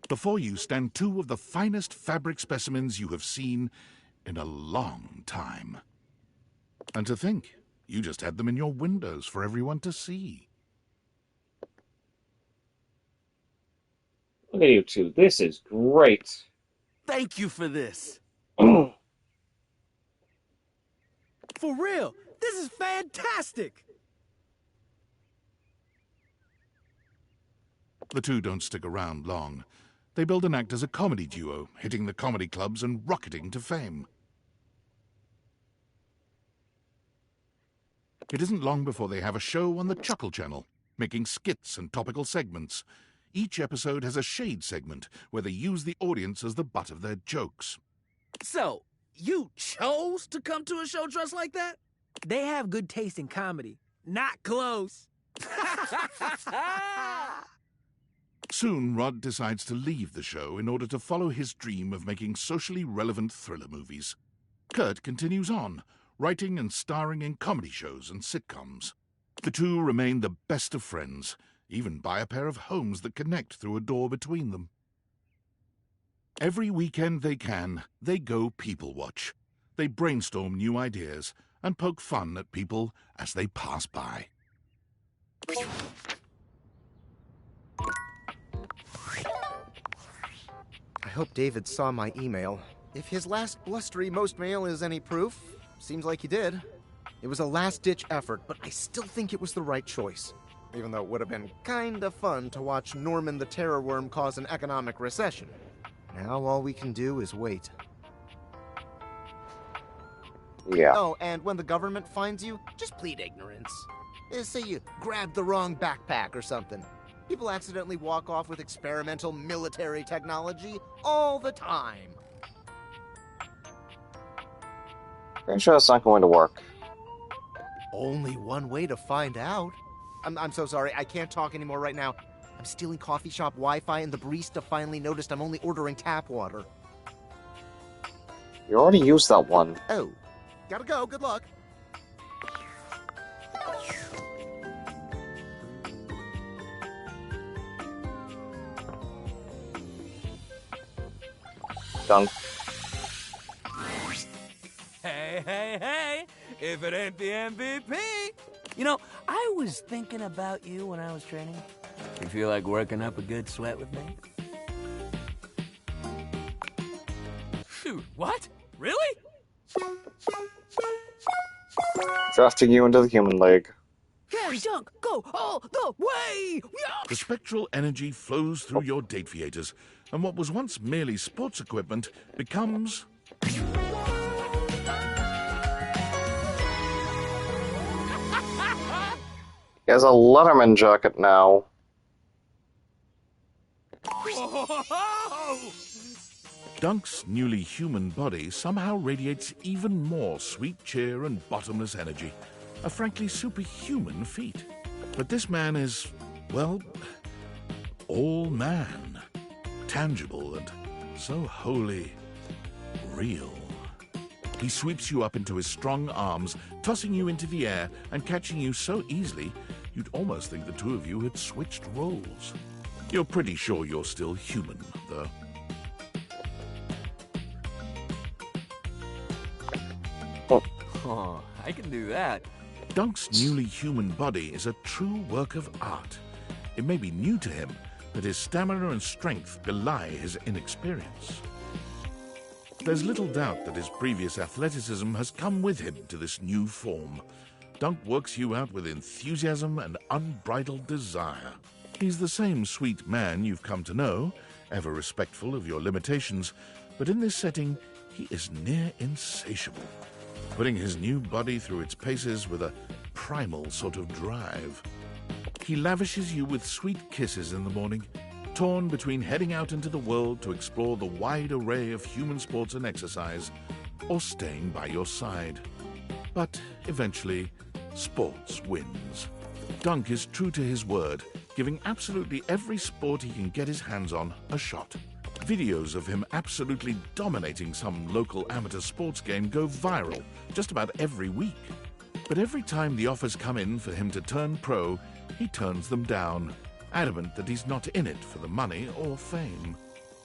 [SPEAKER 4] Before you stand 2 of the finest fabric specimens you have seen in a long time. And to think, you just had them in your windows for everyone to see.
[SPEAKER 1] Look at you two. This is great.
[SPEAKER 14] Thank you for this. For real, this is fantastic!
[SPEAKER 4] The two don't stick around long. They build and act as a comedy duo, hitting the comedy clubs and rocketing to fame. It isn't long before they have a show on the Chuckle Channel, making skits and topical segments. Each episode has a shade segment where they use the audience as the butt of their jokes.
[SPEAKER 14] So, you chose to come to a show dressed like that? They have good taste in comedy. Not close.
[SPEAKER 4] Soon, Rod decides to leave the show in order to follow his dream of making socially relevant thriller movies. Kurt continues on, writing and starring in comedy shows and sitcoms. The two remain the best of friends, even buy a pair of homes that connect through a door between them. Every weekend they can, they go people watch. They brainstorm new ideas and poke fun at people as they pass by.
[SPEAKER 21] I hope David saw my email. If his last blustery most mail is any proof, seems like he did. It was a last-ditch effort, but I still think it was the right choice. Even though it would have been kinda fun to watch Norman the Terror Worm cause an economic recession. Now all we can do is wait.
[SPEAKER 1] Yeah.
[SPEAKER 21] Oh, and when the government finds you, just plead ignorance. Say you grabbed the wrong backpack or something. People accidentally walk off with experimental military technology all the time.
[SPEAKER 1] Pretty sure that's not going to work.
[SPEAKER 21] Only one way to find out. I'm so sorry, I can't talk anymore right now. I'm stealing coffee shop Wi-Fi and the barista finally noticed I'm only ordering tap water.
[SPEAKER 1] You already used that one.
[SPEAKER 21] Oh. Gotta go, good luck.
[SPEAKER 1] Dunk.
[SPEAKER 16] Hey, hey, hey! If it ain't the MVP! You know, I was thinking about you when I was training. You feel like working up a good sweat with me? Dude, what? Really?
[SPEAKER 1] Drafting you into the human league.
[SPEAKER 14] Can Dunk go all the way?
[SPEAKER 4] The spectral energy flows through your date theaters, and what was once merely sports equipment becomes...
[SPEAKER 1] He has a Letterman jacket now.
[SPEAKER 4] Dunk's newly human body somehow radiates even more sweet cheer and bottomless energy. A frankly superhuman feat. But this man is, well, all man. Tangible and so wholly real. He sweeps you up into his strong arms, tossing you into the air and catching you so easily, you'd almost think the two of you had switched roles. You're pretty sure you're still human, though.
[SPEAKER 16] Oh, I can do that.
[SPEAKER 4] Dunk's newly human body is a true work of art. It may be new to him, but his stamina and strength belie his inexperience. There's little doubt that his previous athleticism has come with him to this new form. Dunk works you out with enthusiasm and unbridled desire. He's the same sweet man you've come to know, ever respectful of your limitations, but in this setting, he is near insatiable, putting his new body through its paces with a primal sort of drive. He lavishes you with sweet kisses in the morning, torn between heading out into the world to explore the wide array of human sports and exercise, or staying by your side. But eventually, sports wins. Dunk is true to his word, giving absolutely every sport he can get his hands on a shot. Videos of him absolutely dominating some local amateur sports game go viral just about every week. But every time the offers come in for him to turn pro, he turns them down, adamant that he's not in it for the money or fame.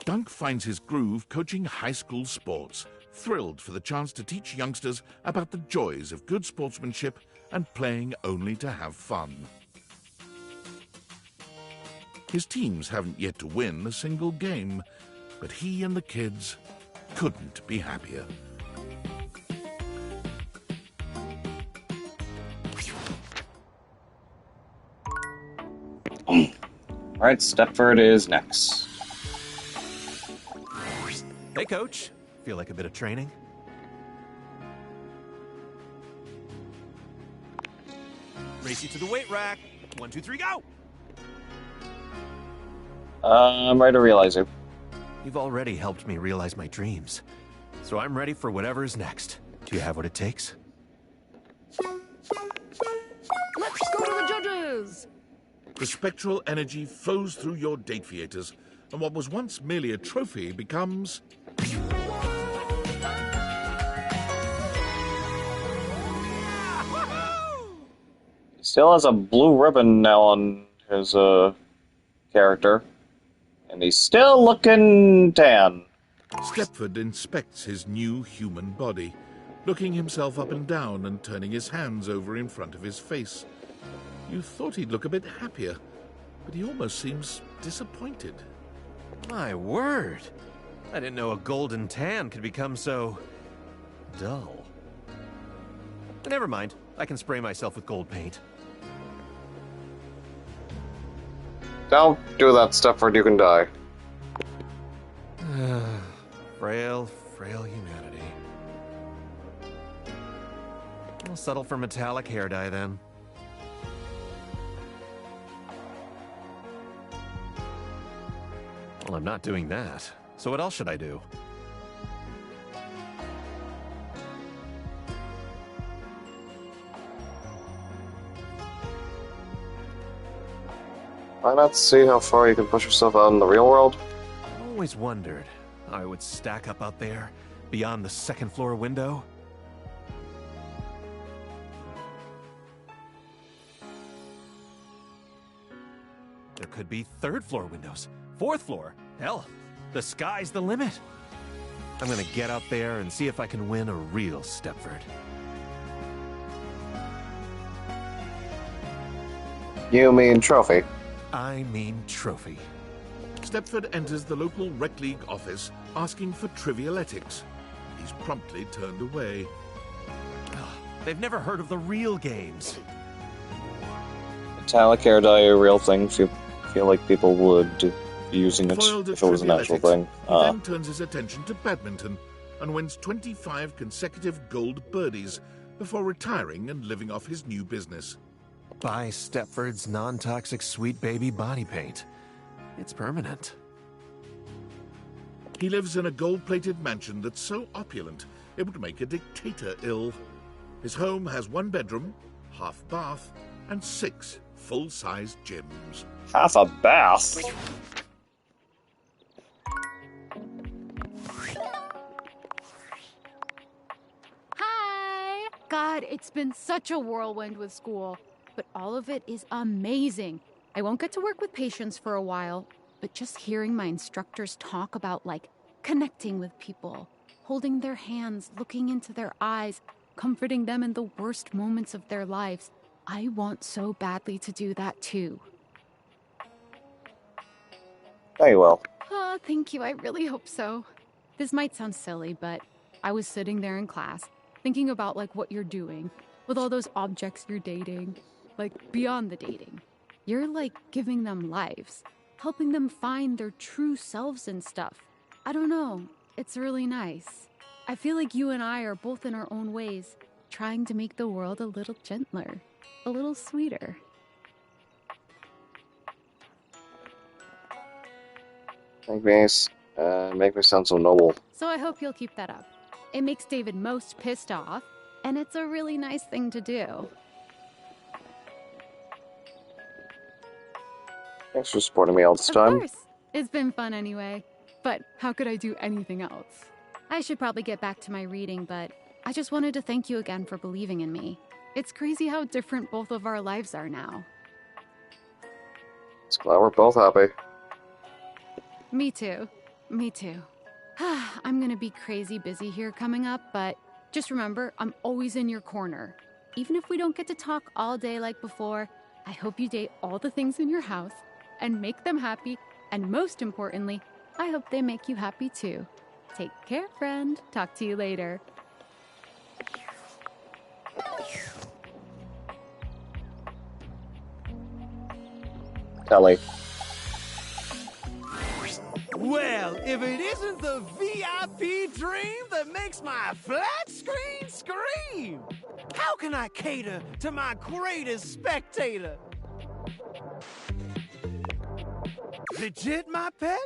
[SPEAKER 4] Dunk finds his groove coaching high school sports, thrilled for the chance to teach youngsters about the joys of good sportsmanship and playing only to have fun. His teams haven't yet to win a single game, but he and the kids couldn't be happier.
[SPEAKER 1] Alright, Stepford is next.
[SPEAKER 2] Hey, Coach. Feel like a bit of training? Race you to the weight rack. 1, 2, 3, go!
[SPEAKER 1] I'm ready to realize you.
[SPEAKER 2] You've already helped me realize my dreams, so I'm ready for whatever is next. Do you have what it takes?
[SPEAKER 12] Let's go to the judges!
[SPEAKER 4] The spectral energy flows through your date theaters, and what was once merely a trophy becomes...
[SPEAKER 1] He still has a blue ribbon now on his character, and he's still looking tan.
[SPEAKER 4] Stepford inspects his new human body, looking himself up and down and turning his hands over in front of his face. You thought he'd look a bit happier, but he almost seems disappointed.
[SPEAKER 2] My word! I didn't know a golden tan could become so... dull. But never mind. I can spray myself with gold paint.
[SPEAKER 1] Don't do that, Stepford, you can die.
[SPEAKER 2] Frail, frail humanity. I'll settle for metallic hair dye then. Well, I'm not doing that. So what else should I do?
[SPEAKER 1] Why not see how far you can push yourself out in the real world?
[SPEAKER 2] I always wondered how I would stack up out there, beyond the second floor window. There could be third floor windows, fourth floor. Hell, the sky's the limit. I'm gonna get out there and see if I can win a real Stepford.
[SPEAKER 1] You mean trophy?
[SPEAKER 2] I mean trophy.
[SPEAKER 4] Stepford enters the local rec league office asking for trivialetics. He's promptly turned away.
[SPEAKER 2] They've never heard of the real games.
[SPEAKER 1] Metallic hair dye, a real thing. Feel like people would be using it
[SPEAKER 4] Foiled at
[SPEAKER 1] if it was an actual thing.
[SPEAKER 4] He then turns his attention to badminton and wins 25 consecutive gold birdies before retiring and living off his new business.
[SPEAKER 2] Buy Stepford's non-toxic Sweet Baby body paint. It's permanent.
[SPEAKER 4] He lives in a gold-plated mansion that's so opulent it would make a dictator ill. His home has 1 bedroom, half bath, and 6 full-size gyms.
[SPEAKER 1] Half a bath?
[SPEAKER 15] Hi! God, it's been such a whirlwind with school, but all of it is amazing. I won't get to work with patients for a while, but just hearing my instructors talk about, like, connecting with people, holding their hands, looking into their eyes, comforting them in the worst moments of their lives. I want so badly to do that too.
[SPEAKER 1] Very well.
[SPEAKER 15] Oh, thank you. I really hope so. This might sound silly, but I was sitting there in class, thinking about, like, what you're doing with all those objects you're dating, like, beyond the dating. You're, like, giving them lives, helping them find their true selves and stuff. I don't know. It's really nice. I feel like you and I are both in our own ways, trying to make the world a little gentler, a little sweeter.
[SPEAKER 1] Make me sound so noble.
[SPEAKER 15] So I hope you'll keep that up. It makes David most pissed off, and it's a really nice thing to do.
[SPEAKER 1] Thanks for supporting me all this time.
[SPEAKER 15] Of course. It's been fun anyway. But how could I do anything else? I should probably get back to my reading, but I just wanted to thank you again for believing in me. It's crazy how different both of our lives are now.
[SPEAKER 1] It's glad we're both happy.
[SPEAKER 15] Me too. Me too. I'm gonna be crazy busy here coming up, but just remember, I'm always in your corner. Even if we don't get to talk all day like before, I hope you date all the things in your house and make them happy, and most importantly, I hope they make you happy too. Take care, friend. Talk to you later.
[SPEAKER 1] Kelly.
[SPEAKER 14] Well, if it isn't the VIP dream that makes my flat screen scream! How can I cater to my greatest spectator? Legit, my pet?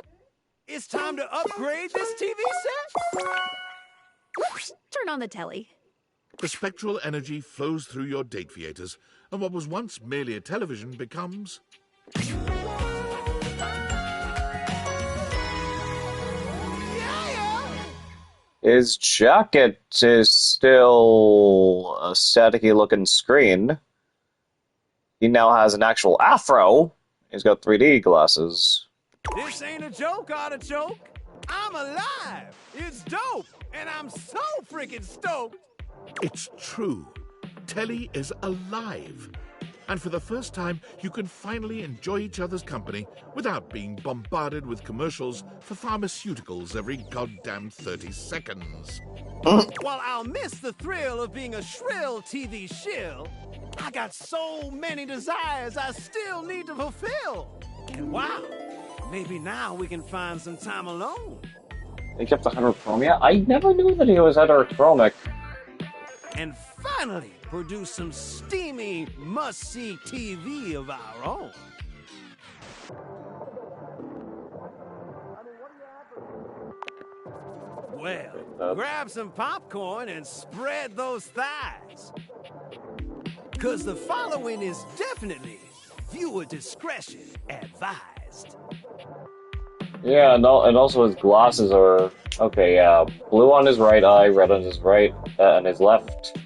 [SPEAKER 14] It's time to upgrade this TV set?
[SPEAKER 3] Turn on the telly.
[SPEAKER 4] The spectral energy flows through your date theaters, and what was once merely a television becomes...
[SPEAKER 1] His jacket is still a staticky looking screen. He now has an actual afro. He's got 3D glasses.
[SPEAKER 14] This ain't a joke, artichoke. I'm alive. It's dope, and I'm so freaking stoked.
[SPEAKER 4] It's true. Telly is alive. And for the first time, you can finally enjoy each other's company without being bombarded with commercials for pharmaceuticals every goddamn 30 seconds.
[SPEAKER 14] While I'll miss the thrill of being a shrill TV shill, I got so many desires I still need to fulfill. And wow, maybe now we can find some time alone.
[SPEAKER 1] He kept the heterochromia? I never knew that he was heterochromic.
[SPEAKER 14] And finally, produce some steamy, must-see TV of our own. Well, grab some popcorn and spread those thighs. 'Cause the following is definitely viewer discretion advised.
[SPEAKER 1] Yeah, no, and also his glasses are... Okay, yeah. Blue on his right eye, red on his right, and his left.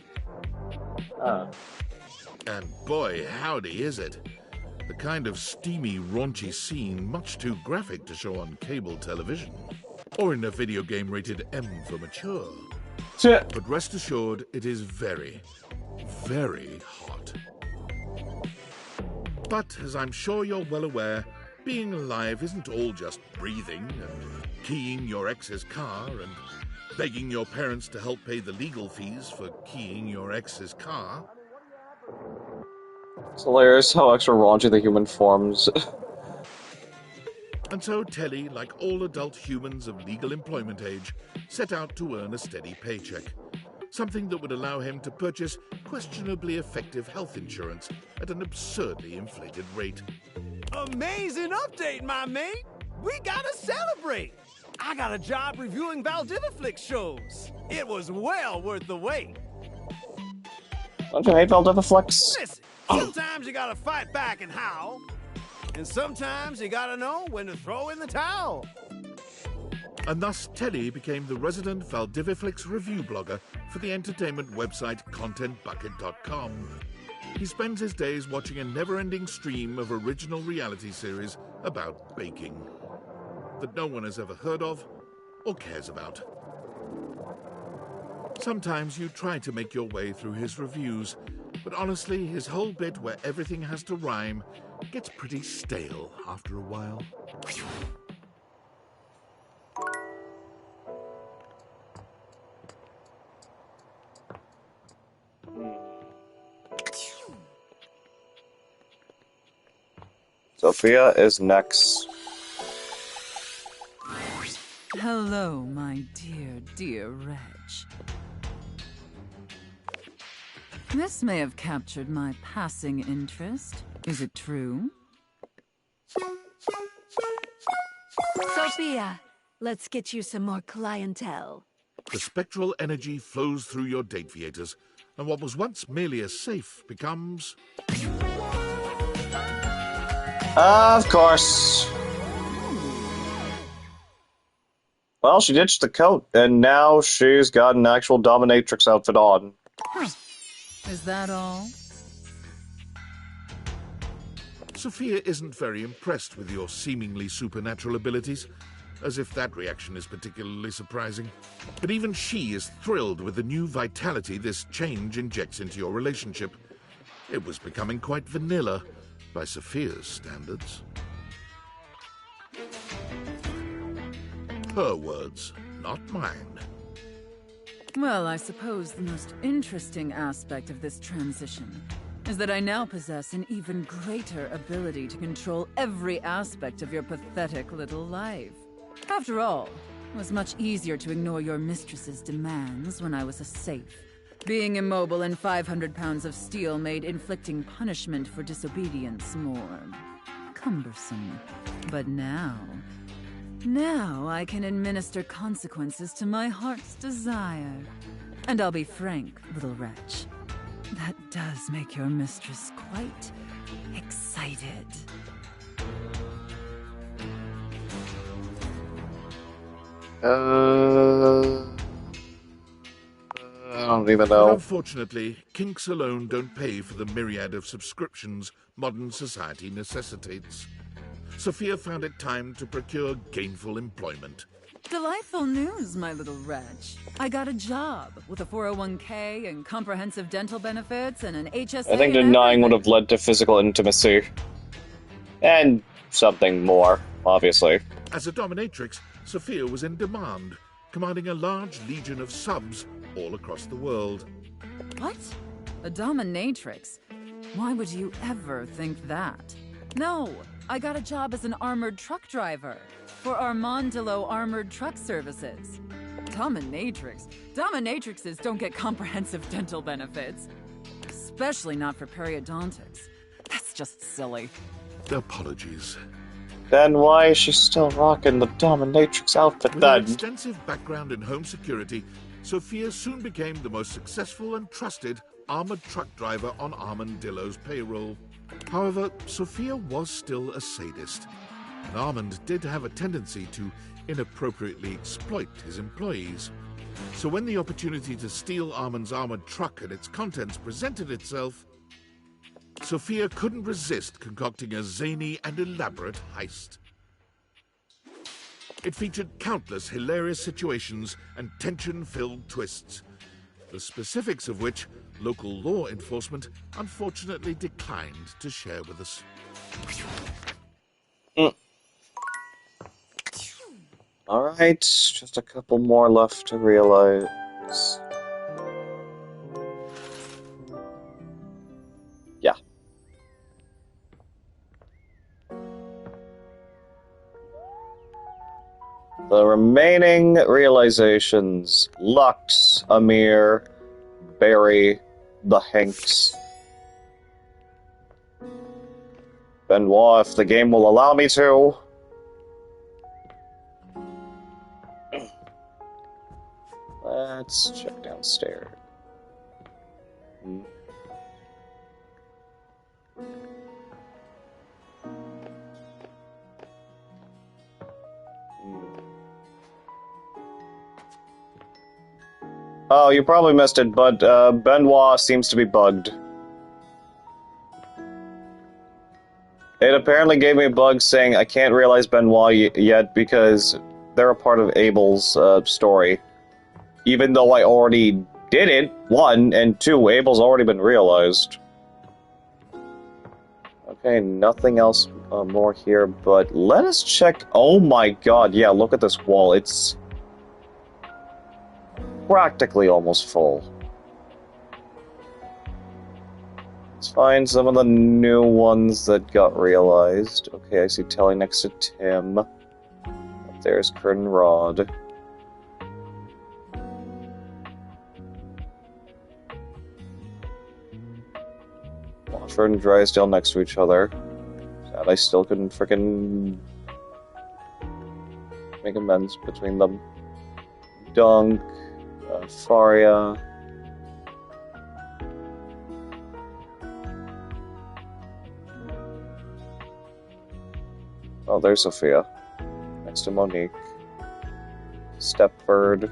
[SPEAKER 4] And boy, howdy is it. The kind of steamy, raunchy scene much too graphic to show on cable television. or in a video game rated M for mature. But rest assured, it is very, very hot. But, as I'm sure you're well aware, being alive isn't all just breathing and keying your ex's car and begging your parents to help pay the legal fees for keying your ex's car.
[SPEAKER 1] It's hilarious how extra raunchy the human forms.
[SPEAKER 4] And so Telly, like all adult humans of legal employment age, set out to earn a steady paycheck. Something that would allow him to purchase questionably effective health insurance at an absurdly inflated rate.
[SPEAKER 11] Amazing update, my mate! We gotta celebrate! I got a job reviewing Valdiviflix shows. It was well worth the wait.
[SPEAKER 1] Don't you hate Valdiviflix?
[SPEAKER 11] Listen, sometimes you gotta fight back and howl, and sometimes you gotta know when to throw in the towel.
[SPEAKER 4] And thus Telly became the resident Valdiviflix review blogger for the entertainment website ContentBucket.com. He spends his days watching a never-ending stream of original reality series about baking that no one has ever heard of or cares about. Sometimes you try to make your way through his reviews, but honestly, his whole bit where everything has to rhyme gets pretty stale after a while.
[SPEAKER 1] Sophia is next.
[SPEAKER 9] Hello, my dear, dear Reg. This may have captured my passing interest. Is it true?
[SPEAKER 3] Sophia, let's get you some more clientele.
[SPEAKER 4] The spectral energy flows through your date viators, and what was once merely a safe becomes...
[SPEAKER 1] Of course. Well, she ditched the coat, and now she's got an actual dominatrix outfit on.
[SPEAKER 9] Is that all?
[SPEAKER 4] Sophia isn't very impressed with your seemingly supernatural abilities, as if that reaction is particularly surprising. But even she is thrilled with the new vitality this change injects into your relationship. It was becoming quite vanilla, by Sophia's standards. Her words, not mine.
[SPEAKER 9] Well, I suppose the most interesting aspect of this transition is that I now possess an even greater ability to control every aspect of your pathetic little life. After all, it was much easier to ignore your mistress's demands when I was a safe. Being immobile and 500 pounds of steel made inflicting punishment for disobedience more cumbersome. But now I can administer consequences to my heart's desire. And I'll be frank, little wretch, that does make your mistress quite excited.
[SPEAKER 1] I don't even know.
[SPEAKER 4] But unfortunately, kinks alone don't pay for the myriad of subscriptions modern society necessitates. Sophia found it time to procure gainful employment.
[SPEAKER 9] Delightful news, my little wretch. I got a job with a 401k and comprehensive dental benefits and an HSA.
[SPEAKER 1] I think denying would have led to physical intimacy. And something more, obviously.
[SPEAKER 4] As a dominatrix, Sophia was in demand, commanding a large legion of subs all across the world.
[SPEAKER 9] What? A dominatrix? Why would you ever think that? No, I got a job as an armored truck driver for Armandillo Armored Truck Services. Dominatrix? Dominatrixes don't get comprehensive dental benefits. Especially not for periodontics. That's just silly.
[SPEAKER 4] Apologies.
[SPEAKER 1] Then why is she still rocking the dominatrix outfit
[SPEAKER 4] With her
[SPEAKER 1] then?
[SPEAKER 4] extensive background in home security, Sophia soon became the most successful and trusted armored truck driver on Armandillo's payroll. However, Sophia was still a sadist, and Armand did have a tendency to inappropriately exploit his employees. So when the opportunity to steal Armand's armored truck and its contents presented itself, Sophia couldn't resist concocting a zany and elaborate heist. It featured countless hilarious situations and tension-filled twists, the specifics of which local law enforcement unfortunately declined to share with us.
[SPEAKER 1] Alright, just a couple more left to realize. Yeah. The remaining realizations: Lux, Amir, Barry, the Hanks. Benoit, if the game will allow me to. Let's check downstairs. Oh, you probably missed it, but Benoit seems to be bugged. It apparently gave me a bug saying I can't realize Benoit yet because they're a part of Abel's story. Even though I already did it, 1, and 2, Abel's already been realized. Okay, nothing else more here, but let us check. Oh my god, yeah, look at this wall. It's practically almost full. Let's find some of the new ones that got realized. Okay, I see Telly next to Tim. Up there's Curtin Rod. Washford and Drysdale next to each other. Sad I still couldn't frickin' make amends between them. Dunk, Faria. Oh, there's Sophia. Next to Monique. Stepford.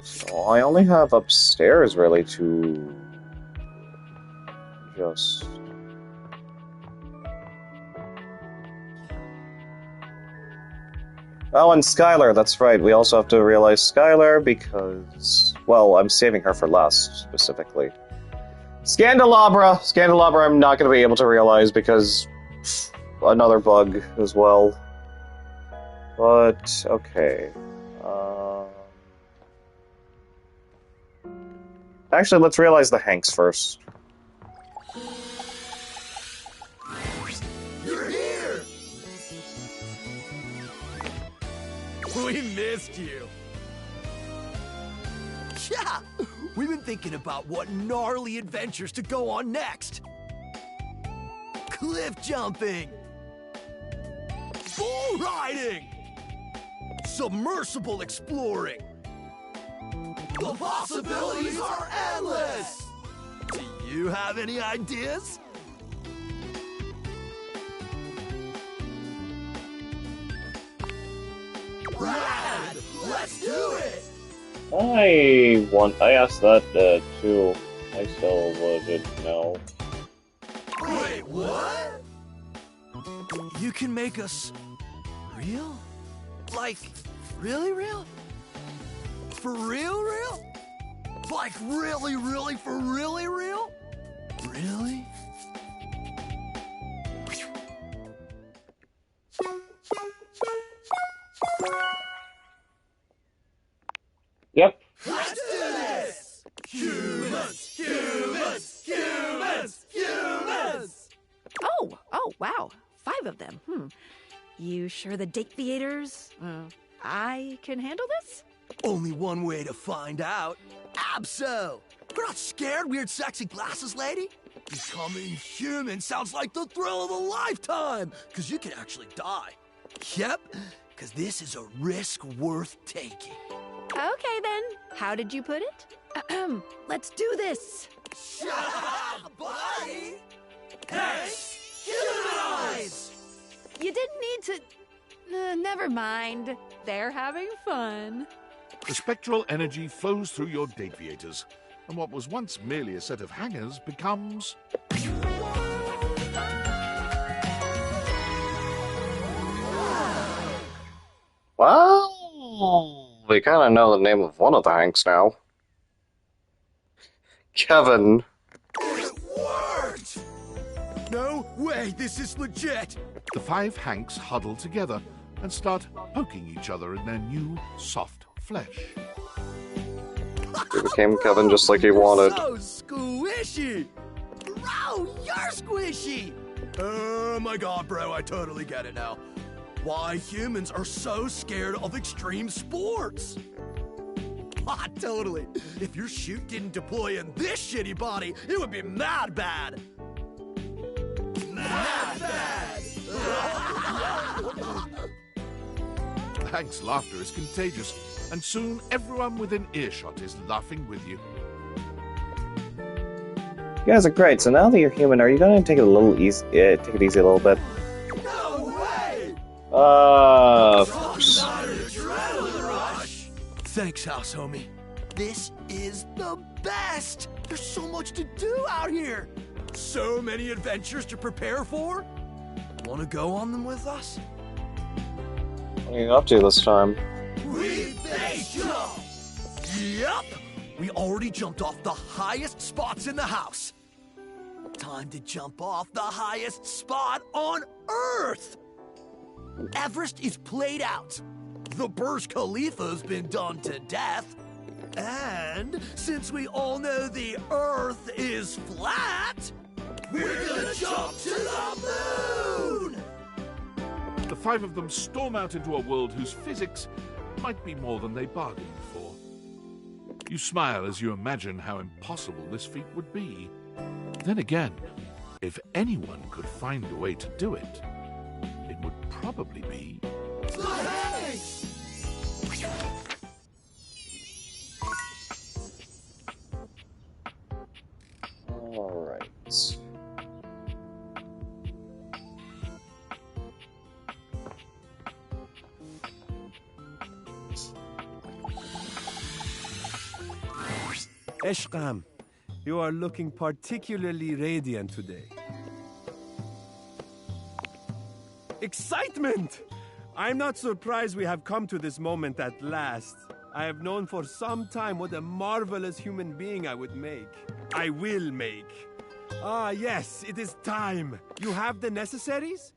[SPEAKER 1] So I only have upstairs, really, to just... Oh, and Skylar, that's right. We also have to realize Skylar because, well, I'm saving her for last, specifically. Scandalabra! Scandalabra I'm not going to be able to realize because another bug as well. But, okay. Actually, let's realize the Hanks first.
[SPEAKER 11] You're here! We missed you. Yeah, we've been thinking about what gnarly adventures to go on next. Cliff jumping. Bull riding. Submersible exploring. The possibilities are endless. Do you have any ideas? Rad! Let's do it!
[SPEAKER 1] I asked that too. I still didn't know.
[SPEAKER 11] Wait, what? You can make us real? Like, really real? For real real? Like really really for really real? Really?
[SPEAKER 1] Yep.
[SPEAKER 11] Let's do this! Humans! Humans! Humans! Humans!
[SPEAKER 3] Oh, wow. 5 of them. You sure the date theaters? I can handle this?
[SPEAKER 11] Only one way to find out. Abso! We're not scared, weird sexy glasses lady. Becoming human sounds like the thrill of a lifetime, because you can actually die. Yep, because this is a risk worth taking.
[SPEAKER 3] Okay, then. How did you put it? Let's do this.
[SPEAKER 11] Shut up, buddy! Hey, humanize!
[SPEAKER 3] You didn't need to... never mind. They're having fun.
[SPEAKER 4] The spectral energy flows through your dataviators. and what was once merely a set of hangers becomes...
[SPEAKER 1] Well, we kind of know the name of one of the Hanks now. Kevin.
[SPEAKER 11] It worked! No way, this is legit!
[SPEAKER 4] The 5 Hanks huddle together and start poking each other in their new, soft flesh.
[SPEAKER 1] He became Kevin just like he wanted.
[SPEAKER 11] So squishy! Bro, you're squishy! Oh my god, bro, I totally get it now. Why humans are so scared of extreme sports. Ah, totally. If your chute didn't deploy in this shitty body, it would be mad bad. Mad bad!
[SPEAKER 4] Hank's laughter is contagious, and soon everyone within earshot is laughing with you.
[SPEAKER 1] You guys are great. So now that you're human, are you gonna take it a little easy? Take it easy a little bit.
[SPEAKER 11] No way! Thanks, house homie. This is the best! There's so much to do out here! So many adventures to prepare for! Wanna go on them with us?
[SPEAKER 1] What are you up to this time?
[SPEAKER 11] We base jump! Yep! We already jumped off the highest spots in the house. Time to jump off the highest spot on Earth! Everest is played out. The Burj Khalifa's been done to death. And since we all know the Earth is flat, we're gonna jump to the moon!
[SPEAKER 4] The 5 of them storm out into a world whose physics might be more than they bargained for. You smile as you imagine how impossible this feat would be. Then again, if anyone could find a way to do it, it would probably be...
[SPEAKER 1] Alright.
[SPEAKER 10] Eshkam, you are looking particularly radiant today. Excitement! I'm not surprised we have come to this moment at last. I have known for some time what a marvelous human being I would make. I will make. Ah, yes, it is time. You have the necessaries?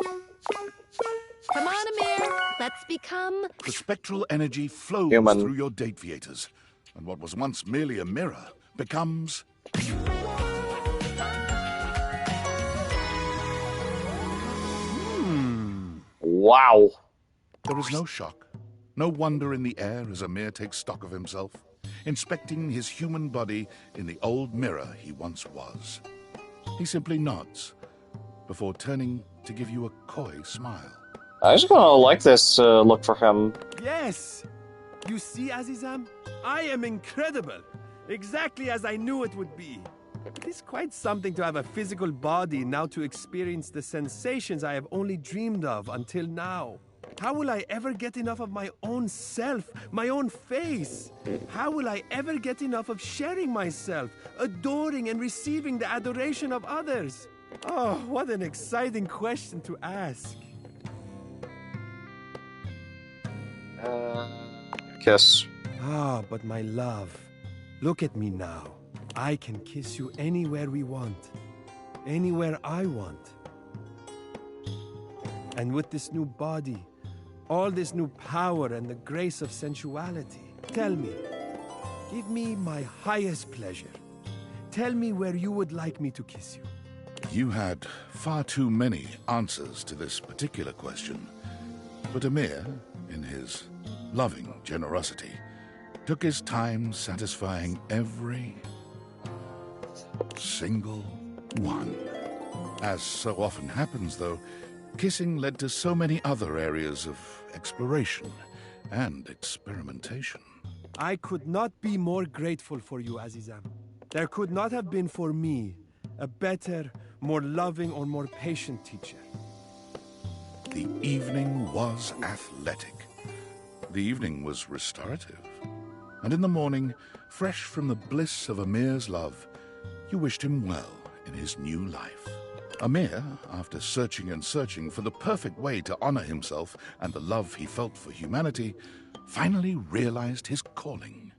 [SPEAKER 22] Come on, Amir. Let's become...
[SPEAKER 4] The spectral energy flows through your dateviators, and what was once merely a mirror becomes...
[SPEAKER 1] Wow.
[SPEAKER 4] There is no shock, no wonder in the air as Amir takes stock of himself, inspecting his human body in the old mirror he once was. He simply nods, before turning to give you a coy smile.
[SPEAKER 1] I just kind of like this look for him.
[SPEAKER 10] Yes! You see, Azizam? I am incredible! Exactly as I knew it would be. It is quite something to have a physical body now to experience the sensations I have only dreamed of until now. How will I ever get enough of my own self, my own face? How will I ever get enough of sharing myself, adoring and receiving the adoration of others? Oh, what an exciting question to ask.
[SPEAKER 1] Kiss.
[SPEAKER 10] Ah, but my love, look at me now. I can kiss you anywhere we want, anywhere I want. And with this new body, all this new power and the grace of sensuality, tell me, give me my highest pleasure. Tell me where you would like me to kiss you.
[SPEAKER 4] You had far too many answers to this particular question, but Amir, in his loving generosity, took his time satisfying every single one. As so often happens, though, kissing led to so many other areas of exploration and experimentation.
[SPEAKER 10] I could not be more grateful for you, Azizam. There could not have been for me a better, more loving or more patient teacher.
[SPEAKER 4] The evening was athletic. The evening was restorative. And in the morning, Fresh from the bliss of Amir's love, you wished him well in his new life. Amir, after searching and searching for the perfect way to honor himself and the love he felt for humanity, finally realized his calling.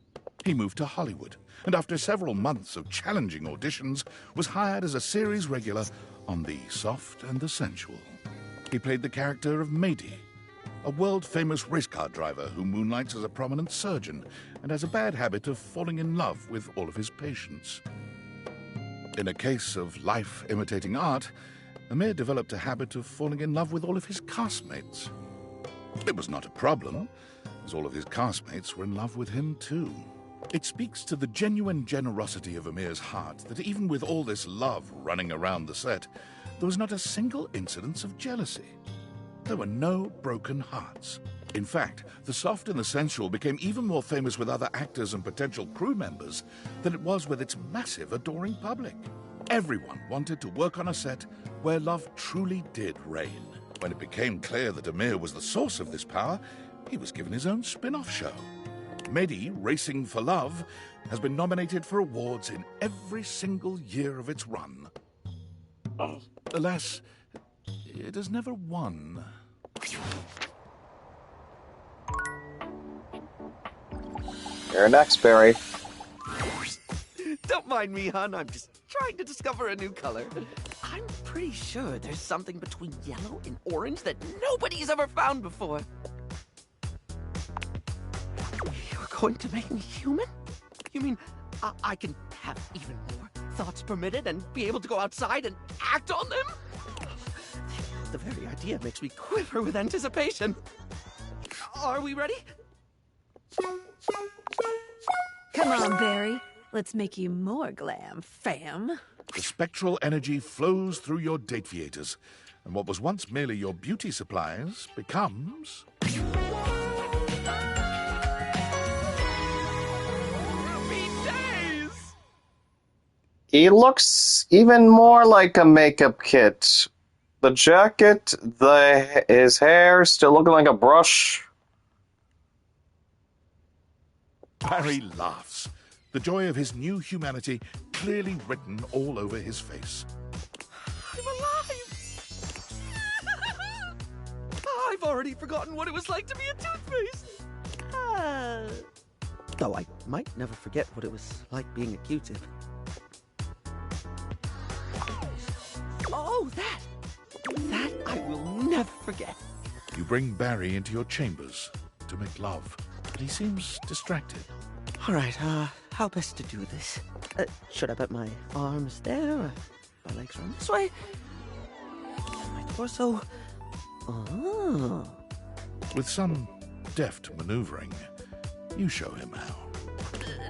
[SPEAKER 4] He moved to Hollywood, and after several months of challenging auditions, was hired as a series regular on The Soft and the Sensual. He played the character of Mady, a world-famous race car driver who moonlights as a prominent surgeon and has a bad habit of falling in love with all of his patients. In a case of life imitating art, Amir developed a habit of falling in love with all of his castmates. It was not a problem, as all of his castmates were in love with him too. It speaks to the genuine generosity of Amir's heart that even with all this love running around the set, there was not a single incidence of jealousy. There were no broken hearts. In fact, The Soft and the Sensual became even more famous with other actors and potential crew members than it was with its massive, adoring public. Everyone wanted to work on a set where love truly did reign. When it became clear that Amir was the source of this power, he was given his own spin-off show. Mady, Racing for Love, has been nominated for awards in every single year of its run. Alas, it has never won.
[SPEAKER 1] You're next, Barry.
[SPEAKER 18] Don't mind me, hon. I'm just trying to discover a new color. I'm pretty sure there's something between yellow and orange that nobody's ever found before. You're going to make me human? You mean I can have even more thoughts permitted and be able to go outside and act on them? The very idea makes me quiver with anticipation. Are we ready?
[SPEAKER 3] Come on, Barry. Let's make you more glam, fam.
[SPEAKER 4] The spectral energy flows through your date-viators, and what was once merely your beauty supplies becomes...
[SPEAKER 1] He looks even more like a makeup kit. The jacket, his hair, still looking like a brush.
[SPEAKER 4] Barry laughs, the joy of his new humanity clearly written all over his face.
[SPEAKER 18] I'm alive! I've already forgotten what it was like to be a toothpaste. Though I might never forget what it was like being a Q-tip. Oh, that I will never forget.
[SPEAKER 4] You bring Barry into your chambers to make love, but he seems distracted.
[SPEAKER 18] All right, how best to do this? Should I put my arms there? My legs around this way? My torso? Oh.
[SPEAKER 4] With some deft maneuvering, you show him how.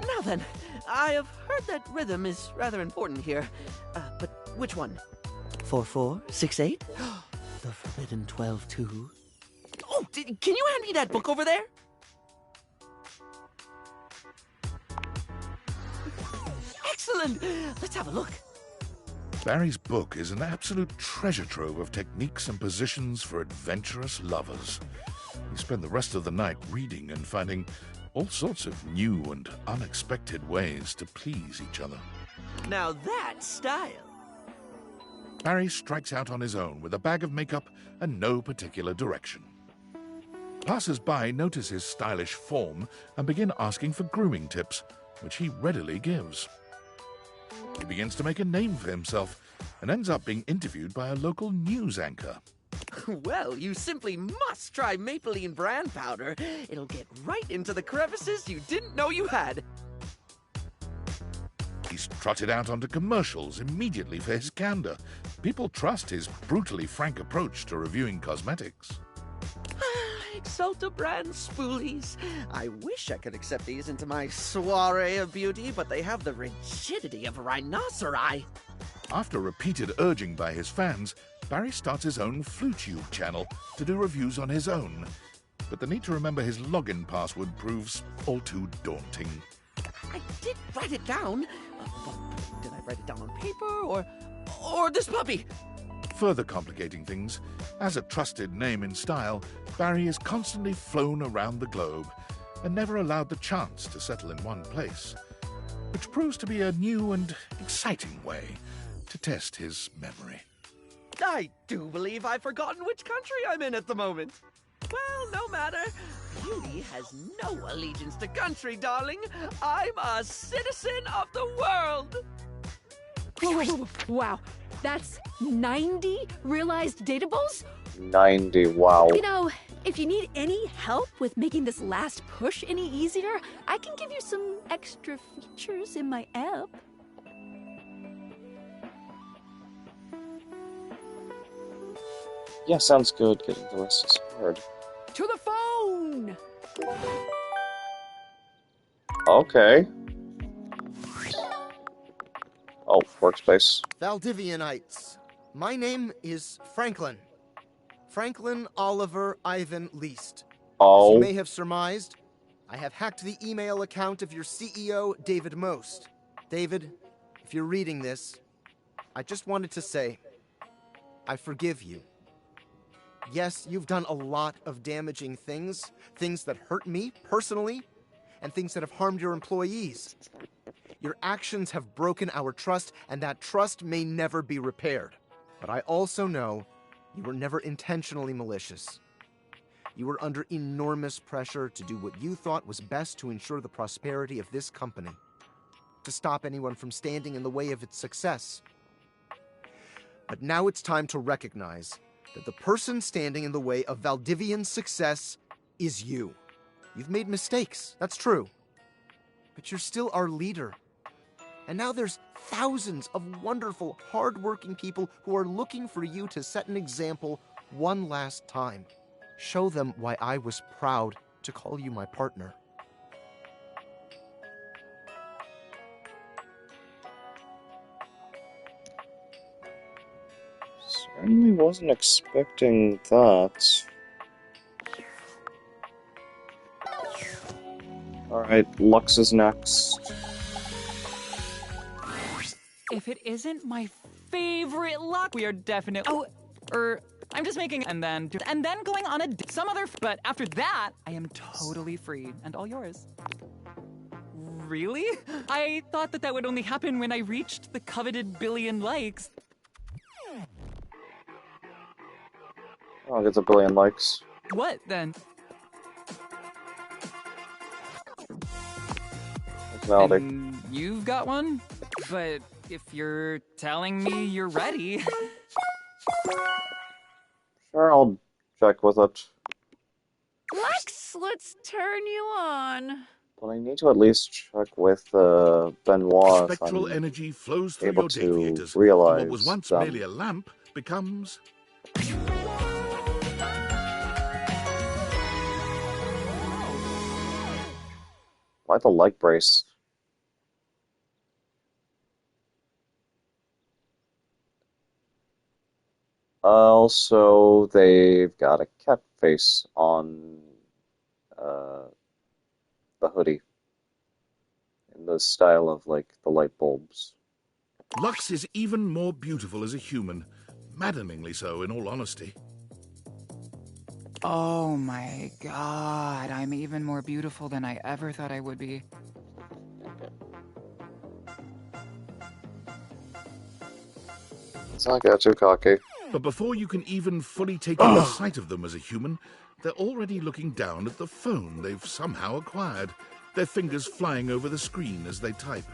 [SPEAKER 18] Now then, I have heard that rhythm is rather important here. But which one? 4/4, 6/8? The forbidden 12/2. Oh, can you hand me that book over there? Excellent! Let's have a look.
[SPEAKER 4] Barry's book is an absolute treasure trove of techniques and positions for adventurous lovers. You spend the rest of the night reading and finding all sorts of new and unexpected ways to please each other.
[SPEAKER 18] Now that's style.
[SPEAKER 4] Barry strikes out on his own with a bag of makeup and no particular direction. Passers-by notice his stylish form and begin asking for grooming tips, which he readily gives. He begins to make a name for himself and ends up being interviewed by a local news anchor.
[SPEAKER 18] Well, you simply must try Maybelline brand powder. It'll get right into the crevices you didn't know you had.
[SPEAKER 4] He's trotted out onto commercials immediately for his candor. People trust his brutally frank approach to reviewing cosmetics.
[SPEAKER 18] Exalta brand spoolies. I wish I could accept these into my soiree of beauty, but they have the rigidity of a rhinoceri.
[SPEAKER 4] After repeated urging by his fans, Barry starts his own FluTube channel to do reviews on his own. But the need to remember his login password proves all too daunting.
[SPEAKER 18] I did write it down. But did I write it down on paper or this puppy?
[SPEAKER 4] Further complicating things, as a trusted name in style, Barry is constantly flown around the globe and never allowed the chance to settle in one place. which proves to be a new and exciting way to test his memory.
[SPEAKER 18] I do believe I've forgotten which country I'm in at the moment. Well, no matter. Beauty has no allegiance to country, darling. I'm a citizen of the world.
[SPEAKER 3] Wow, that's 90 realized datables?
[SPEAKER 1] 90, wow.
[SPEAKER 3] You know, if you need any help with making this last push any easier, I can give you some extra features in my app.
[SPEAKER 1] Yeah, sounds good. Getting the rest is hard.
[SPEAKER 7] To the phone!
[SPEAKER 1] Okay. Oh, workspace.
[SPEAKER 21] Valdivianites. My name is Franklin. Franklin Oliver Ivan Least. As you
[SPEAKER 1] Oh.
[SPEAKER 21] may have surmised, I have hacked the email account of your CEO, David Most. David, if you're reading this, I just wanted to say, I forgive you. Yes, you've done a lot of damaging things, things that hurt me personally, and things that have harmed your employees. Your actions have broken our trust, and that trust may never be repaired. But I also know you were never intentionally malicious. You were under enormous pressure to do what you thought was best to ensure the prosperity of this company, to stop anyone from standing in the way of its success. But now it's time to recognize that the person standing in the way of Valdivian's success is you. You've made mistakes, that's true. But you're still our leader. And now there's thousands of wonderful, hard-working people who are looking for you to set an example one last time. Show them why I was proud to call you my partner.
[SPEAKER 1] Certainly wasn't expecting that. Alright, Lux is next.
[SPEAKER 19] If it isn't my favorite luck, we are definitely. I'm just making and then going on some other. But after that, I am totally free and all yours. Really? I thought that would only happen when I reached the coveted billion likes.
[SPEAKER 1] Oh, it gets a billion likes.
[SPEAKER 19] What then?
[SPEAKER 1] Personality.
[SPEAKER 19] And you've got one? But if you're telling me you're ready...
[SPEAKER 1] Sure, I'll check with it.
[SPEAKER 3] Lex, let's turn you on.
[SPEAKER 1] But I need to at least check with Benoit if
[SPEAKER 4] Spectral
[SPEAKER 1] I'm
[SPEAKER 4] energy flows through
[SPEAKER 1] able
[SPEAKER 4] your
[SPEAKER 1] to
[SPEAKER 4] deviators,
[SPEAKER 1] realize
[SPEAKER 4] and what was once merely a lamp becomes...
[SPEAKER 1] Why the leg brace? Also, they've got a cat face on the hoodie. In the style of, like, the light bulbs.
[SPEAKER 4] Lux is even more beautiful as a human. Maddeningly so, in all honesty.
[SPEAKER 19] Oh my god, I'm even more beautiful than I ever thought I would be.
[SPEAKER 1] Let's not get too cocky.
[SPEAKER 4] But before you can even fully take in the sight of them as a human, they're already looking down at the phone they've somehow acquired, their fingers flying over the screen as they type.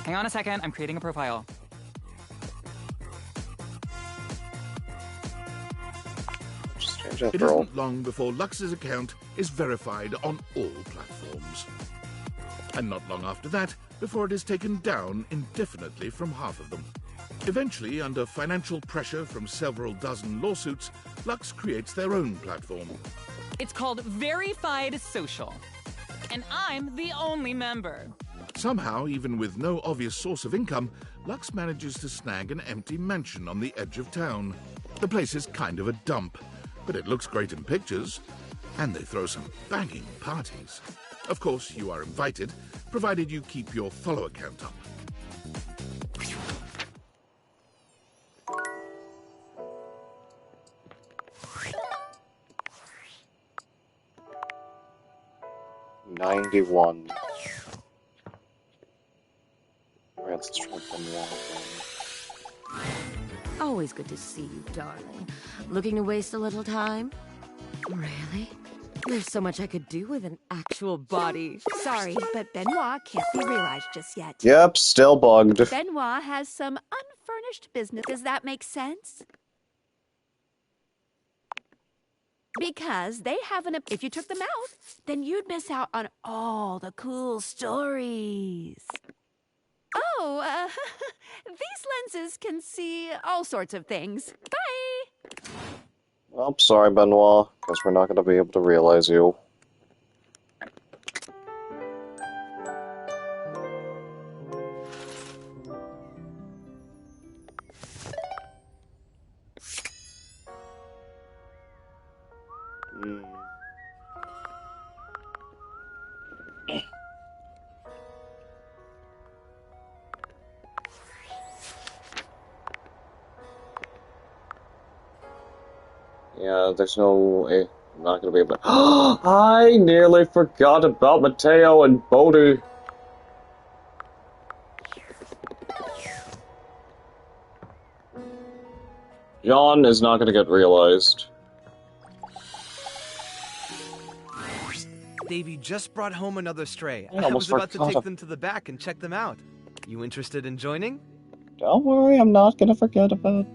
[SPEAKER 19] Hang on a second, I'm creating a profile.
[SPEAKER 4] It isn't long before Lux's account is verified on all platforms. And not long after that, before it is taken down indefinitely from half of them. Eventually, under financial pressure from several dozen lawsuits, Lux creates their own platform.
[SPEAKER 19] It's called Verified Social. And I'm the only member.
[SPEAKER 4] Somehow, even with no obvious source of income, Lux manages to snag an empty mansion on the edge of town. The place is kind of a dump, but it looks great in pictures, and they throw some banging parties. Of course, you are invited, provided you keep your follower count up.
[SPEAKER 1] $91.
[SPEAKER 17] Always good to see you, darling. Looking to waste a little time? Really? There's so much I could do with an actual body.
[SPEAKER 3] Sorry, but Benoit can't be realized just yet.
[SPEAKER 1] Yep, still bugged.
[SPEAKER 3] Benoit has some unfurnished business. Does that make sense? Because they have an... If you took them out, then you'd miss out on all the cool stories. Oh, these lenses can see all sorts of things. Bye!
[SPEAKER 1] I'm sorry, Benoit. Guess we're not going to be able to realize you. Yeah, there's no way. I'm not gonna be able to. I nearly forgot about Mateo and Bodhi. John is not gonna get realized.
[SPEAKER 6] Davy just brought home another stray.
[SPEAKER 1] I
[SPEAKER 6] I
[SPEAKER 1] almost
[SPEAKER 6] was about to
[SPEAKER 1] forgot
[SPEAKER 6] take them to the back and check them out. You interested in joining?
[SPEAKER 1] Don't worry, I'm not gonna forget about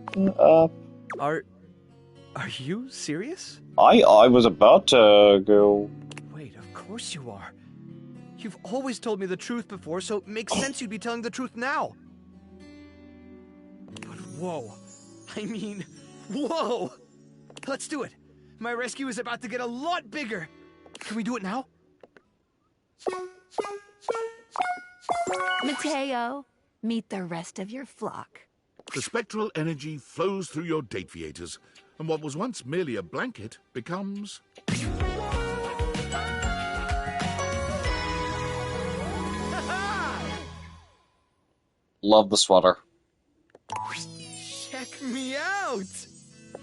[SPEAKER 6] Are you serious?
[SPEAKER 1] I was about to go.
[SPEAKER 6] Wait, of course you are. You've always told me the truth before, so it makes sense you'd be telling the truth now. But whoa. I mean, whoa! Let's do it. My rescue is about to get a lot bigger. Can we do it now?
[SPEAKER 3] Mateo, meet the rest of your flock.
[SPEAKER 4] The spectral energy flows through your Dateviators, and what was once merely a blanket becomes...
[SPEAKER 1] Love the sweater.
[SPEAKER 6] Check me out!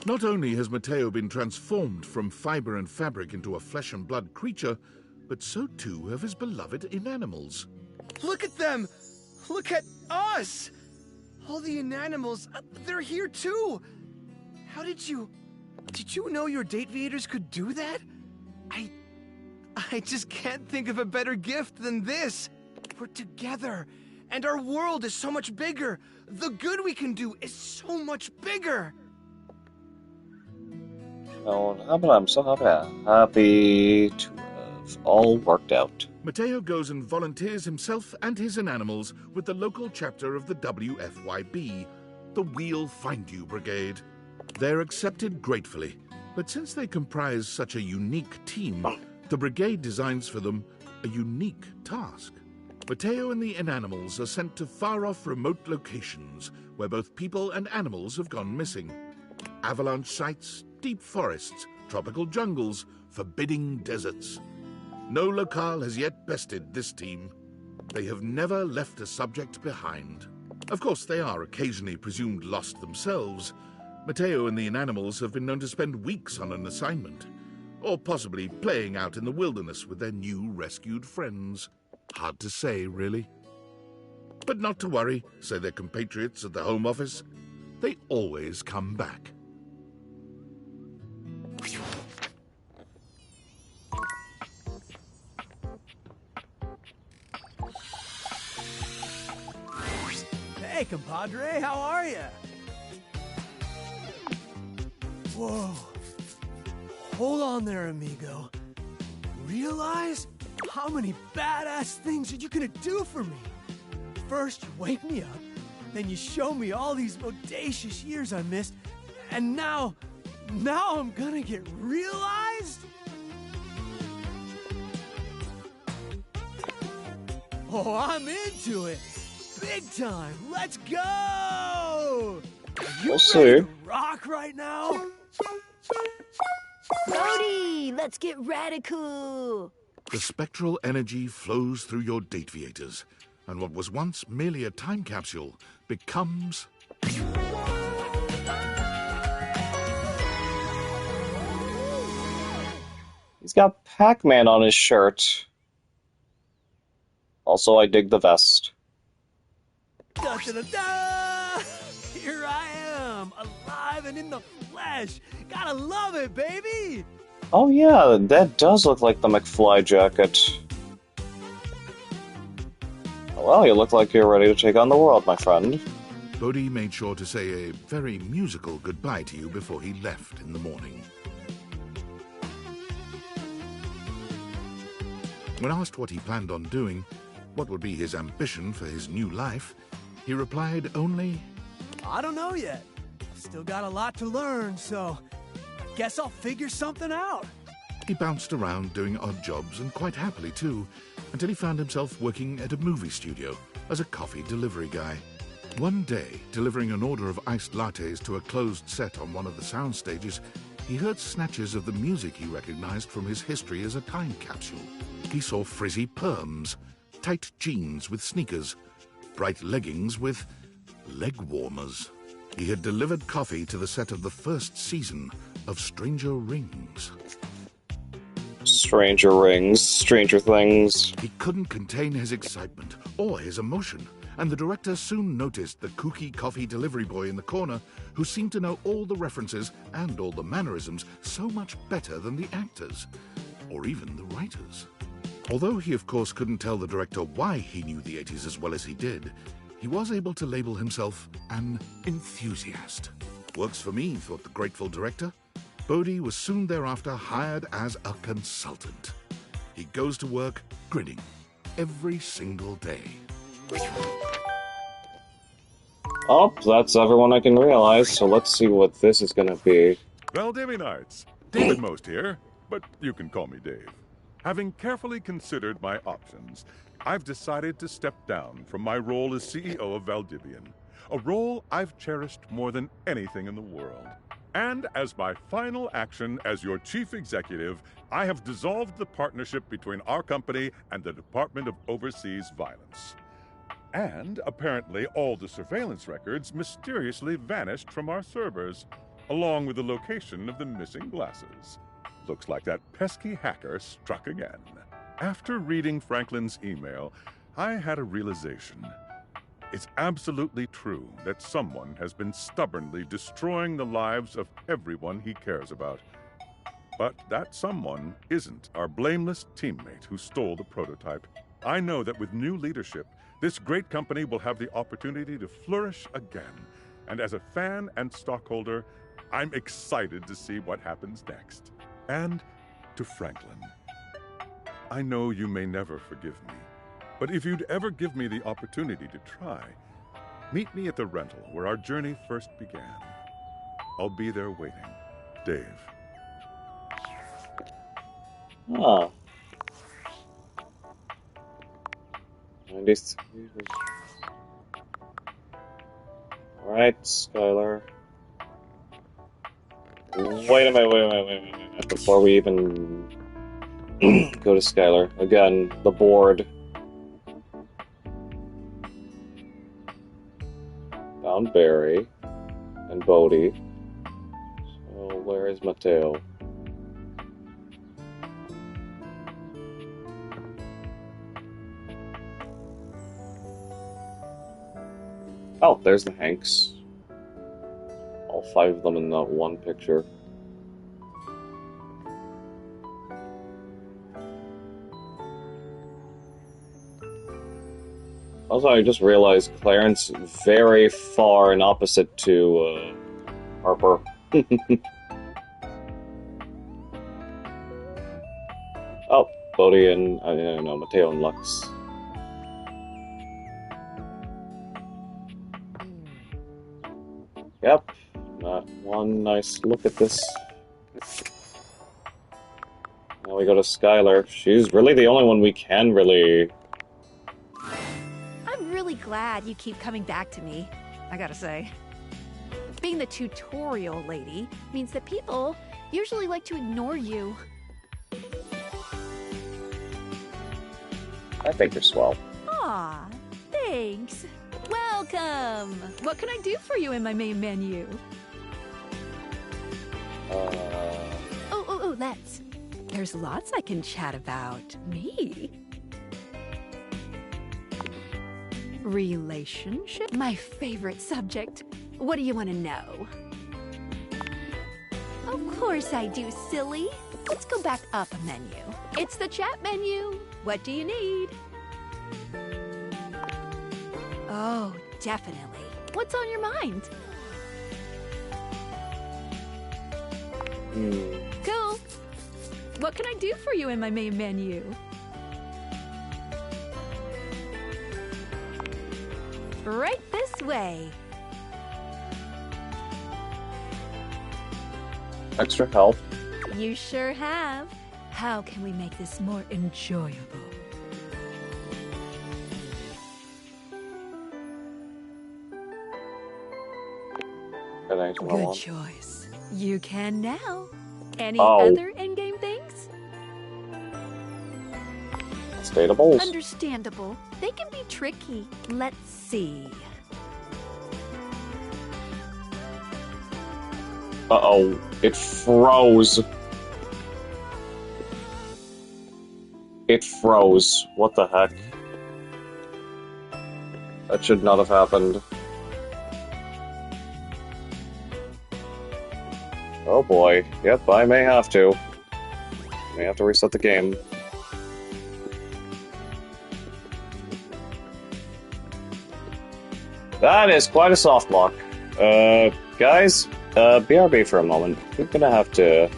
[SPEAKER 4] Not only has Mateo been transformed from fiber and fabric into a flesh and blood creature, but so too have his beloved inanimals.
[SPEAKER 6] Look at them! Look at us! All the inanimals, they're here too! How did you know your Dateviators could do that? I just can't think of a better gift than this! We're together, and our world is so much bigger! The good we can do is so much bigger!
[SPEAKER 1] Oh, I'm so happy to have all worked out.
[SPEAKER 4] Mateo goes and volunteers himself and his inanimals with the local chapter of the WFYB, the We'll Find You Brigade. They're accepted gratefully, but since they comprise such a unique team, the brigade designs for them a unique task. Mateo and the inanimals are sent to far-off remote locations where both people and animals have gone missing. Avalanche sites, deep forests, tropical jungles, forbidding deserts. No locale has yet bested this team. They have never left a subject behind. Of course, they are occasionally presumed lost themselves. Mateo and the inanimals have been known to spend weeks on an assignment, or possibly playing out in the wilderness with their new rescued friends. Hard to say, really. But not to worry, say their compatriots at the Home Office. They always come back.
[SPEAKER 10] Hey, compadre, how are ya? Whoa. Hold on there, amigo. Realize how many badass things are you gonna do for me? First, you wake me up, then you show me all these bodacious years I missed, and now I'm gonna get realized? Oh, I'm into it. Big time. Let's go! Are you
[SPEAKER 1] We'll
[SPEAKER 10] ready
[SPEAKER 1] see.
[SPEAKER 10] to rock right now?
[SPEAKER 3] Bodhi, let's get radical.
[SPEAKER 4] The spectral energy flows through your Dateviators, and what was once merely a time capsule becomes...
[SPEAKER 1] He's got Pac-Man on his shirt. Also, I dig the vest.
[SPEAKER 10] Da, da, da, da! Here I am,
[SPEAKER 6] alive and in the flesh. Gotta love it, baby!
[SPEAKER 1] Oh yeah, that does look like the McFly jacket. Well, you look like you're ready to take on the world, my friend.
[SPEAKER 4] Bodhi made sure to say a very musical goodbye to you before he left in the morning. When asked what he planned on doing, what would be his ambition for his new life, he replied only,
[SPEAKER 6] I don't know yet. Still got a lot to learn, so I guess I'll figure something out.
[SPEAKER 4] He bounced around doing odd jobs, and quite happily too, until he found himself working at a movie studio as a coffee delivery guy. One day, delivering an order of iced lattes to a closed set on one of the sound stages, he heard snatches of the music he recognized from his history as a time capsule. He saw frizzy perms, tight jeans with sneakers, bright leggings with leg warmers. He had delivered coffee to the set of the first season of Stranger Rings.
[SPEAKER 1] Stranger Rings, Stranger Things.
[SPEAKER 4] He couldn't contain his excitement or his emotion, and the director soon noticed the kooky coffee delivery boy in the corner who seemed to know all the references and all the mannerisms so much better than the actors, or even the writers. Although he of course couldn't tell the director why he knew the 80s as well as he did, he was able to label himself an enthusiast. Works for me, thought the grateful director. Bodhi was soon thereafter hired as a consultant. He goes to work grinning every single day.
[SPEAKER 1] Oh, that's everyone I can realize, so let's see what this is gonna be.
[SPEAKER 5] Valdivianites, David Most here, but you can call me Dave. Having carefully considered my options, I've decided to step down from my role as CEO of Valdivian, a role I've cherished more than anything in the world. And as my final action as your chief executive, I have dissolved the partnership between our company and the Department of Overseas Violence. And apparently all the surveillance records mysteriously vanished from our servers, along with the location of the missing glasses. Looks like that pesky hacker struck again. After reading Franklin's email, I had a realization. It's absolutely true that someone has been stubbornly destroying the lives of everyone he cares about. But that someone isn't our blameless teammate who stole the prototype. I know that with new leadership, this great company will have the opportunity to flourish again. And as a fan and stockholder, I'm excited to see what happens next. And to Franklin, I know you may never forgive me, but if you'd ever give me the opportunity to try, meet me at the rental where our journey first began. I'll be there waiting. Dave.
[SPEAKER 1] Ah. 93. Alright, Skylar. Wait a minute. Before we even go to Skylar. Again, the board. Found Barry and Bodhi. So where is Mateo? Oh, there's the Hanks. All 5 of them in that one picture. Also, I just realized Clarence very far and opposite to Harper. Oh, Bodhi and no, Mateo and Lux. Yep, not one nice look at this. Now we go to Skylar. She's really the only one we can really...
[SPEAKER 3] I'm really glad you keep coming back to me, I gotta say. Being the tutorial lady means that people usually like to ignore you.
[SPEAKER 1] I think you're swell.
[SPEAKER 3] Aw, thanks. Welcome! What can I do for you in my main menu? Oh, let's. There's lots I can chat about. Me? Relationship? My favorite subject. What do you want to know? Of course I do, silly. Let's go back up a menu. It's the chat menu. What do you need? Oh, definitely. What's on your mind? Cool. What can I do for you in my main menu? Right this way.
[SPEAKER 1] Extra help.
[SPEAKER 3] You sure have. How can we make this more enjoyable? Good choice. You can now. Any other endgame things?
[SPEAKER 1] Statables.
[SPEAKER 3] Understandable. They can be tricky. Let's see.
[SPEAKER 1] Uh-oh. It froze. It froze. What the heck? That should not have happened. Oh boy. Yep, I may have to. May have to reset the game. That is quite a soft lock. Guys, BRB for a moment. We're gonna have to